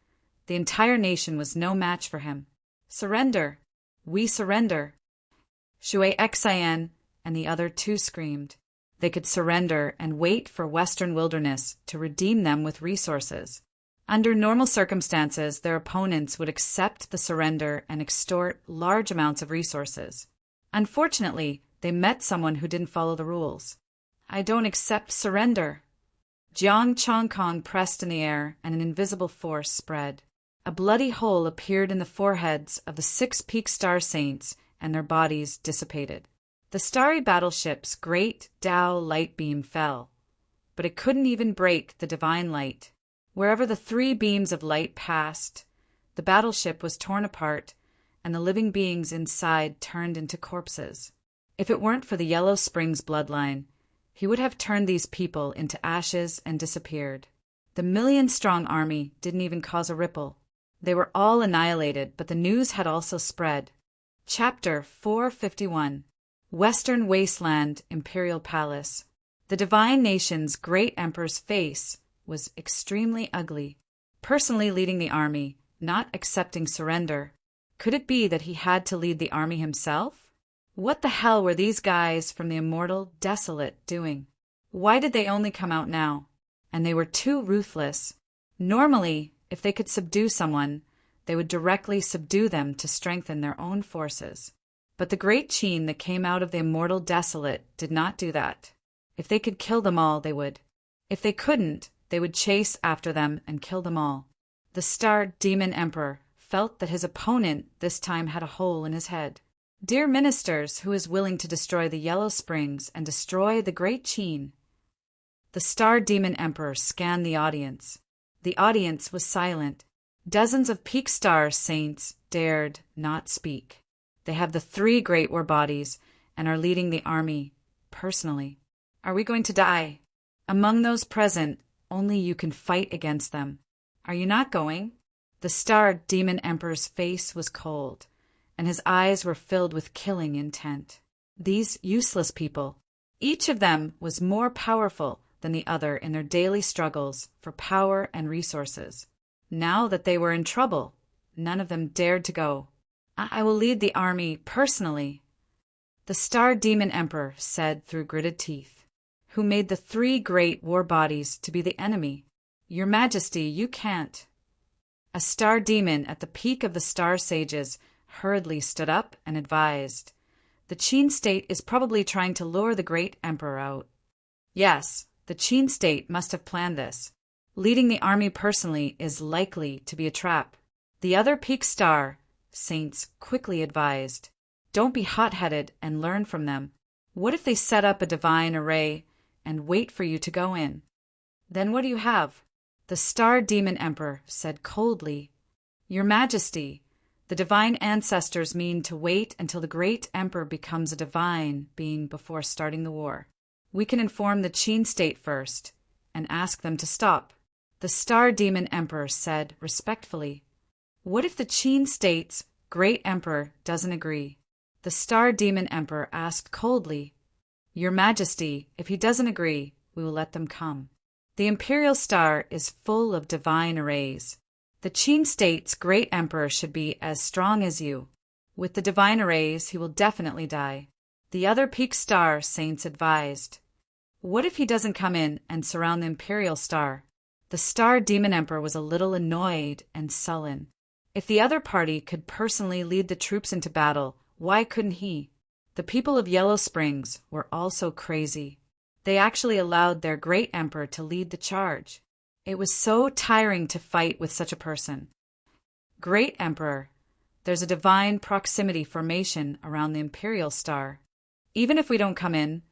the entire nation was no match for him. "Surrender! We surrender!" Shui Xian and the other 2 screamed. They could surrender and wait for Western wilderness to redeem them with resources. Under normal circumstances, their opponents would accept the surrender and extort large amounts of resources. Unfortunately, they met someone who didn't follow the rules. "I don't accept surrender." Jiang Changkong pressed in the air, and an invisible force spread. A bloody hole appeared in the foreheads of the 6 peak star saints, and their bodies dissipated. The starry battleship's great Tao light beam fell, but it couldn't even break the divine light. Wherever the 3 beams of light passed, the battleship was torn apart, and the living beings inside turned into corpses. If it weren't for the Yellow Springs bloodline, he would have turned these people into ashes and disappeared. The million-strong army didn't even cause a ripple. They were all annihilated, but the news had also spread. Chapter 451. Western Wasteland Imperial Palace. The divine nation's great emperor's face was extremely ugly. Personally leading the army, not accepting surrender. Could it be that he had to lead the army himself? What the hell were these guys from the immortal Desolate doing? Why did they only come out now? And they were too ruthless. Normally, if they could subdue someone, they would directly subdue them to strengthen their own forces. But the great Qin that came out of the immortal Desolate did not do that. If they could kill them all, they would. If they couldn't, they would chase after them and kill them all. The Star Demon Emperor felt that his opponent this time had a hole in his head. Dear ministers, who is willing to destroy the Yellow Springs and destroy the great Qin? The Star Demon Emperor scanned the audience. The audience was silent. Dozens of peak star saints dared not speak. They have the 3 great war bodies and are leading the army personally. Are we going to die? Among those present, only you can fight against them. Are you not going? The Star Demon Emperor's face was cold, and his eyes were filled with killing intent. These useless people, each of them was more powerful than the other in their daily struggles for power and resources. Now that they were in trouble, none of them dared to go. I will lead the army personally, the Star Demon Emperor said through gritted teeth, who made the 3 great war bodies to be the enemy. Your Majesty, you can't. A star demon at the peak of the star sages hurriedly stood up and advised, the Qin state is probably trying to lure the great emperor out. Yes, the Qin state must have planned this. Leading the army personally is likely to be a trap. The other peak star saints quickly advised, don't be hot-headed and learn from them. What if they set up a divine array and wait for you to go in? Then what do you have? The Star Demon Emperor said coldly, Your Majesty, the divine ancestors mean to wait until the great emperor becomes a divine being before starting the war. We can inform the Qin state first and ask them to stop. The Star Demon Emperor said respectfully, What if the Qin state's great emperor doesn't agree? The Star Demon Emperor asked coldly, Your Majesty, if he doesn't agree, we will let them come. The Imperial Star is full of divine arrays. The Qin state's great emperor should be as strong as you. With the divine arrays, he will definitely die. The other peak star saints advised. What if he doesn't come in and surround the imperial star? The star demon emperor was a little annoyed and sullen. If the other party could personally lead the troops into battle, why couldn't he? The people of Yellow Springs were also crazy. They actually allowed their great emperor to lead the charge. It was so tiring to fight with such a person. Great Emperor, there's a divine proximity formation around the imperial star. Even if we don't come in,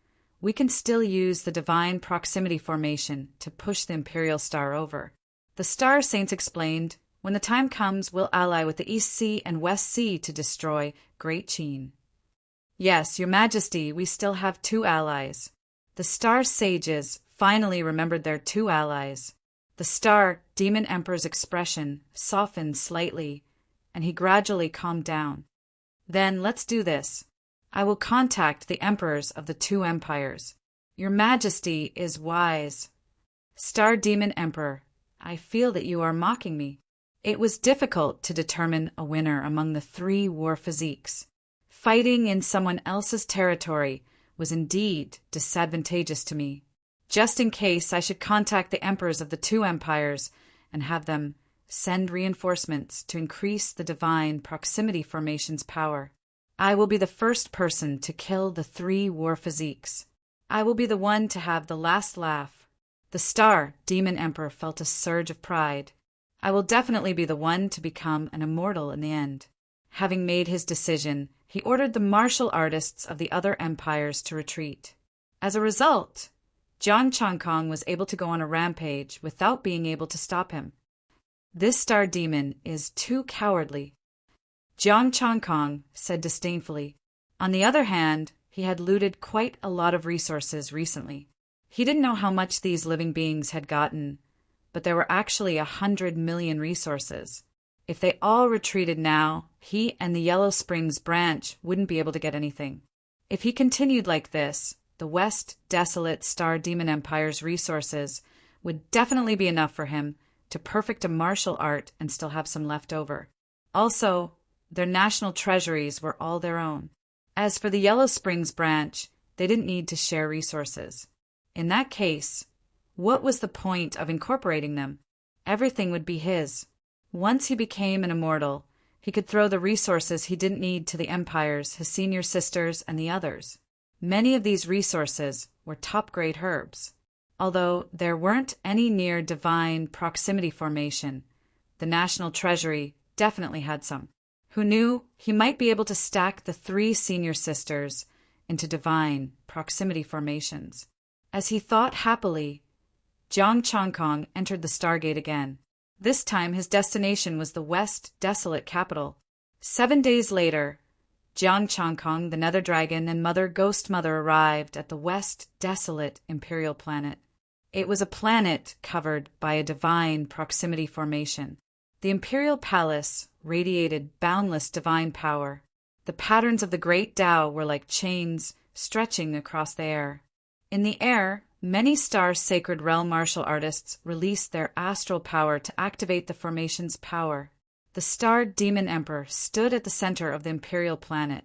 we can still use the divine proximity formation to push the imperial star over. The star saints explained, when the time comes, we'll ally with the East Sea and West Sea to destroy Great Qin. Yes, Your Majesty, we still have 2 allies. The star sages finally remembered their 2 allies. The star demon emperor's expression softened slightly, and he gradually calmed down. Then let's do this. I will contact the emperors of the 2 empires. Your Majesty is wise. Star Demon Emperor, I feel that you are mocking me. It was difficult to determine a winner among the 3 war physiques. Fighting in someone else's territory was indeed disadvantageous to me. Just in case, I should contact the emperors of the 2 empires and have them send reinforcements to increase the divine proximity formation's power. I will be the first person to kill the 3 war physiques. I will be the one to have the last laugh. The star demon emperor felt a surge of pride. I will definitely be the one to become an immortal in the end. Having made his decision, he ordered the martial artists of the other empires to retreat. As a result, Jiang Changkong was able to go on a rampage without being able to stop him. This star demon is too cowardly. Jiang Changkong said disdainfully. On the other hand, he had looted quite a lot of resources recently. He didn't know how much these living beings had gotten, but there were actually 100 million resources. If they all retreated now, he and the Yellow Springs branch wouldn't be able to get anything. If he continued like this, the West Desolate Star Demon Empire's resources would definitely be enough for him to perfect a martial art and still have some left over. Also, their national treasuries were all their own. As for the Yellow Springs branch, they didn't need to share resources. In that case, what was the point of incorporating them? Everything would be his. Once he became an immortal, he could throw the resources he didn't need to the empires, his senior sisters, and the others. Many of these resources were top-grade herbs. Although there weren't any near divine proximity formation, the national treasury definitely had some. Who knew he might be able to stack the 3 senior sisters into divine proximity formations. As he thought happily, Jiang Changkong entered the Stargate again. This time his destination was the West Desolate capital. 7 days later, Jiang Changkong, the Nether Dragon, and Mother Ghost Mother arrived at the West Desolate Imperial Planet. It was a planet covered by a divine proximity formation. The Imperial Palace radiated boundless divine power. The patterns of the Great Tao were like chains stretching across the air. In the air, many star sacred realm martial artists released their astral power to activate the formation's power. The star demon emperor stood at the center of the imperial planet,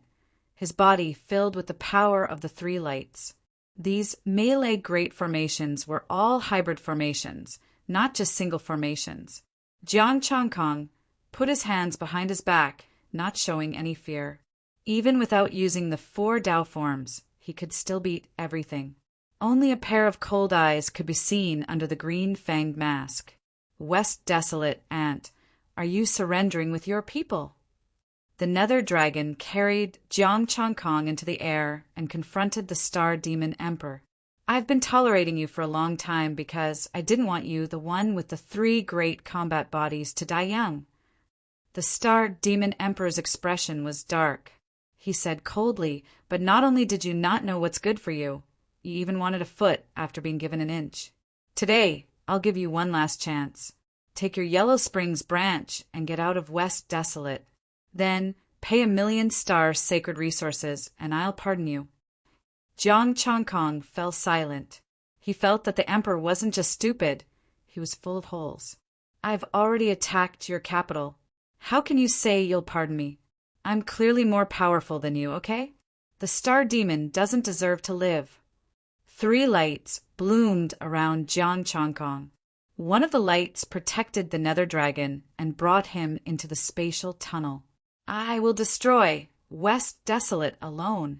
his body filled with the power of the 3 lights. These melee great formations were all hybrid formations, not just single formations. Jiang Changkong put his hands behind his back, not showing any fear. Even without using the 4 Tao forms, he could still beat everything. Only a pair of cold eyes could be seen under the green-fanged mask. West Desolate Ant, are you surrendering with your people? The Nether Dragon carried Jiang Changkong into the air and confronted the Star Demon Emperor. I've been tolerating you for a long time because I didn't want you, the one with the 3 great combat bodies, to die young. The Star Demon Emperor's expression was dark. He said coldly, but not only did you not know what's good for you, you even wanted a foot after being given an inch. Today, I'll give you one last chance. Take your Yellow Springs branch and get out of West Desolate. Then pay 1,000,000 star sacred resources, and I'll pardon you. Jiang Changkong fell silent. He felt that the emperor wasn't just stupid, he was full of holes. I've already attacked your capital. How can you say you'll pardon me? I'm clearly more powerful than you, okay? The star demon doesn't deserve to live. 3 lights bloomed around Jiang Changkong. One of the lights protected the nether dragon and brought him into the spatial tunnel. I will destroy West Desolate alone.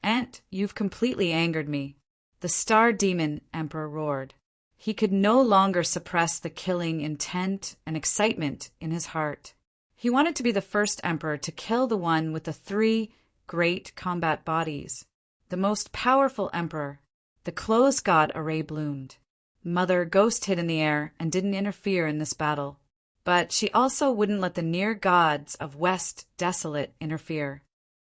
Aunt, you've completely angered me. The star demon emperor roared. He could no longer suppress the killing intent and excitement in his heart. He wanted to be the first emperor to kill the one with the 3 great combat bodies. The most powerful emperor. The closed god array bloomed. Mother Ghost hid in the air and didn't interfere in this battle. But she also wouldn't let the near gods of West Desolate interfere.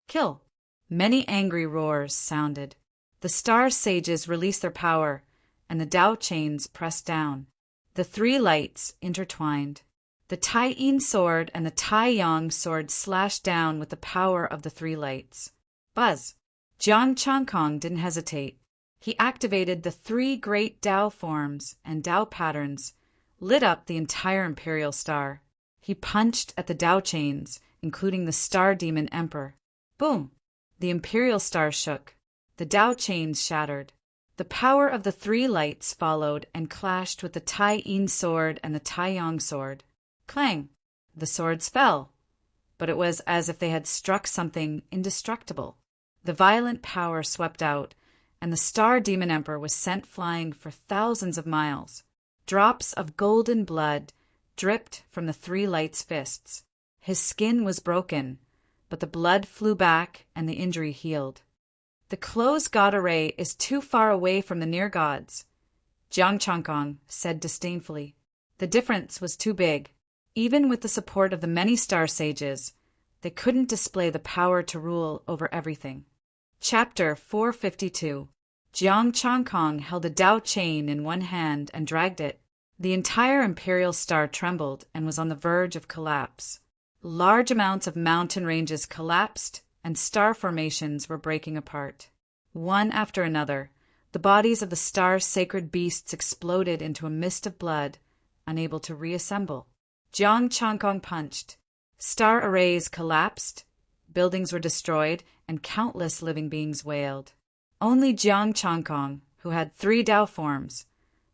Kill. Many angry roars sounded. The star sages released their power, and the Dao chains pressed down. The 3 lights intertwined. The Tai Yin sword and the Tai Yang sword slashed down with the power of the 3 lights. Buzz. Jiang Changkong didn't hesitate. He activated the 3 great Dao forms and Dao patterns, lit up the entire Imperial Star. He punched at the Dao chains, including the Star Demon Emperor. Boom! The Imperial Star shook. The Dao chains shattered. The power of the 3 lights followed and clashed with the Tai Yin sword and the Tai Yang sword. Clang! The swords fell, but it was as if they had struck something indestructible. The violent power swept out, and the Star Demon Emperor was sent flying for thousands of miles. Drops of golden blood dripped from the 3 lights' fists. His skin was broken, but the blood flew back and the injury healed. The closed god array is too far away from the near gods, Jiang Changkong said disdainfully. The difference was too big. Even with the support of the many star sages, they couldn't display the power to rule over everything. Chapter 452. Jiang Changkong held a Dao chain in one hand and dragged it. The entire Imperial Star trembled and was on the verge of collapse. Large amounts of mountain ranges collapsed, and star formations were breaking apart. One after another, the bodies of the star's sacred beasts exploded into a mist of blood, unable to reassemble. Jiang Changkong punched. Star arrays collapsed, buildings were destroyed, and countless living beings wailed. Only Jiang Changkong, who had 3 Dao forms,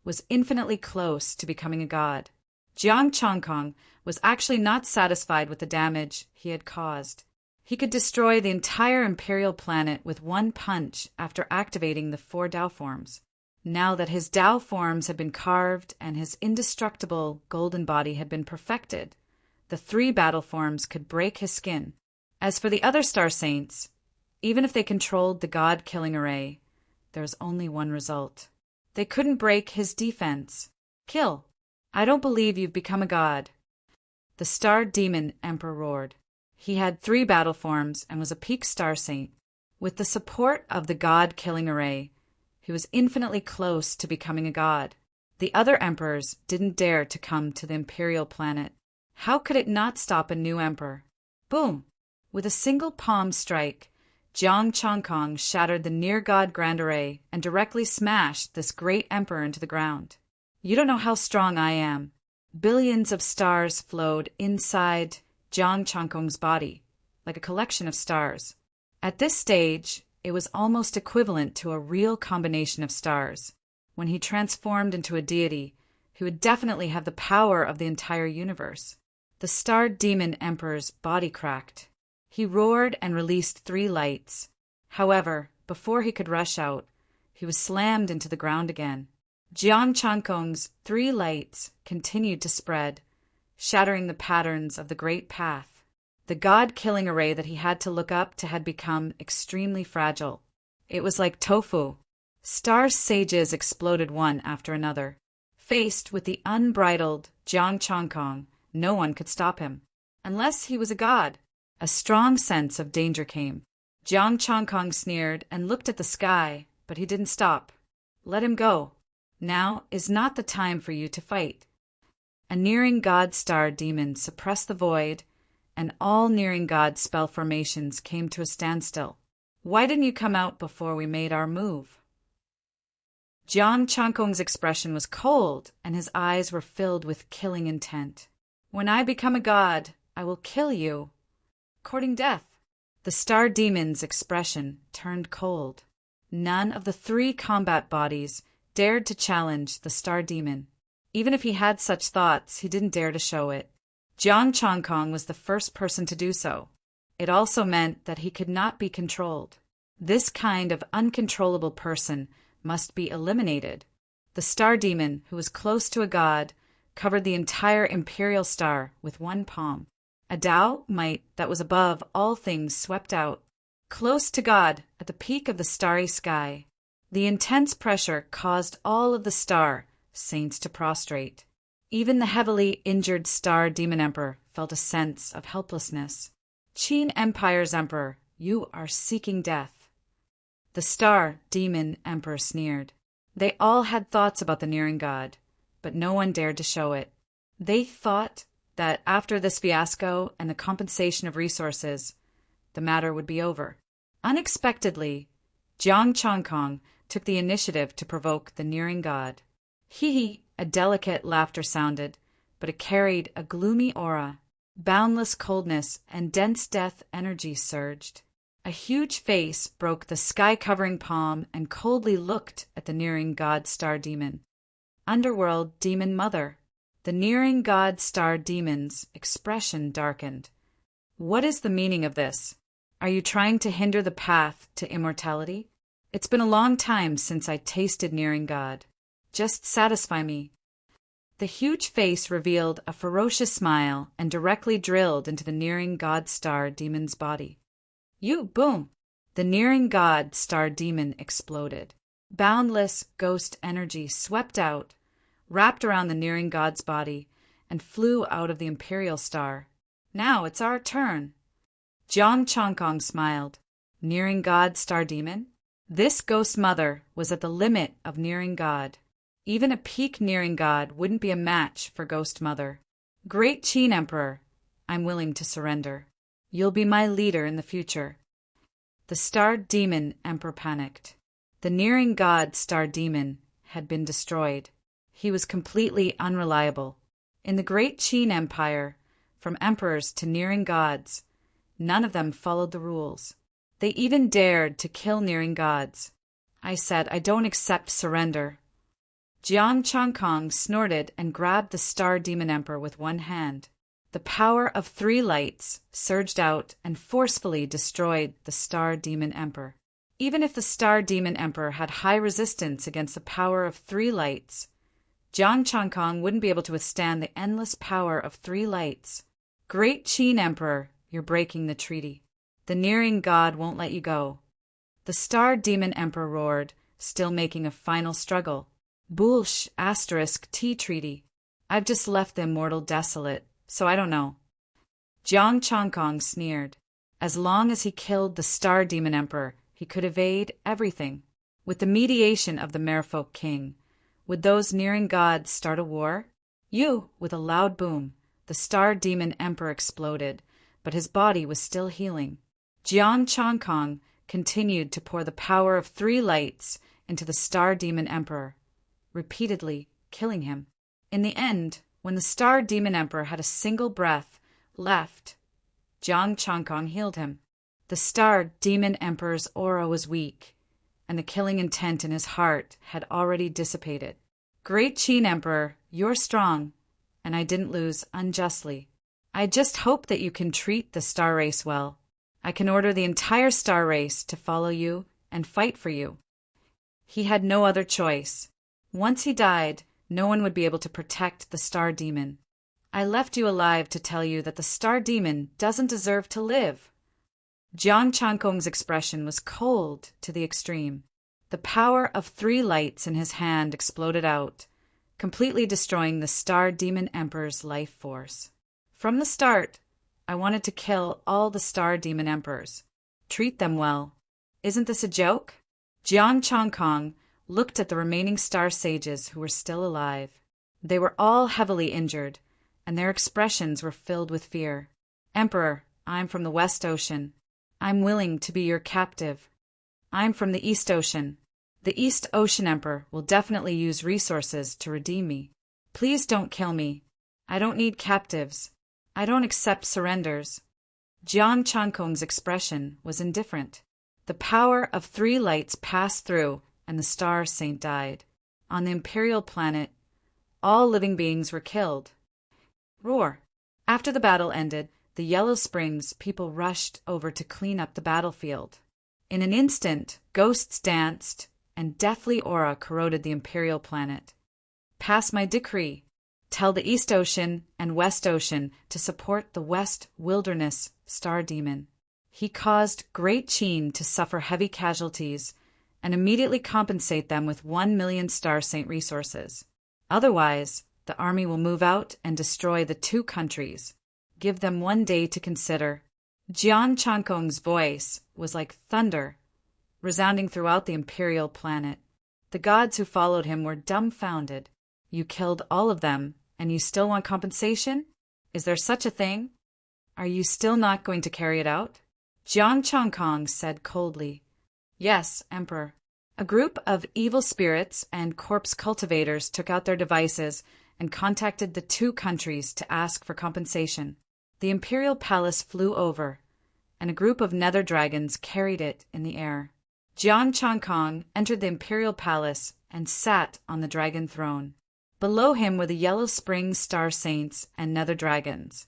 was infinitely close to becoming a god. Jiang Changkong was actually not satisfied with the damage he had caused. He could destroy the entire Imperial planet with one punch after activating the 4 Dao forms. Now that his Dao forms had been carved and his indestructible golden body had been perfected, the 3 battle forms could break his skin. As for the other star saints, even if they controlled the god-killing array, there was only one result. They couldn't break his defense. Kill. I don't believe you've become a god. The Star Demon Emperor roared. He had 3 battle forms and was a peak star saint. With the support of the god-killing array, he was infinitely close to becoming a god. The other emperors didn't dare to come to the Imperial planet. How could it not stop a new emperor? Boom! With a single palm strike, Jiang Changkong shattered the near-god Grand Array and directly smashed this great emperor into the ground. You don't know how strong I am. Billions of stars flowed inside Jiang Changkong's body, like a collection of stars. At this stage, it was almost equivalent to a real combination of stars. When he transformed into a deity, he would definitely have the power of the entire universe. The Star Demon Emperor's body cracked. He roared and released 3 lights. However, before he could rush out, he was slammed into the ground again. Jiang Changkong's 3 lights continued to spread, shattering the patterns of the Great Path. The god-killing array that he had to look up to had become extremely fragile. It was like tofu. Star sages exploded one after another. Faced with the unbridled Jiang Changkong, no one could stop him. Unless he was a god. A strong sense of danger came. Jiang Changkong sneered and looked at the sky, but he didn't stop. Let him go. Now is not the time for you to fight. A nearing god star demon suppressed the void, and all nearing god spell formations came to a standstill. Why didn't you come out before we made our move? Jiang Changkong's expression was cold, and his eyes were filled with killing intent. When I become a god, I will kill you. Courting death. The star demon's expression turned cold. None of the 3 combat bodies dared to challenge the star demon. Even if he had such thoughts, he didn't dare to show it. Jiang Changkong was the first person to do so. It also meant that he could not be controlled. This kind of uncontrollable person must be eliminated. The star demon, who was close to a god, covered the entire imperial star with one palm. A Tao might that was above all things swept out. Close to God, at the peak of the starry sky, the intense pressure caused all of the star saints to prostrate. Even the heavily injured star demon emperor felt a sense of helplessness. Qin Empire's emperor, you are seeking death. The star demon emperor sneered. They all had thoughts about the nearing god, but no one dared to show it. They thought that after this fiasco and the compensation of resources, the matter would be over. Unexpectedly, Jiang Changkong took the initiative to provoke the nearing god. Hee, a delicate laughter sounded, but it carried a gloomy aura. Boundless coldness and dense death energy surged. A huge face broke the sky-covering palm and coldly looked at the nearing god star demon. Underworld demon mother. The nearing god star demon's expression darkened. What is the meaning of this? Are you trying to hinder the path to immortality? It's been a long time since I tasted nearing god. Just satisfy me. The huge face revealed a ferocious smile and directly drilled into the nearing god star demon's body. You, boom! The nearing god star demon exploded. Boundless ghost energy swept out, wrapped around the nearing god's body, and flew out of the imperial star. Now it's our turn. Jiang Changkong smiled. Nearing god star demon? This ghost mother was at the limit of nearing god. Even a peak nearing god wouldn't be a match for ghost mother. Great Qin Emperor, I'm willing to surrender. You'll be my leader in the future. The star demon emperor panicked. The nearing god star demon had been destroyed. He was completely unreliable. In the great Qin Empire, from emperors to nearing gods, none of them followed the rules. They even dared to kill nearing gods. I said, I don't accept surrender. Jiang Changkong snorted and grabbed the star demon emperor with one hand. The power of 3 lights surged out and forcefully destroyed the star demon emperor. Even if the star demon emperor had high resistance against the power of 3 lights, Jiang Changkong wouldn't be able to withstand the endless power of 3 lights. Great Qin Emperor, you're breaking the treaty. The nearing god won't let you go. The star demon emperor roared, still making a final struggle. Bullsh * T treaty. I've just left the immortal desolate, so I don't know. Jiang Changkong sneered. As long as he killed the star demon emperor, he could evade everything. With the mediation of the merfolk king, would those nearing gods start a war? With a loud boom, the star demon emperor exploded, but his body was still healing. Jiang Changkong continued to pour the power of 3 lights into the star demon emperor, repeatedly killing him. In the end, when the star demon emperor had a single breath left, Jiang Changkong healed him. The star demon emperor's aura was weak, and the killing intent in his heart had already dissipated. Great Qin Emperor, you're strong, and I didn't lose unjustly. I just hope that you can treat the star race well. I can order the entire star race to follow you and fight for you. He had no other choice. Once he died, no one would be able to protect the star demon. I left you alive to tell you that the star demon doesn't deserve to live. Jiang Changkong's expression was cold to the extreme. The power of 3 lights in his hand exploded out, completely destroying the star demon emperor's life force. From the start, I wanted to kill all the star demon emperors. Treat them well. Isn't this a joke? Jiang Changkong looked at the remaining star sages who were still alive. They were all heavily injured, and their expressions were filled with fear. Emperor, I'm from the West Ocean. I'm willing to be your captive. I'm from the East Ocean. The East Ocean Emperor will definitely use resources to redeem me. Please don't kill me. I don't need captives. I don't accept surrenders. Jiang Chankong's expression was indifferent. The power of 3 lights passed through, and the star saint died. On the imperial planet, all living beings were killed. Roar. After the battle ended, the Yellow Springs people rushed over to clean up the battlefield. In an instant, ghosts danced, and deathly aura corroded the imperial planet. Pass my decree. Tell the East Ocean and West Ocean to support the West Wilderness Star Demon. He caused Great Qin to suffer heavy casualties and immediately compensate them with 1 million Star Saint resources. Otherwise, the army will move out and destroy the 2 countries. Give them 1 day to consider. Jiang Chankong's voice was like thunder, resounding throughout the imperial planet. The gods who followed him were dumbfounded. You killed all of them, and you still want compensation? Is there such a thing? Are you still not going to carry it out? Jiang Chankong said coldly. Yes, Emperor. A group of evil spirits and corpse cultivators took out their devices and contacted the 2 countries to ask for compensation. The imperial palace flew over, and a group of nether dragons carried it in the air. Jiang Chankong entered the imperial palace and sat on the dragon throne. Below him were the Yellow Springs Star Saints and nether dragons.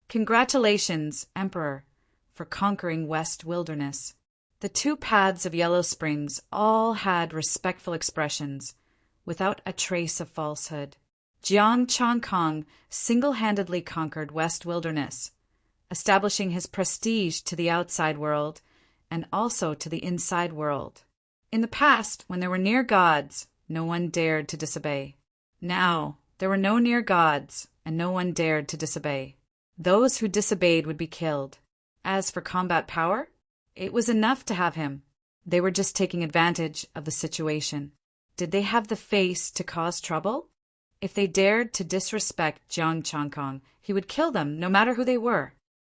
Congratulations, Emperor, for conquering West Wilderness. The 2 paths of Yellow Springs all had respectful expressions, without a trace of falsehood. Jiang Chankong single-handedly conquered West Wilderness, establishing his prestige to the outside world and also to the inside world. In the past, when there were near gods, no one dared to disobey. Now, there were no near gods, and no one dared to disobey. Those who disobeyed would be killed. As for combat power, it was enough to have him. They were just taking advantage of the situation. Did they have the face to cause trouble? If they dared to disrespect Jiang Chankong, he would kill them no matter who they were.